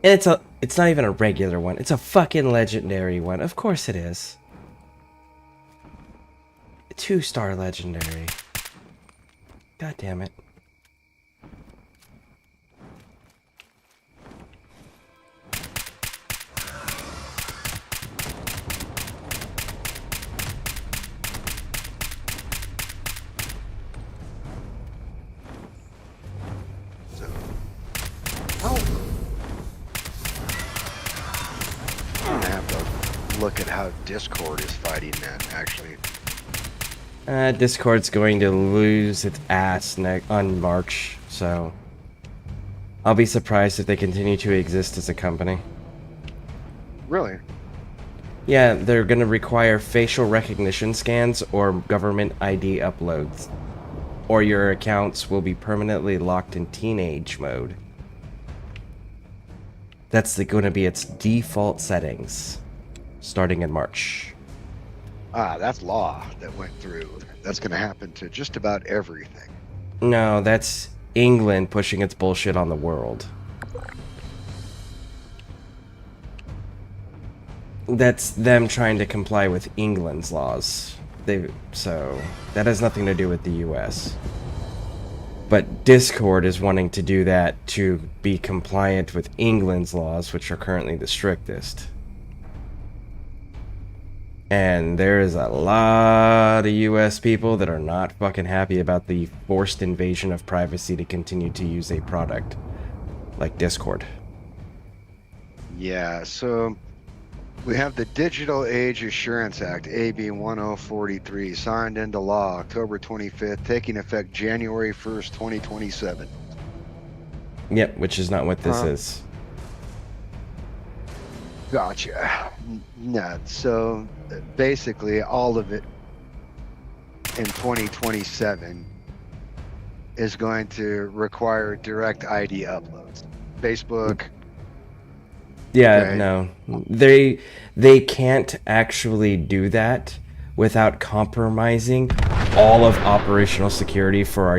Speaker 1: And it's not even a regular one. It's a fucking legendary one. Of course it is. A 2-star legendary. God damn it.
Speaker 9: Look at how Discord is fighting that, actually.
Speaker 1: Discord's going to lose its ass on March, so I'll be surprised if they continue to exist as a company.
Speaker 9: Really?
Speaker 1: Yeah, they're going to require facial recognition scans or government ID uploads, or your accounts will be permanently locked in teenage mode. That's going to be its default settings. Starting in March.
Speaker 9: That's law that went through. That's going to happen to just about everything.
Speaker 1: No, that's England pushing its bullshit on the world. That's them trying to comply with England's laws. So that has nothing to do with the US. But Discord is wanting to do that to be compliant with England's laws, which are currently the strictest. And there is a lot of US people that are not fucking happy about the forced invasion of privacy to continue to use a product like Discord.
Speaker 9: Yeah, so we have the Digital Age Assurance Act, AB 1043, signed into law October 25th, taking effect January 1st, 2027.
Speaker 1: Yep, which is not what this is.
Speaker 9: Gotcha. No, so basically all of it in 2027 is going to require direct ID uploads. Facebook.
Speaker 1: Yeah,
Speaker 9: Okay.
Speaker 1: no. They can't actually do that without compromising all of operational security for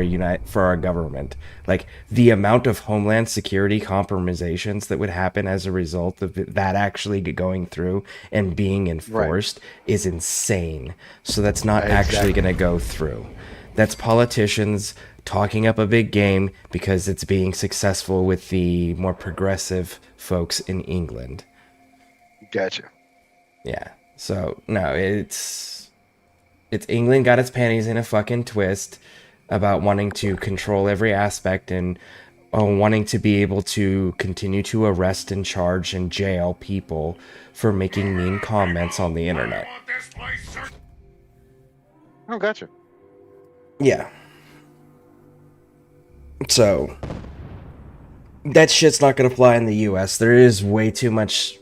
Speaker 1: our government. Like the amount of homeland security compromisations that would happen as a result of that actually going through and being enforced is insane. So that's not actually going to go through. That's politicians talking up a big game because it's being successful with the more progressive folks in England.
Speaker 9: Gotcha.
Speaker 1: Yeah. So no, it's England got its panties in a fucking twist about wanting to control every aspect and wanting to be able to continue to arrest and charge and jail people for making mean comments on the internet.
Speaker 9: Oh, gotcha.
Speaker 1: Yeah. So that shit's not gonna fly in the US. There is way too much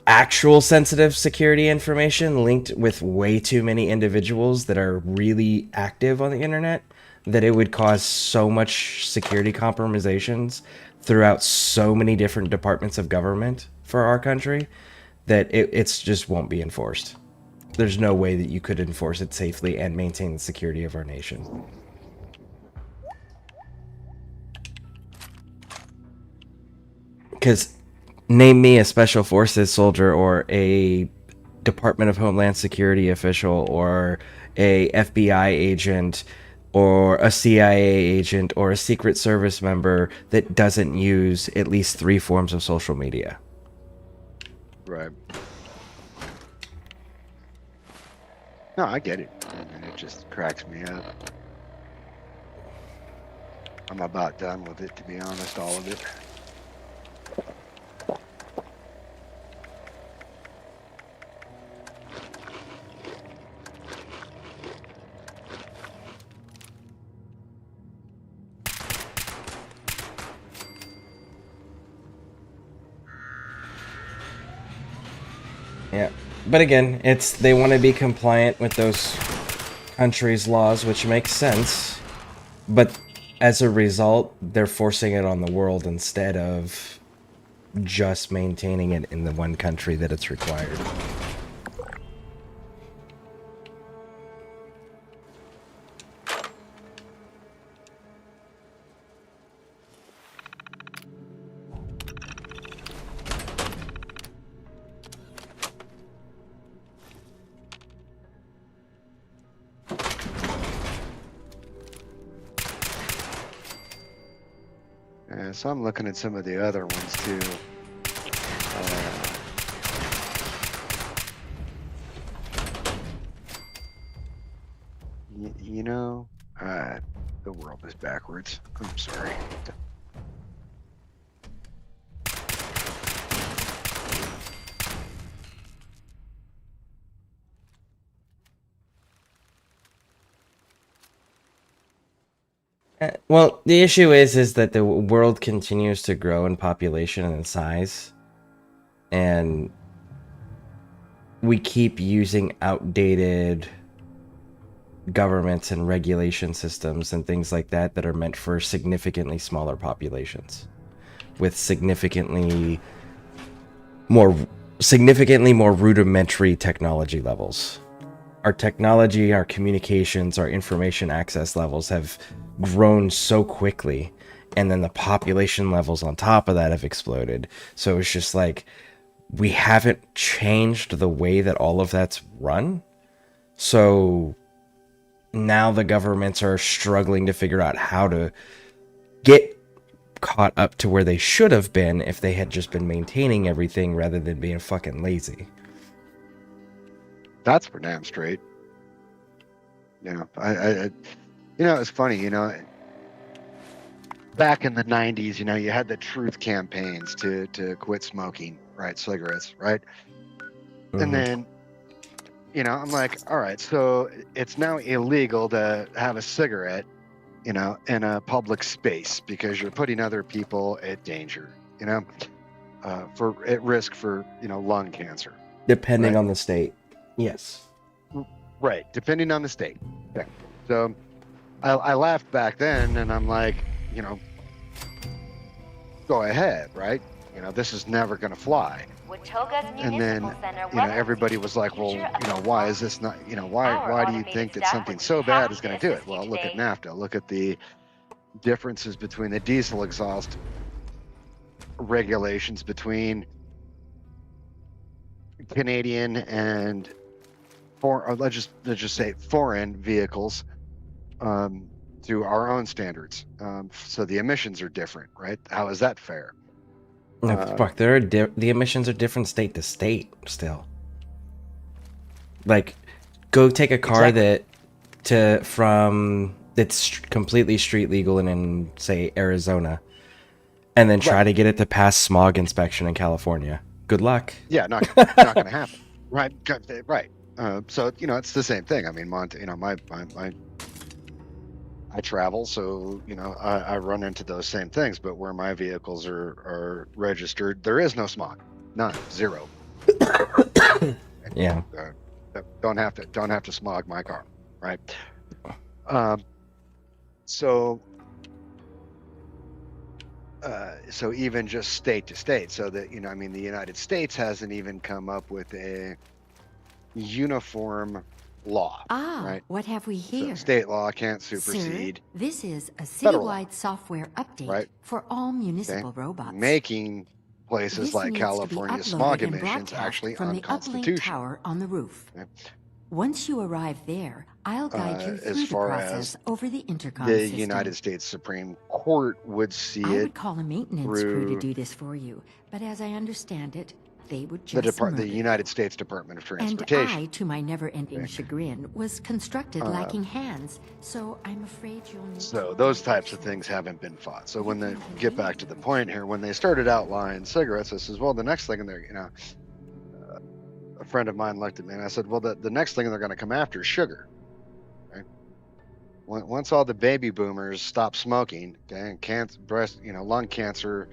Speaker 1: actual sensitive security information linked with way too many individuals that are really active on the internet that it would cause so much security compromisations throughout so many different departments of government for our country that it's just won't be enforced. There's no way that you could enforce it safely and maintain the security of our nation. Because name me a special forces soldier or a Department of Homeland Security official or a FBI agent or a CIA agent or a Secret Service member that doesn't use at least 3 forms of social media.
Speaker 9: Right. No, I get it. And it just cracks me up. I'm about done with it, to be honest, all of it.
Speaker 1: Yeah. But again, they want to be compliant with those countries' laws, which makes sense. But as a result, they're forcing it on the world instead of just maintaining it in the one country that it's required.
Speaker 9: So I'm looking at some of the other ones too. You know, the world is backwards. I'm sorry.
Speaker 1: Well, the issue is that the world continues to grow in population and in size, and we keep using outdated governments and regulation systems and things like that that are meant for significantly smaller populations with significantly more rudimentary technology levels. Our technology, our communications, our information access levels have grown so quickly, and then the population levels on top of that have exploded. So it's just like we haven't changed the way that all of that's run. So now the governments are struggling to figure out how to get caught up to where they should have been if they had just been maintaining everything rather than being fucking lazy.
Speaker 9: That's for damn straight. I it's funny, back in the 90s, you had the truth campaigns to quit smoking, right? Cigarettes, right? And then, I'm like, all right, so it's now illegal to have a cigarette, in a public space because you're putting other people at danger, at risk for, lung cancer.
Speaker 1: Depending
Speaker 9: right?
Speaker 1: on the state. Yes.
Speaker 9: Right, depending on the state. Okay. So I laughed back then, and I'm like, go ahead, right? This is never going to fly. And then, everybody was like, well, why is this not, why do you think that something so bad is going to do it? Well, look at NAFTA. Look at the differences between the diesel exhaust regulations between Canadian and let's just say foreign vehicles to our own standards. So the emissions are different, right? How is that fair?
Speaker 1: No, fuck, the emissions are different state to state still. Like, go take a car that's completely street legal in say Arizona, and then try to get it to pass smog inspection in California. Good luck.
Speaker 9: Yeah, not going to happen. Right, right. So it's the same thing. I mean, I travel, so I run into those same things. But where my vehicles are registered, there is no smog, none, zero.
Speaker 1: Yeah.
Speaker 9: Don't have to smog my car, right? So even just state to state, so that the United States hasn't even come up with a uniform law. Right?
Speaker 17: What have we here?
Speaker 9: So state law can't supersede.
Speaker 17: Sir, this is a
Speaker 9: federal
Speaker 17: citywide software update
Speaker 9: right?
Speaker 17: for all municipal robots.
Speaker 9: Making places
Speaker 17: This
Speaker 9: like
Speaker 17: needs to be
Speaker 9: California
Speaker 17: uploaded
Speaker 9: smog
Speaker 17: and
Speaker 9: emissions
Speaker 17: broadcast
Speaker 9: actually
Speaker 17: from the uplink
Speaker 9: unconstitutional.
Speaker 17: tower on the roof. Once you arrive there, I'll guide you
Speaker 9: as
Speaker 17: through the
Speaker 9: far
Speaker 17: process
Speaker 9: as
Speaker 17: over the intercom
Speaker 9: the
Speaker 17: system.
Speaker 9: United States Supreme Court would see
Speaker 17: I
Speaker 9: it
Speaker 17: would call a maintenance crew to
Speaker 9: through
Speaker 17: do this for you, but as I understand it, they would
Speaker 9: the
Speaker 17: just murder
Speaker 9: the
Speaker 17: you.
Speaker 9: United States Department of
Speaker 17: And
Speaker 9: Transportation.
Speaker 17: I, to my never-ending chagrin, was constructed lacking hands, so I'm afraid you'll need
Speaker 9: So those types of things haven't been fought. So when they get back to the point here, when they started outlining cigarettes, I says, well, the next thing in there, a friend of mine looked at me and I said, well, the next thing they're going to come after is sugar. Right? Once all the baby boomers stop smoking, okay, and lung cancer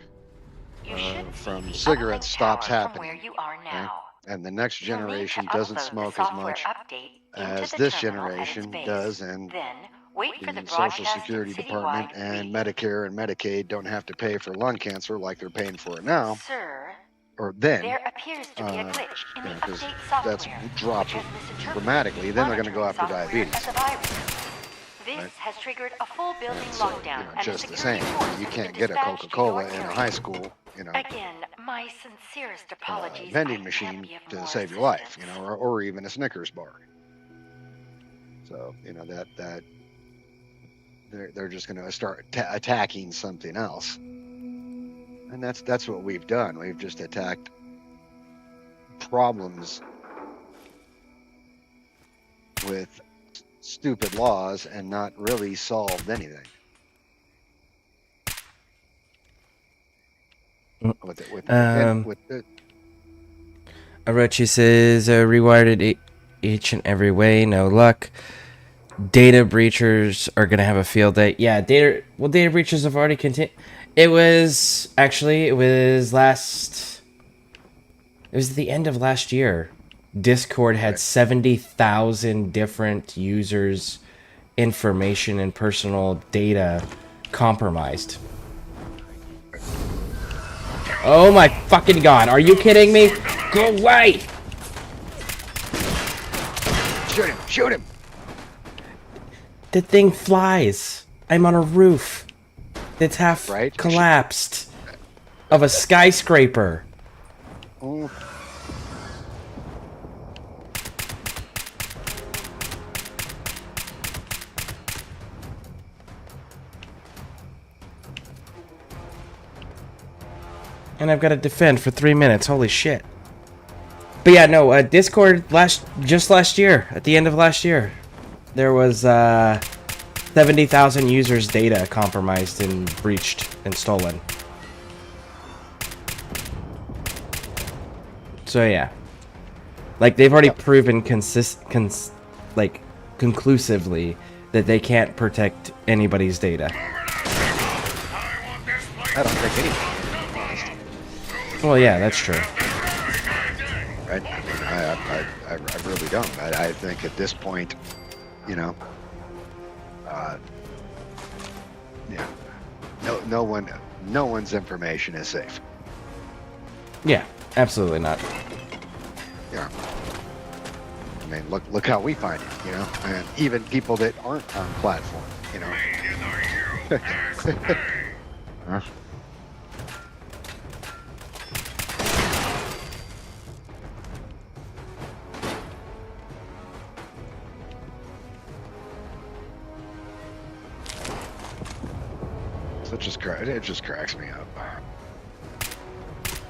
Speaker 9: from cigarettes stops happening. Okay? And the next generation doesn't smoke as much as this generation does, and the Social Security Department and Medicare and Medicaid don't have to pay for lung cancer like they're paying for it now. Or then, because that's dropped dramatically, then they're going to go after diabetes.
Speaker 16: This has triggered a full building
Speaker 9: So,
Speaker 16: lockdown.
Speaker 9: just the same, you can't get a Coca-Cola in a high school,
Speaker 16: Again, my sincerest apologies.
Speaker 9: vending machine to save your life, or even a Snickers bar. So, that they're just going to start attacking something else. And that's what we've done. We've just attacked problems with stupid laws and not really solved anything.
Speaker 1: Orochi says, rewired it each and every way, no luck. Data breachers are going to have a field day. Yeah, data breachers have already continued. It was at the end of last year. Discord had 70,000 different users' information and personal data compromised. Oh my fucking god, are you kidding me? Go away!
Speaker 9: Shoot him!
Speaker 1: The thing flies. I'm on a roof that's half collapsed of a skyscraper.
Speaker 9: Oh.
Speaker 1: And I've got to defend for 3 minutes. Holy shit. But yeah, no, Discord just last year, at the end of last year, there was 70,000 users' data compromised and breached and stolen. So yeah, like they've already proven conclusively that they can't protect anybody's data.
Speaker 9: I don't think anything.
Speaker 1: Well, yeah, that's true.
Speaker 9: Right? I really don't. I think at this point, you know, yeah, no one's information is safe.
Speaker 1: Yeah, absolutely not.
Speaker 9: Yeah. I mean, look how we find it, you know, and even people that aren't on platform, you know. Huh? It just cracks me up.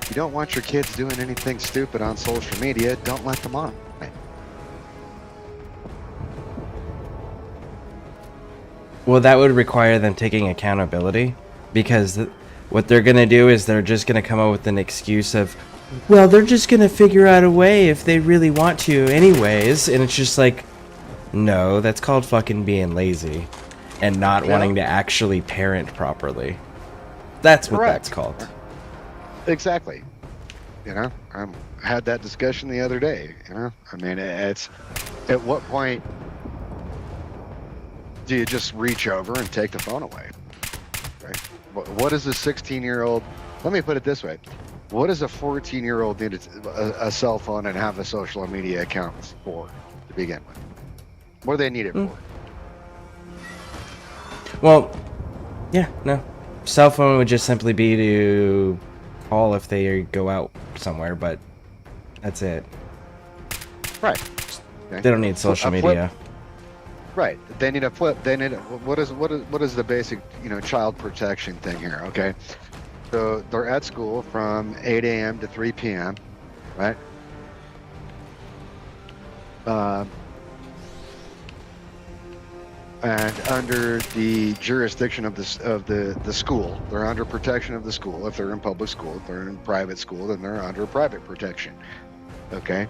Speaker 9: You don't want your kids doing anything stupid on social media, don't let them on.
Speaker 1: Well, that would require them taking accountability, because what they're going to do is they're just going to come up with an excuse of, well, they're just going to figure out a way if they really want to anyways, and it's just like, no, that's called fucking being lazy and not wanting to actually parent properly. That's what that's called.
Speaker 9: Exactly. You know, I had that discussion the other day, you know. I mean, it's at what point do you just reach over and take the phone away? Right? What is a 16-year-old? Let me put it this way. What does a 14-year-old need a cell phone and have a social media account for to begin with? What do they need it for?
Speaker 1: Well, yeah, no. Cell phone would just simply be to call if they go out somewhere, but that's it.
Speaker 9: Right. Okay.
Speaker 1: They don't need social media.
Speaker 9: Right. They need a flip. They need what is the basic, you know, child protection thing here, okay? So they're at school from 8 a.m. to 3 p.m., right? And under the jurisdiction of the school, they're under protection of the school. If they're in public school, if they're in private school, then they're under private protection. Okay.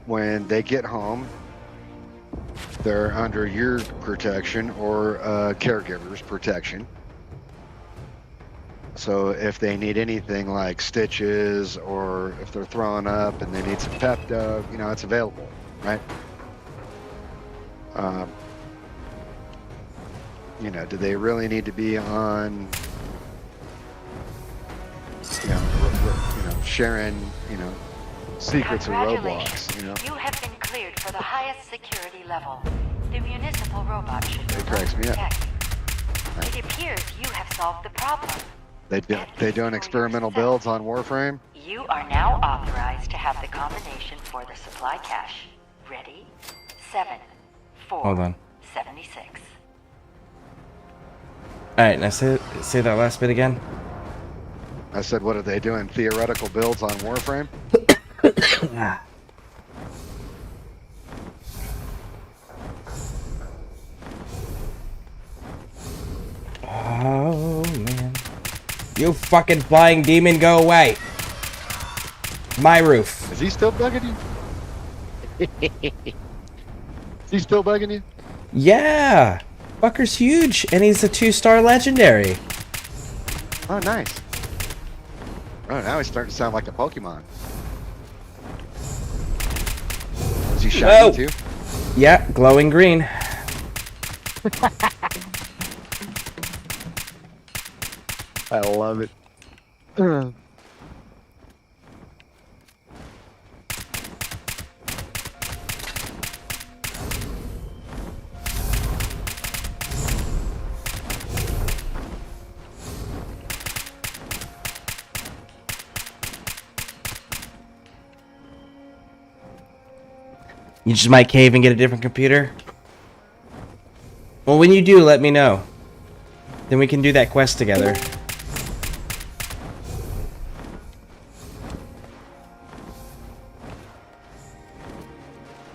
Speaker 9: When they get home, they're under your protection or caregiver's protection. So if they need anything like stitches, or if they're throwing up and they need some Pepto, you know, it's available, right? You know, do they really need to be on, you know, sharing, you know, secrets of Roblox, you know?
Speaker 17: You have been cleared for the highest security level. The municipal robot should
Speaker 9: It cracks me up.
Speaker 17: It appears you have solved the problem.
Speaker 9: They doing experimental builds on Warframe?
Speaker 17: You are now authorized to have the combination for the supply cache. Ready? 7, 4,
Speaker 1: Hold on.
Speaker 17: 76.
Speaker 1: Alright, now say that last bit again.
Speaker 9: I said, what are they doing? Theoretical builds on Warframe?
Speaker 1: Oh, man. You fucking flying demon, go away. My roof.
Speaker 9: Is he still bugging you? Is he still bugging you?
Speaker 1: Yeah. Fucker's huge, and he's a 2-star legendary.
Speaker 9: Oh, nice. Oh, now he's starting to sound like a Pokemon. Is he shiny too?
Speaker 1: Yeah, glowing green.
Speaker 9: I love it.
Speaker 1: You just might cave and get a different computer? Well, when you do, let me know. Then we can do that quest together.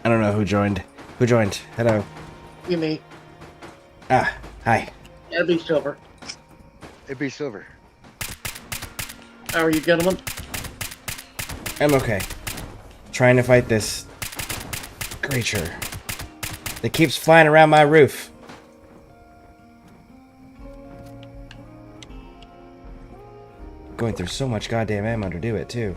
Speaker 1: I don't know who joined. Who joined? Hello.
Speaker 20: You me.
Speaker 1: Ah, hi.
Speaker 20: That'd be Silver.
Speaker 9: It'd be Silver.
Speaker 20: How are you, gentlemen?
Speaker 1: I'm okay. Trying to fight this creature that keeps flying around my roof. Going through so much goddamn ammo to do it, too.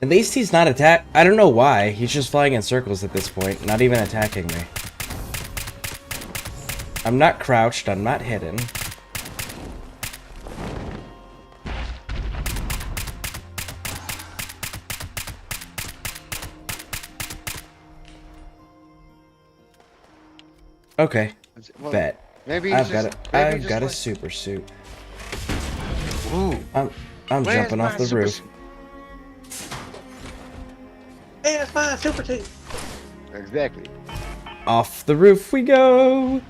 Speaker 1: At least he's not I don't know why. He's just flying in circles at this point, not even attacking me. I'm not crouched, I'm not hidden. Okay.
Speaker 9: Well,
Speaker 1: Bet.
Speaker 9: maybe
Speaker 1: I've got a super suit.
Speaker 9: Ooh.
Speaker 1: I'm jumping off the roof.
Speaker 20: Hey, that's my super team.
Speaker 9: Exactly.
Speaker 1: Off the roof we go.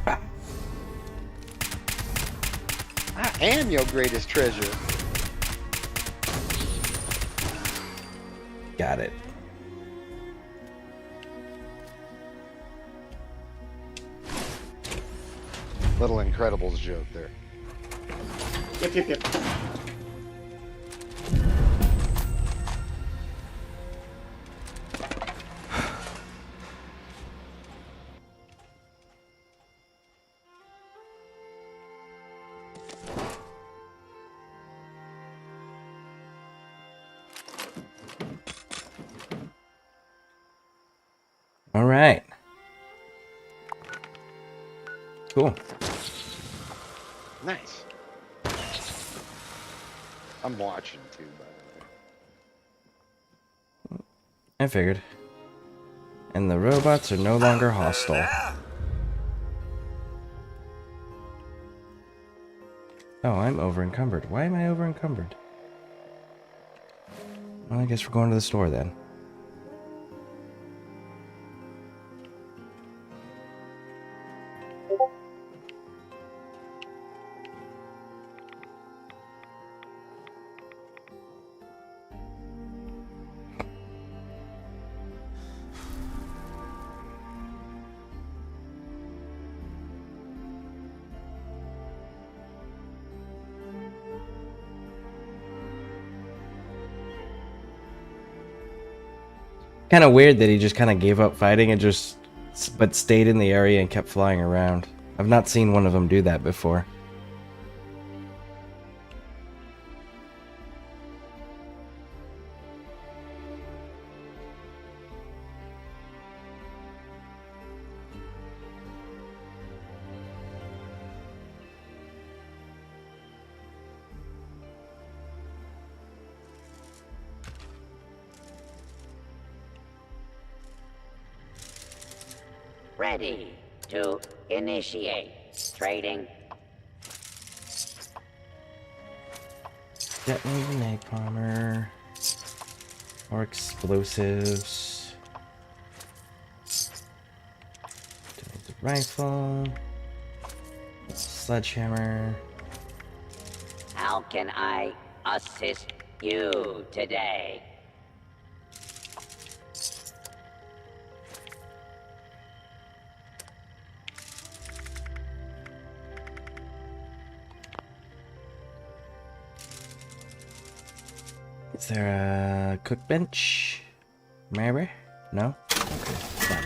Speaker 9: I am your greatest treasure.
Speaker 1: Got it.
Speaker 9: Little Incredibles joke there.
Speaker 20: Yep.
Speaker 1: All right. Cool.
Speaker 9: Nice. I'm watching too, by the way.
Speaker 1: I figured. And the robots are no longer hostile. Oh, I'm over encumbered. Why am I over encumbered? Well, I guess we're going to the store then. Kind of weird that he just kind of gave up fighting and but stayed in the area and kept flying around. I've not seen one of them do that before.
Speaker 4: Ready to initiate trading.
Speaker 1: Detonating egg bomber. Or explosives. Detonate the rifle. Sledgehammer.
Speaker 4: How can I assist you today?
Speaker 1: Is there a cook bench? Maybe? No? Okay, fine.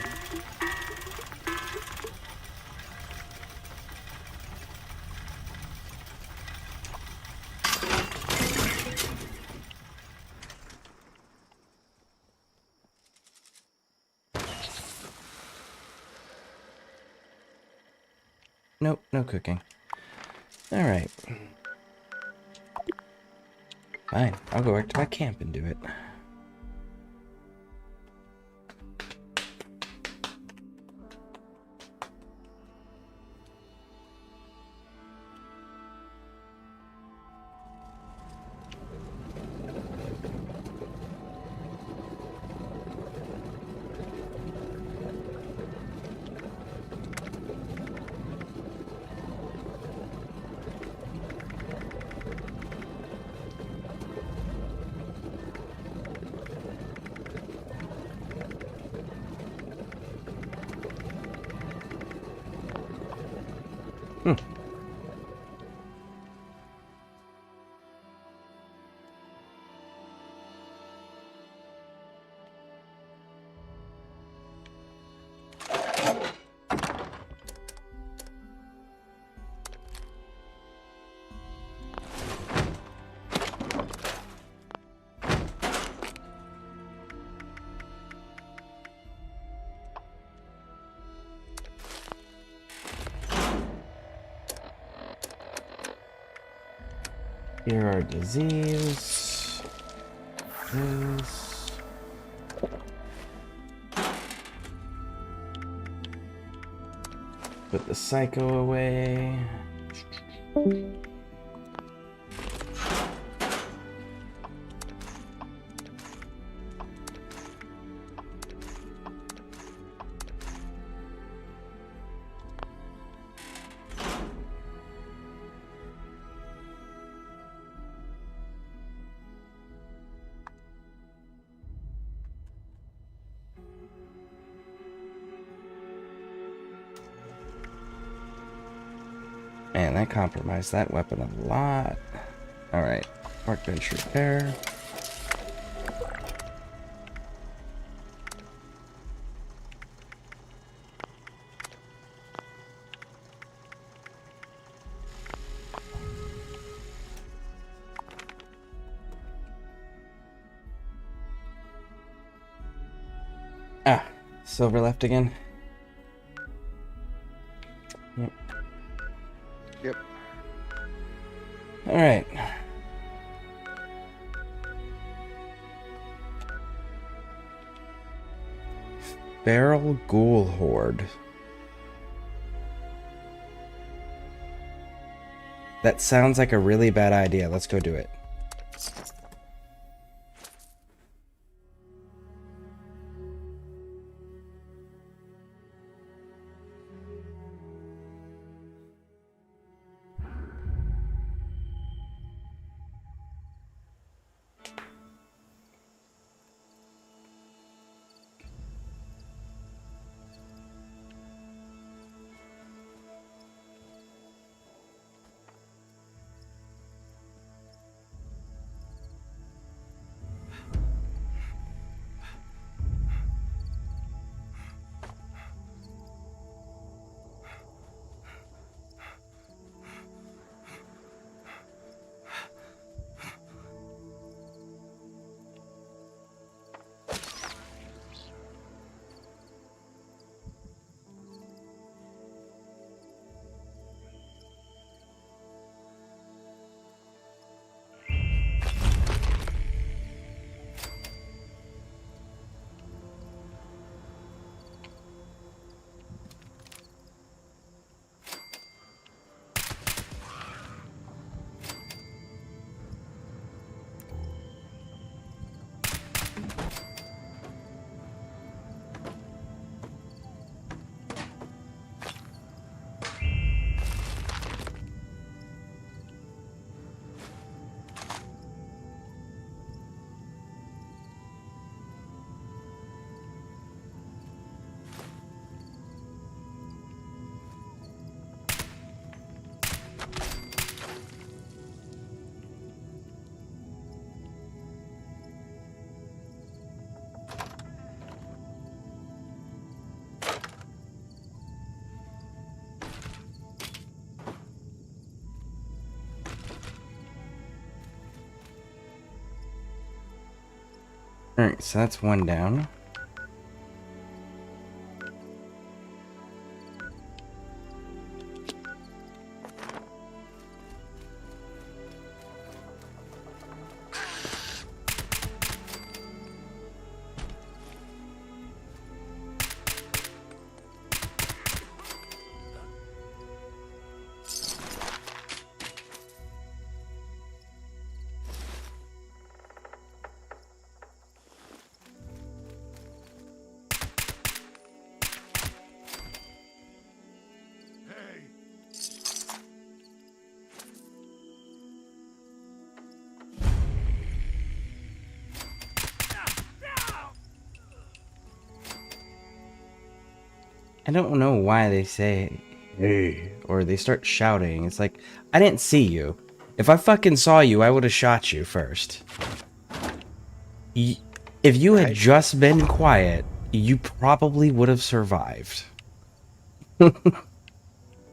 Speaker 1: Nope, no cooking. Alright. Fine, I'll go back to my camp and do it. Here are disease. This. Put the psycho away. Man, that compromised that weapon a lot. Alright, workbench repair. Ah, silver left again. Yep.
Speaker 9: Yep.
Speaker 1: Alright. Feral Ghoul Horde. That sounds like a really bad idea. Let's go do it. Alright, so that's one down. I don't know why they say, hey, or they start shouting. It's like, I didn't see you. If I fucking saw you, I would have shot you first. If you had just been quiet, you probably would have survived.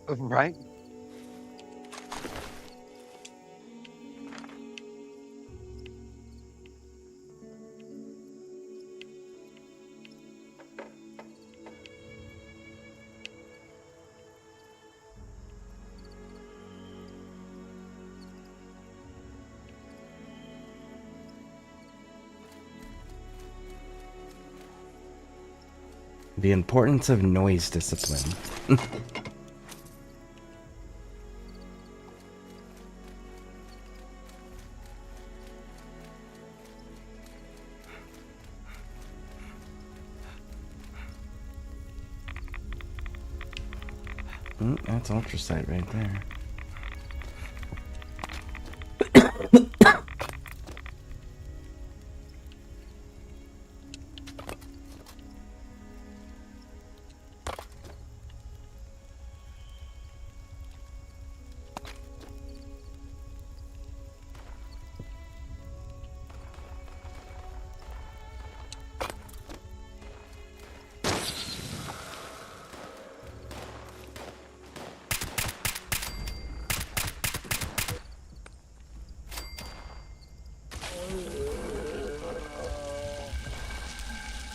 Speaker 9: Right?
Speaker 1: The importance of noise discipline. That's ultrasight right there.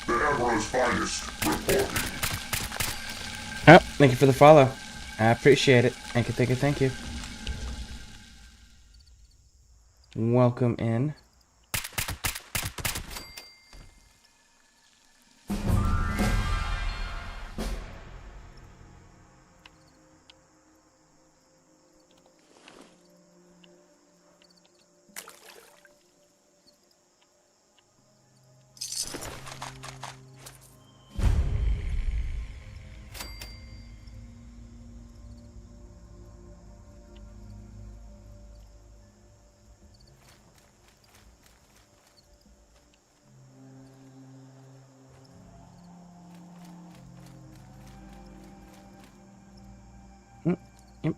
Speaker 6: The Emperor's finest reporting.
Speaker 1: Oh, thank you for the follow. I appreciate it. Thank you, thank you, thank you. Welcome in. Yep.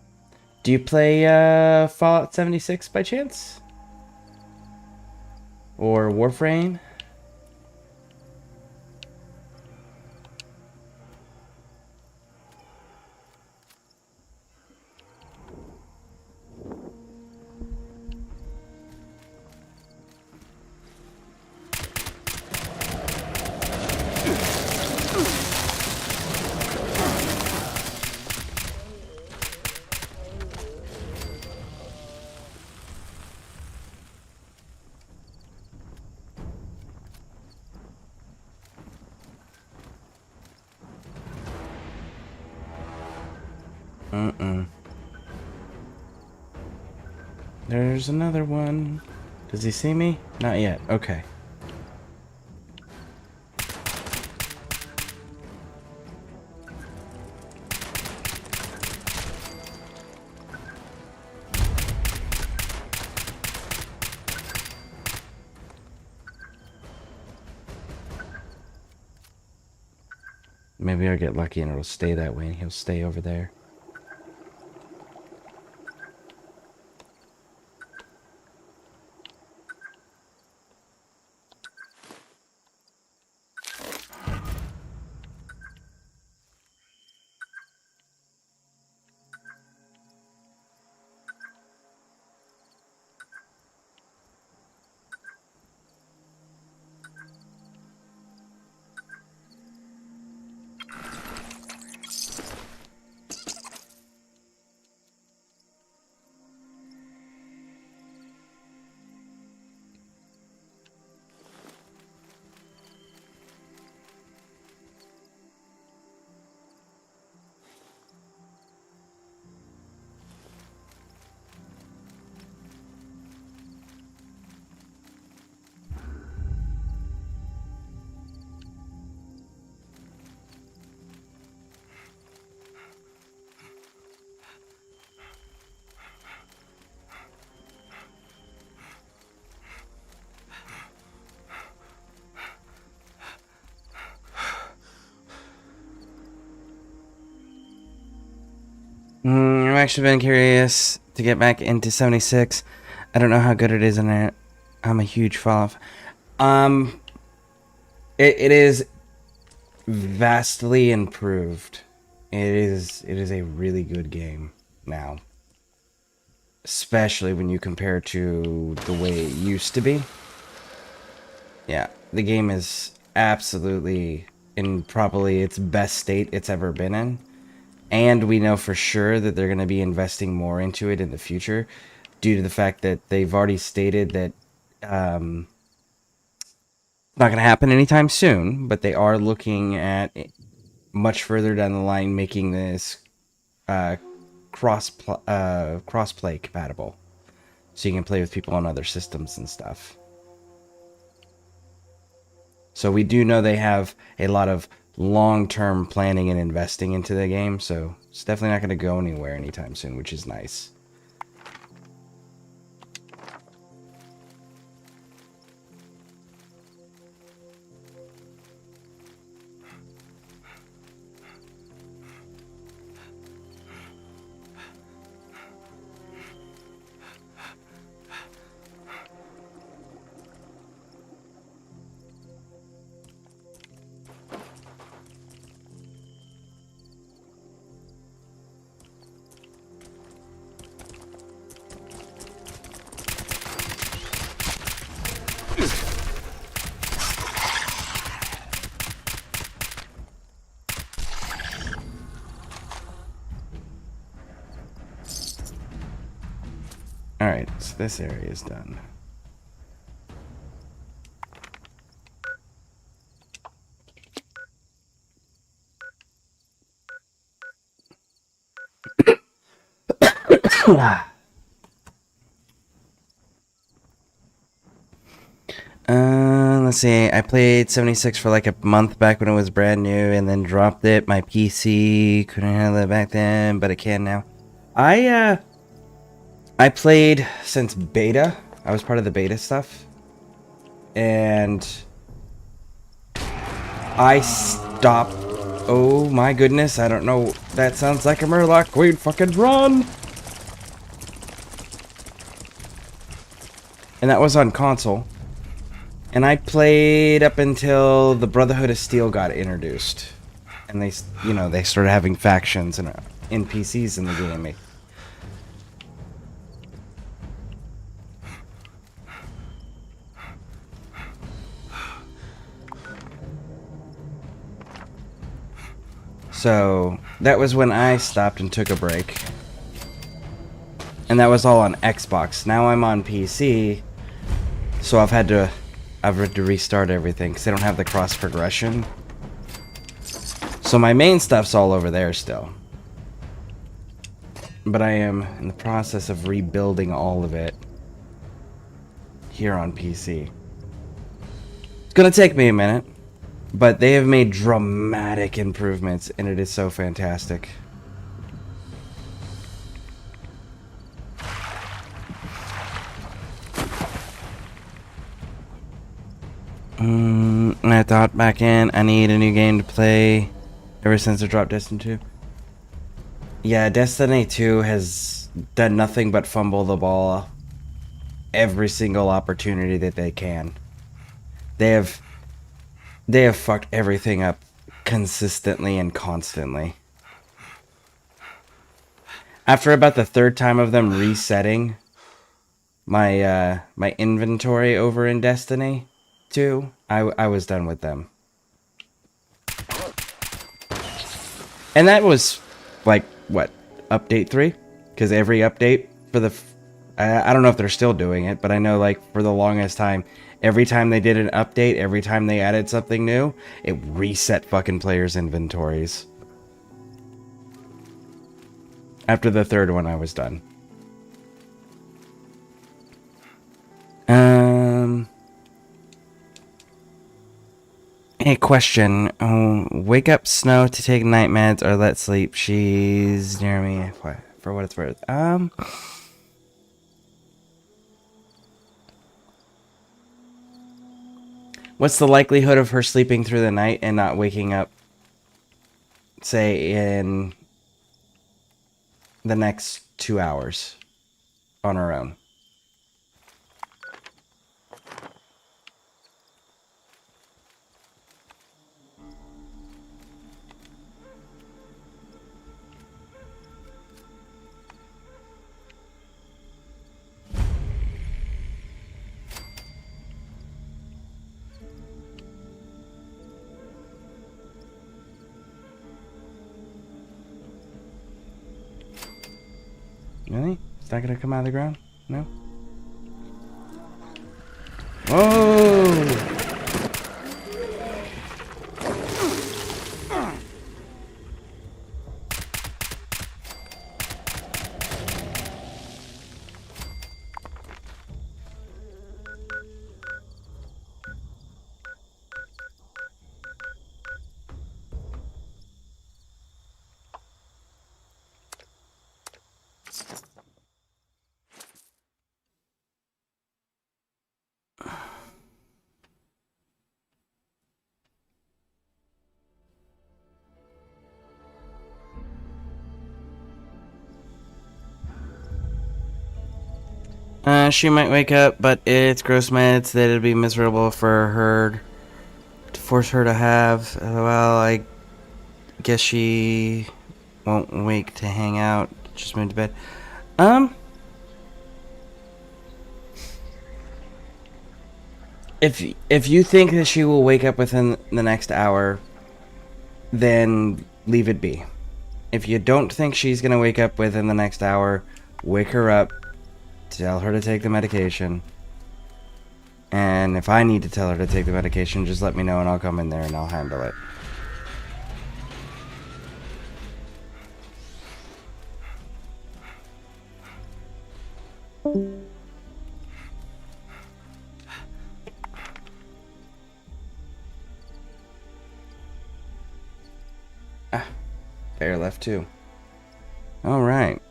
Speaker 1: Do you play Fallout 76 by chance? Or Warframe? There's another one. Does he see me? Not yet. Okay. Maybe I'll get lucky and it'll stay that way and he'll stay over there. actually been curious to get back into 76. I don't know how good it is in it. I'm a huge fall-off. It is vastly improved. It is a really good game now. Especially when you compare to the way it used to be. Yeah, the game is absolutely in probably its best state it's ever been in. And we know for sure that they're going to be investing more into it in the future due to the fact that they've already stated that it's not going to happen anytime soon, but they are looking at much further down the line making this cross-play compatible. So you can play with people on other systems and stuff. So we do know they have a lot of long-term planning and investing into the game, so it's definitely not going to go anywhere anytime soon, which is nice. Alright, so this area is done. Let's see. I played 76 for like a month back when it was brand new, and then dropped it. My PC couldn't handle it back then, but it can now. I played since beta. I was part of the beta stuff, and I stopped. Oh my goodness! I don't know. That sounds like a Murloc Queen. Fucking run! And that was on console. And I played up until the Brotherhood of Steel got introduced. And they, you know, they started having factions and NPCs in the game. So, that was when I stopped and took a break. And that was all on Xbox. Now I'm on PC. So I've had to restart everything because they don't have the cross progression. So my main stuff's all over there still. But I am in the process of rebuilding all of it here on PC. It's gonna take me a minute, but they have made dramatic improvements and it is so fantastic. I thought back in, I need a new game to play ever since I dropped Destiny 2. Yeah, Destiny 2 has done nothing but fumble the ball every single opportunity that they can. They have fucked everything up consistently and constantly. After about the third time of them resetting my my inventory over in Destiny 2, I was done with them. And that was like what, update 3? Because every update for the I don't know if they're still doing it, but I know like for the longest time, every time they did an update, every time they added something new, it reset fucking players' inventories. After the third one, I was done. Hey, question. Wake up Snow to take night meds or let sleep. She's near me. For what it's worth. What's the likelihood of her sleeping through the night and not waking up, say, in the next 2 hours on our own. Really? It's not gonna come out of the ground? No? Whoa! She might wake up, but it's gross meds that it'd be miserable for her to force her to have. Well, I guess she won't wake to hang out. Just moved to bed. If you think that she will wake up within the next hour, then leave it be. If you don't think she's gonna wake up within the next hour, wake her up. Tell her to take the medication. And if I need to tell her to take the medication, just let me know and I'll come in there and I'll handle it. Ah, Bear left too. Alright.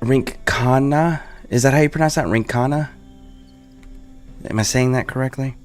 Speaker 1: Rincana? Is that how you pronounce that? Rincana? Am I saying that correctly?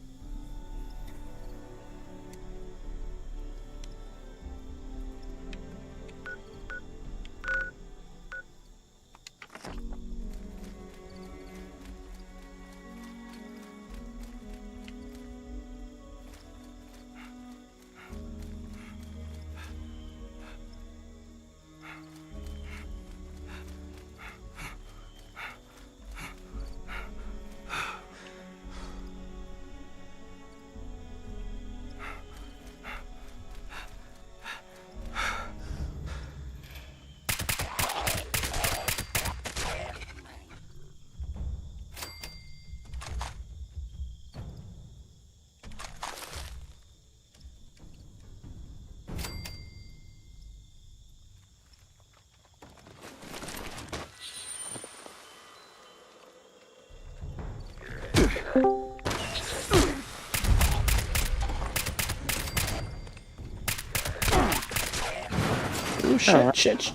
Speaker 1: Oh, shit, shit.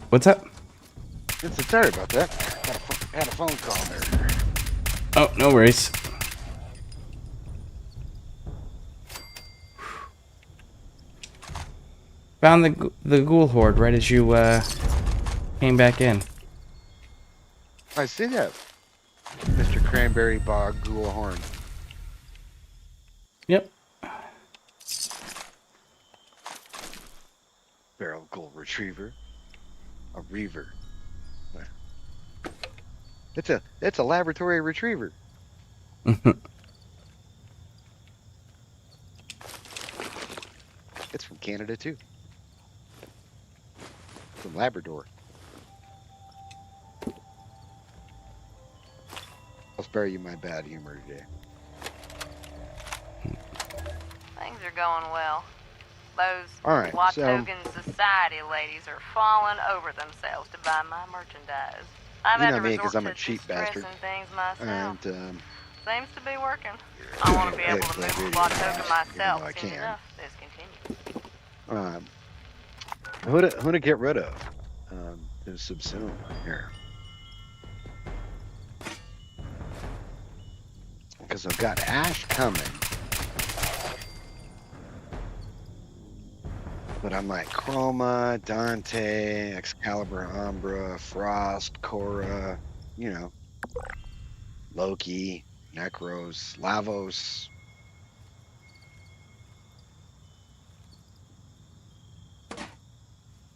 Speaker 1: What's up?
Speaker 9: Sorry about that. Had a phone call there.
Speaker 1: Oh, no worries. Found the ghoul horde right as you came back in.
Speaker 9: I see that. Mr. Cranberry Bog Ghoul Horn.
Speaker 1: Yep.
Speaker 9: Barrel Ghoul Retriever. A Reaver. It's a laboratory retriever. It's from Canada too. From Labrador. I'll spare you my bad humor today.
Speaker 21: Things are going well. Those
Speaker 9: All right,
Speaker 21: Watogan Society ladies are falling over themselves to buy my merchandise. I've had to
Speaker 9: me,
Speaker 21: resort
Speaker 9: because I'm
Speaker 21: to
Speaker 9: a cheap bastard.
Speaker 21: things myself.
Speaker 9: And
Speaker 21: Seems to be working. I want to be able to move Watoga myself.
Speaker 9: I
Speaker 21: Soon
Speaker 9: can.
Speaker 21: enough, this continues.
Speaker 9: Who to get rid of? To subsume here. Because I've got Ash coming. But I'm like Chroma, Dante, Excalibur, Umbra, Frost, Korra, you know, Loki, Necros, Lavos.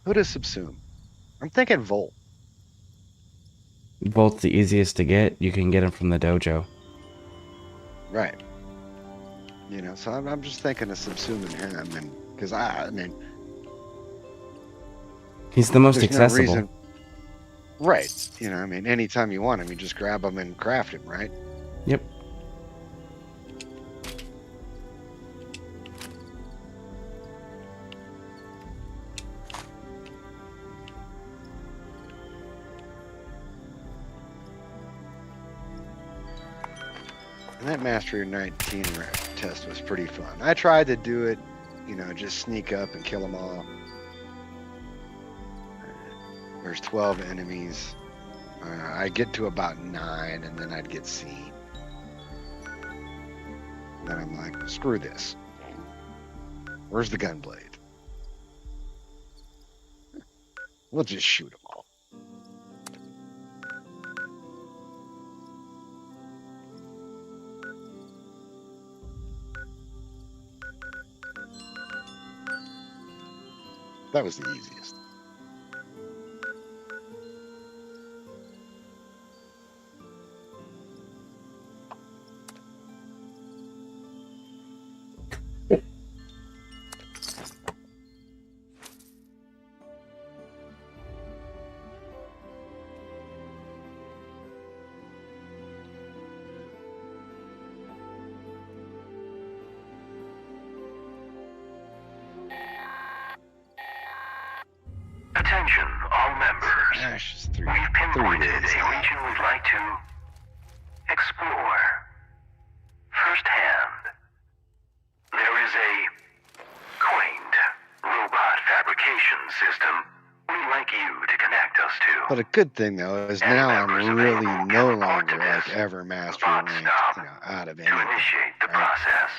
Speaker 9: Who does Subsume? I'm thinking Volt.
Speaker 1: Volt's the easiest to get. You can get him from the dojo.
Speaker 9: Right. You know, so I'm just thinking of subsuming him, and because I mean,
Speaker 1: He's the most
Speaker 9: there's no
Speaker 1: accessible.
Speaker 9: reason. Right. You know, I mean, anytime you want him, you just grab him and craft him, right?
Speaker 1: Yep.
Speaker 9: And that Mastery 19 test was pretty fun. I tried to do it, you know, just sneak up and kill them all. There's 12 enemies. I get to about 9, and then I'd get seen. Then I'm like, screw this. Where's the gunblade? We'll just shoot them all. That was the easiest.
Speaker 11: Attention, all members. We've pinpointed a region we'd like to explore firsthand. There is a quaint robot fabrication system we'd like you to connect us to.
Speaker 9: But a good thing though is now I'm really no longer like ever master ranked, you know, out of anything.
Speaker 11: To initiate the process.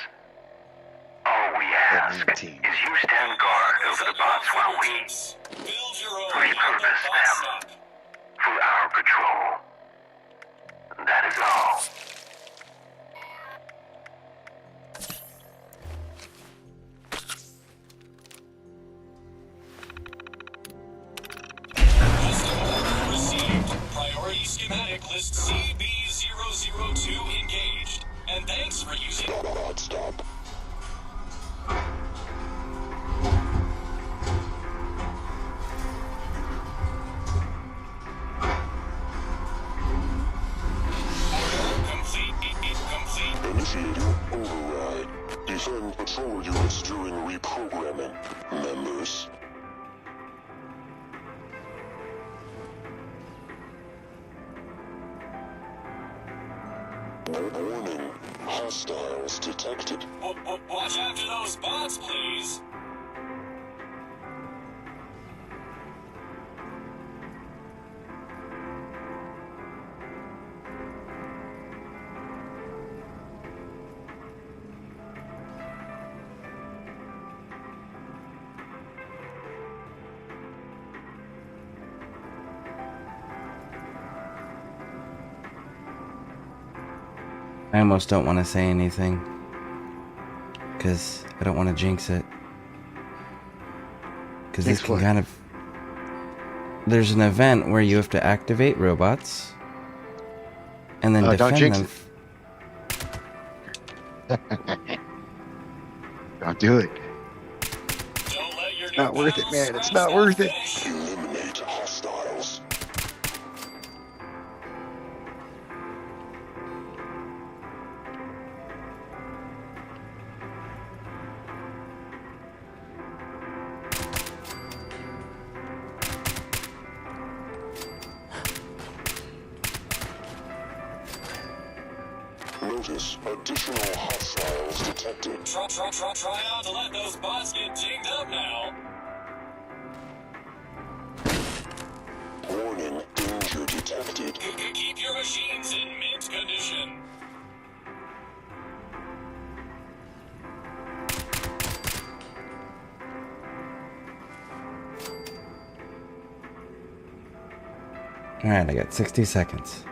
Speaker 11: All we ask is you stand guard over the bots while we repurpose them for our patrol. That is all.
Speaker 22: Received. Priority schematic list CB002 engaged. And thanks for using... Stop. Initiating override. Defend patrol units during reprogramming. Members. Warning. Hostiles detected. Watch after those bots, please.
Speaker 1: I almost don't want to say anything because I don't want to jinx it. Because this can kind of... There's an event where you have to activate robots and then defend
Speaker 9: don't jinx
Speaker 1: them.
Speaker 9: it. Don't do it. It's not worth it, man. It's not worth it.
Speaker 22: Eliminate hostiles. Notice additional hostiles detected. Try not to let those bots get dinged up now. Warning, danger detected. Keep your machines in mint condition.
Speaker 1: Alright, I got 60 seconds.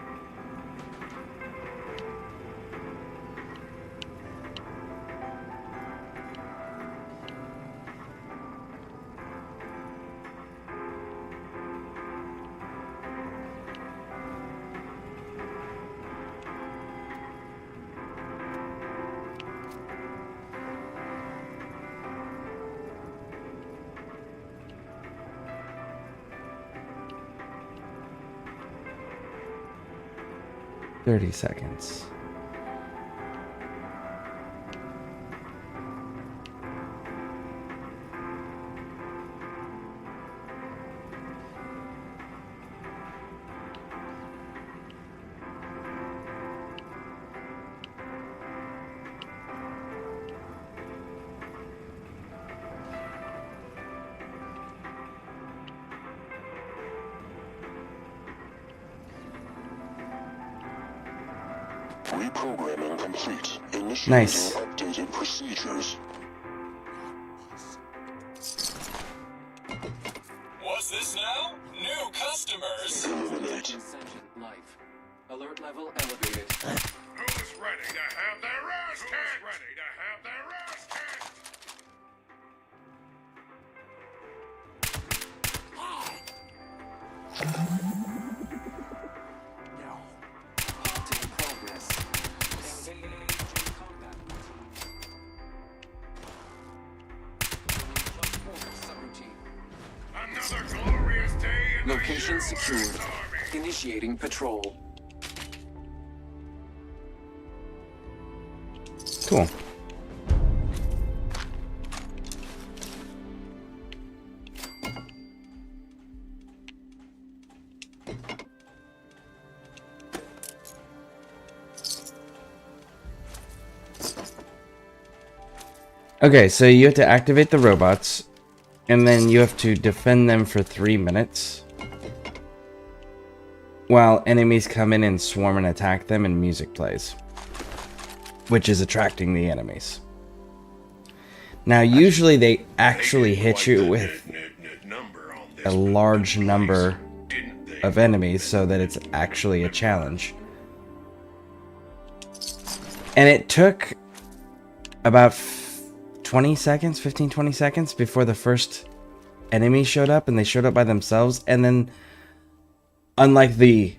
Speaker 1: Thirty seconds.
Speaker 22: Reprogramming complete. Initiating
Speaker 1: Nice.
Speaker 22: updated procedures.
Speaker 10: What's this now? New customers.
Speaker 22: Eliminate.
Speaker 10: Life. Alert level elevated.
Speaker 6: Who's ready to have their ass kicked? Ready to have their ass kicked? Another glorious day in
Speaker 10: Location
Speaker 6: the
Speaker 10: secured.
Speaker 6: US Army.
Speaker 10: Initiating patrol.
Speaker 1: Cool. Okay, so you have to activate the robots, and then you have to defend them for 3 minutes, while enemies come in and swarm and attack them and music plays, which is attracting the enemies. Now, usually they actually hit you with a large number of enemies so that it's actually a challenge. And it took about 20 seconds, 15-20 seconds before the first enemy showed up, and they showed up by themselves. And then, unlike the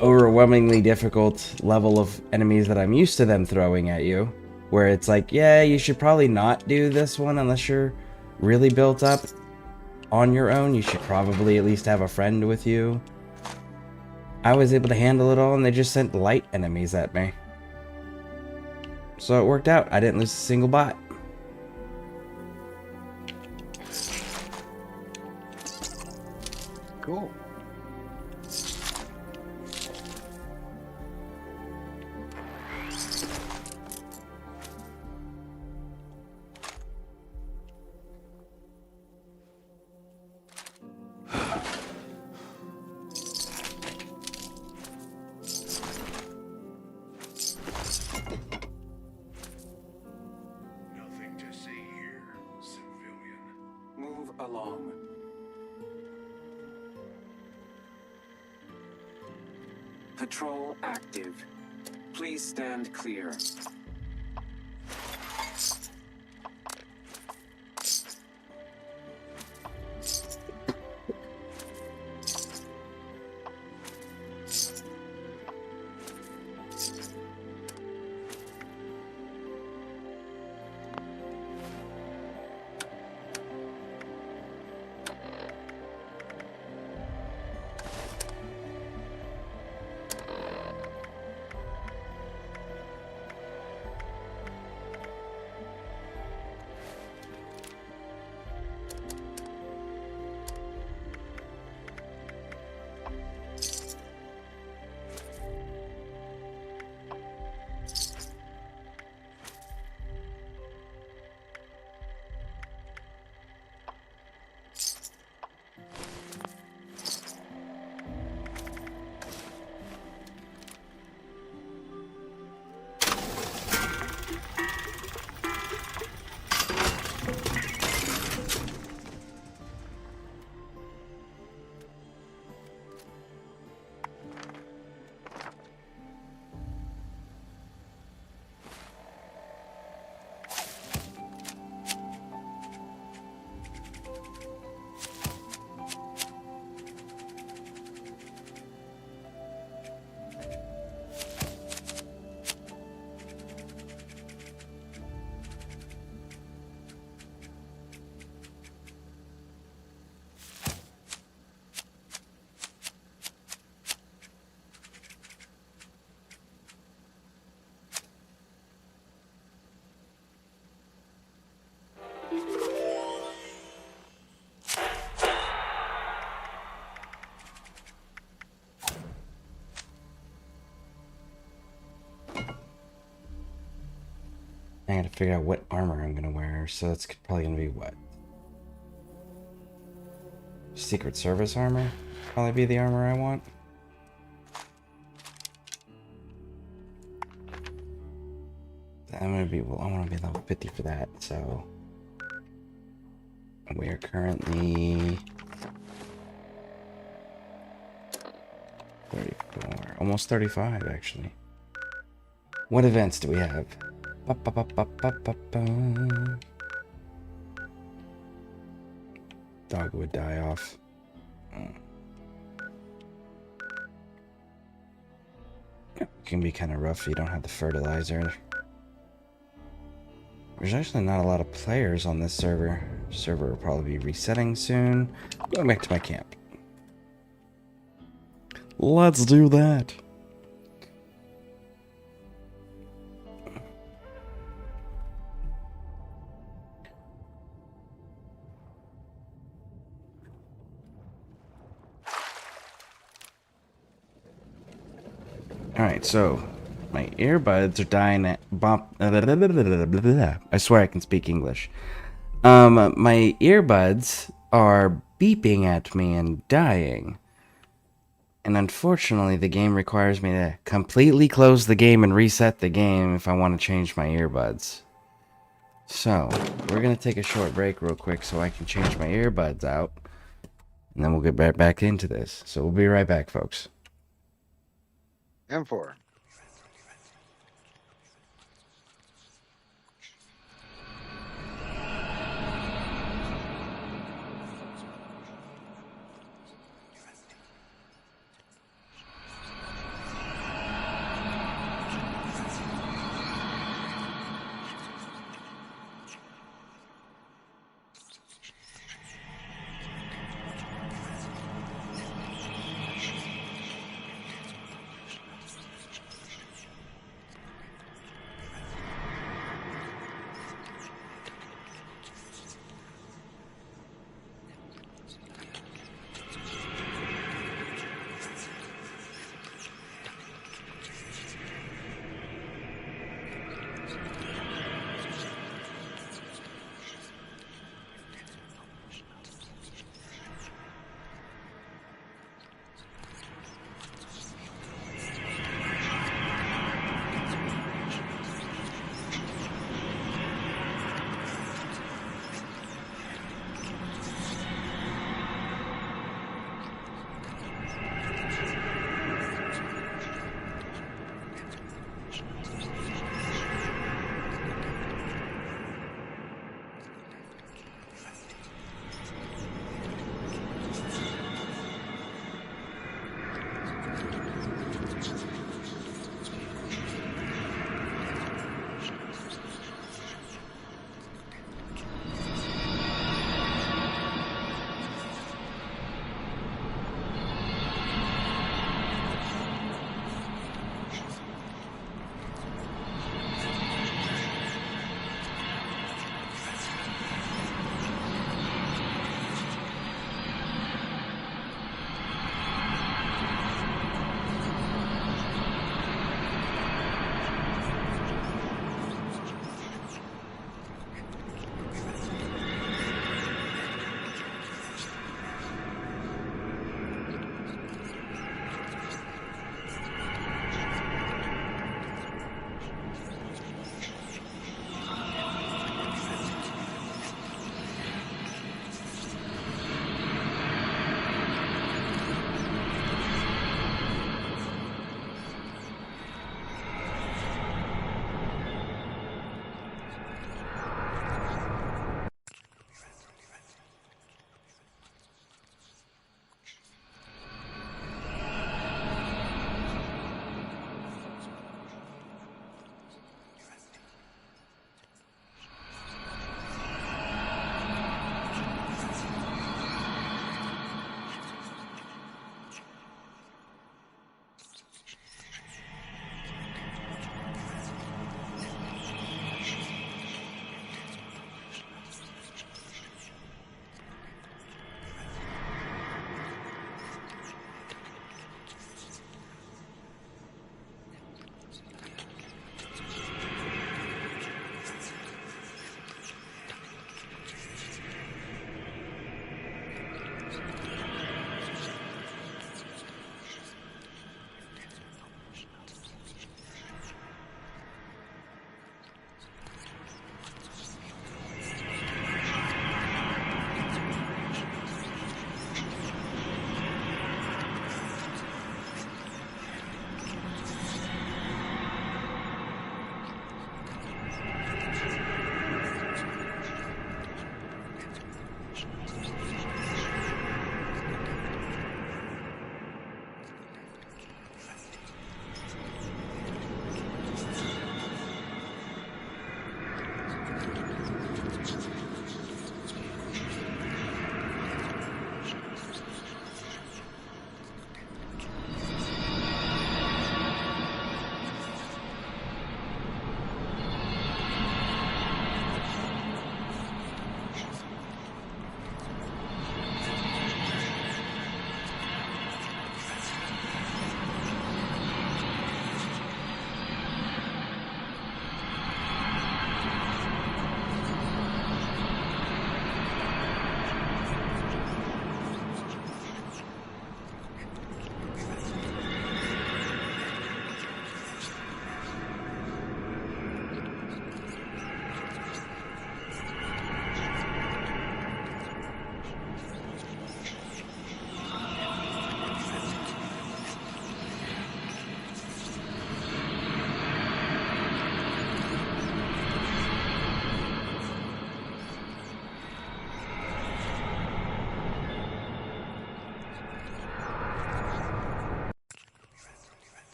Speaker 1: overwhelmingly difficult level of enemies that I'm used to them throwing at you, where it's like, yeah, you should probably not do this one unless you're really built up on your own. You should probably at least have a friend with you. I was able to handle it all, and they just sent light enemies at me. So it worked out. I didn't lose a single bot.
Speaker 9: Cool.
Speaker 6: Nothing to see here, civilian.
Speaker 10: Move along. Patrol active. Please stand clear.
Speaker 1: I gotta figure out what armor I'm gonna wear. So that's probably gonna be what? Secret Service armor? Probably be the armor I want. I'm gonna be, well, I wanna be level 50 for that, so. We are currently 34, almost 35 actually. What events do we have? Dog would die off. It can be kind of rough if you don't have the fertilizer. There's actually not a lot of players on this server. Server will probably be resetting soon. Going back to my camp. Let's do that. Alright, so my earbuds are dying at I swear I can speak English. My earbuds are beeping at me and dying. And unfortunately, the game requires me to completely close the game and reset the game if I want to change my earbuds. So, we're going to take a short break real quick so I can change my earbuds out. And then we'll get right back into this. So we'll be right back, folks.
Speaker 9: M4.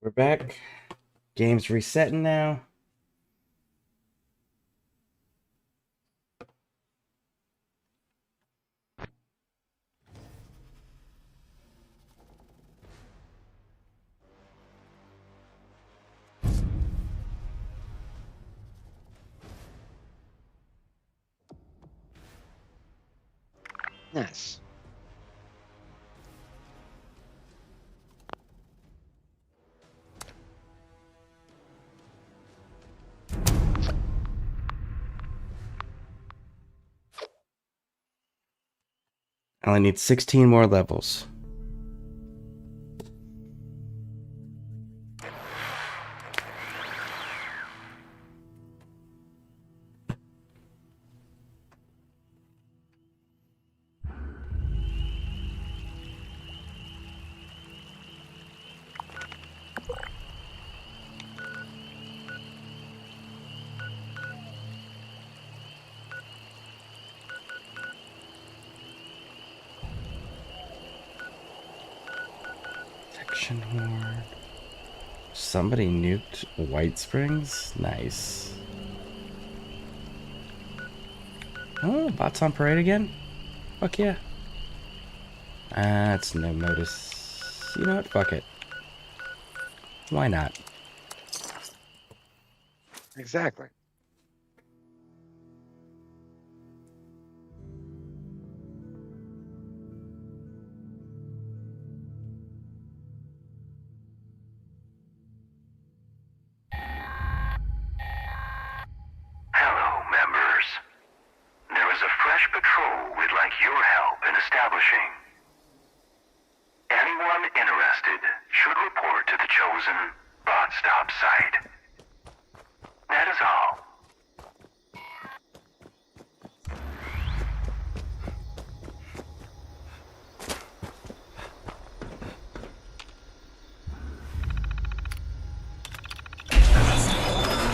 Speaker 1: We're back. Game's resetting now.
Speaker 9: Nice.
Speaker 1: I only need 16 more levels. Protection Horde. Somebody nuked White Springs? Nice. Oh, bots on parade again? Fuck yeah. That's no notice. You know what? Fuck it. Why not?
Speaker 9: Exactly.
Speaker 11: Hello, members. There is a fresh patrol we'd like your help in establishing. Anyone interested should report to the chosen bot stop site. That is all.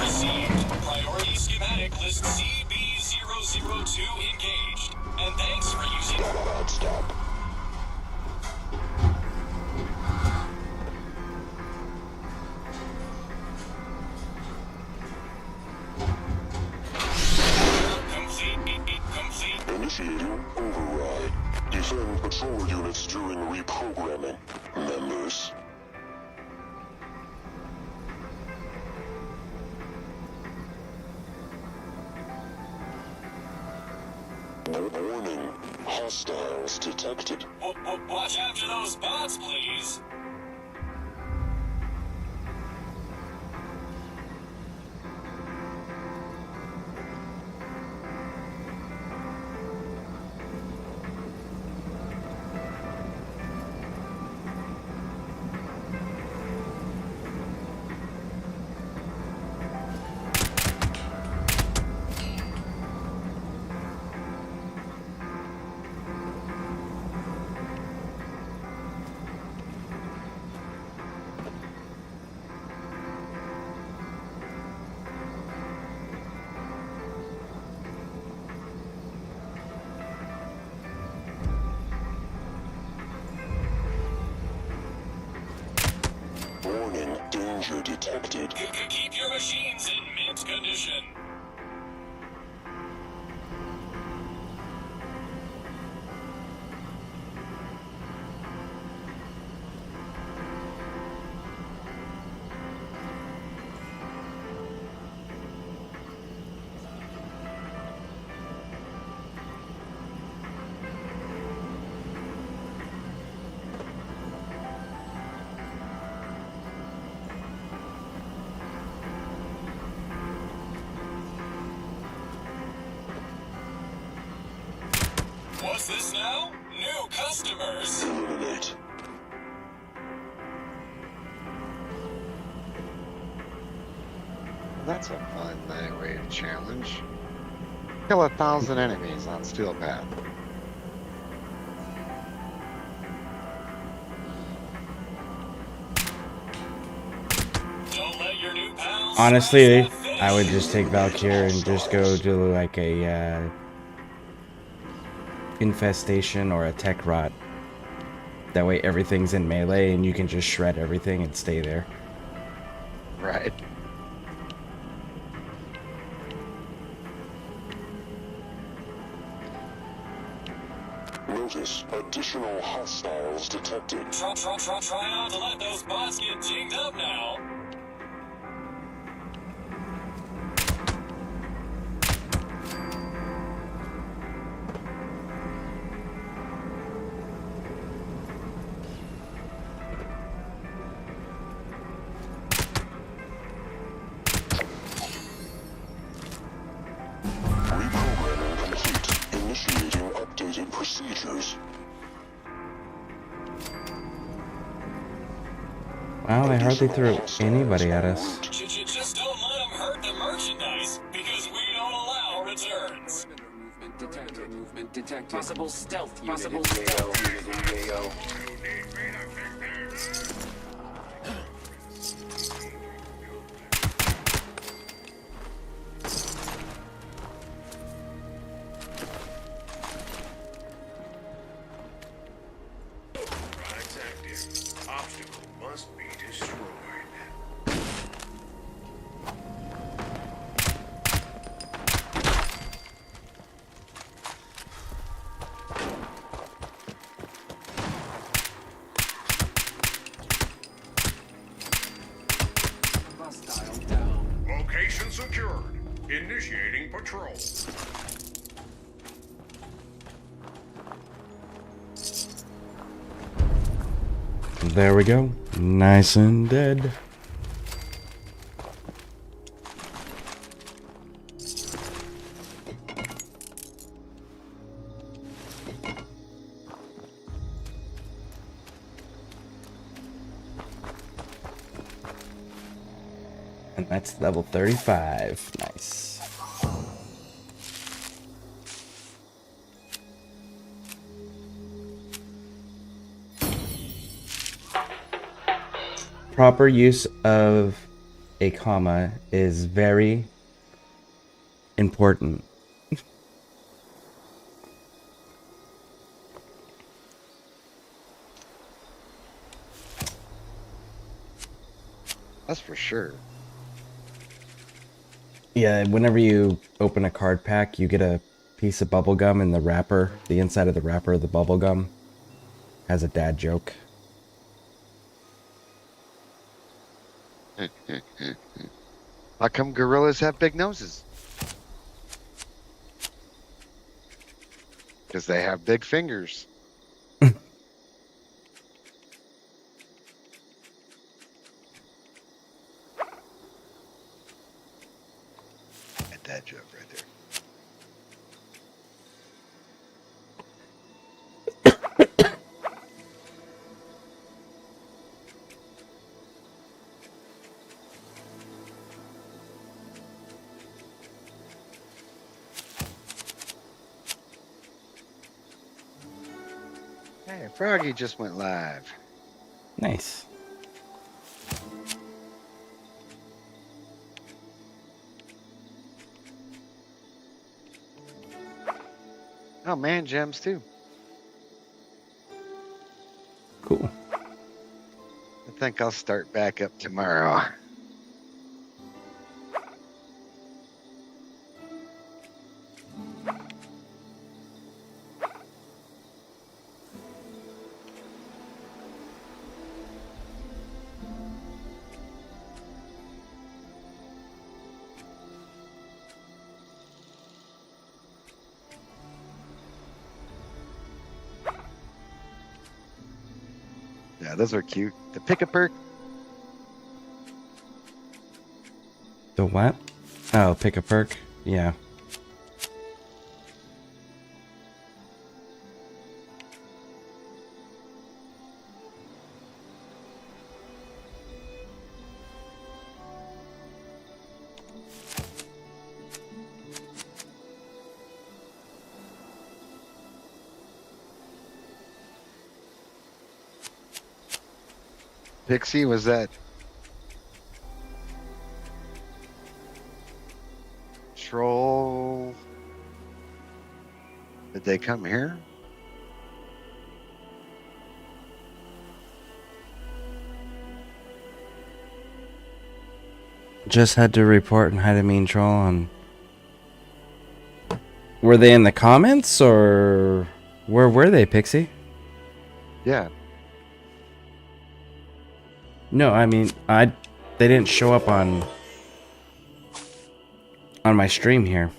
Speaker 10: Received. Priority schematic list CB002 engaged. And thanks for using... Stop.
Speaker 22: Initiating override. Defend patrol units during reprogramming. Members. Warning. Hostiles detected.
Speaker 10: Watch after those bots, please.
Speaker 22: Warning. Danger detected.
Speaker 10: Keep your machines in mint condition. What's this now? New customers.
Speaker 22: Eliminate.
Speaker 9: That's a fun way to challenge. Kill 1,000 enemies on Steel Path.
Speaker 10: Don't let your new pals...
Speaker 1: Honestly, I would just take Valkyr and just go to like a infestation or a tech rot. That way everything's in melee and you can just shred everything and stay there.
Speaker 9: Right.
Speaker 22: Notice additional hostiles detected.
Speaker 10: Try not to let those bots get dinged up now.
Speaker 22: Reprogramming complete. Initiating updated procedures.
Speaker 1: Wow, they hardly threw anybody at us.
Speaker 10: Just don't let them hurt the merchandise, because we don't allow returns.
Speaker 5: Movement detected. Possible stealth unit in AO.
Speaker 6: Ride's active. Obstacle must be destroyed.
Speaker 5: Hostile down.
Speaker 6: Location secured. Initiating patrol.
Speaker 1: There we go. Nice and dead. And that's level 35. Nice. Proper use of a comma is very important.
Speaker 9: That's for sure.
Speaker 1: Yeah, whenever you open a card pack, you get a piece of bubble gum in the wrapper. The inside of the wrapper of the bubble gum has a dad joke.
Speaker 9: How come gorillas have big noses? Because they have big fingers. That joke right there. Hey, Froggy just went live.
Speaker 1: Nice.
Speaker 9: Oh, man, gems too.
Speaker 1: Cool.
Speaker 9: I think I'll start back up tomorrow. Yeah, those are cute. The pick-a-perk.
Speaker 1: The what? Oh, pick a perk? Yeah.
Speaker 9: Pixie, was that troll? Did they come here?
Speaker 1: just had to report and had a mean troll on. Were they in the comments or where were they, Pixie?
Speaker 9: Yeah.
Speaker 1: No, I mean, they didn't show up on my stream here.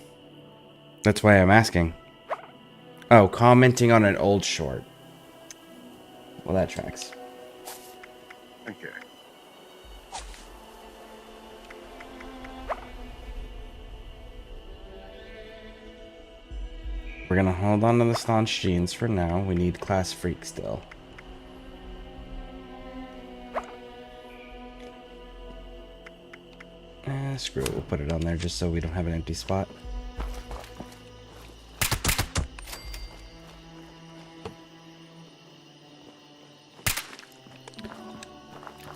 Speaker 1: That's why I'm asking. Oh, commenting on an old short. Well, that tracks.
Speaker 9: Okay.
Speaker 1: We're gonna hold on to the staunch jeans for now. We need class freak still. Screw it, we'll put it on there just so we don't have an empty spot.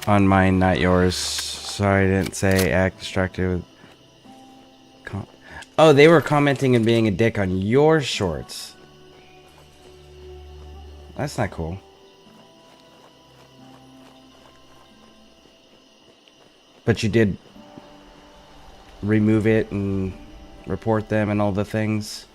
Speaker 1: On mine, not yours. Sorry, I didn't say act distracted with... Oh, they were commenting and being a dick on your shorts. That's not cool. But you did remove it and report them and all the things.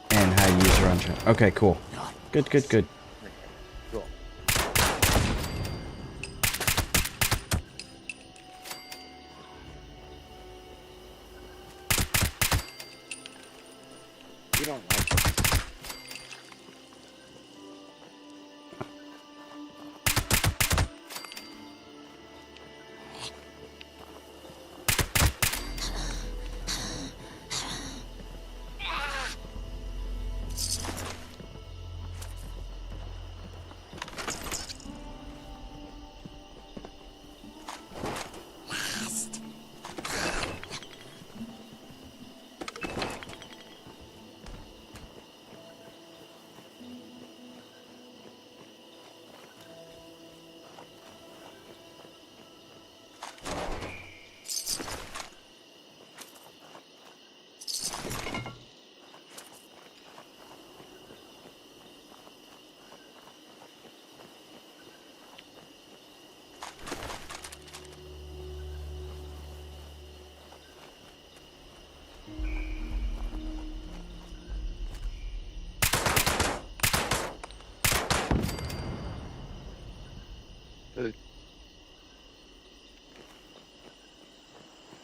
Speaker 1: And how you use your own channel. Okay, cool. Good, good, good.
Speaker 9: Cool. You don't like this.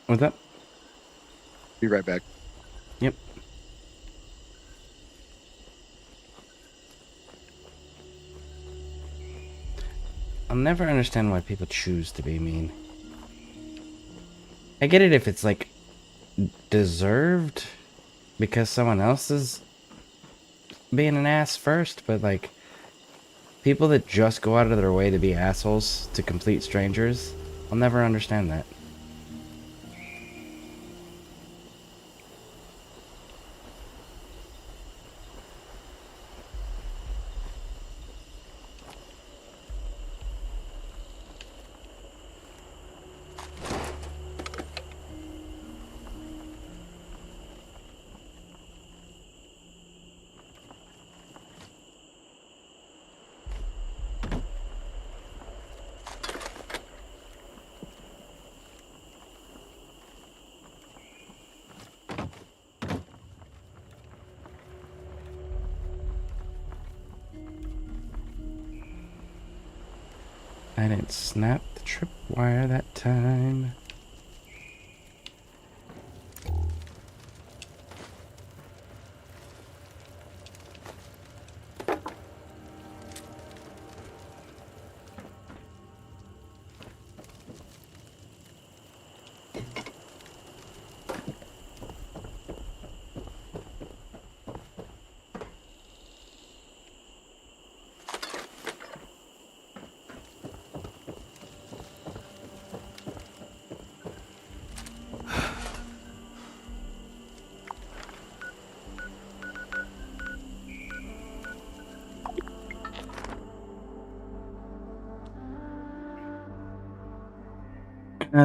Speaker 1: What's up?
Speaker 9: Be right back.
Speaker 1: Yep. I'll never understand why people choose to be mean. I get it if it's like deserved because someone else is being an ass first, but like people that just go out of their way to be assholes to complete strangers, I'll never understand that. I didn't snap the tripwire that time.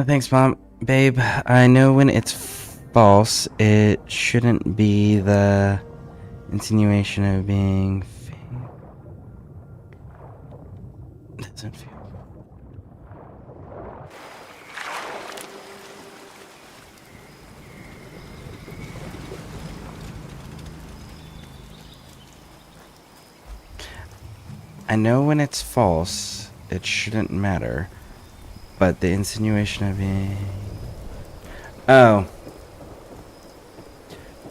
Speaker 1: Thanks, Mom. Babe, I know when it's false, it shouldn't be the insinuation of being fake. Doesn't feel. I know when it's false, it shouldn't matter. But the insinuation of being... Oh.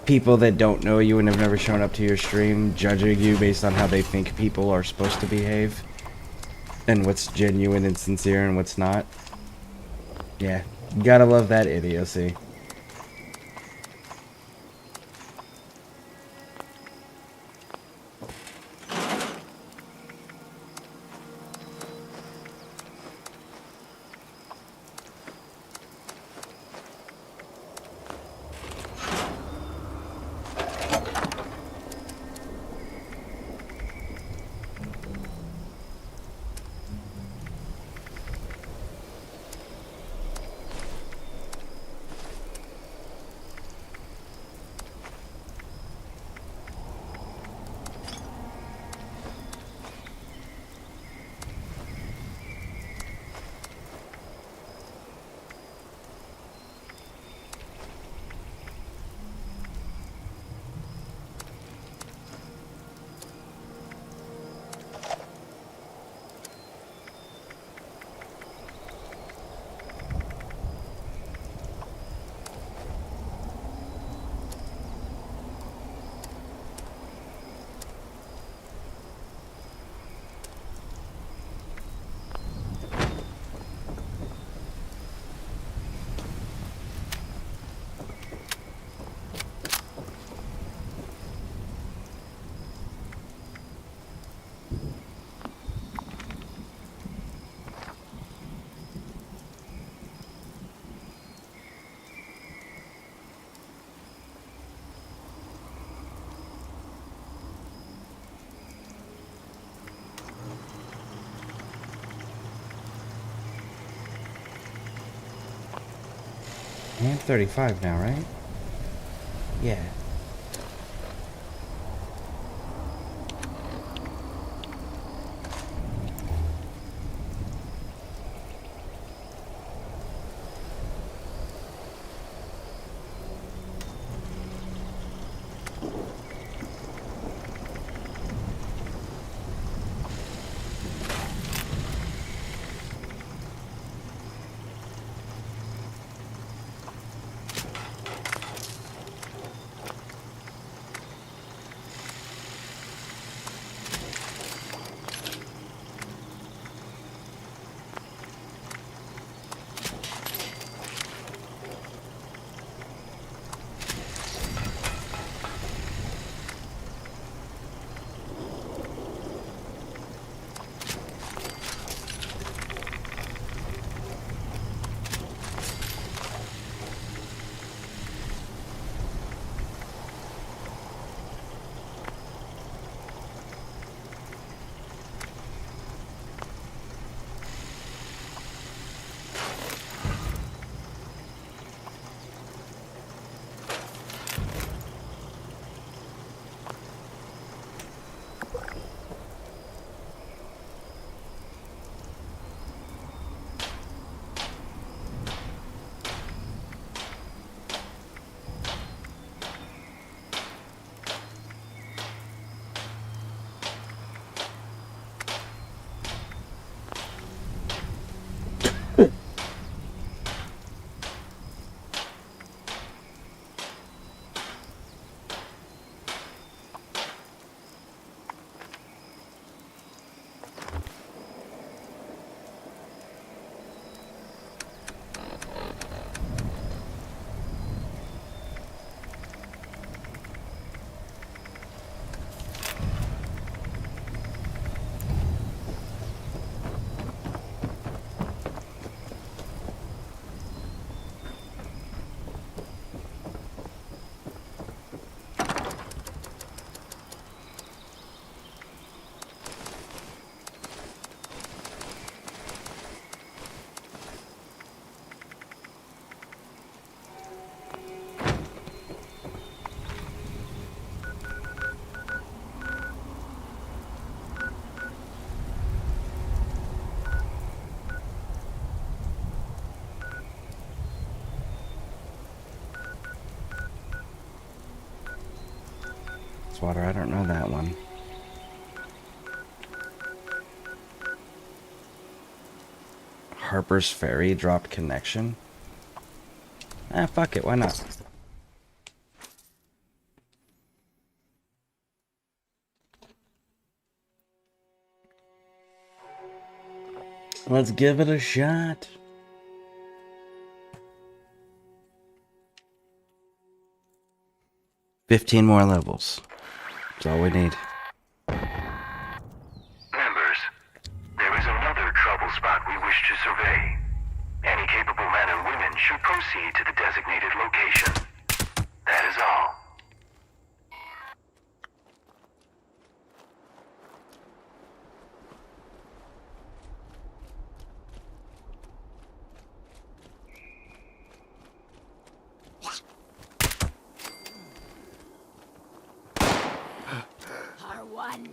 Speaker 1: People that don't know you and have never shown up to your stream judging you based on how they think people are supposed to behave. And what's genuine and sincere and what's not. Yeah. Gotta love that idiocy. I am 35 now, right? Yeah. water. I don't know that one. Harper's Ferry dropped connection. Ah, fuck it. Why not? Let's give it a shot. $15 more levels. That's all we need.
Speaker 11: Members, there is another trouble spot we wish to survey. Any capable men and women should proceed to the designated location. That is all.
Speaker 17: R1.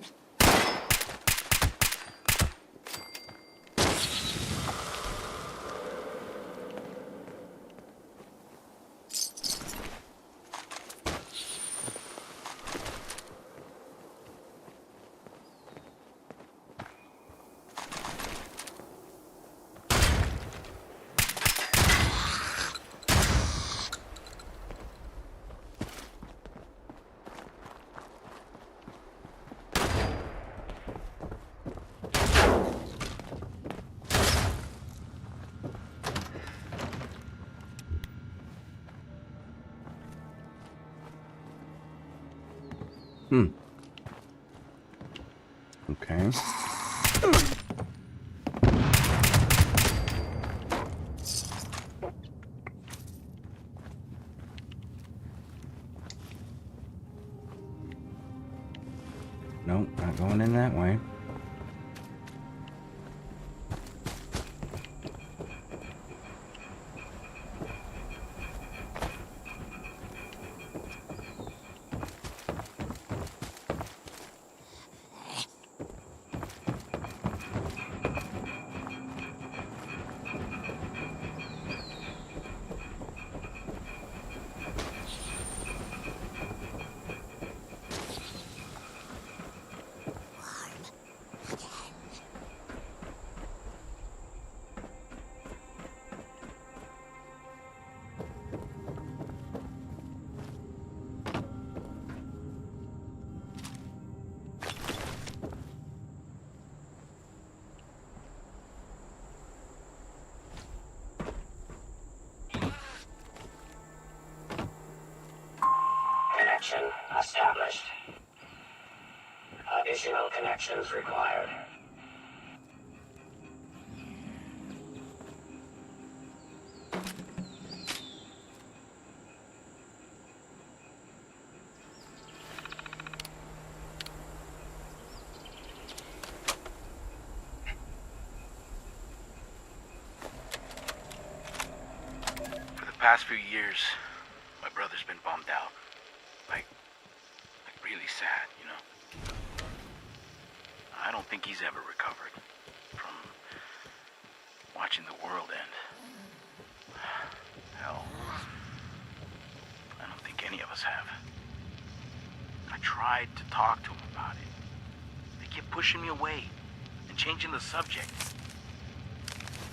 Speaker 1: Okay. Nope, not going in that way.
Speaker 4: Connection established. Additional connections required.
Speaker 19: For the past few years, my brother's been bummed out. Like really sad, you know? I don't think he's ever recovered from watching the world end. Hell, I don't think any of us have. I tried to talk to him about it. They kept pushing me away and changing the subject.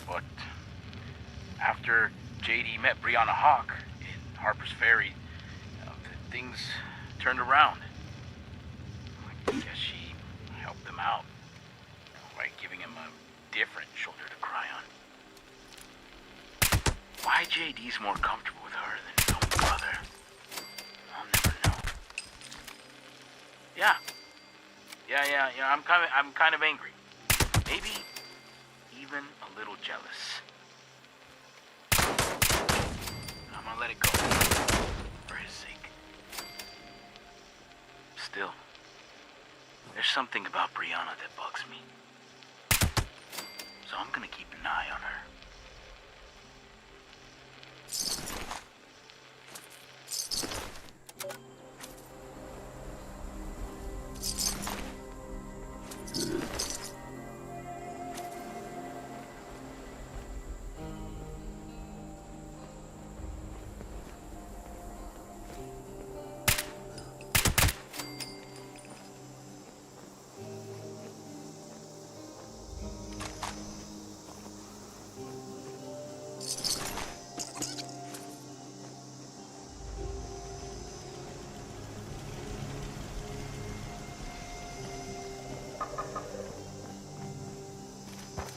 Speaker 19: But after JD met Brianna Hawk in Harper's Ferry, things turned around. I guess she helped them out by giving him a different shoulder to cry on. Why JD's more comfortable with her than his own brother, I'll never know. Yeah, I'm kind of angry. Maybe even a little jealous. I'm gonna let it go for his sake. Still, there's something about Brianna that bugs me. So I'm gonna keep an eye on her.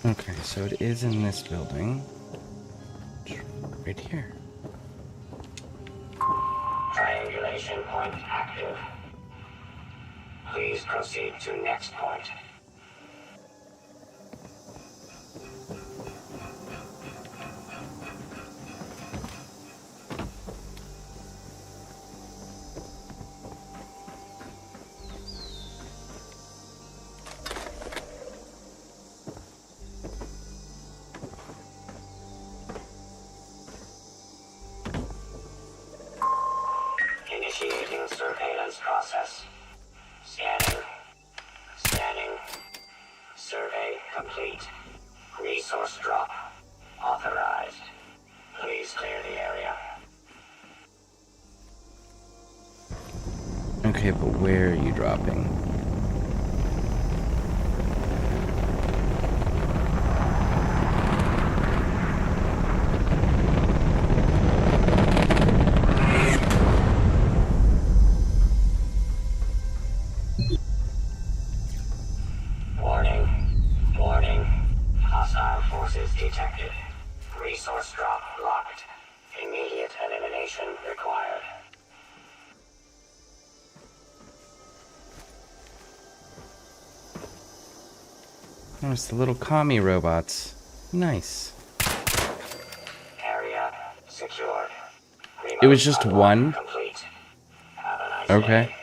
Speaker 1: Okay, so it is in this building. Right here.
Speaker 4: Triangulation point active. Please proceed to next point. Initiating surveillance process. Scanning. Scanning. Survey complete. Resource drop. Authorized. Please clear the area.
Speaker 1: Okay, but where are you dropping?
Speaker 4: Warning. Warning. Hostile forces detected. Resource drop locked. Immediate elimination required.
Speaker 1: Oh, it's the little commie robots. Nice.
Speaker 4: Area secured.
Speaker 1: It was just one?
Speaker 4: Complete. Have a nice
Speaker 1: Okay.
Speaker 4: day.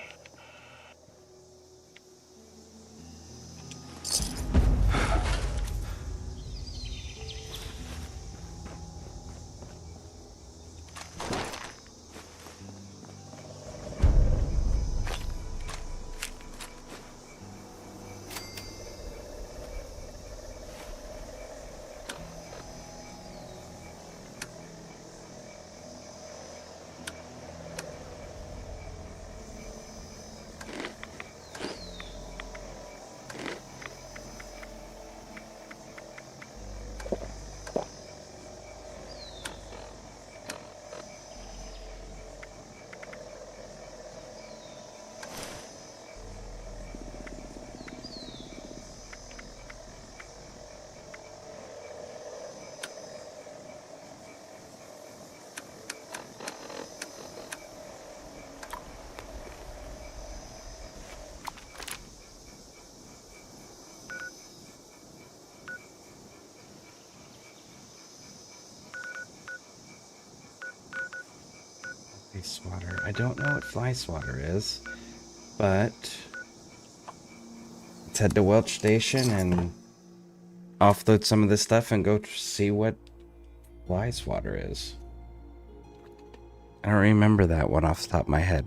Speaker 1: Fly swatter. I don't know what fly swatter is, but let's head to Welch Station and offload some of this stuff and go see what fly swatter is. I don't remember that one off the top of my head.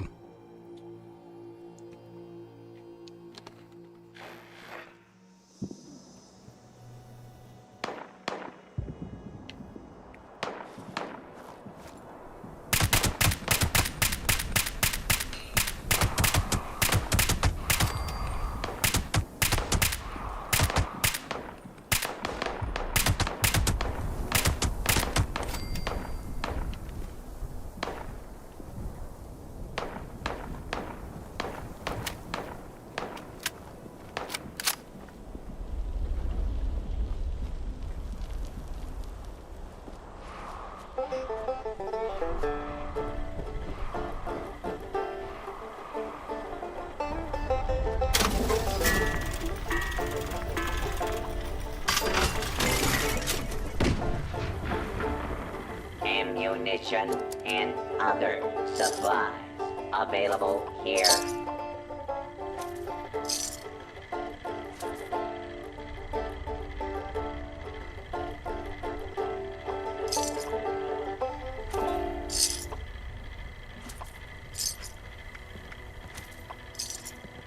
Speaker 4: Ammunition and other supplies available here.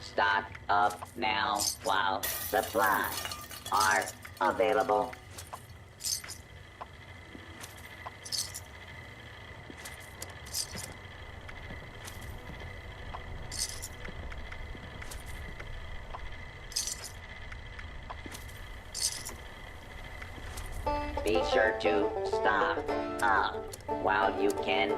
Speaker 4: Stock up now while supplies are available. Be sure to stock up while you can.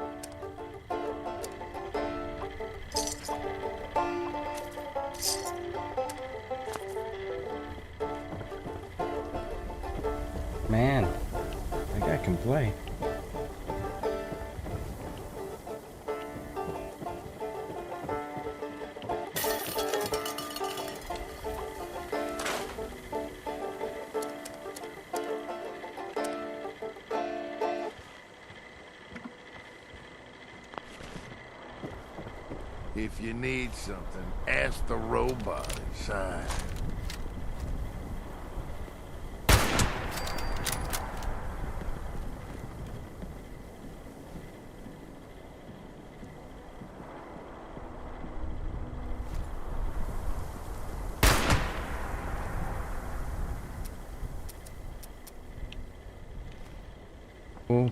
Speaker 1: way.
Speaker 8: If you need something, ask the robot inside.
Speaker 1: Cool.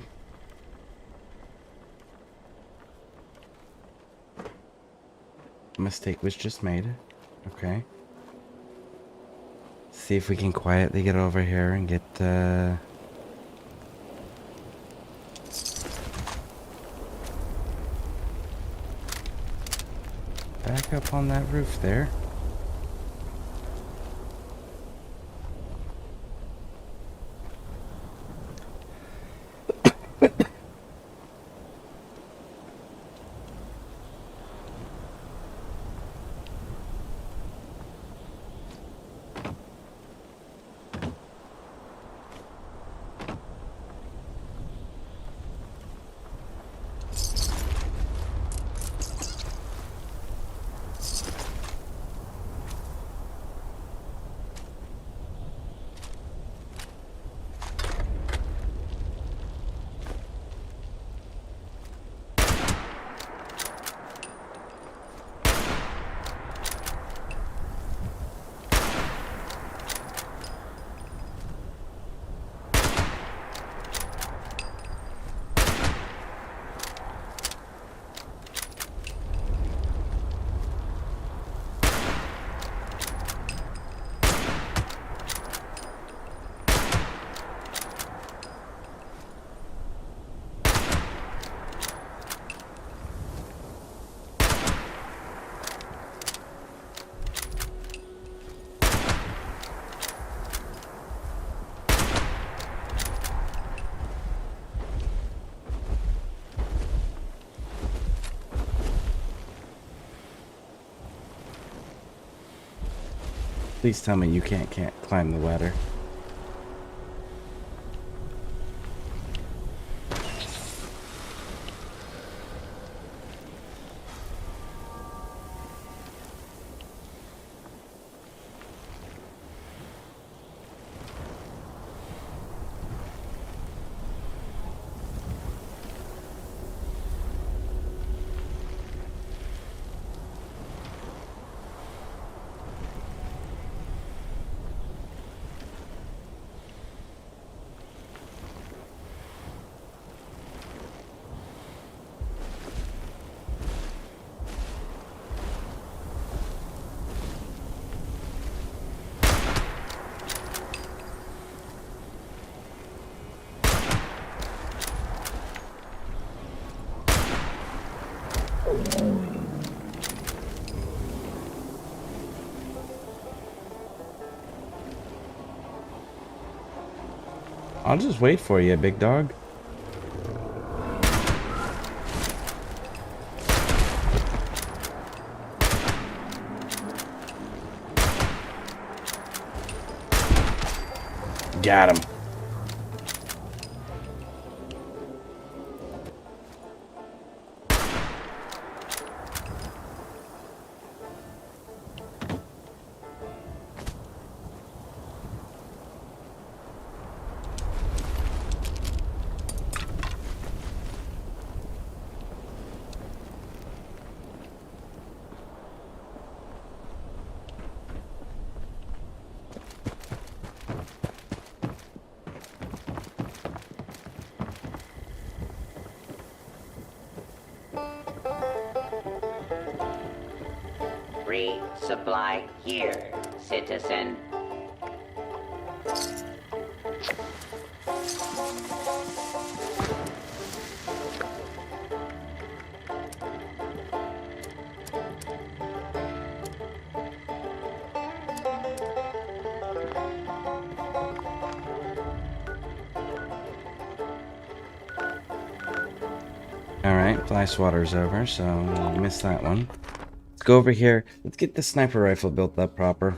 Speaker 1: Mistake was just made. Okay. See if we can quietly get over here and get back up on that roof there. Please tell me you can't climb the ladder. I'll just wait for you, big dog. Got him.
Speaker 4: Resupply here, citizen.
Speaker 1: Alright, fly swatter's over, so we missed that one. Let's go over here. Let's get the sniper rifle built up proper.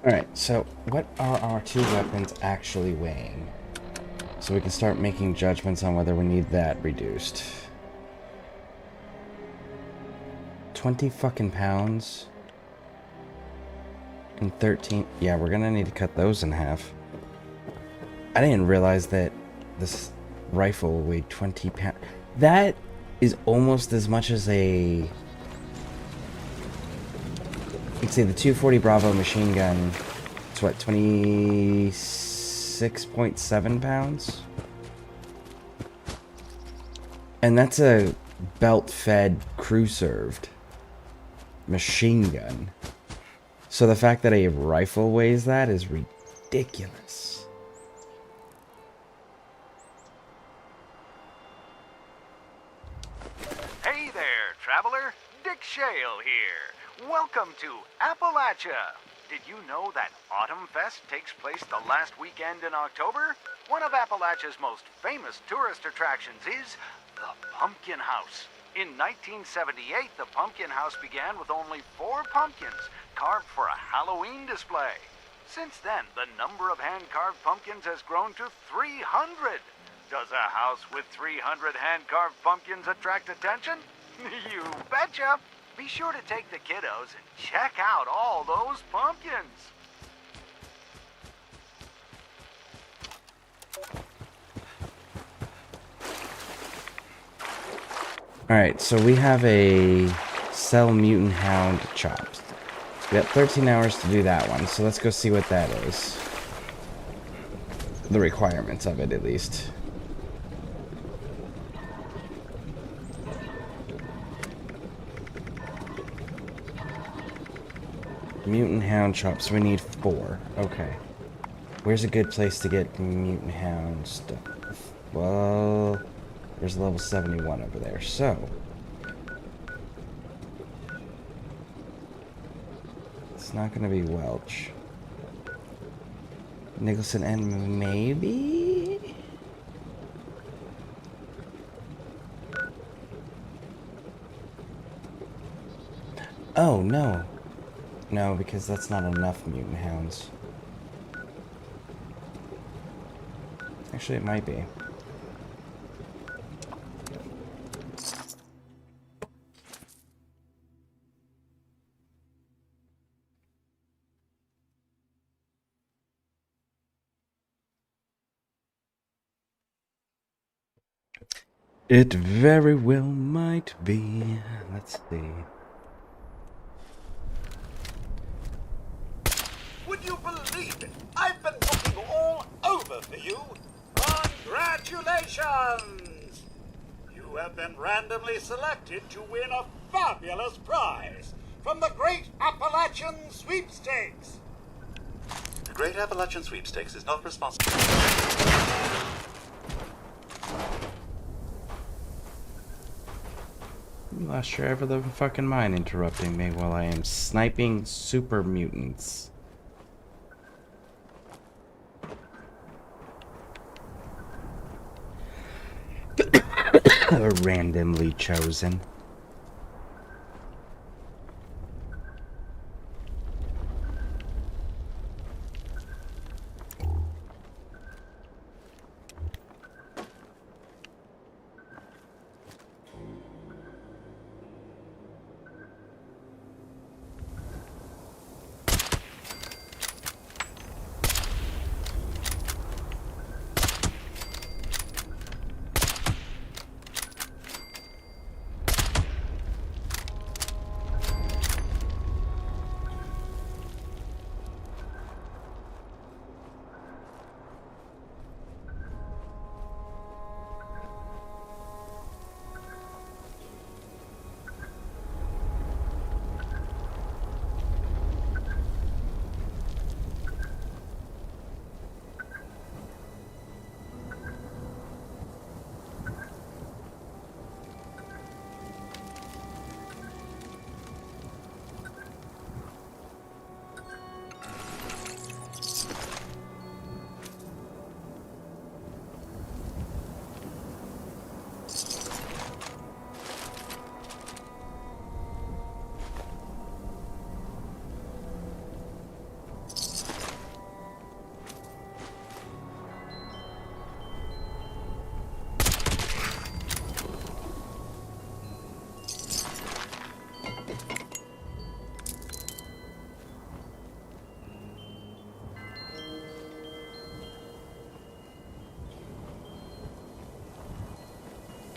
Speaker 1: Alright, so what are our two weapons actually weighing? So we can start making judgments on whether we need that reduced. 20 fucking pounds. And 13. Yeah, we're gonna need to cut those in half. I didn't realize that this rifle weighed 20 pounds. That is almost as much as a... You can say the 240 Bravo machine gun. It's what, 26.7 pounds? And that's a belt-fed, crew-served machine gun. So the fact that a rifle weighs that is ridiculous.
Speaker 7: Hey there, traveler. Dick Shale here. Welcome to Appalachia. Did you know that Autumn Fest takes place the last weekend in October? One of Appalachia's most famous tourist attractions is the Pumpkin House. In 1978, the Pumpkin House began with only 4 pumpkins carved for a Halloween display. Since then, the number of hand-carved pumpkins has grown to 300. Does a house with 300 hand-carved pumpkins attract attention? You betcha! Be sure to take the kiddos and check out all those pumpkins.
Speaker 1: Alright, so we have a Cell Mutant Hound chopped. We got 13 hours to do that one, so let's go see what that is. The requirements of it, at least. Mutant Hound chops, we need 4. Okay. Where's a good place to get Mutant Hound stuff? Well, there's level 71 over there, so... It's not gonna be Welch. Nicholson and maybe... Oh, no. No, because that's not enough mutant hounds. Actually, it might be. It very well might be. Let's see.
Speaker 2: Would you believe it? I've been looking all over for you. Congratulations! You have been randomly selected to win a fabulous prize from the Great Appalachian Sweepstakes. The Great Appalachian Sweepstakes is not responsible.
Speaker 1: You lost your ever living fucking mind interrupting me while I am sniping super mutants. Randomly chosen.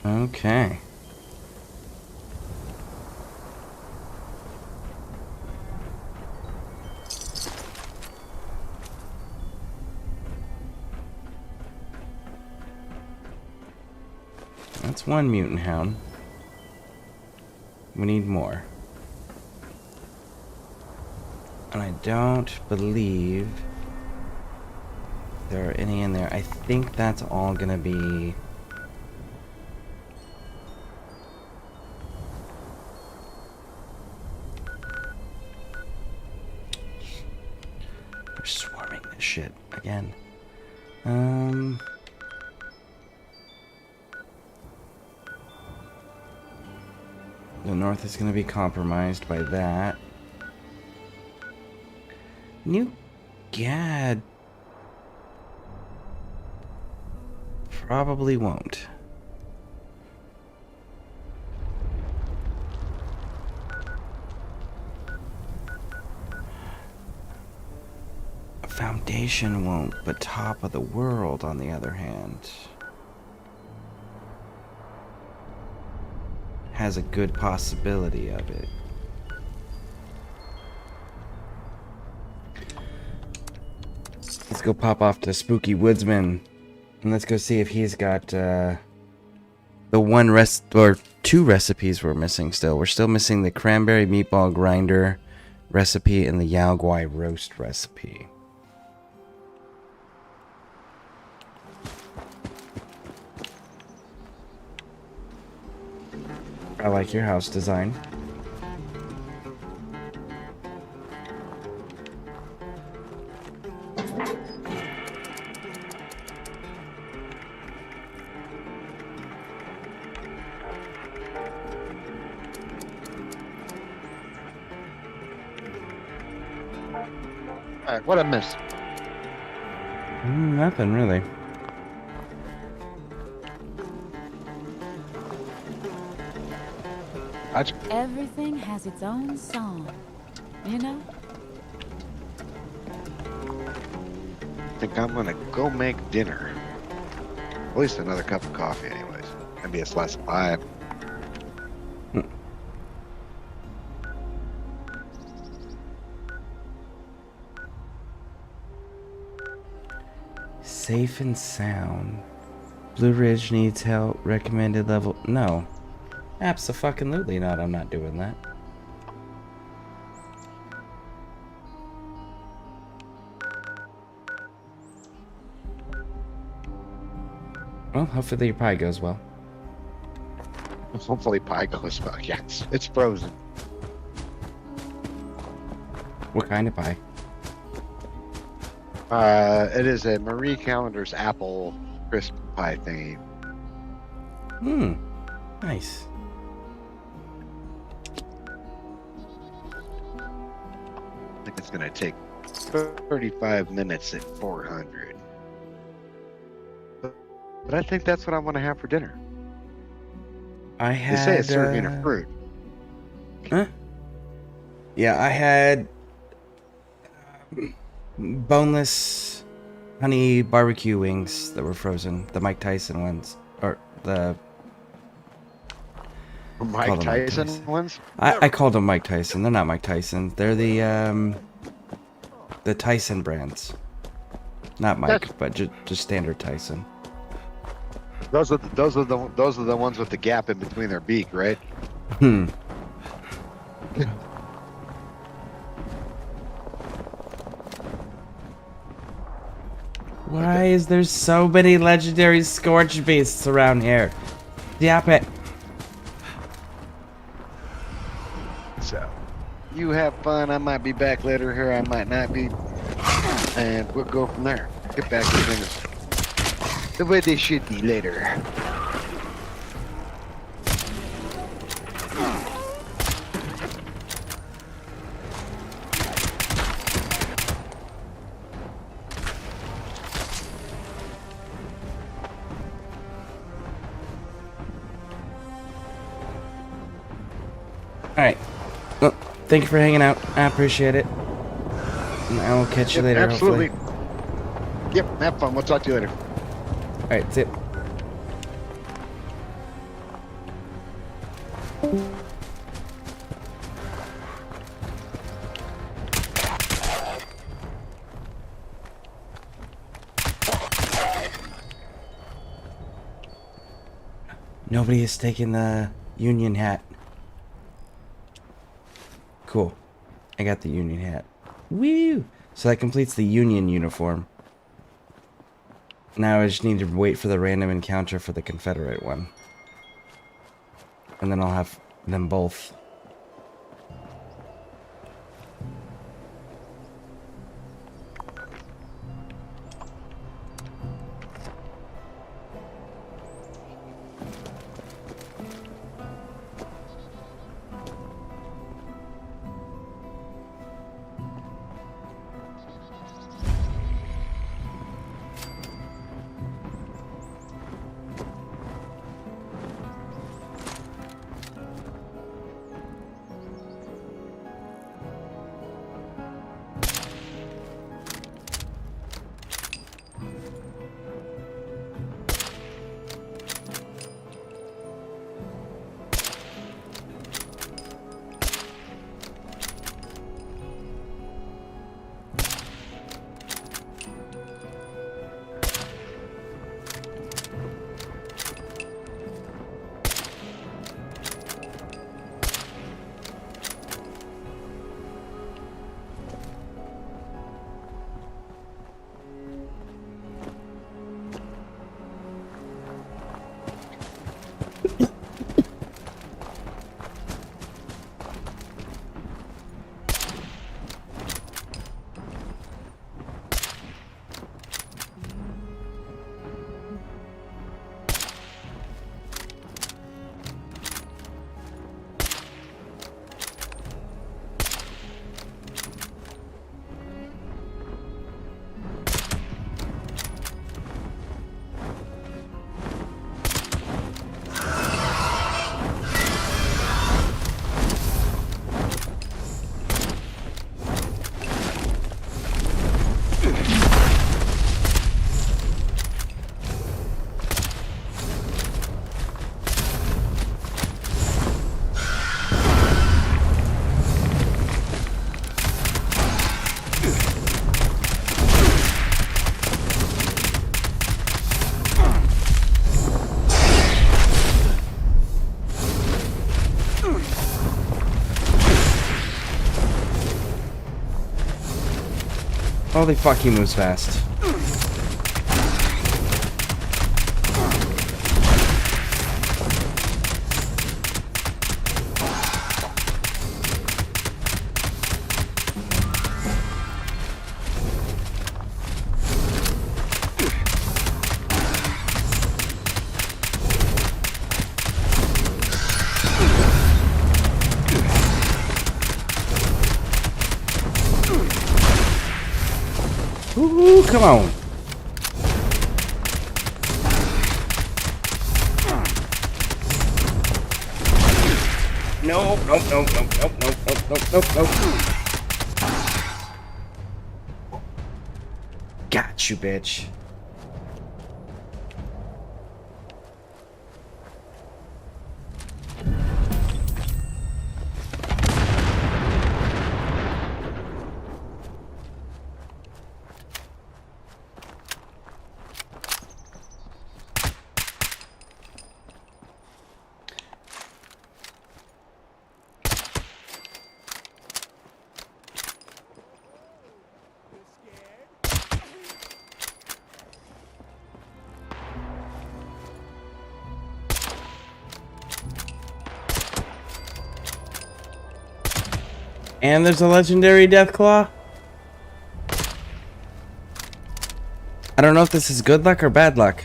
Speaker 1: Okay. That's one mutant hound. We need more. And I don't believe there are any in there. I think that's all gonna be... They're swarming this shit again. The north is gonna be compromised by that. New Gad probably won't. Foundation won't, but Top of the World, on the other hand, has a good possibility of it. Let's go pop off to Spooky Woodsman, and let's go see if he's got the two recipes we're missing still. We're still missing the cranberry meatball grinder recipe and the Yao Guai roast recipe. I like your house design.
Speaker 9: Alright, what I missed?
Speaker 1: Nothing really.
Speaker 3: Everything has its own song, you know?
Speaker 9: I think I'm gonna go make dinner. At least another cup of coffee, anyways. Maybe a slice of pie.
Speaker 1: Safe and sound. Blue Ridge needs help. Recommended level. No. Abso-fucking-lutely not. I'm not doing that. Well, hopefully your pie goes well.
Speaker 9: Hopefully pie goes well. Yes, it's frozen.
Speaker 1: What kind of pie?
Speaker 9: It is a Marie Callender's apple crisp pie thingy.
Speaker 1: Nice.
Speaker 9: I think it's gonna take 35 minutes at 400. But I think that's what I want to have for dinner.
Speaker 1: I had.
Speaker 9: They say it's serving a fruit.
Speaker 1: Huh? Yeah, I had boneless honey barbecue wings that were frozen. The Mike Tyson ones, or the
Speaker 9: Mike Tyson ones?
Speaker 1: I called them Mike Tyson. They're not Mike Tyson. They're the Tyson brands. Not Mike, but just standard Tyson.
Speaker 9: Those are the ones with the gap in between their beak, right?
Speaker 1: Why is there so many legendary scorch beasts around here? Yap it.
Speaker 9: So, you have fun. I might be back later here. I might not be. And we'll go from there. Get back to things the way they should be later.
Speaker 1: Alright. Well, thank you for hanging out. I appreciate it. And I will catch you later,
Speaker 9: Absolutely.
Speaker 1: hopefully.
Speaker 9: Yep, have fun. We'll talk to you later.
Speaker 1: Alright, that's it. Nobody has taken the Union hat. Cool. I got the Union hat. Woo! So that completes the Union uniform. Now I just need to wait for the random encounter for the Confederate one. And then I'll have them both. Holy fuck, he moves fast. Ooh, come on. Nope, nope, nope, nope, nope, nope, nope, nope, nope, nope. Got you, bitch. And there's a legendary Deathclaw. I don't know if this is good luck or bad luck.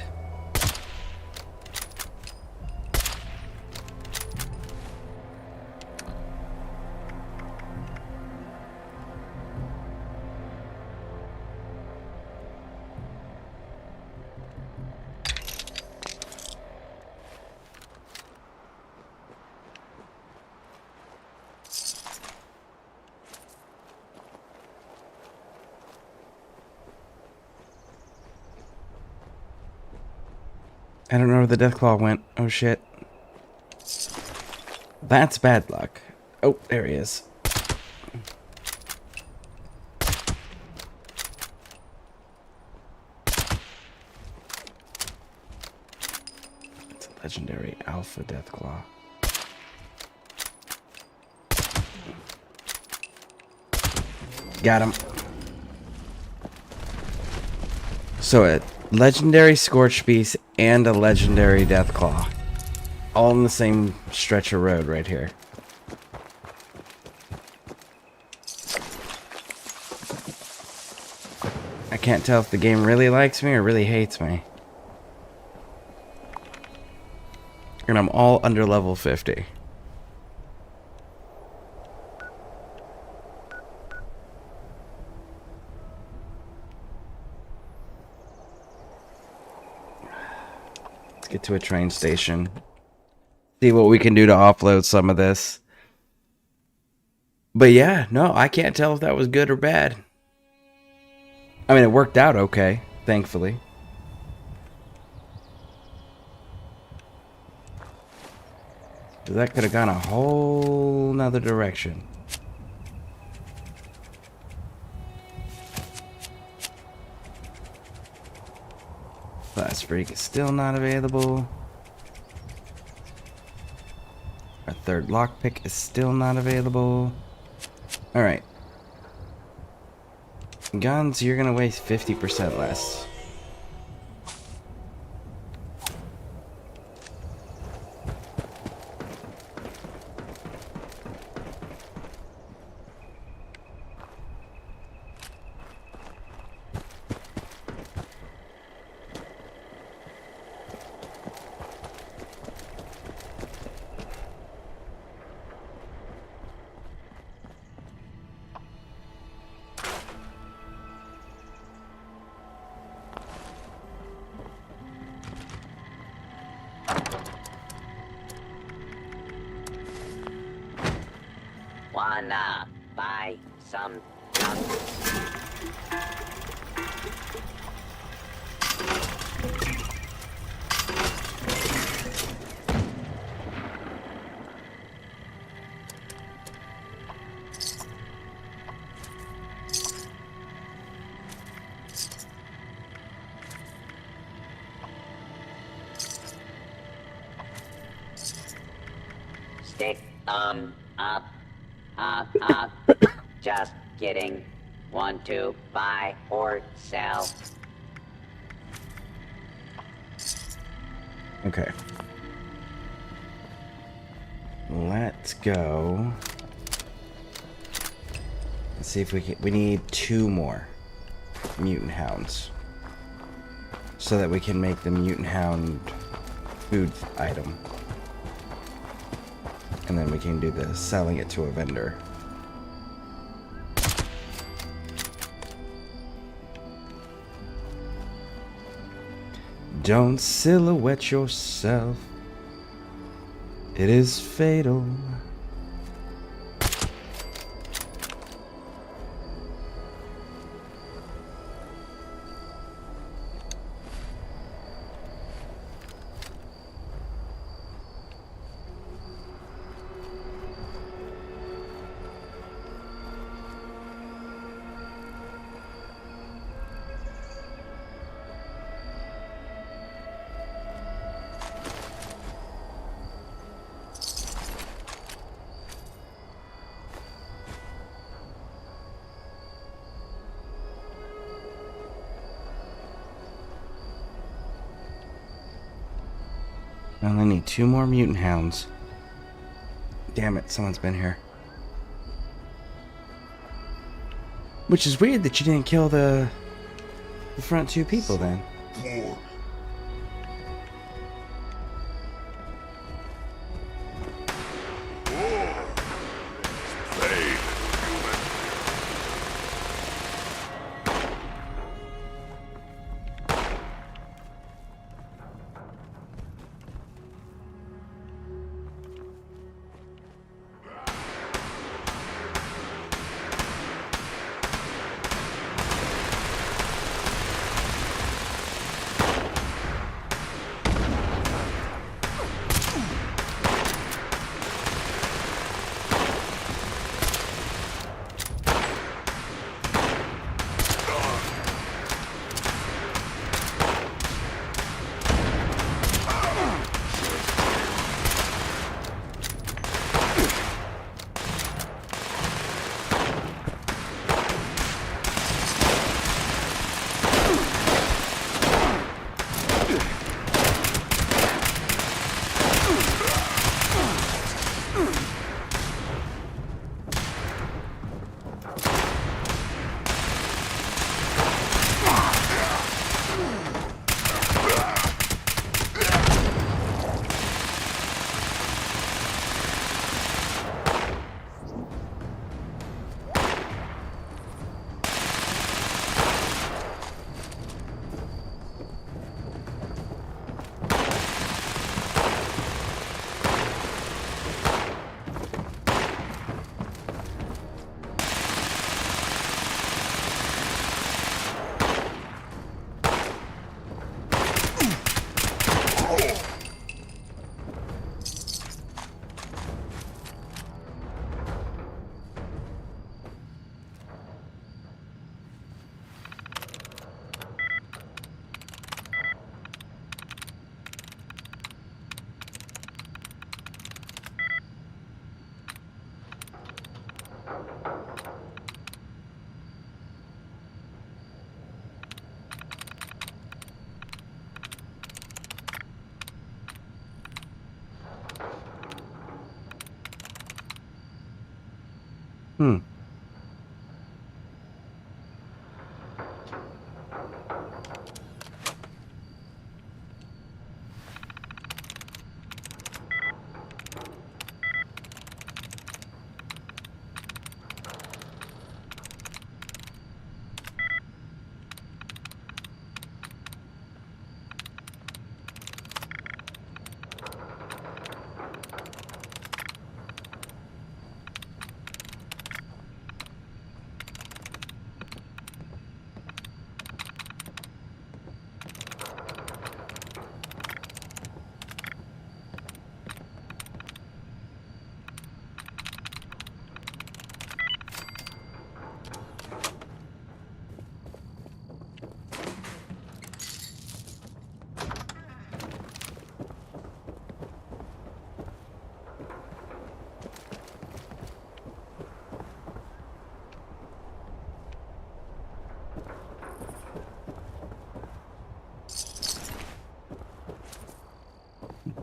Speaker 1: I don't know where the Deathclaw went. Oh shit. That's bad luck. Oh, there he is. It's a legendary Alpha Deathclaw. Got him. So a legendary Scorch Beast and a legendary Deathclaw. All in the same stretch of road right here. I can't tell if the game really likes me or really hates me. And I'm all under level 50. Let's get to a train station. See what we can do to offload some of this. But yeah, no, I can't tell if that was good or bad. I mean, it worked out okay, thankfully. That could have gone a whole nother direction. Blast Freak is still not available. Our third lockpick is still not available. Alright. Guns, you're gonna waste 50% less.
Speaker 4: Wanna buy some junk? Stick up, up. Just kidding. want to buy or sell.
Speaker 1: Okay. Let's go. Let's see if we can. We need 2 more mutant hounds so that we can make the mutant hound food item. And then we can do the selling it to a vendor. Don't silhouette yourself. It is fatal. I only need 2 more mutant hounds. Damn it, someone's been here. Which is weird that you didn't kill the front 2 people then.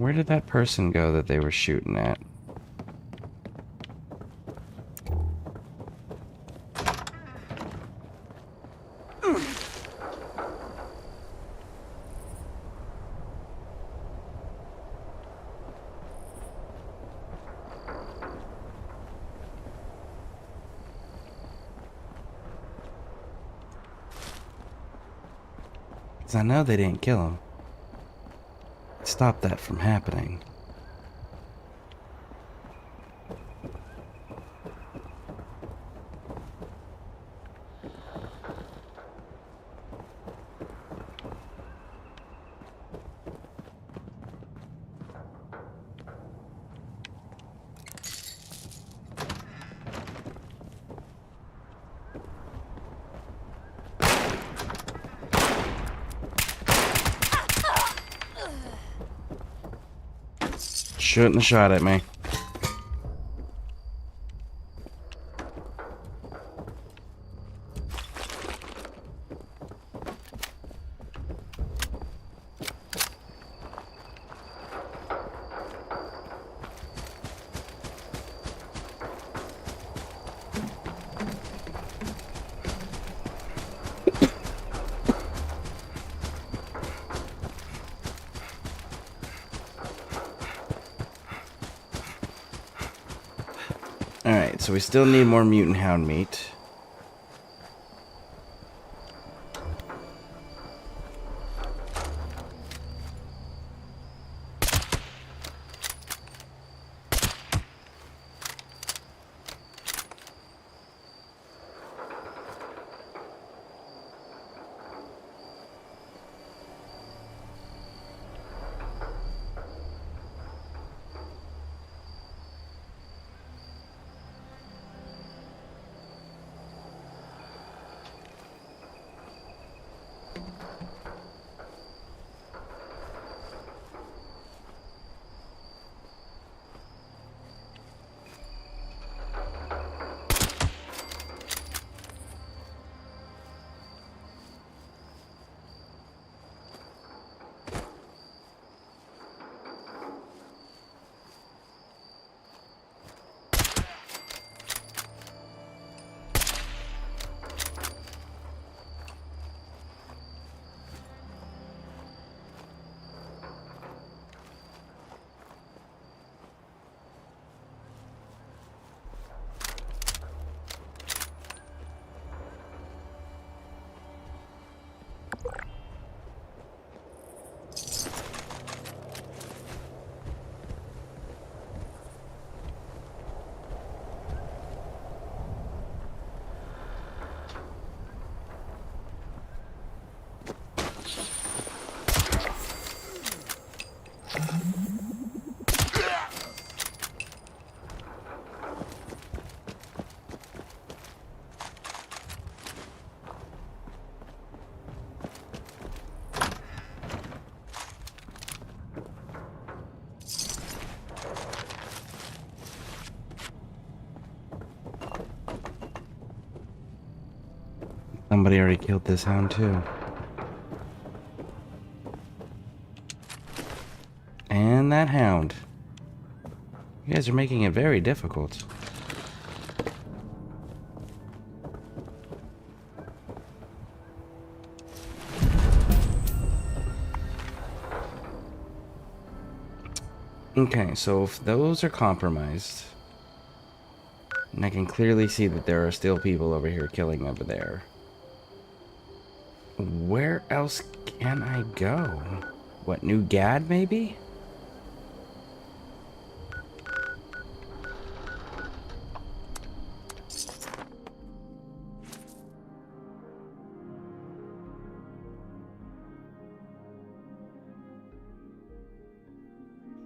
Speaker 1: Where did that person go that they were shooting at? Because I know they didn't kill him. Stop that from happening. Shouldn't have shot at me. Alright, so we still need more mutant hound meat. Somebody already killed this hound too. And that hound. You guys are making it very difficult. Okay, so if those are compromised, and I can clearly see that there are still people over here killing over there, where else can I go? What, New Gad maybe?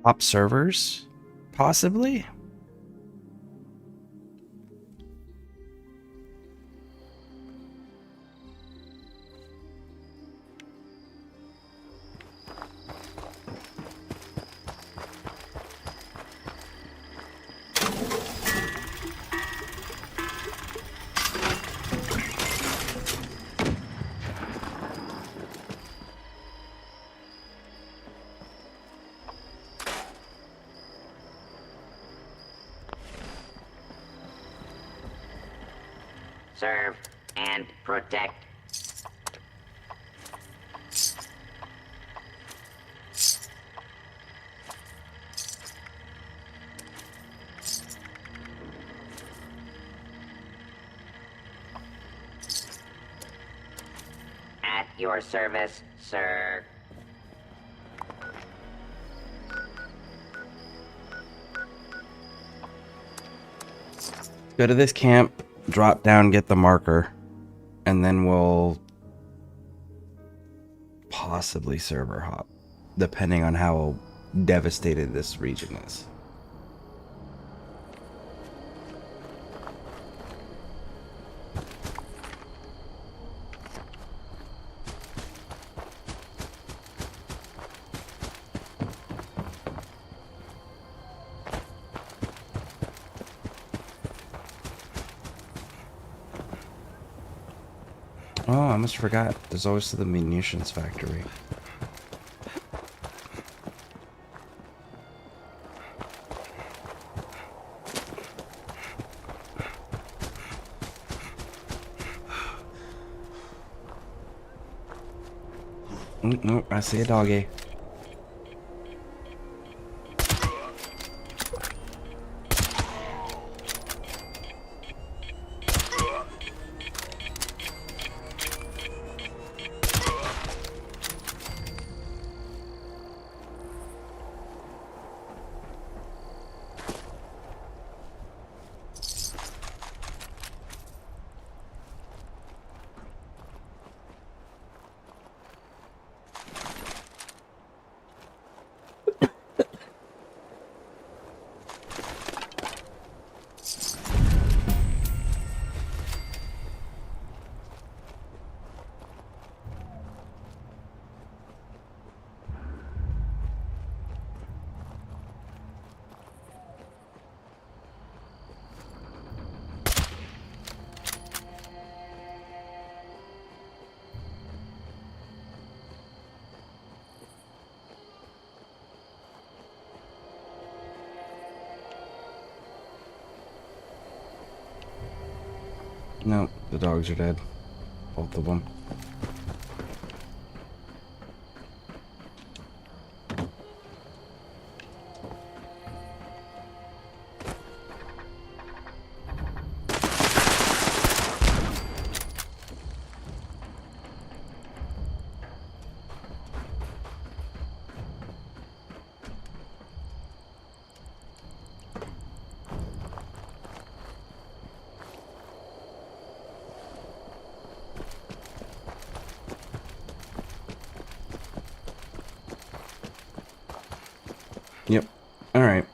Speaker 1: Top servers? Possibly?
Speaker 4: serve, and protect. At your service, sir.
Speaker 1: Go to this camp, drop down, get the marker, and then we'll possibly server hop, depending on how devastated this region is. Oh, I almost forgot. There's always the munitions factory. Nope, I see a doggy. No, the dogs are dead. Both of them. Yep. All right.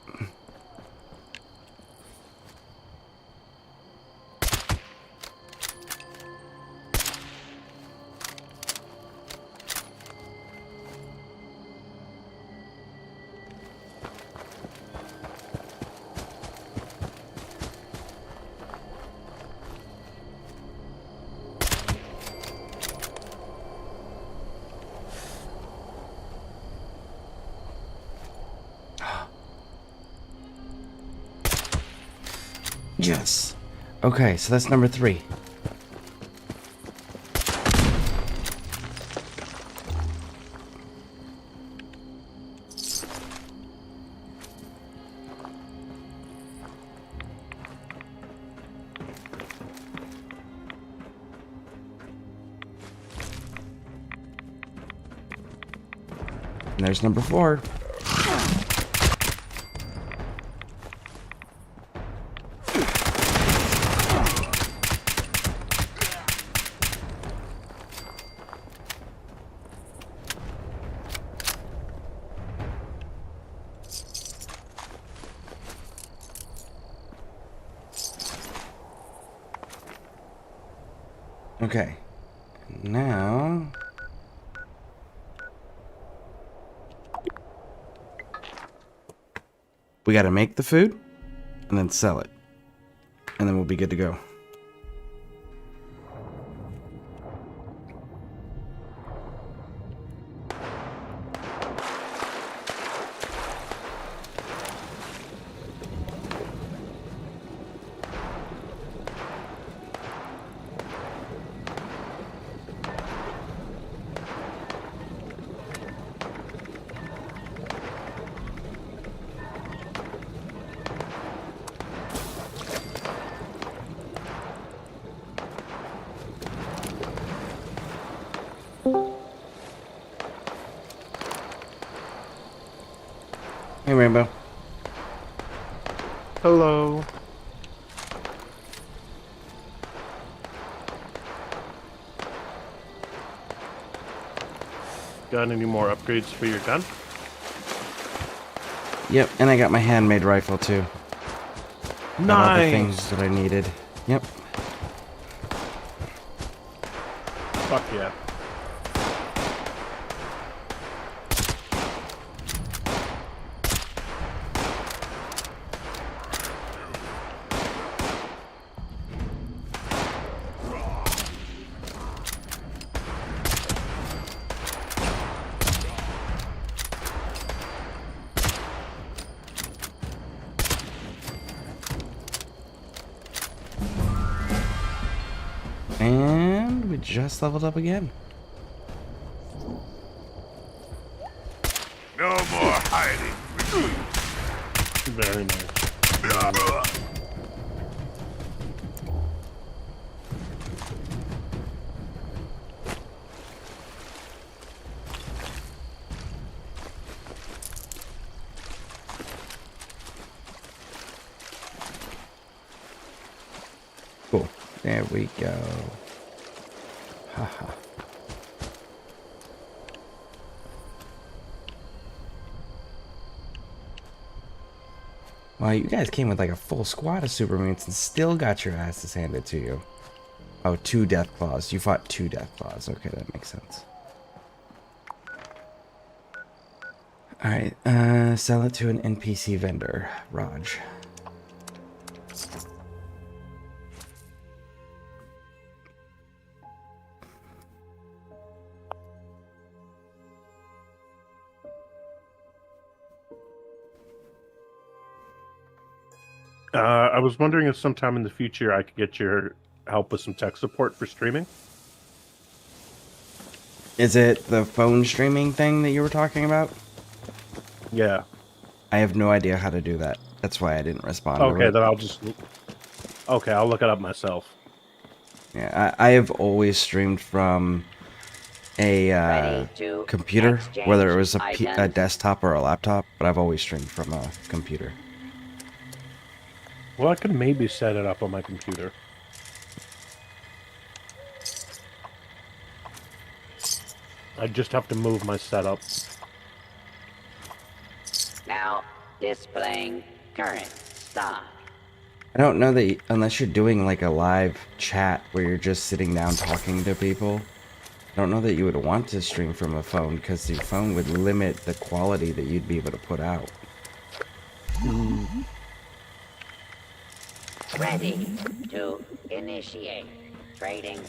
Speaker 1: Yes. Okay, so that's number 3. And there's number 4. Okay. Now we got to make the food and then sell it. And then we'll be good to go. Hey, Rainbow.
Speaker 12: Hello. Got any more upgrades for your gun?
Speaker 1: Yep, and I got my handmade rifle too. Got all the things
Speaker 12: Nice.
Speaker 1: that I needed. Yep.
Speaker 12: Fuck yeah.
Speaker 1: And we just leveled up again.
Speaker 8: No more hiding.
Speaker 12: Very nice.
Speaker 1: Cool. There we go. Haha. Wow, you guys came with like a full squad of supermates and still got your asses handed to you. Oh, 2 death claws. You fought 2 death claws. Okay, that makes sense. Alright, sell it to an NPC vendor. Raj.
Speaker 12: I was wondering if sometime in the future I could get your help with some tech support for streaming.
Speaker 1: Is it the phone streaming thing that you were talking about?
Speaker 12: Yeah.
Speaker 1: I have no idea how to do that. That's why I didn't respond to
Speaker 12: Okay,
Speaker 1: it.
Speaker 12: then I'll just... Okay, I'll look it up myself.
Speaker 1: Yeah, I have always streamed from a computer, whether it was a desktop or a laptop, but I've always streamed from a computer.
Speaker 12: Well, I could maybe set it up on my computer. I just have to move my setup.
Speaker 4: Now, displaying current stock.
Speaker 1: I don't know that unless you're doing like a live chat where you're just sitting down talking to people, I don't know that you would want to stream from a phone because your phone would limit the quality that you'd be able to put out.
Speaker 4: Ready to initiate trading.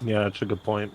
Speaker 12: Yeah, that's a good point.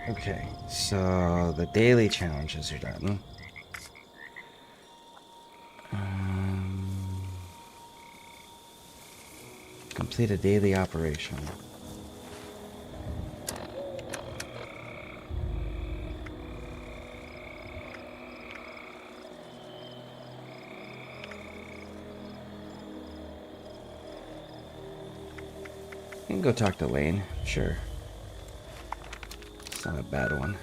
Speaker 1: Okay, so the daily challenges are done. Complete a daily operation. You can go talk to Lane. Sure. It's not a bad one.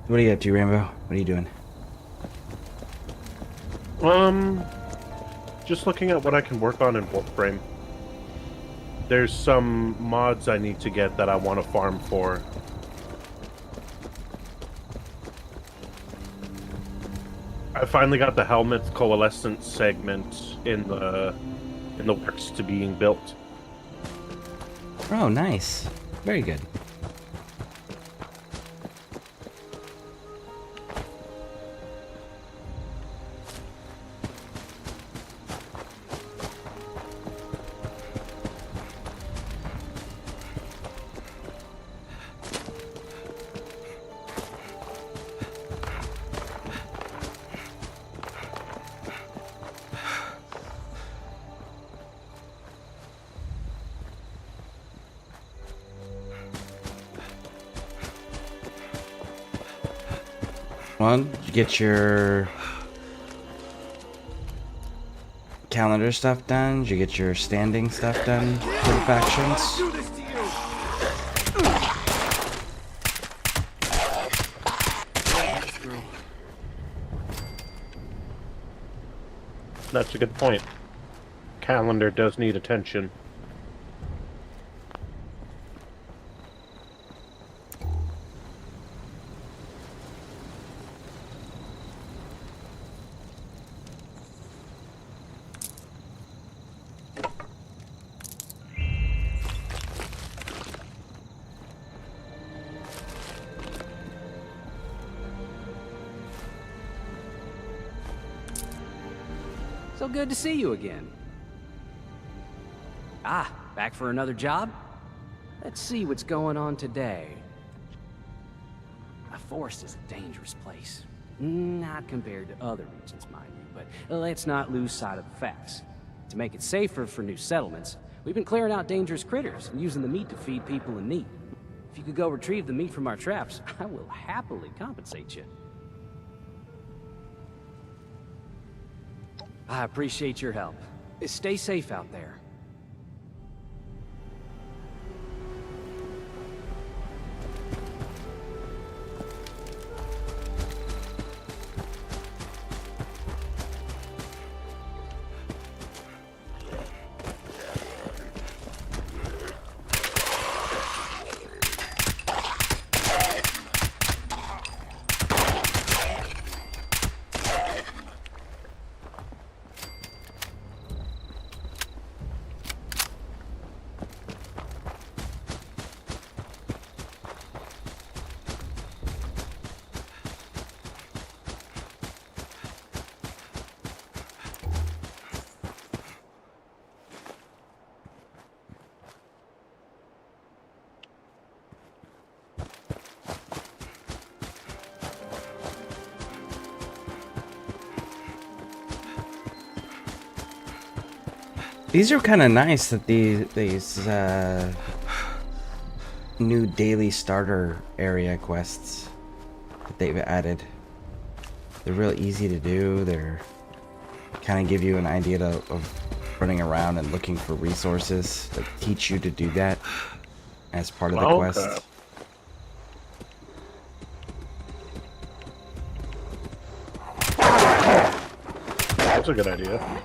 Speaker 1: What are you up to, Rainbow? What are you doing?
Speaker 12: Just looking at what I can work on in Warframe. There's some mods I need to get that I want to farm for. I finally got the helmet coalescence segment in the works to being built.
Speaker 1: Oh, nice. Very good. Well, did you get your calendar stuff done? Did you get your standing stuff done for the factions?
Speaker 12: That's a good point. Calendar does need attention.
Speaker 13: So good to see you again. Ah, back for another job? Let's see what's going on today. A forest is a dangerous place. Not compared to other regions, mind you, but let's not lose sight of the facts. To make it safer for new settlements, we've been clearing out dangerous critters and using the meat to feed people in need. If you could go retrieve the meat from our traps, I will happily compensate you. I appreciate your help. Stay safe out there.
Speaker 1: These are kind of nice that these new daily starter area quests that they've added. They're real easy to do. They're kind of give you an idea of running around and looking for resources that teach you to do that as part of the quest.
Speaker 12: That's a good idea.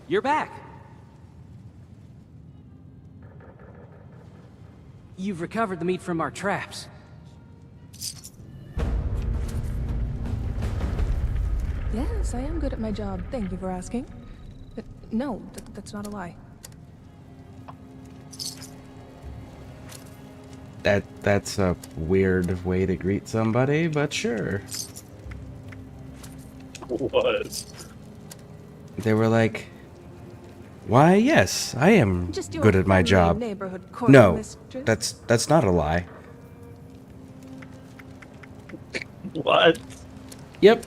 Speaker 13: You're back. You've recovered the meat from our traps.
Speaker 14: Yes, I am good at my job. Thank you for asking. But no, that's not a lie.
Speaker 1: That's a weird way to greet somebody, but sure.
Speaker 12: What?
Speaker 1: They were like, "Why, yes, I am
Speaker 14: Just your
Speaker 1: good at my
Speaker 14: friendly
Speaker 1: job."
Speaker 14: neighborhood court
Speaker 1: No,
Speaker 14: mistress.
Speaker 1: that's not a lie.
Speaker 12: What?
Speaker 1: Yep.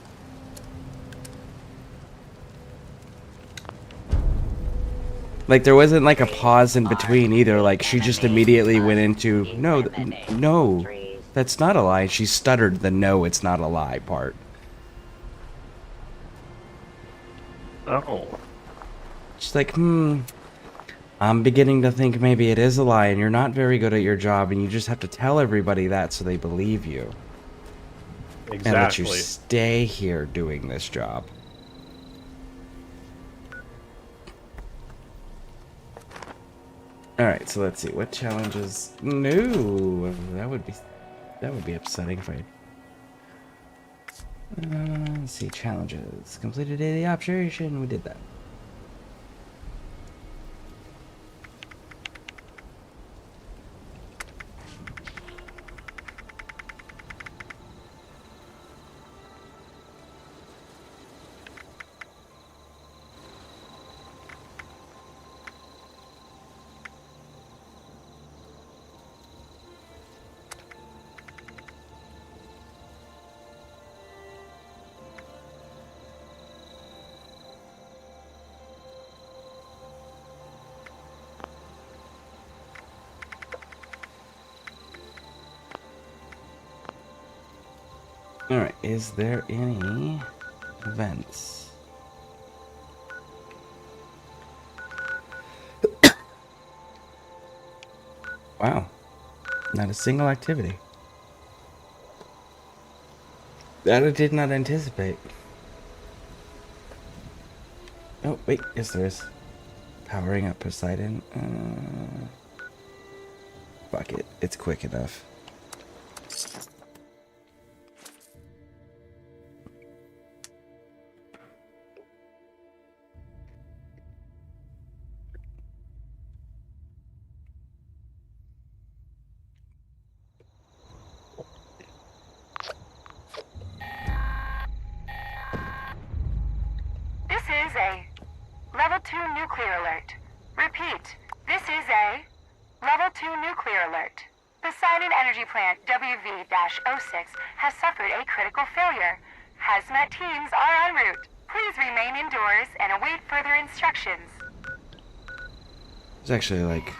Speaker 1: Like, there wasn't like a pause in between either. Like, she just immediately went into, no, no, that's not a lie. She stuttered the no, it's not a lie part.
Speaker 12: Oh.
Speaker 1: She's like, I'm beginning to think maybe it is a lie and you're not very good at your job and you just have to tell everybody that so they believe you.
Speaker 12: Exactly.
Speaker 1: And let you stay here doing this job. Alright, so let's see. What challenges? No! That would be upsetting if I... let's see. Challenges. Completed daily operation. We did that. Alright, is there any events? Wow. Not a single activity. That I did not anticipate. Oh, wait. Yes, there is. Powering up Poseidon. Fuck it. It's quick enough.
Speaker 15: This is a Level 2 nuclear alert. Repeat, this is a Level 2 nuclear alert. Poseidon Energy Plant WV-06 has suffered a critical failure. Hazmat teams are en route. Please remain indoors and await further instructions.
Speaker 1: There's actually like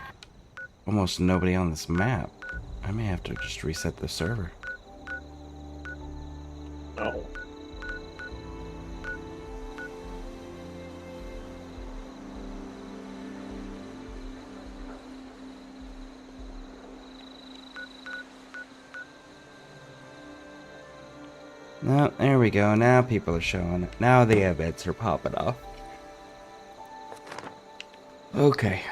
Speaker 1: almost nobody on this map. I may have to just reset the server.
Speaker 12: Oh.
Speaker 1: No, there we go. Now people are showing it. Now the events are popping off. Okay.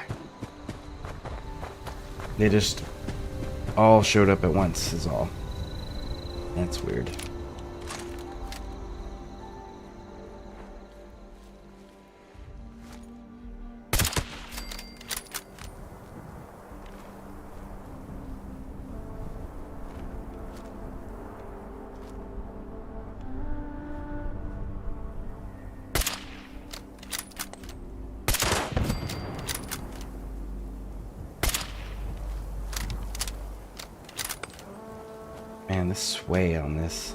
Speaker 1: They just all showed up at once is all. That's weird. Man, the sway on this.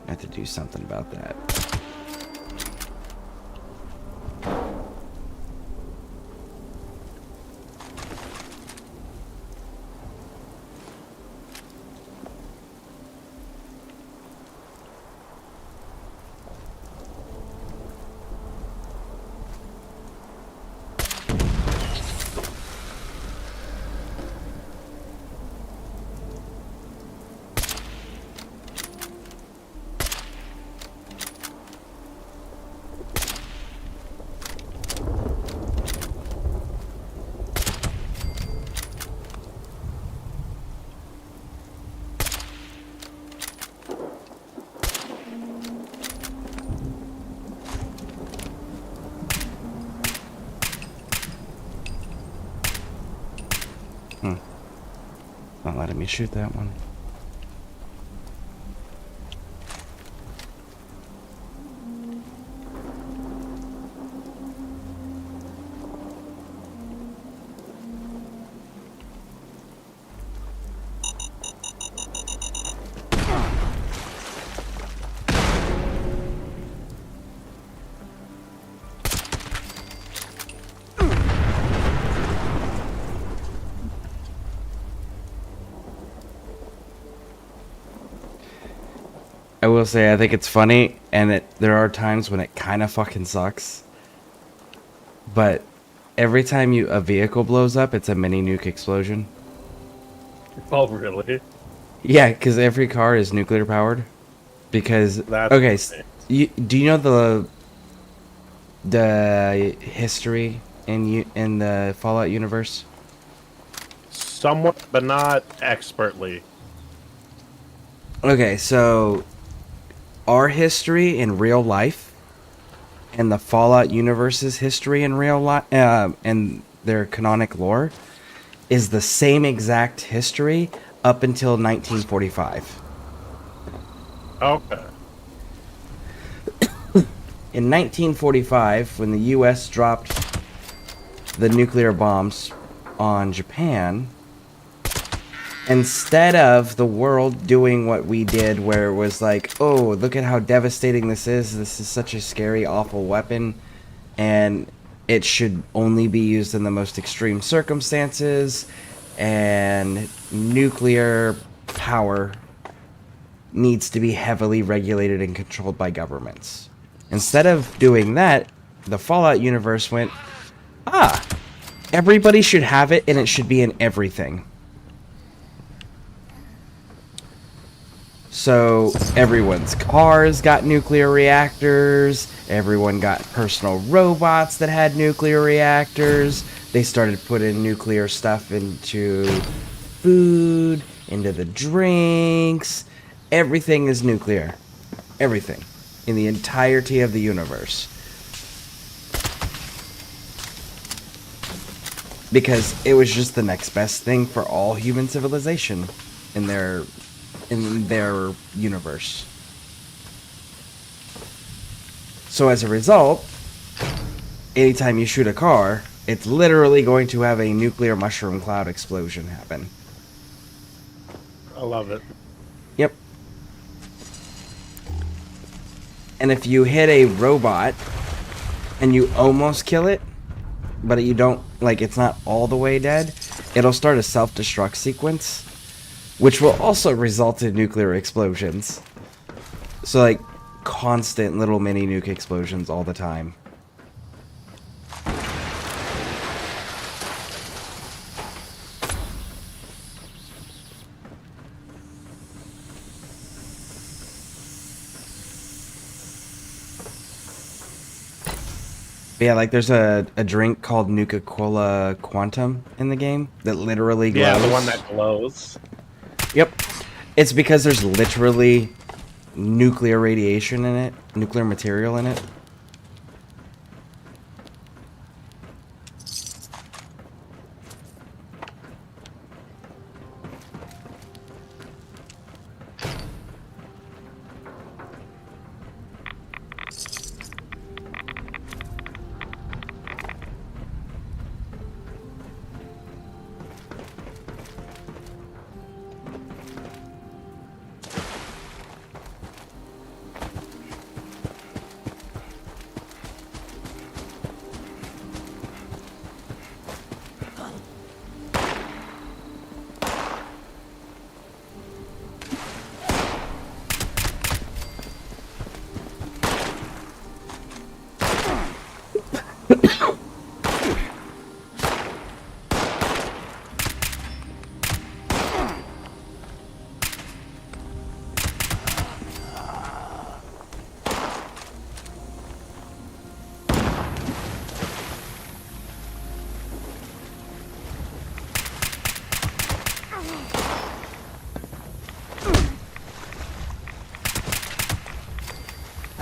Speaker 1: I have to do something about that. not letting me shoot that one. I will say, I think it's funny, and there are times when it kind of fucking sucks. But every time a vehicle blows up, it's a mini nuke explosion.
Speaker 12: Oh, really?
Speaker 1: Yeah, because every car is nuclear powered. Because
Speaker 12: That's
Speaker 1: okay,
Speaker 12: funny.
Speaker 1: do you know the history in the Fallout universe?
Speaker 12: Somewhat, but not expertly.
Speaker 1: Okay, so our history in real life and the Fallout universe's history in real life and their canonic lore is the same exact history up until 1945.
Speaker 12: Okay.
Speaker 1: In 1945, when the U.S. dropped the nuclear bombs on Japan, instead of the world doing what we did, where it was like, oh, look at how devastating this is such a scary, awful weapon, and it should only be used in the most extreme circumstances, and nuclear power needs to be heavily regulated and controlled by governments. Instead of doing that, the Fallout universe went, everybody should have it, and it should be in everything. So everyone's cars got nuclear reactors, everyone got personal robots that had nuclear reactors, they started putting nuclear stuff into food, into the drinks, everything is nuclear. Everything. In the entirety of the universe. Because it was just the next best thing for all human civilization in their universe. So as a result, anytime you shoot a car, it's literally going to have a nuclear mushroom cloud explosion happen.
Speaker 12: I love it.
Speaker 1: Yep. And if you hit a robot and you almost kill it, but you don't, like, it's not all the way dead, it'll start a self-destruct sequence, which will also result in nuclear explosions. So, like, constant little mini nuke explosions all the time. But yeah, like, there's a drink called Nuka-Cola Quantum in the game that literally glows.
Speaker 12: Yeah, the one that glows.
Speaker 1: Yep. It's because there's literally nuclear radiation in it, nuclear material in it.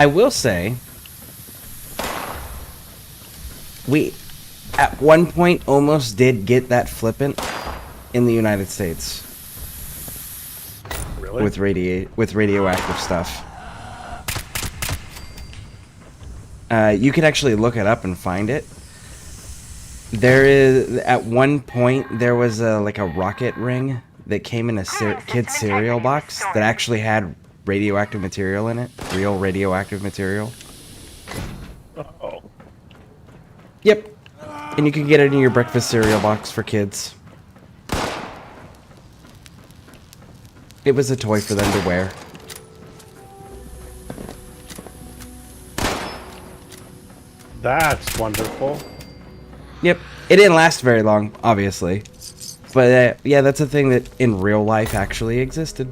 Speaker 1: I will say, we at one point almost did get that flippant in the United States.
Speaker 12: Really?
Speaker 1: with radioactive stuff. You can actually look it up and find it. There is, at one point, there was a rocket ring that came in a kid's cereal box that actually had radioactive material in it. Real radioactive material.
Speaker 12: Oh.
Speaker 1: Yep. And you can get it in your breakfast cereal box for kids. It was a toy for them to wear.
Speaker 12: That's wonderful.
Speaker 1: Yep. It didn't last very long, obviously. But yeah, that's a thing that in real life actually existed.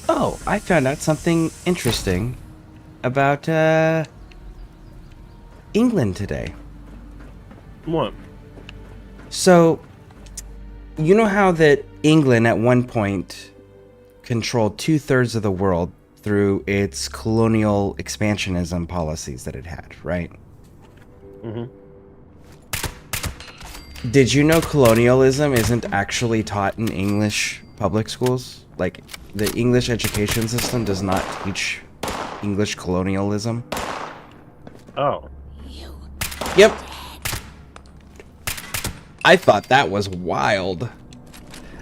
Speaker 1: Oh, I found out something interesting about England today.
Speaker 12: What?
Speaker 1: So, you know how that England at one point controlled 2/3 of the world through its colonial expansionism policies that it had, right?
Speaker 12: Mm-hmm.
Speaker 1: Did you know colonialism isn't actually taught in English public schools? Like, the English education system does not teach English colonialism.
Speaker 12: Oh.
Speaker 1: Yep. I thought that was wild.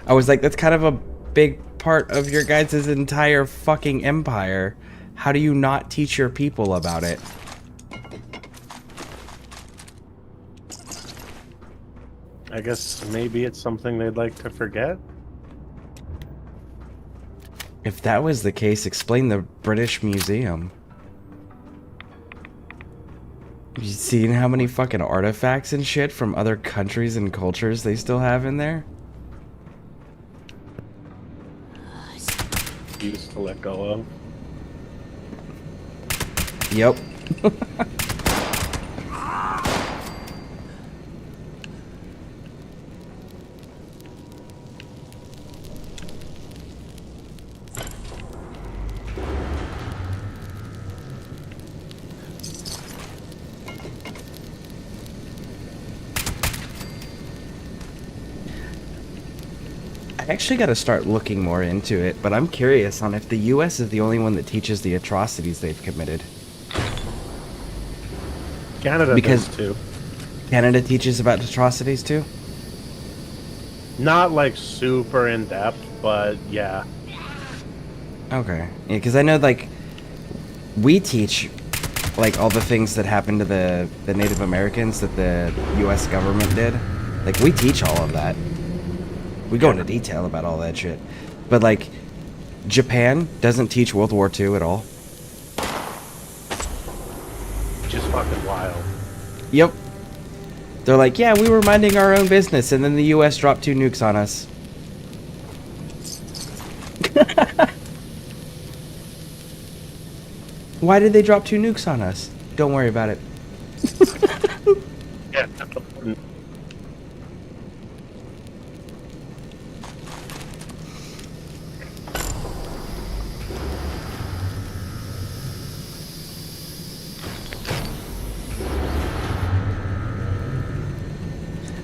Speaker 1: I was like, that's kind of a big part of your guys' entire fucking empire. How do you not teach your people about it?
Speaker 12: I guess maybe it's something they'd like to forget?
Speaker 1: If that was the case, explain the British Museum. You seen how many fucking artifacts and shit from other countries and cultures they still have in there?
Speaker 12: Used to let go of.
Speaker 1: Yep. I actually got to start looking more into it, but I'm curious on if the US is the only one that teaches the atrocities they've committed.
Speaker 12: Canada does too.
Speaker 1: Canada teaches about atrocities too?
Speaker 12: Not like super in depth, but yeah.
Speaker 1: Okay. Yeah, because I know, like, we teach, like, all the things that happened to the Native Americans that the US government did. Like, we teach all of that. We go into detail about all that shit. But, like, Japan doesn't teach World War II at all.
Speaker 12: Just fucking wild.
Speaker 1: Yep. They're like, yeah, we were minding our own business, and then the US dropped 2 nukes on us. Why did they drop 2 nukes on us? Don't worry about it.
Speaker 12: Yeah.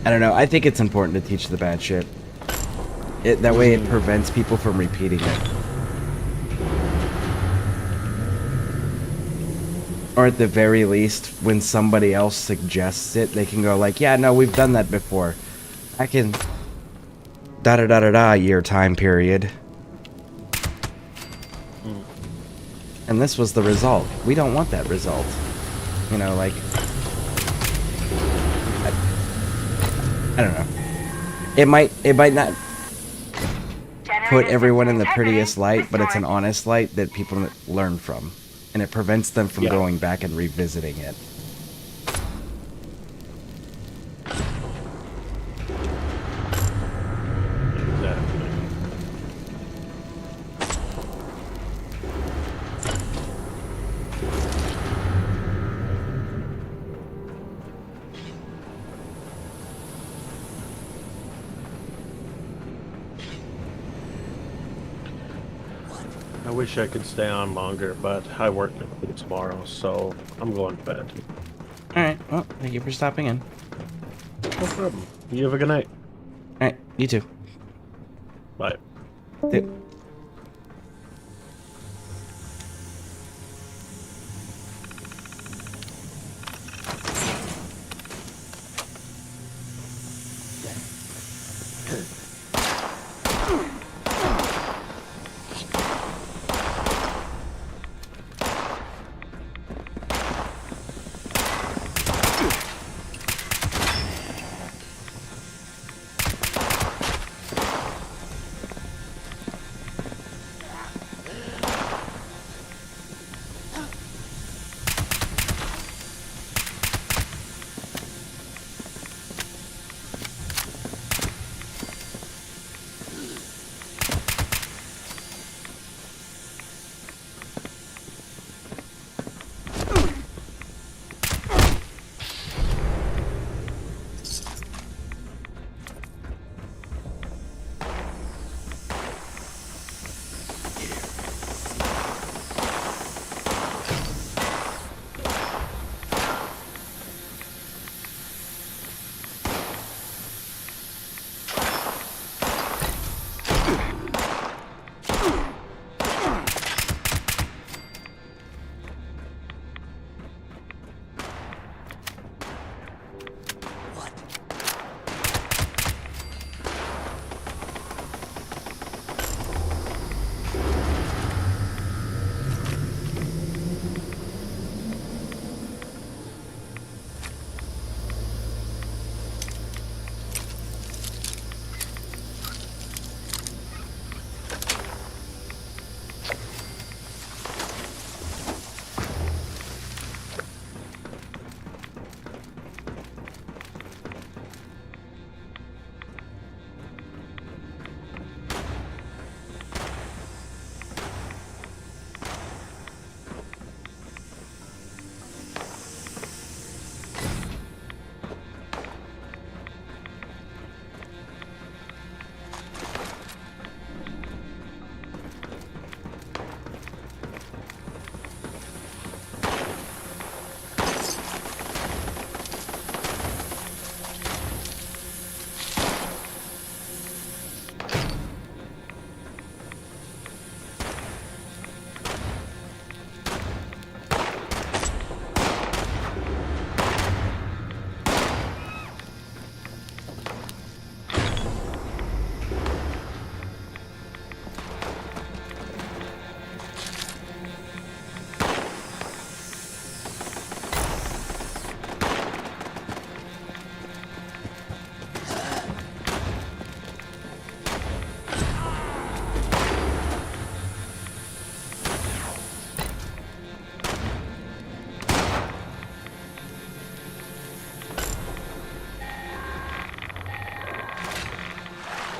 Speaker 1: I don't know. I think it's important to teach the bad shit. That way it prevents people from repeating it. Or at the very least, when somebody else suggests it, they can go like, yeah, no, we've done that before. I can... da-da-da-da-da year time period. And this was the result. We don't want that result. You know, like... I don't know. It might not put everyone in the prettiest light, but it's an honest light that people learn from. And it prevents them from going back and revisiting it.
Speaker 12: I wish I could stay on longer, but I work tomorrow, so I'm going to bed.
Speaker 1: Alright, well, thank you for stopping in.
Speaker 12: No problem. You have a good night.
Speaker 1: Alright, you too.
Speaker 12: Bye.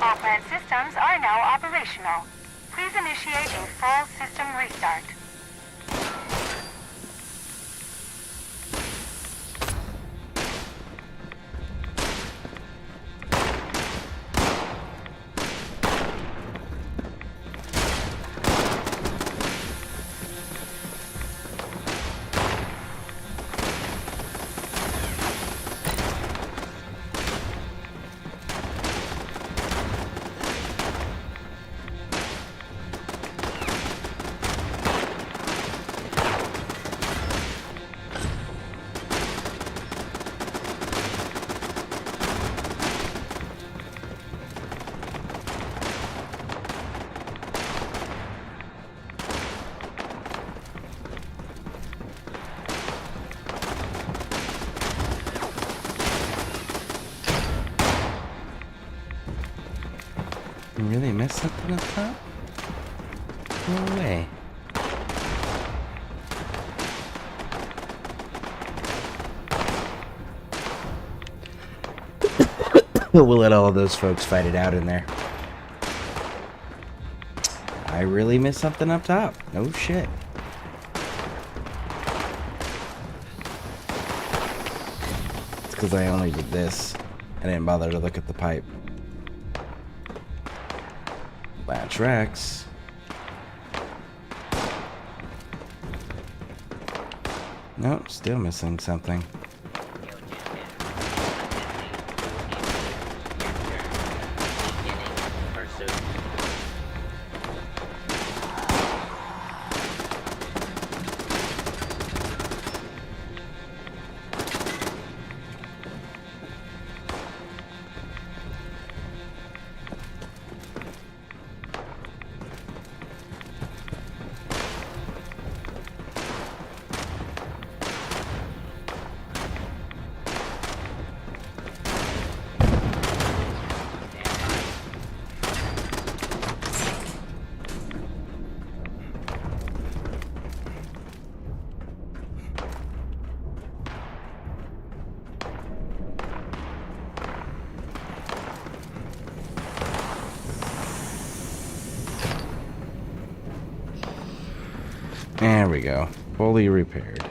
Speaker 15: All plant systems are now operational. Please initiate a full system restart.
Speaker 1: really miss something up top? No way. We'll let all of those folks fight it out in there. I really missed something up top. No shit. It's because I only did this. I didn't bother to look at the pipe. Latch Rex. Nope, still missing something. There we go. Fully repaired.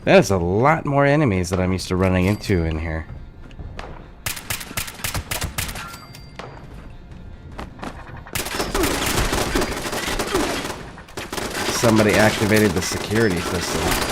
Speaker 1: There's a lot more enemies that I'm used to running into in here. Somebody activated the security system.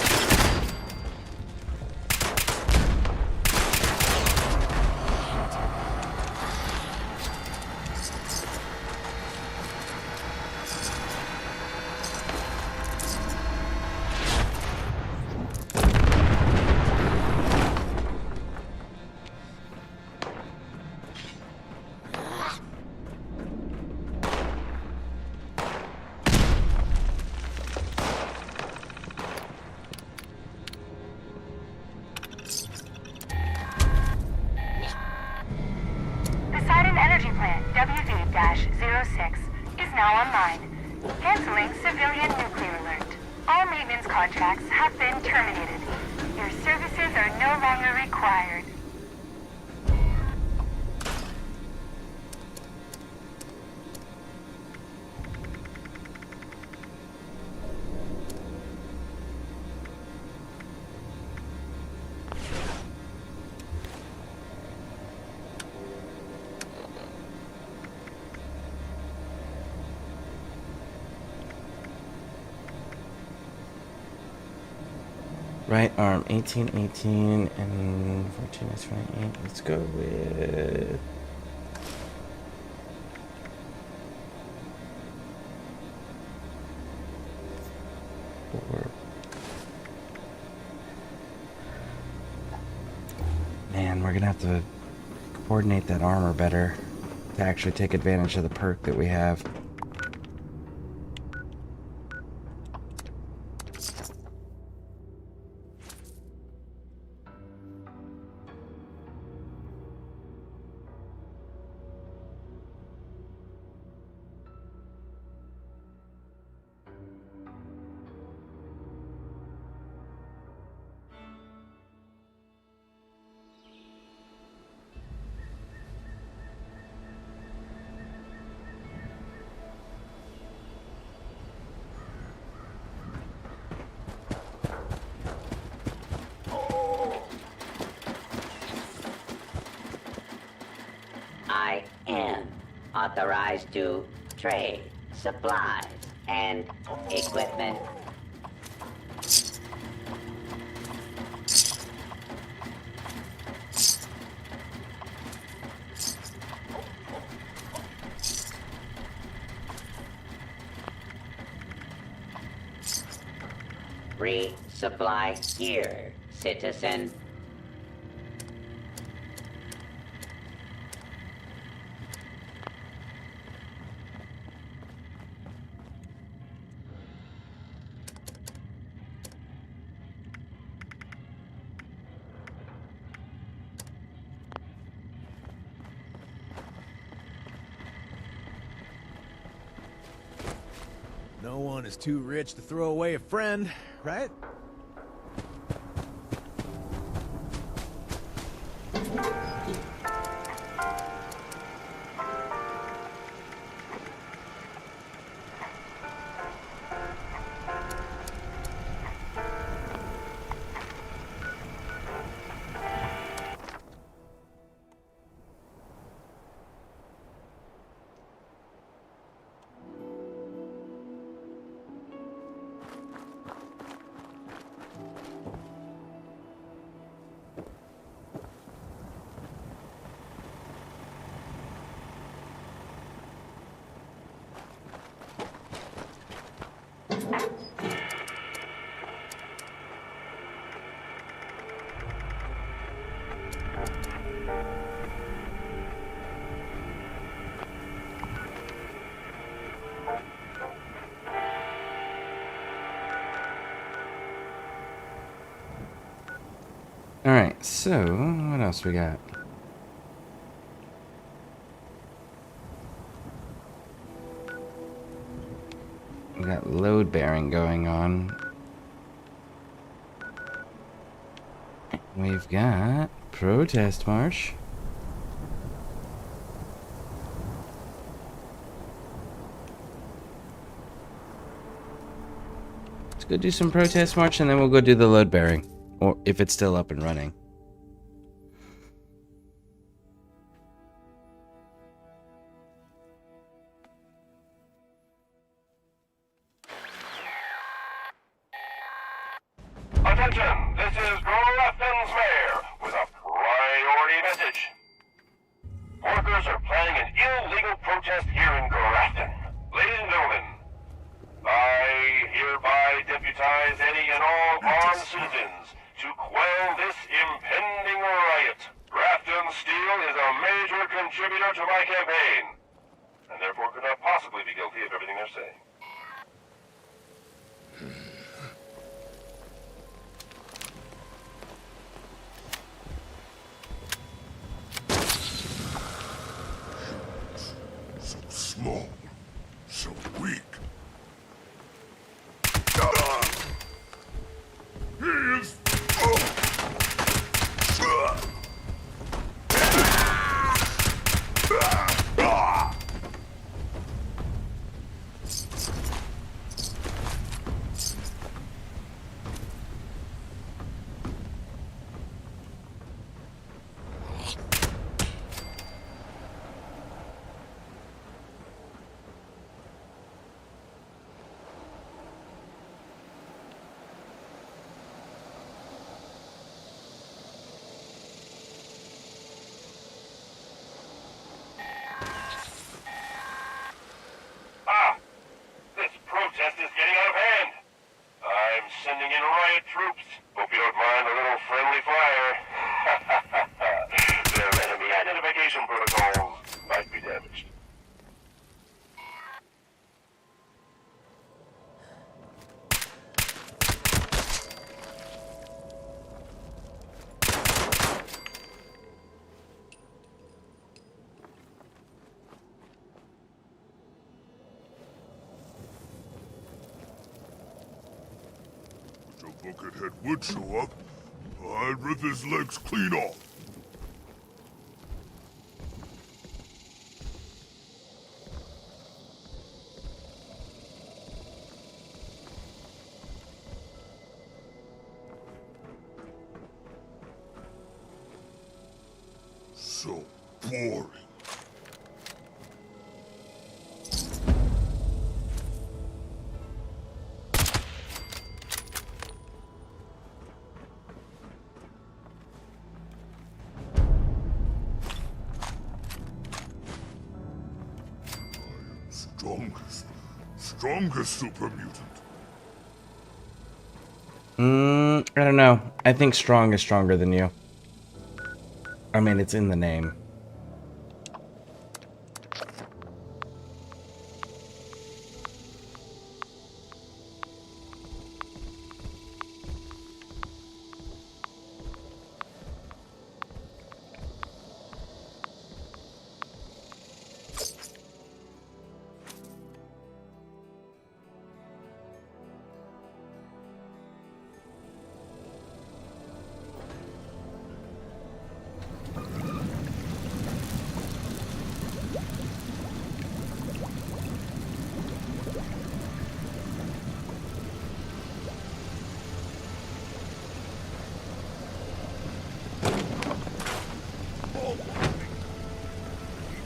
Speaker 15: WV-06 is now online. Canceling civilian nuclear alert. All maintenance contracts have been terminated. Your services are no longer required.
Speaker 1: Right arm, 18, 18, and 14 is 28. Let's go with... Man, we're gonna have to coordinate that armor better to actually take advantage of the perk that we have.
Speaker 4: I am authorized to trade supplies and equipment. Resupply here, citizen.
Speaker 16: No one is too rich to throw away a friend, right?
Speaker 1: Alright, so what else we got? We got load bearing going on. We've got protest march. Let's go do some protest march and then we'll go do the load bearing. Or if it's still up and running.
Speaker 11: Attention, this is Grafton's mayor with a priority message. Workers are planning an illegal protest here in Grafton. Ladies and gentlemen, I hereby deputize any and all armed citizens to quell this impending riot. Grafton Steel is a major contributor to my campaign, and therefore could not possibly be guilty of everything they're saying.
Speaker 8: So small, so weak. He is.
Speaker 11: This protest is getting out of hand. I'm sending in riot troops. Hope you don't mind a little friendly fire. Their enemy identification protocols might be damaged.
Speaker 8: If Joe Buckethead would show up, I'd rip his legs clean off. So boring. Strongest super mutant.
Speaker 1: I don't know. I think strong is stronger than you. I mean, it's in the name.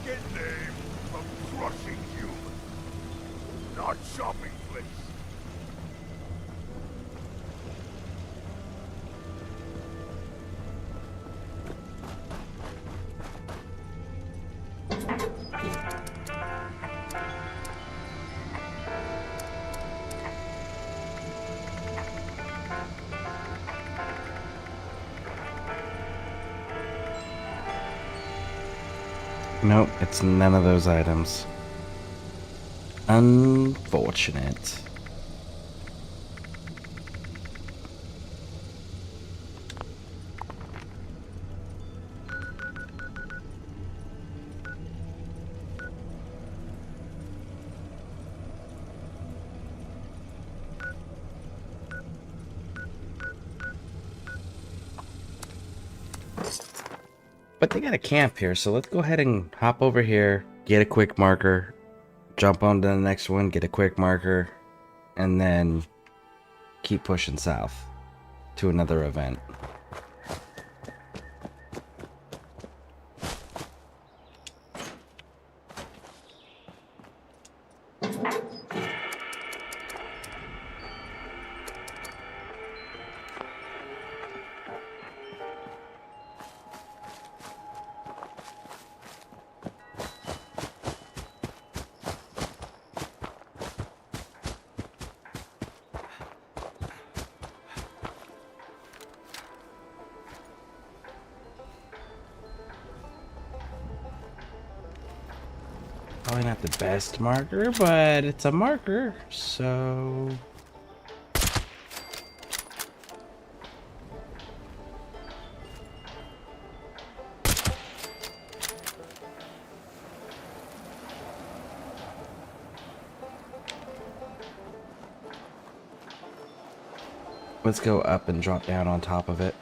Speaker 8: Get name from crushing human, not shopping place.
Speaker 1: Nope, it's none of those items. Unfortunate. But they got a camp here, so let's go ahead and hop over here, get a quick marker, jump on to the next one, get a quick marker, and then keep pushing south to another event. Probably not the best marker, but it's a marker, so... Let's go up and drop down on top of it.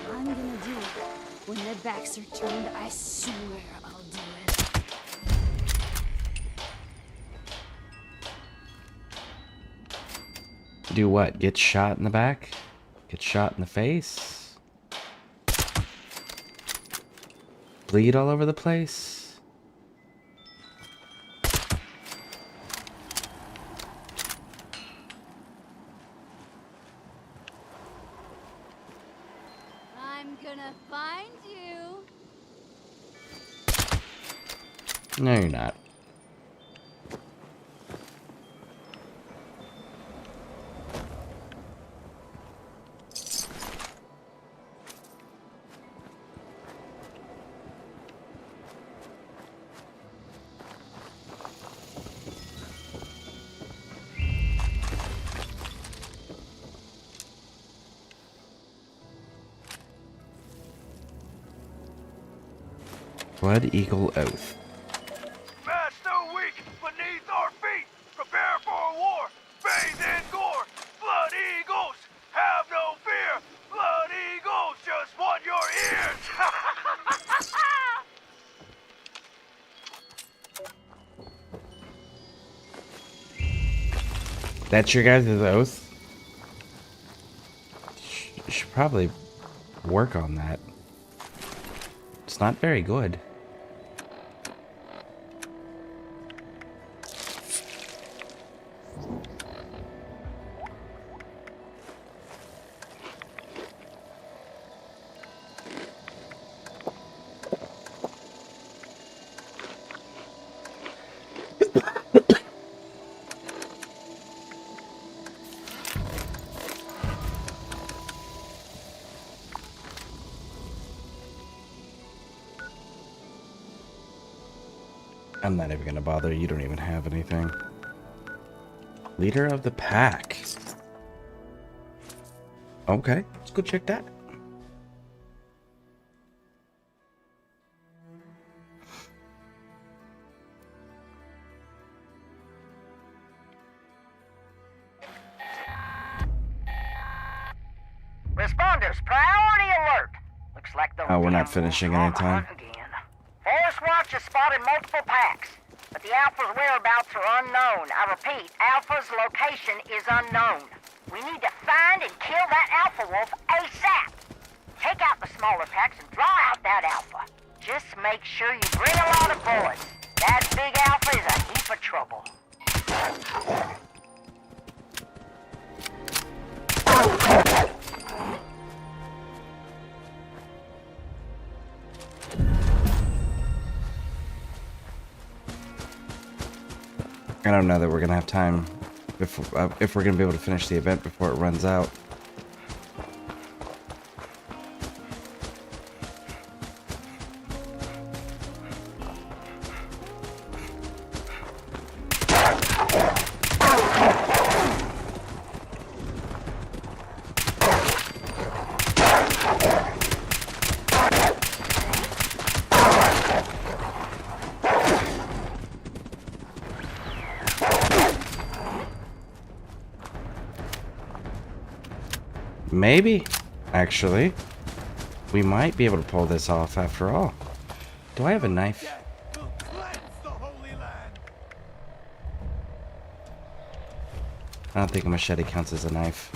Speaker 3: I'm gonna do it. When their backs are turned, I swear I'll do it.
Speaker 1: Do what? Get shot in the back? Get shot in the face? Bleed all over the place?
Speaker 3: I'm gonna find you.
Speaker 1: No, you're not. Blood Eagle Oath.
Speaker 6: Master weak beneath our feet. Prepare for a war. Bathe in gore. Blood eagles have no fear. Blood eagles just want your ears.
Speaker 1: That's your guys' oath? You should probably work on that. It's not very good. I'm not even gonna bother. You don't even have anything. Leader of the pack. Okay, let's go check that.
Speaker 18: Responders, priority alert. Looks like the
Speaker 1: Oh, we're not finishing anytime.
Speaker 18: Forest Watch has spotted multiple packs, but the Alpha's whereabouts are unknown. I repeat, Alpha's location is unknown. We need to find and kill that Alpha Wolf ASAP. Take out the smaller packs and draw out that Alpha. Just make sure you bring a lot of bullets. That big Alpha is a heap of trouble.
Speaker 1: I don't know that we're gonna have time if we're gonna be able to finish the event before it runs out. Maybe, actually, we might be able to pull this off after all. Do I have a knife? I don't think a machete counts as a knife.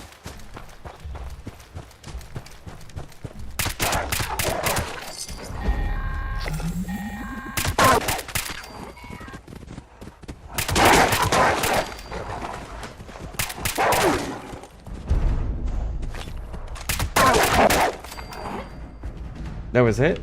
Speaker 1: That was it?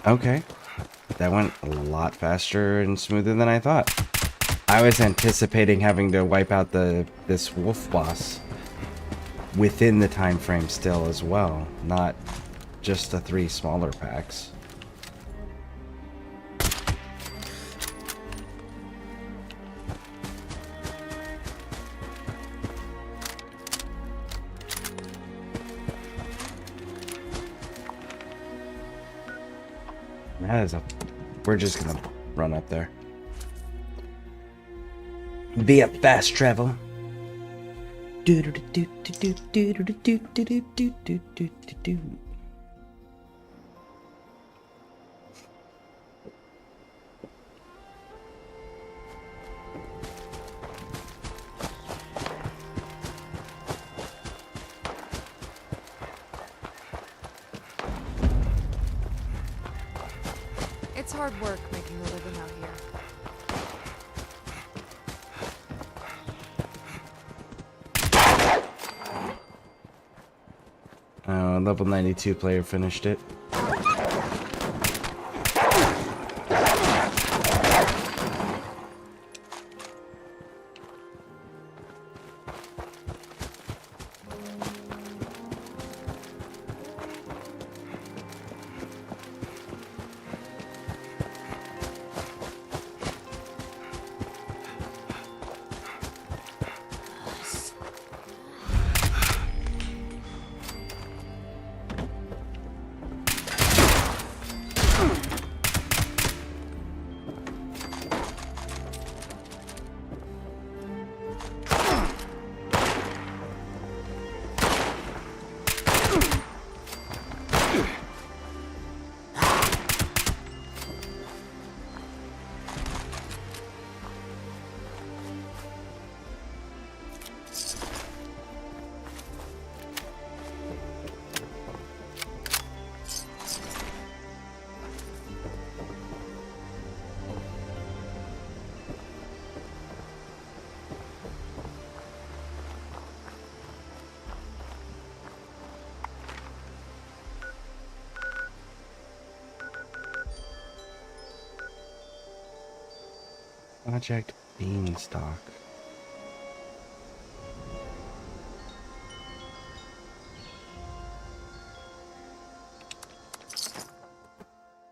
Speaker 1: Okay. That went a lot faster and smoother than I thought. I was anticipating having to wipe out this wolf boss within the time frame still as well, not just the 3 smaller packs. That is a... We're just gonna run up there. Via fast travel.
Speaker 14: It's hard work making a living out here.
Speaker 1: Level 92 player finished it. Project Beanstalk.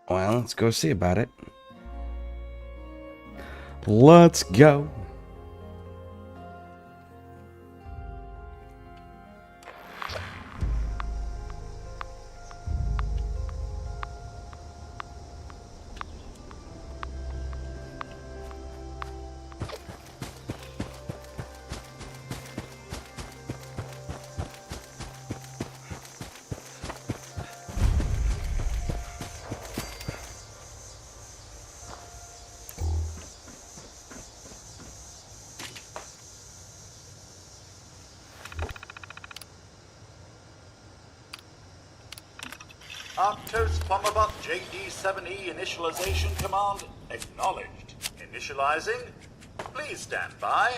Speaker 1: Well, let's go see about it. Let's go.
Speaker 2: Arctos Bombabot JD-7E initialization command acknowledged. Initializing. Please stand by.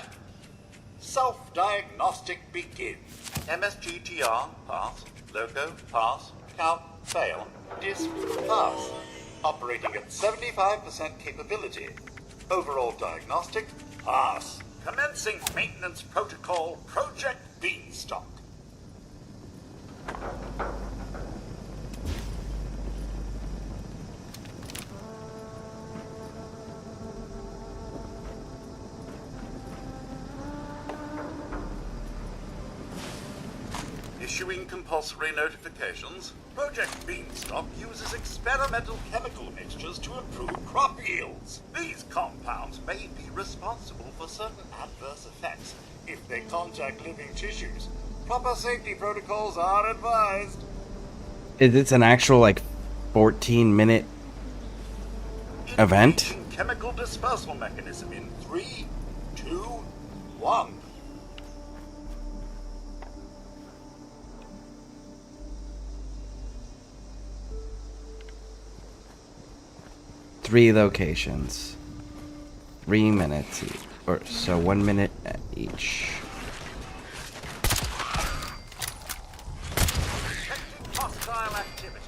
Speaker 2: Self-diagnostic begin. MSGTR, pass. Loco, pass. Calc, fail. Disk, pass. Operating at 75% capability. Overall diagnostic, pass. Commencing maintenance protocol, Project Beanstalk. Issuing compulsory notifications. Project Beanstalk uses experimental chemical mixtures to improve crop yields. These compounds may be responsible for certain adverse effects if they contact living tissues. Proper safety protocols are advised.
Speaker 1: It's an actual, like, 14-minute event?
Speaker 2: Chemical dispersal mechanism in 3, 2, 1.
Speaker 1: Three locations. 3 minutes each. Or so 1 minute at each.
Speaker 2: Hostile activity.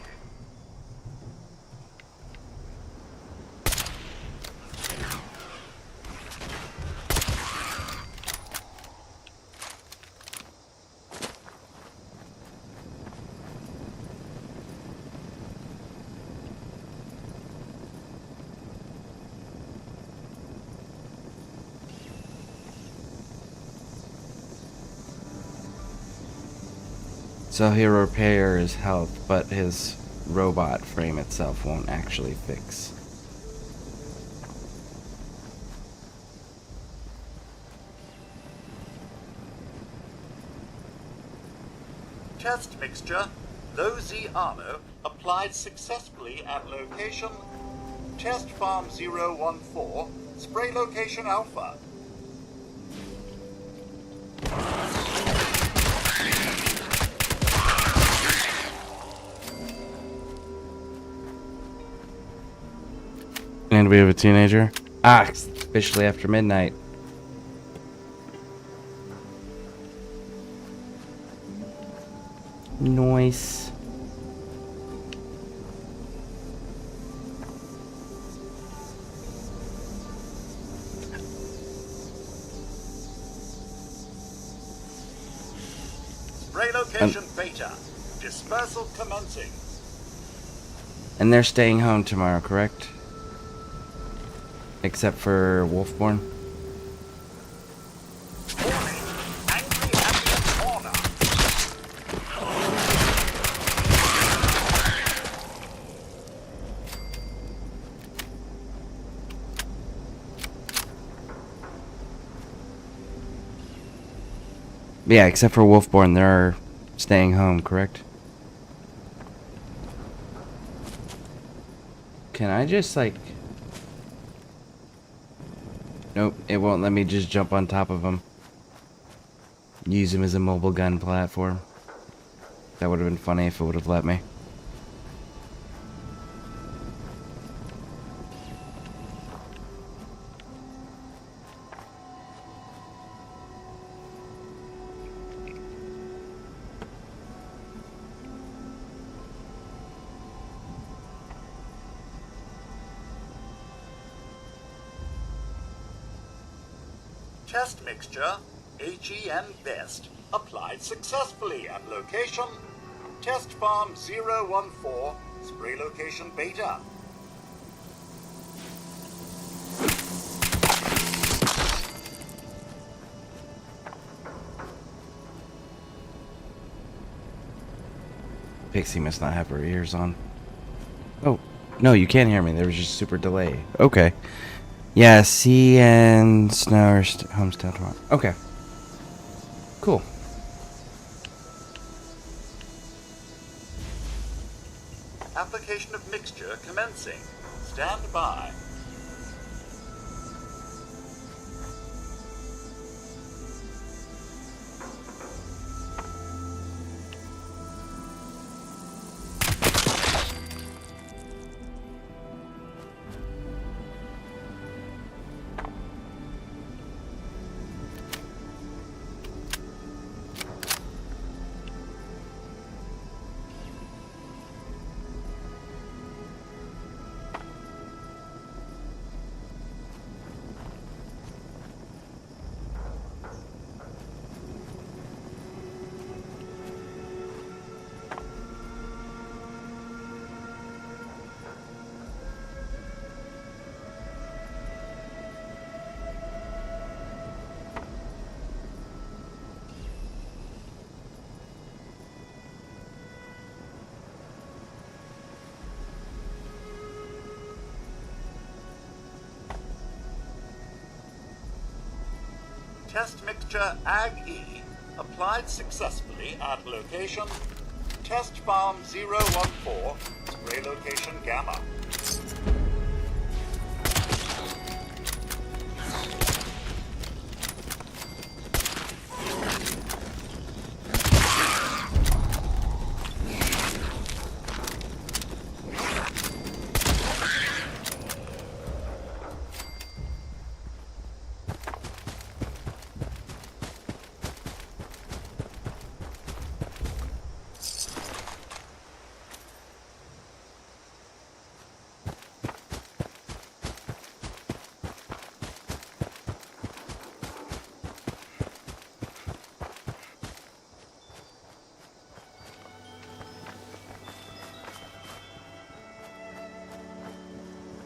Speaker 1: So he'll repair his health, but his robot frame itself won't actually fix.
Speaker 2: Test mixture, low Z Arno, applied successfully at location Test Farm 014, spray location Alpha.
Speaker 1: And we have a teenager. Ah, it's officially after midnight. Nice.
Speaker 2: Spray location Beta. Dispersal commencing.
Speaker 1: And they're staying home tomorrow, correct? Except for Wolfborn. Yeah, except for Wolfborn, they're staying home, correct? Can I just, like... Nope, it won't let me just jump on top of him. Use him as a mobile gun platform. That would have been funny if it would have let me.
Speaker 2: Test mixture, HEN best, applied successfully at location. Test farm 014, spray location beta.
Speaker 1: Pixie must not have her ears on. Oh, no, you can't hear me. There was just super delay. Okay. Yeah, sea and snow are homestead tomorrow. Okay. Cool.
Speaker 2: Application of mixture commencing. Stand by. Test mixture Ag-E, applied successfully at location. Test farm 014, spray location Gamma.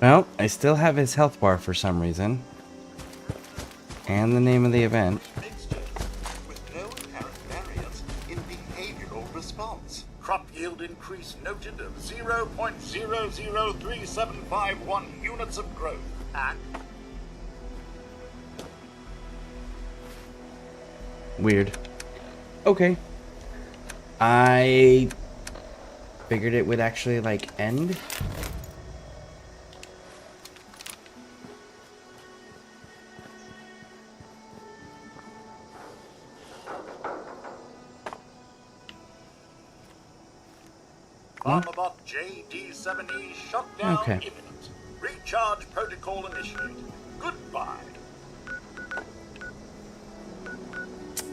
Speaker 1: Well, I still have his health bar for some reason. And the name of the event.
Speaker 2: With no apparent variance in behavioral response. Crop yield increase noted of 0.003751 units of growth. And
Speaker 1: Weird. Okay. I figured it would actually, like, end.
Speaker 2: Farmerbot JD7E shutdown
Speaker 1: Okay.
Speaker 2: imminent. Recharge protocol initiated. Goodbye.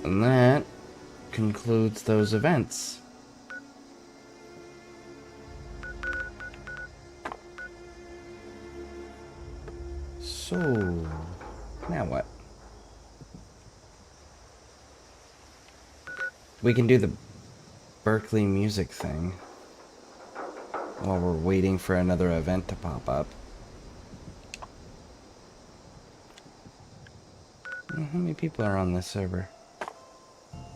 Speaker 1: And that concludes those events. So, now what? We can do the Berkeley music thing while we're waiting for another event to pop up. How many people are on this server?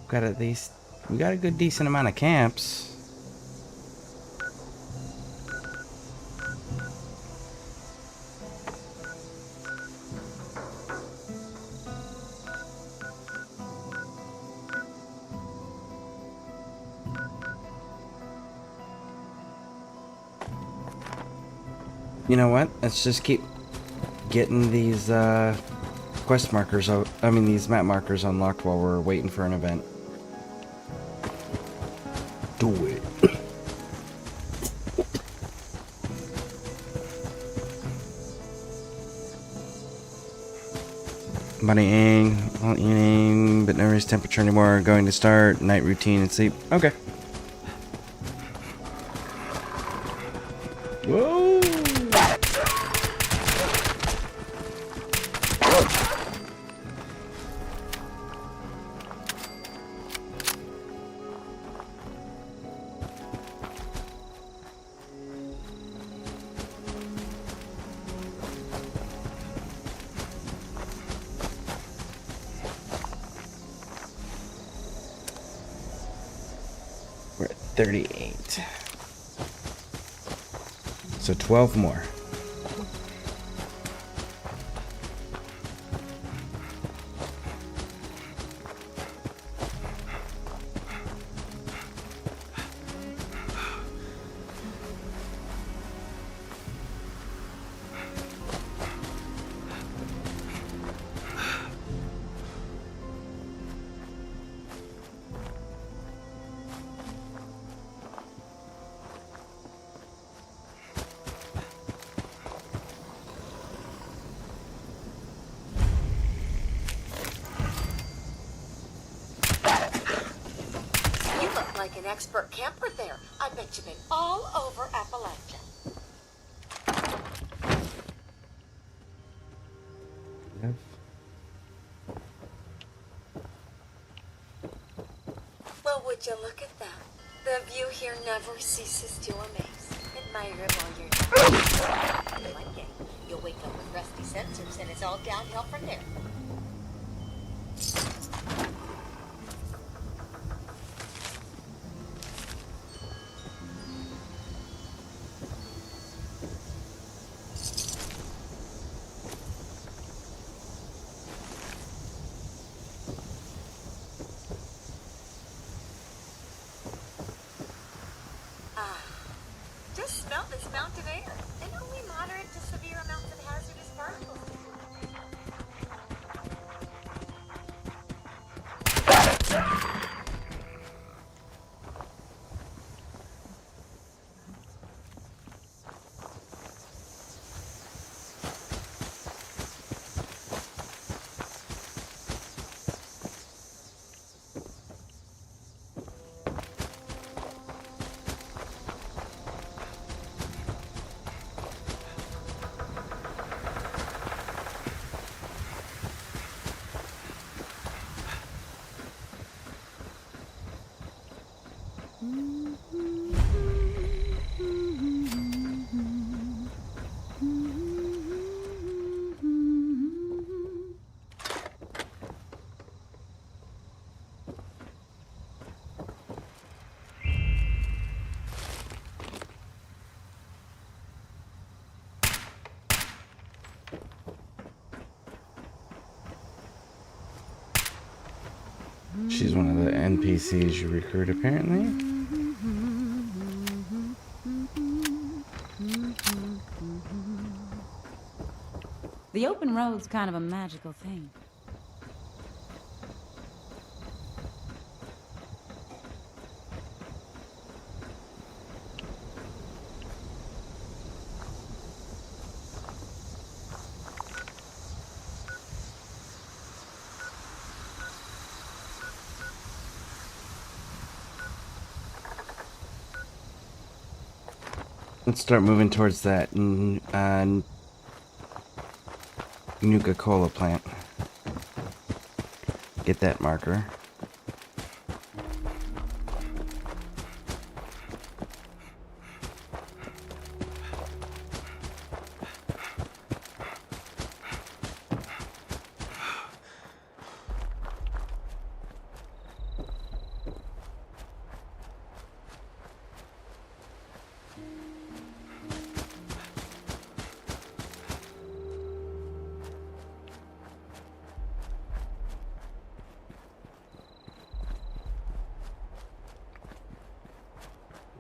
Speaker 1: Got at least, we got a good decent amount of camps. You know what? Let's just keep getting these quest markers, these map markers unlocked while we're waiting for an event. Do it. Body aim, all eating, but no raise temperature anymore. Going to start, night routine and sleep. Okay. Whoa! 38. So 12 more.
Speaker 20: You look like an expert camper there. I bet you've been all over Appalachia.
Speaker 1: Yep.
Speaker 20: Well, would you look at that? The view here never ceases to amaze. Admire it while you're down. One day, you'll wake up with rusty sensors and it's all downhill from there. Just smell this mountain air, and only moderate to severe amounts of hazardous particles.
Speaker 1: She's one of the NPCs you recruit, apparently.
Speaker 21: The open road's kind of a magical thing.
Speaker 1: Let's start moving towards that Nuka-Cola plant. Get that marker.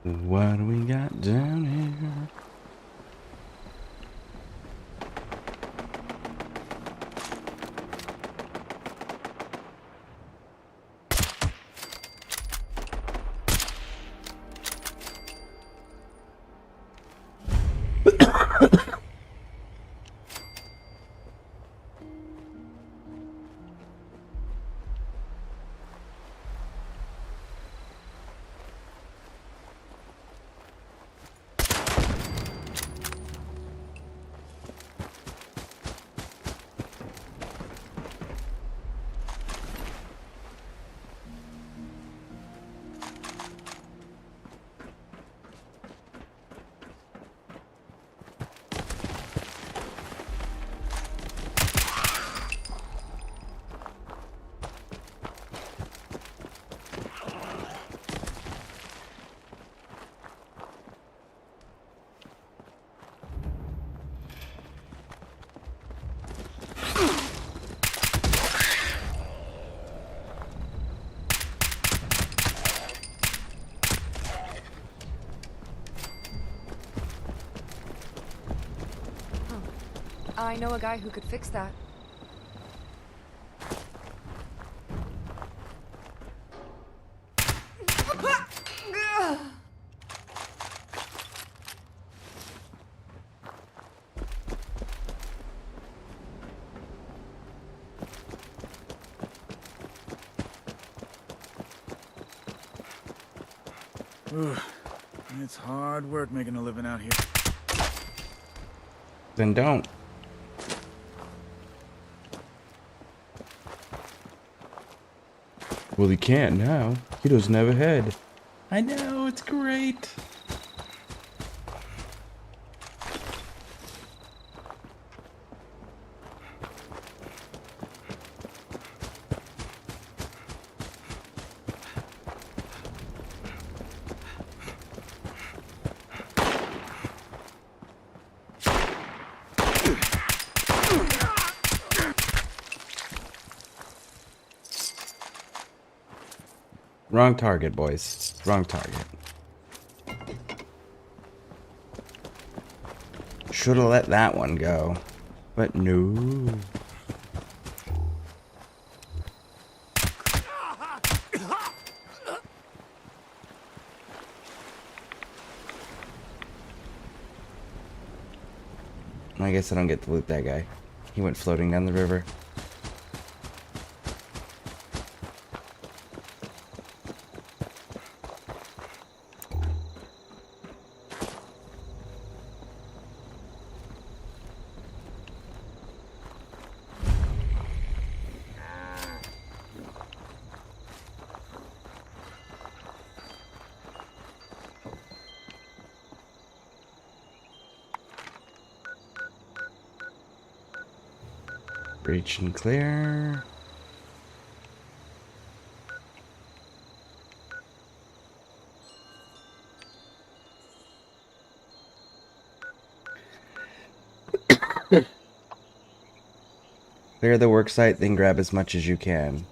Speaker 1: What do we got down here?
Speaker 14: I know a guy who could fix that.
Speaker 16: Ugh, it's hard work making a living out here.
Speaker 1: Then don't. Well, he can't now. He doesn't have a head. I know, it's great. Wrong target, boys. Wrong target. Should have let that one go. But no. I guess I don't get to loot that guy. He went floating down the river. Breach and clear. Clear the worksite, then grab as much as you can.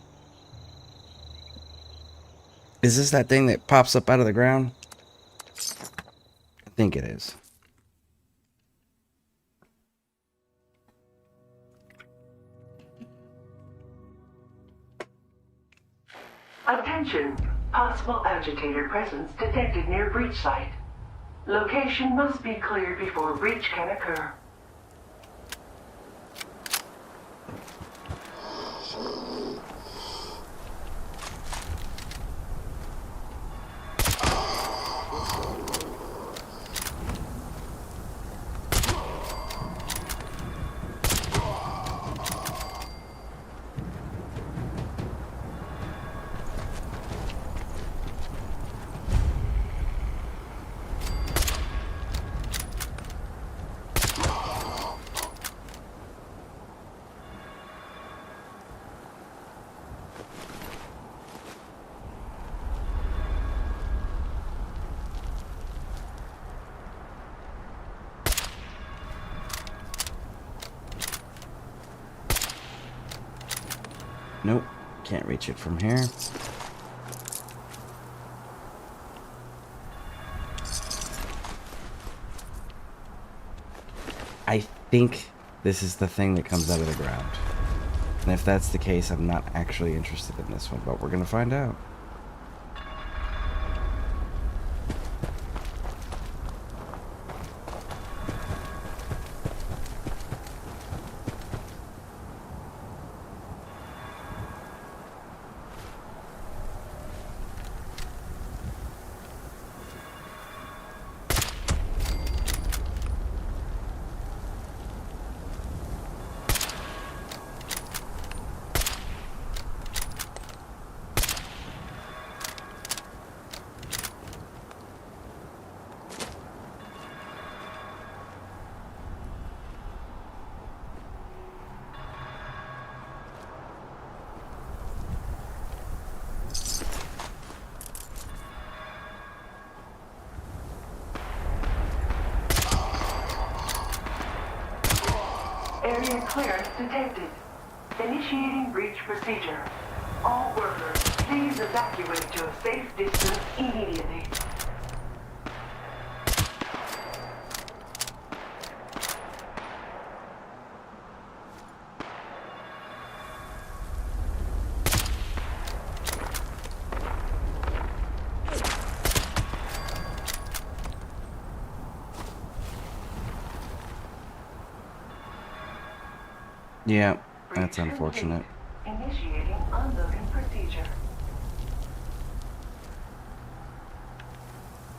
Speaker 1: Is this that thing that pops up out of the ground? I think it is.
Speaker 10: Attention! Possible agitator presence detected near breach site. Location must be cleared before breach can occur.
Speaker 1: Nope, can't reach it from here. I think this is the thing that comes out of the ground. And if that's the case, I'm not actually interested in this one, but we're gonna find out.
Speaker 10: Area clearance detected. Initiating breach procedure. All workers, please evacuate to a safe distance immediately.
Speaker 1: Yeah, that's unfortunate.
Speaker 10: Initiating unloading procedure.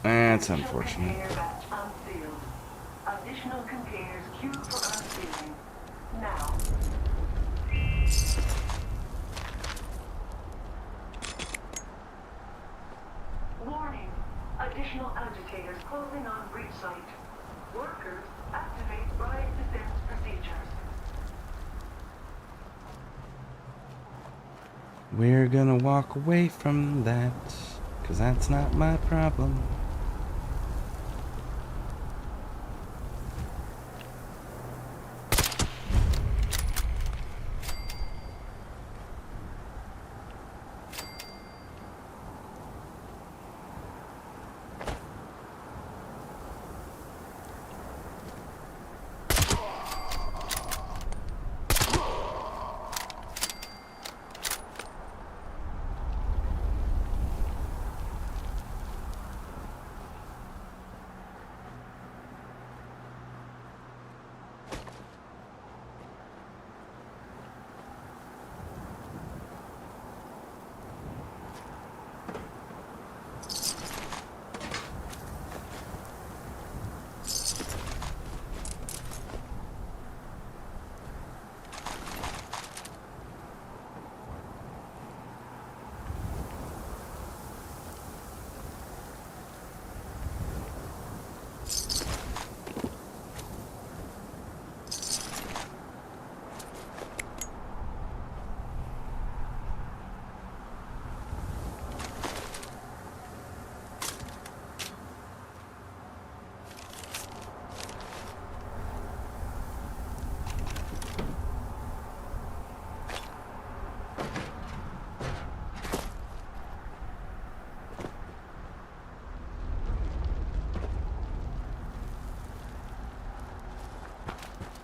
Speaker 1: That's unfortunate.
Speaker 10: Container batch unsealed. Additional containers queued for unsealing. Now. Warning. Additional agitators closing on breach site. Workers, activate riot defense procedures.
Speaker 1: We're gonna walk away from that, 'cause that's not my problem.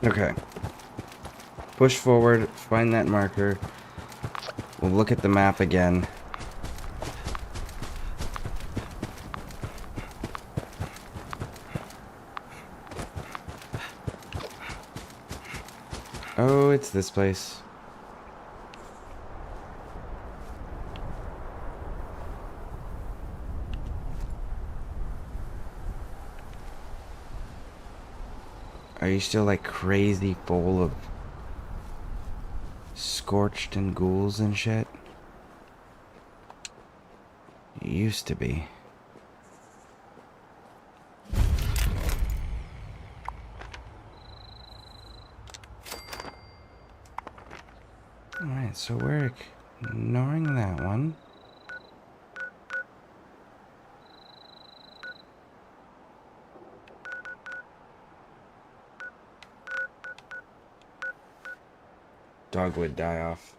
Speaker 1: Okay. Push forward, find that marker. We'll look at the map again. Oh, it's this place. Are you still like crazy full of scorched and ghouls and shit? You used to be. Alright, so we're ignoring that one. Dog would die off.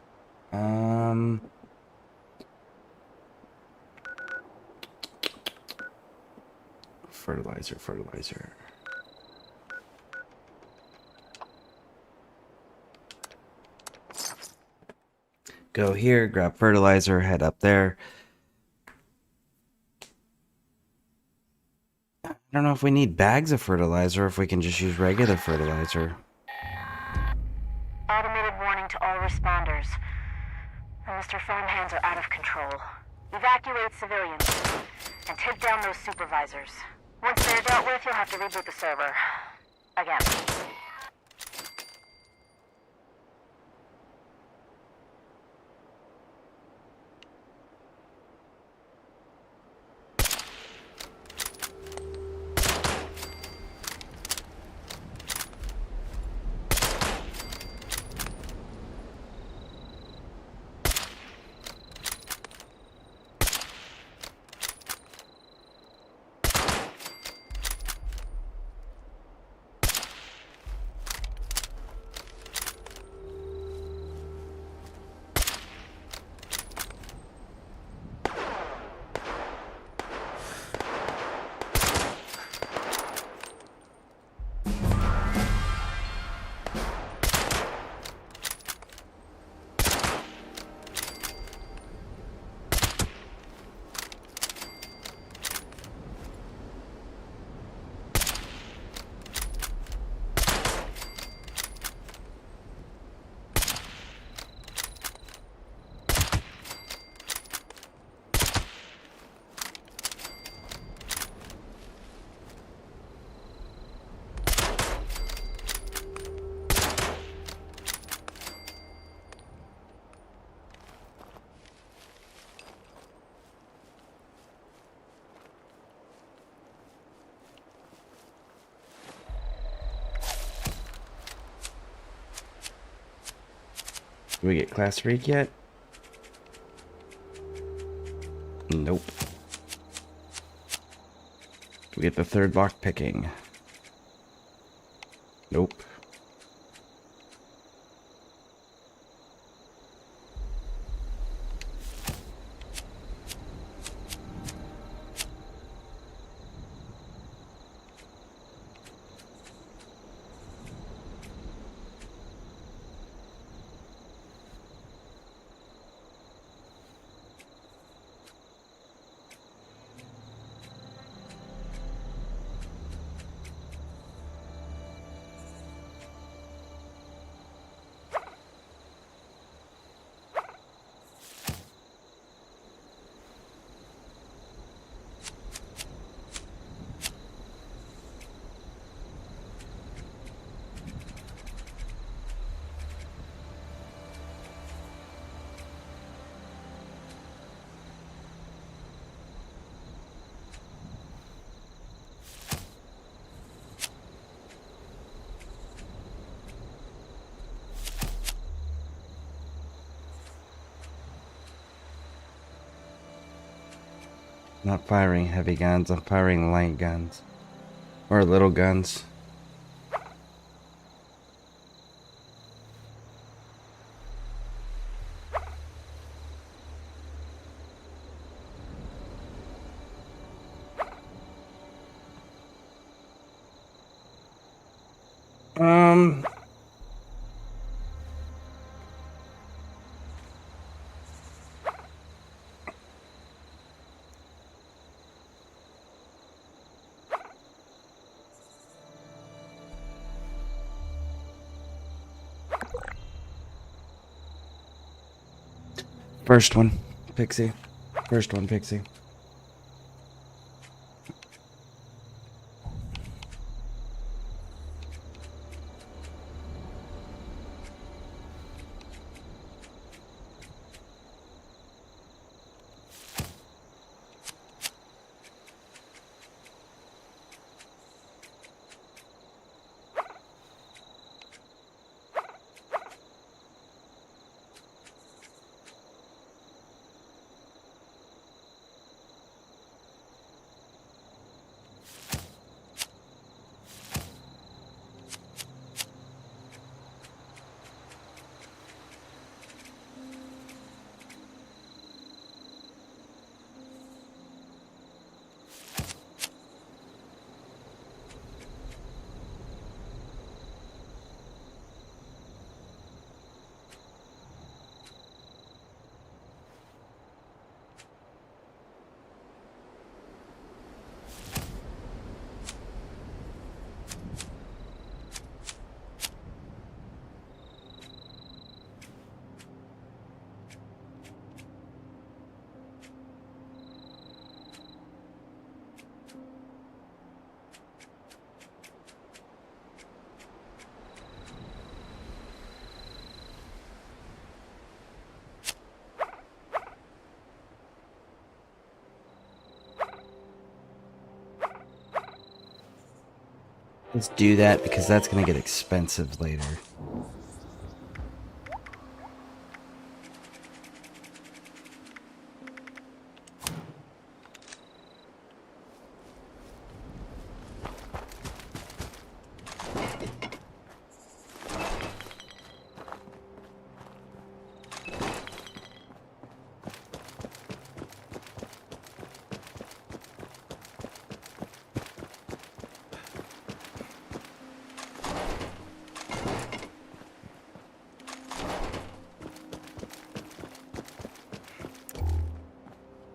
Speaker 1: Fertilizer. Go here, grab fertilizer, head up there. I don't know if we need bags of fertilizer, or if we can just use regular fertilizer.
Speaker 15: Automated warning to all responders. The Mr. Phone Hands are out of control. Evacuate civilians and take down those supervisors. Once they're dealt with, you'll have to reboot the server. Again.
Speaker 1: Do we get class freak yet? Nope. Do we get the third lock picking? Nope. Not firing heavy guns, I'm firing light guns. Or little guns. First one, Pixie. First one, Pixie. Let's do that because that's gonna get expensive later.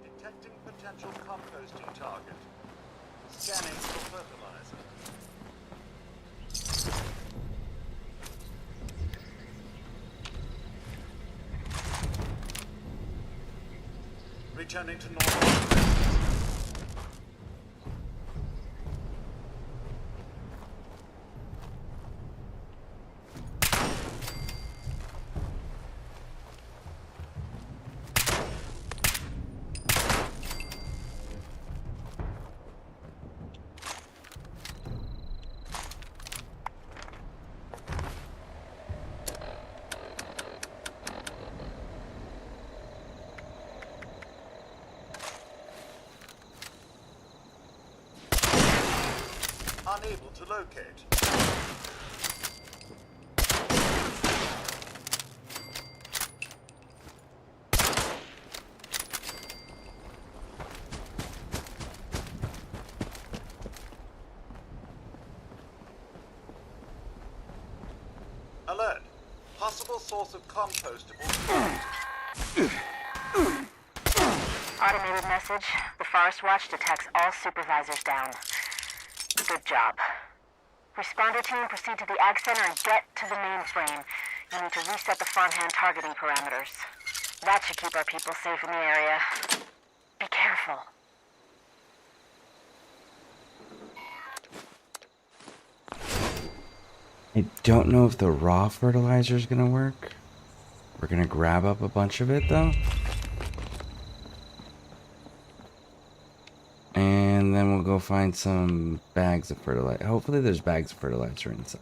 Speaker 2: Detecting potential composting target. Scanning for fertilizer. Returning to normal. unable to locate. Alert. Possible source of compostable.
Speaker 18: Automated message. The Forest Watch detects all supervisors down. Good job. Responder team, proceed to the Ag Center and get to the mainframe. You need to reset the farmhand targeting parameters. That should keep our people safe in the area. Be careful.
Speaker 1: I don't know if the raw fertilizer is gonna work. We're gonna grab up a bunch of it though. And then we'll go find some bags of fertilizer. Hopefully there's bags of fertilizer inside.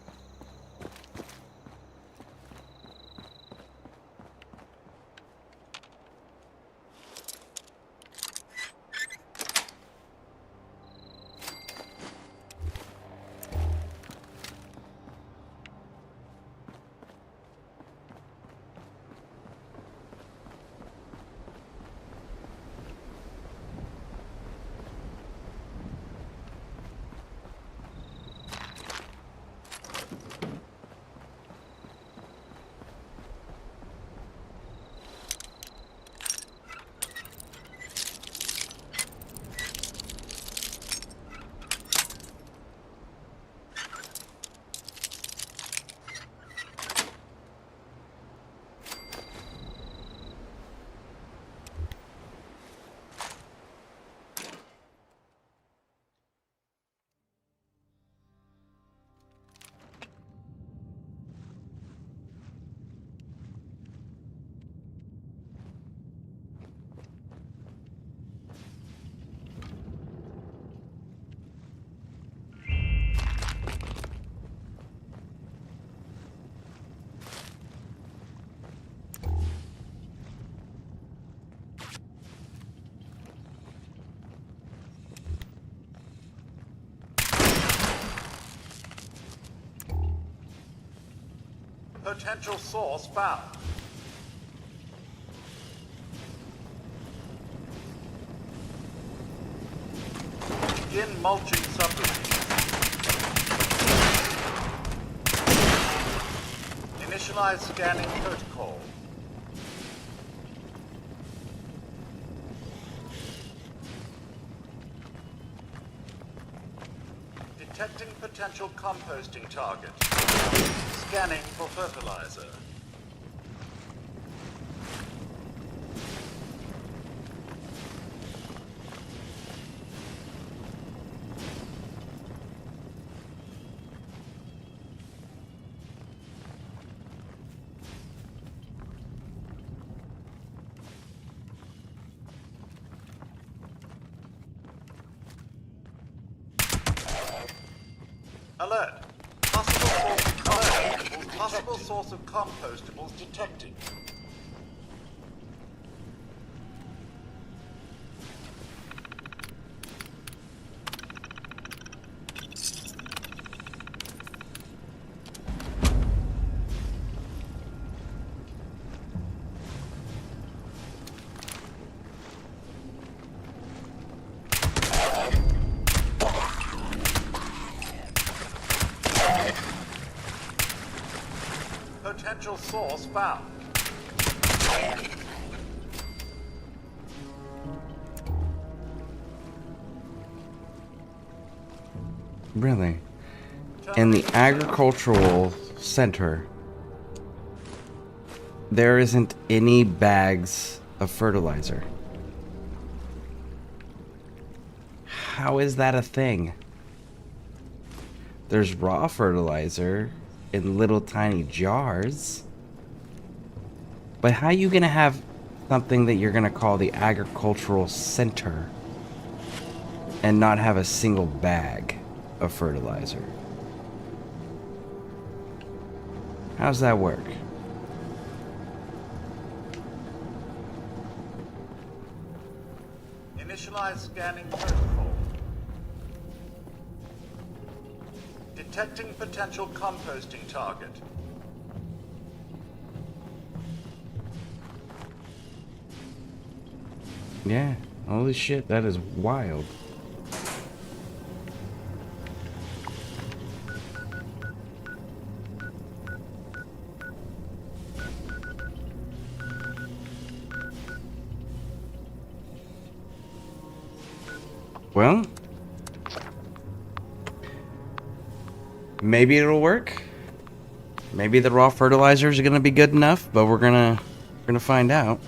Speaker 2: Potential source found. Begin mulching subroutines. Initialize scanning protocol. Detecting potential composting target. Scanning for fertilizer. Alert. Possible source of compostables detected. Potential source found.
Speaker 1: Really? In the agricultural center, there isn't any bags of fertilizer. How is that a thing? There's raw fertilizer in little tiny jars. But how are you gonna have something that you're gonna call the agricultural center and not have a single bag of fertilizer? How's that work?
Speaker 2: Initialize scanning protocol. Detecting potential composting target.
Speaker 1: Yeah, holy shit, that is wild. Well, maybe it'll work. Maybe the raw fertilizers are gonna be good enough, but we're gonna find out.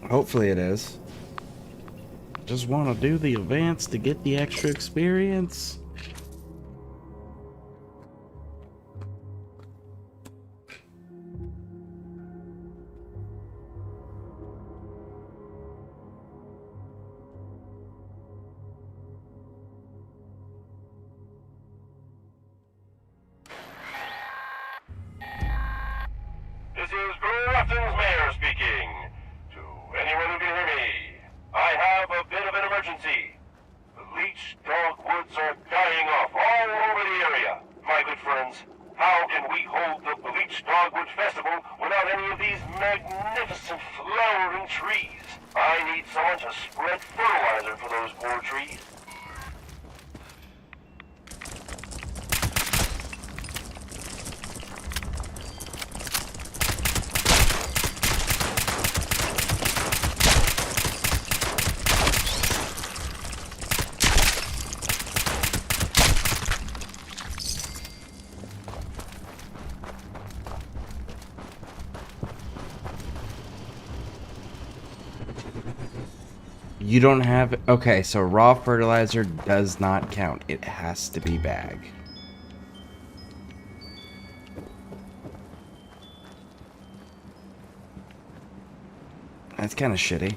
Speaker 1: Hopefully it is. Just want to do the advance to get the extra experience.
Speaker 11: This is Grafton's mayor speaking. To anyone who can hear me, I have a bit of an emergency. The leech dogwoods are dying off all over the area. My good friends, how can we hold the Bleach Dogwood Festival without any of these magnificent flowering trees? I need someone to spread fertilizer for those poor trees.
Speaker 1: You don't have... Okay, so raw fertilizer does not count. It has to be bag. That's kind of shitty.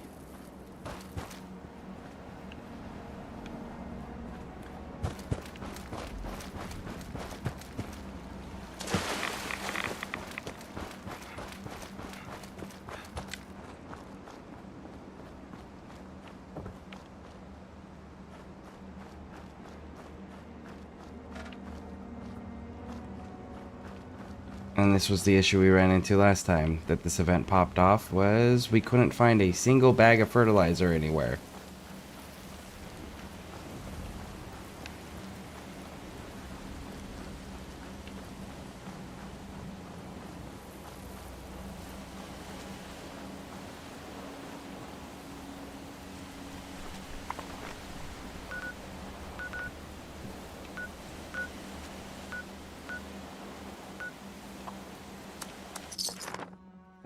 Speaker 1: And this was the issue we ran into last time that this event popped off, was we couldn't find a single bag of fertilizer anywhere.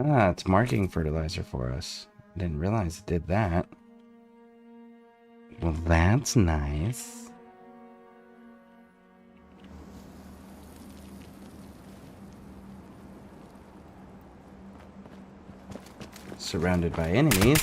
Speaker 1: Ah, it's marking fertilizer for us. Didn't realize it did that. Well, that's nice. Surrounded by enemies.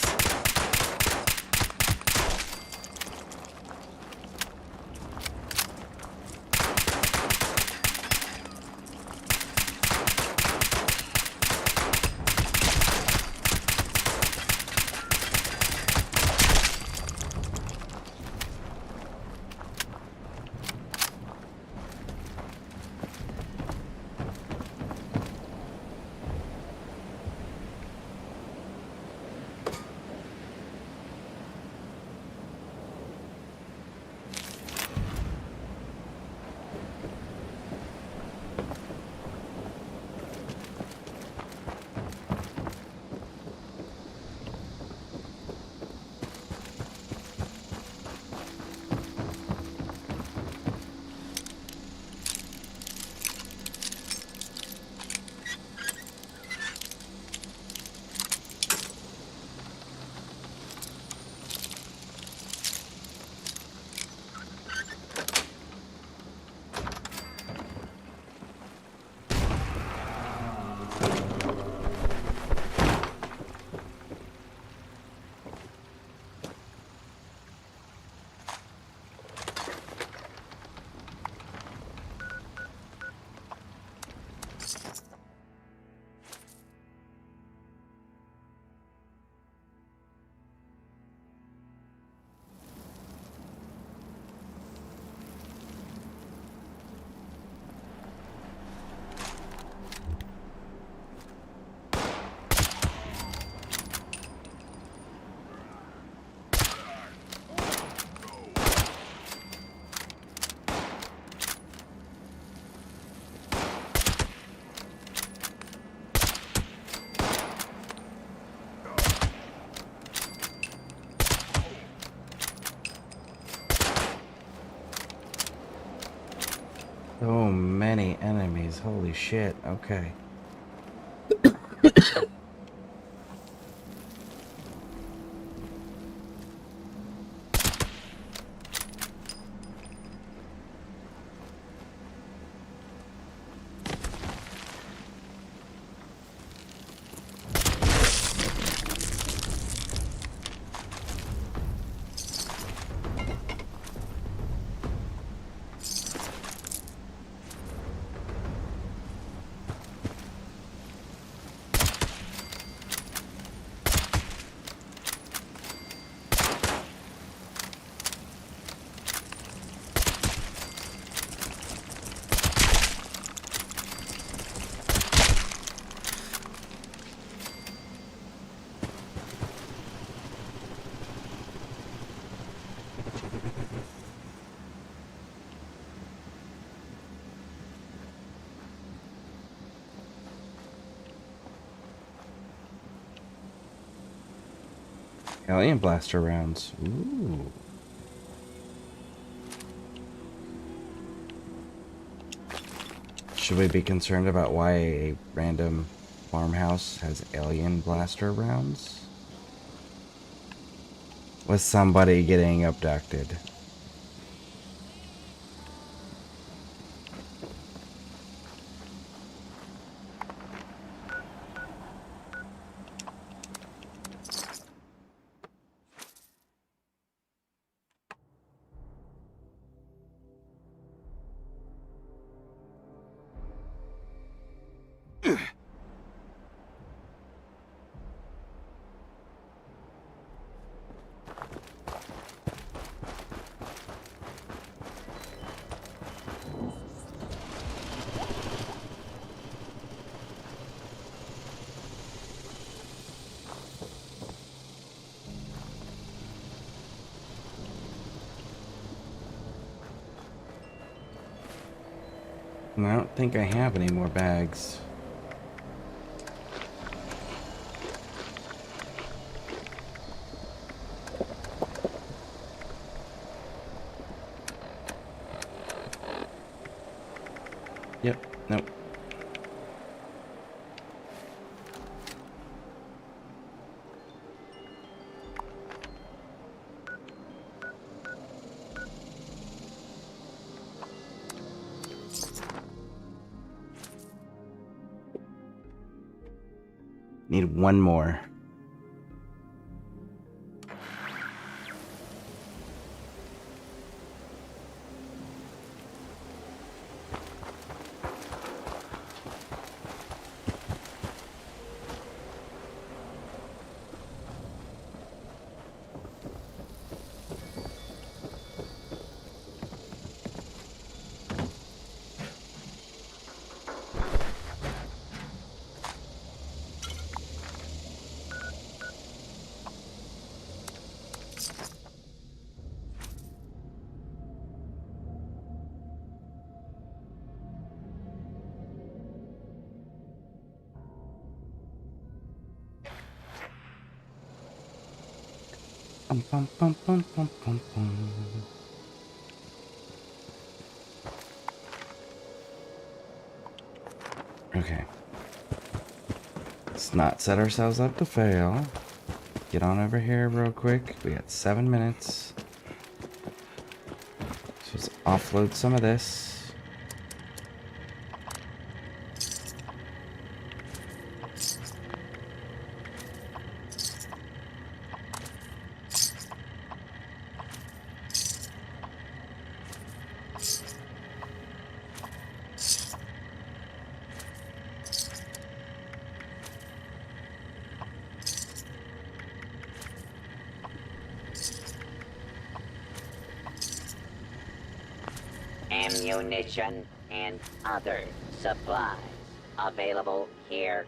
Speaker 1: So many enemies. Holy shit. Okay. Alien blaster rounds. Ooh. Should we be concerned about why a random farmhouse has alien blaster rounds? Was somebody getting abducted? I don't think I have any more bags. Yep, nope. Need one more. Bum, bum, bum, bum, bum, bum, bum. Okay. Let's not set ourselves up to fail. Get on over here real quick. We got 7 minutes. So let's offload some of this.
Speaker 4: Ammunition and other supplies available here.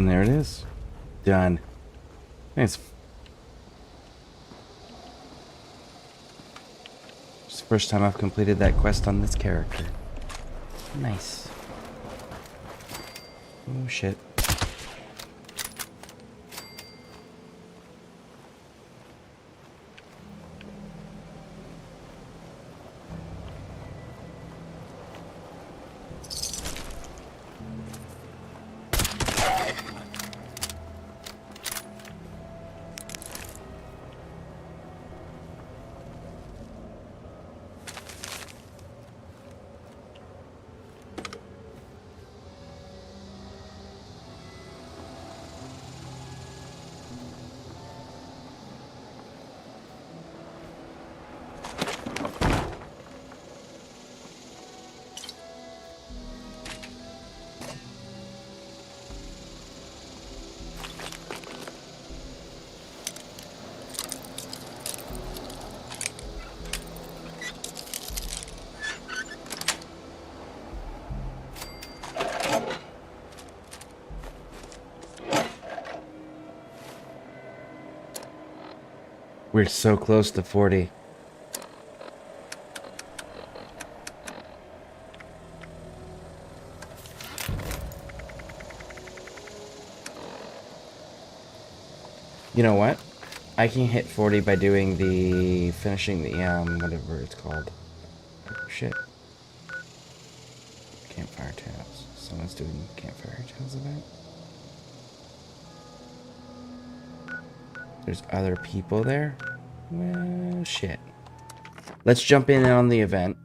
Speaker 1: And there it is. Done. It's the first time I've completed that quest on this character. Nice. Oh shit. We're so close to 40. You know what? I can hit 40 by doing finishing the, whatever it's called. Oh, shit. Campfire Tales. Someone's doing Campfire Tales event. There's other people there? Well, shit. Let's jump in on the event.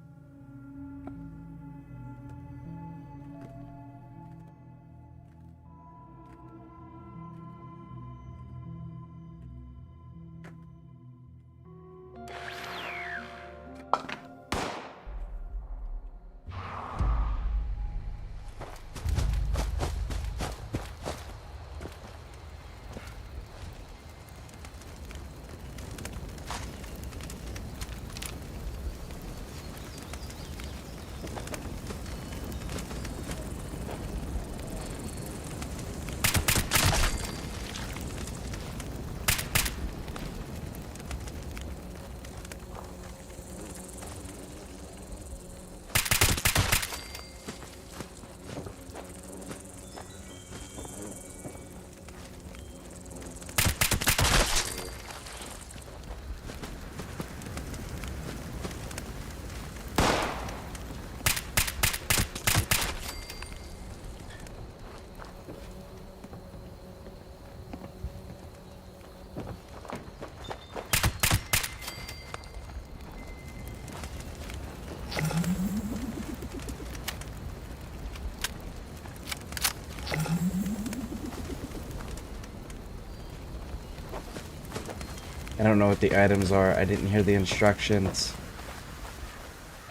Speaker 1: I don't know what the items are. I didn't hear the instructions.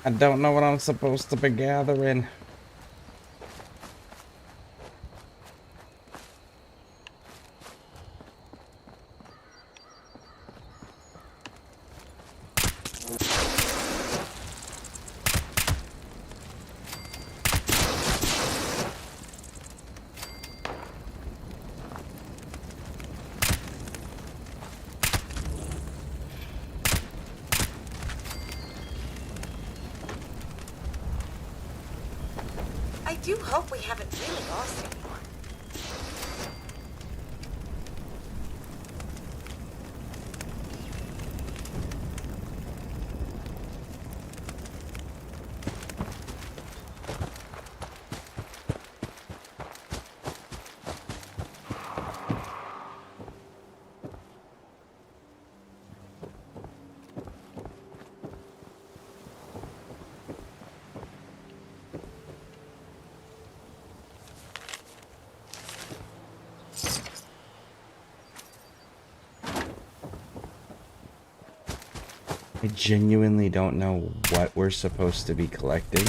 Speaker 1: I don't know what I'm supposed to be gathering.
Speaker 20: I do hope we haven't really lost anyone.
Speaker 1: I genuinely don't know what we're supposed to be collecting.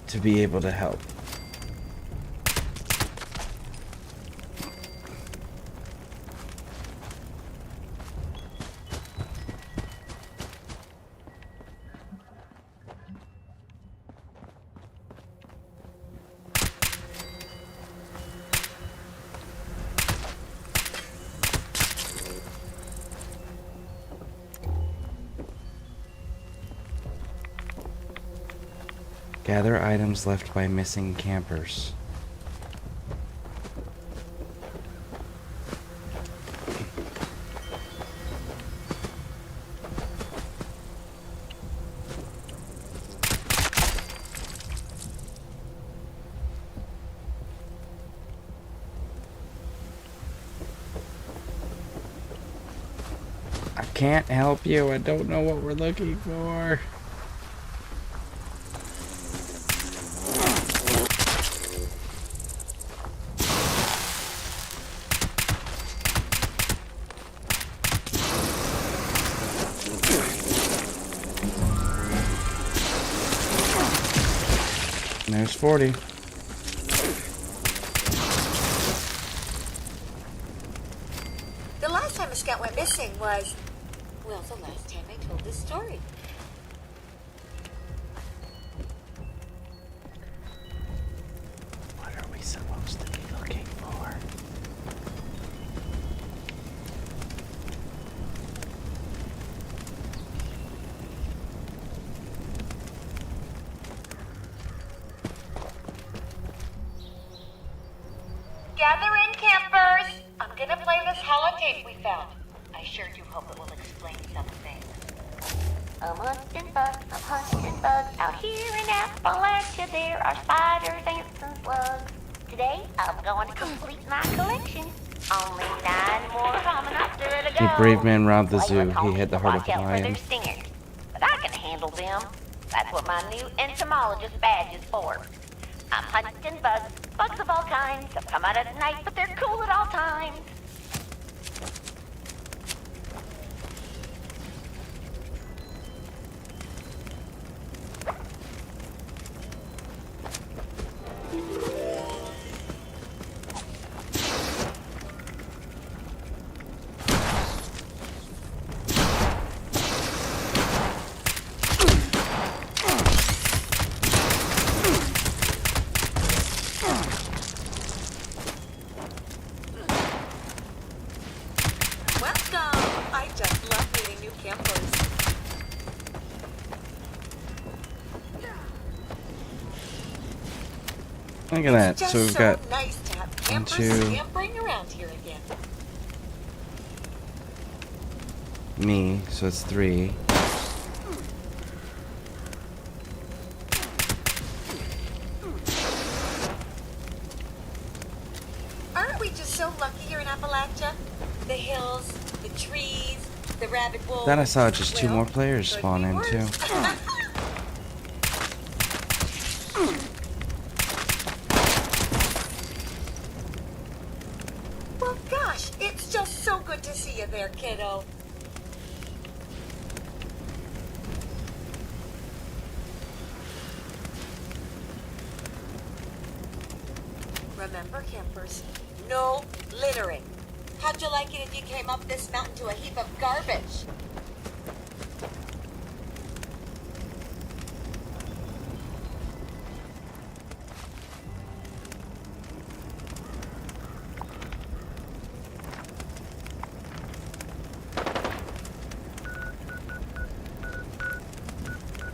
Speaker 1: To be able to help. Gather items left by missing campers. I can't help you. I don't know what we're looking for. There's 40.
Speaker 20: The last time a scout went missing was, well, the last time I told this story.
Speaker 1: What are we supposed to be looking for?
Speaker 20: Gather in, campers! I'm gonna play this holotape we found. I sure do hope it will explain something.
Speaker 18: I'm hunting bugs out here in Appalachia. There are spiders, ants, and slugs. Today, I'm going to complete my collection. Only 9 more Hominoptera to go.
Speaker 1: A brave man robbed the zoo. He hit the heart of
Speaker 18: Watch
Speaker 1: a
Speaker 18: out for their
Speaker 1: lion.
Speaker 18: stingers, but I can handle them. That's what my new entomologist badge is for. I'm hunting bugs of all kinds. They come out at night, but they're cool at all times.
Speaker 20: Welcome! I just love meeting new campers.
Speaker 1: Look at that.
Speaker 20: Just
Speaker 1: So we've got
Speaker 20: nice to have campers
Speaker 1: 1, 2,
Speaker 20: scampering around here again.
Speaker 1: me, so it's 3.
Speaker 20: Aren't we just so lucky here in Appalachia? The hills, the trees, the rabid wolves.
Speaker 1: Then I saw just 2
Speaker 20: Well,
Speaker 1: more players
Speaker 20: could
Speaker 1: spawn
Speaker 20: be
Speaker 1: in
Speaker 20: worse.
Speaker 1: too.
Speaker 20: Well, gosh, it's just so good to see you there, kiddo. Remember, campers, no littering. How'd you like it if you came up this mountain to a heap of garbage?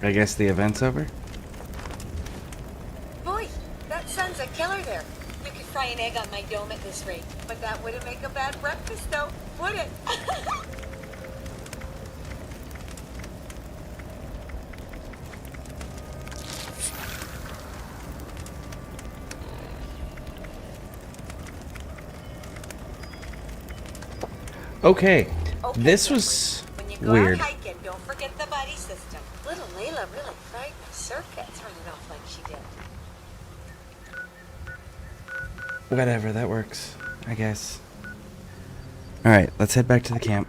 Speaker 1: I guess the event's over?
Speaker 20: Boy, that sun's a killer there. You could fry an egg on my dome at this rate. But that wouldn't make a bad breakfast, though, would it?
Speaker 1: Okay. This was
Speaker 20: When you go
Speaker 1: weird.
Speaker 20: out hiking, don't forget the buddy system. Little Layla really frightened my circuits running off like she did.
Speaker 1: Whatever, that works, I guess. Alright, let's head back to the camp.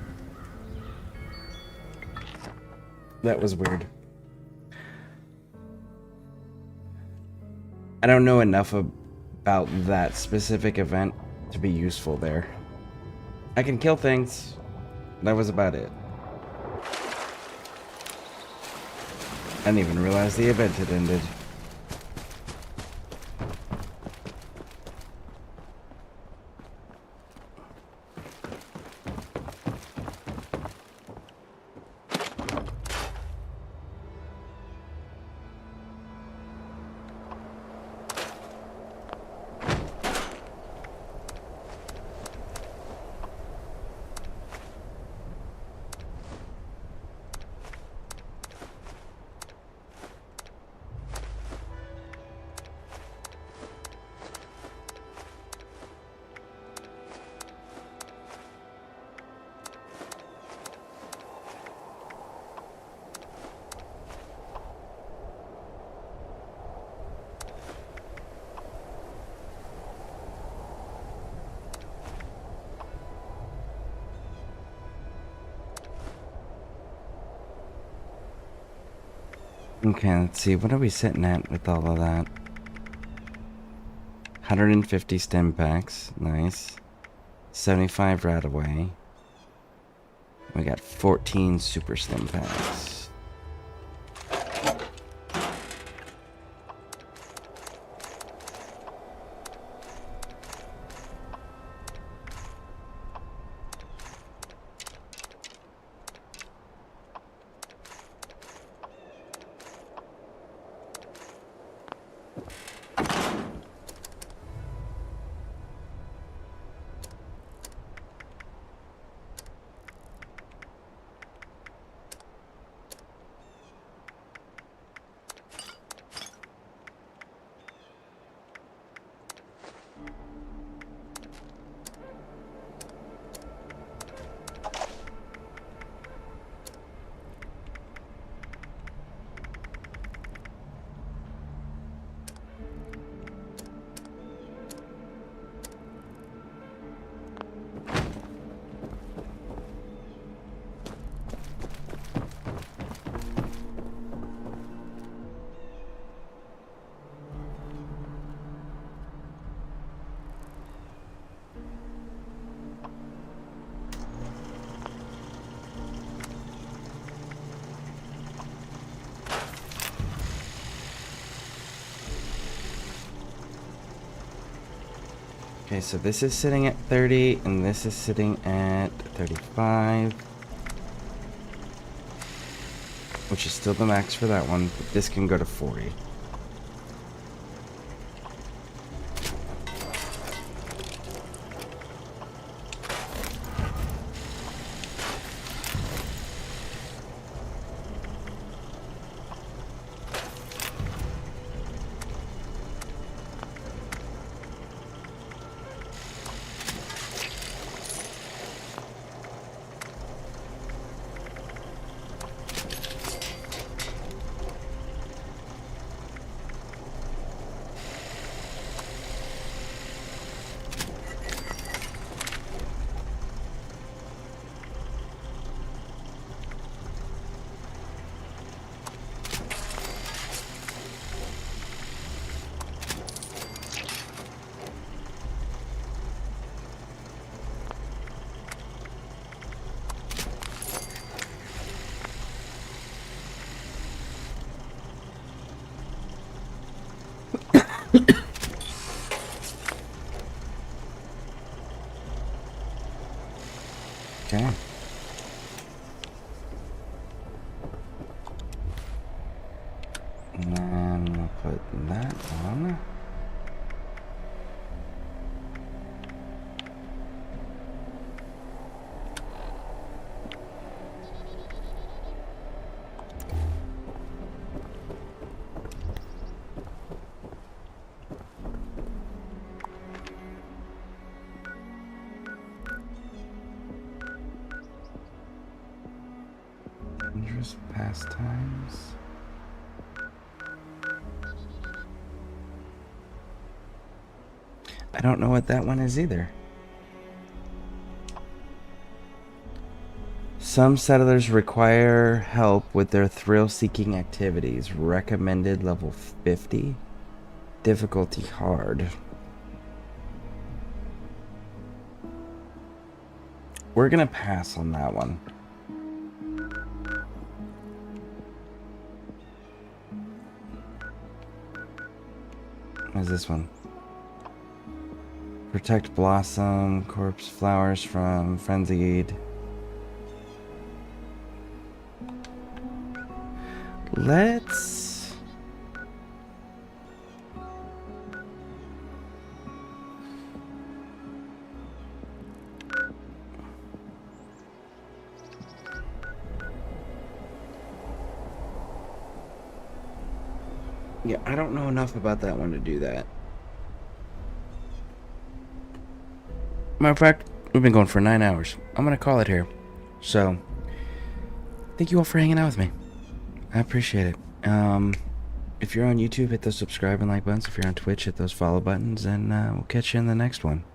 Speaker 1: That was weird. I don't know enough about that specific event to be useful there. I can kill things. That was about it. I didn't even realize the event had ended. Okay, let's see. What are we sitting at with all of that? 150 stim packs. Nice. 75 right away. We got 14 super stim packs. Okay, so this is sitting at 30, and this is sitting at 35. Which is still the max for that one, but this can go to 40. Okay. And then we'll put that on. Dangerous pastimes. I don't know what that one is either. Some settlers require help with their thrill-seeking activities. Recommended level 50. Difficulty hard. We're gonna pass on that one. What is this one? Protect blossom, corpse flowers from frenzied. Let's... Yeah, I don't know enough about that one to do that. Matter of fact, we've been going for 9 hours. I'm gonna call it here. So, thank you all for hanging out with me. I appreciate it. If you're on YouTube, hit those subscribe and like buttons. If you're on Twitch, hit those follow buttons, and we'll catch you in the next one.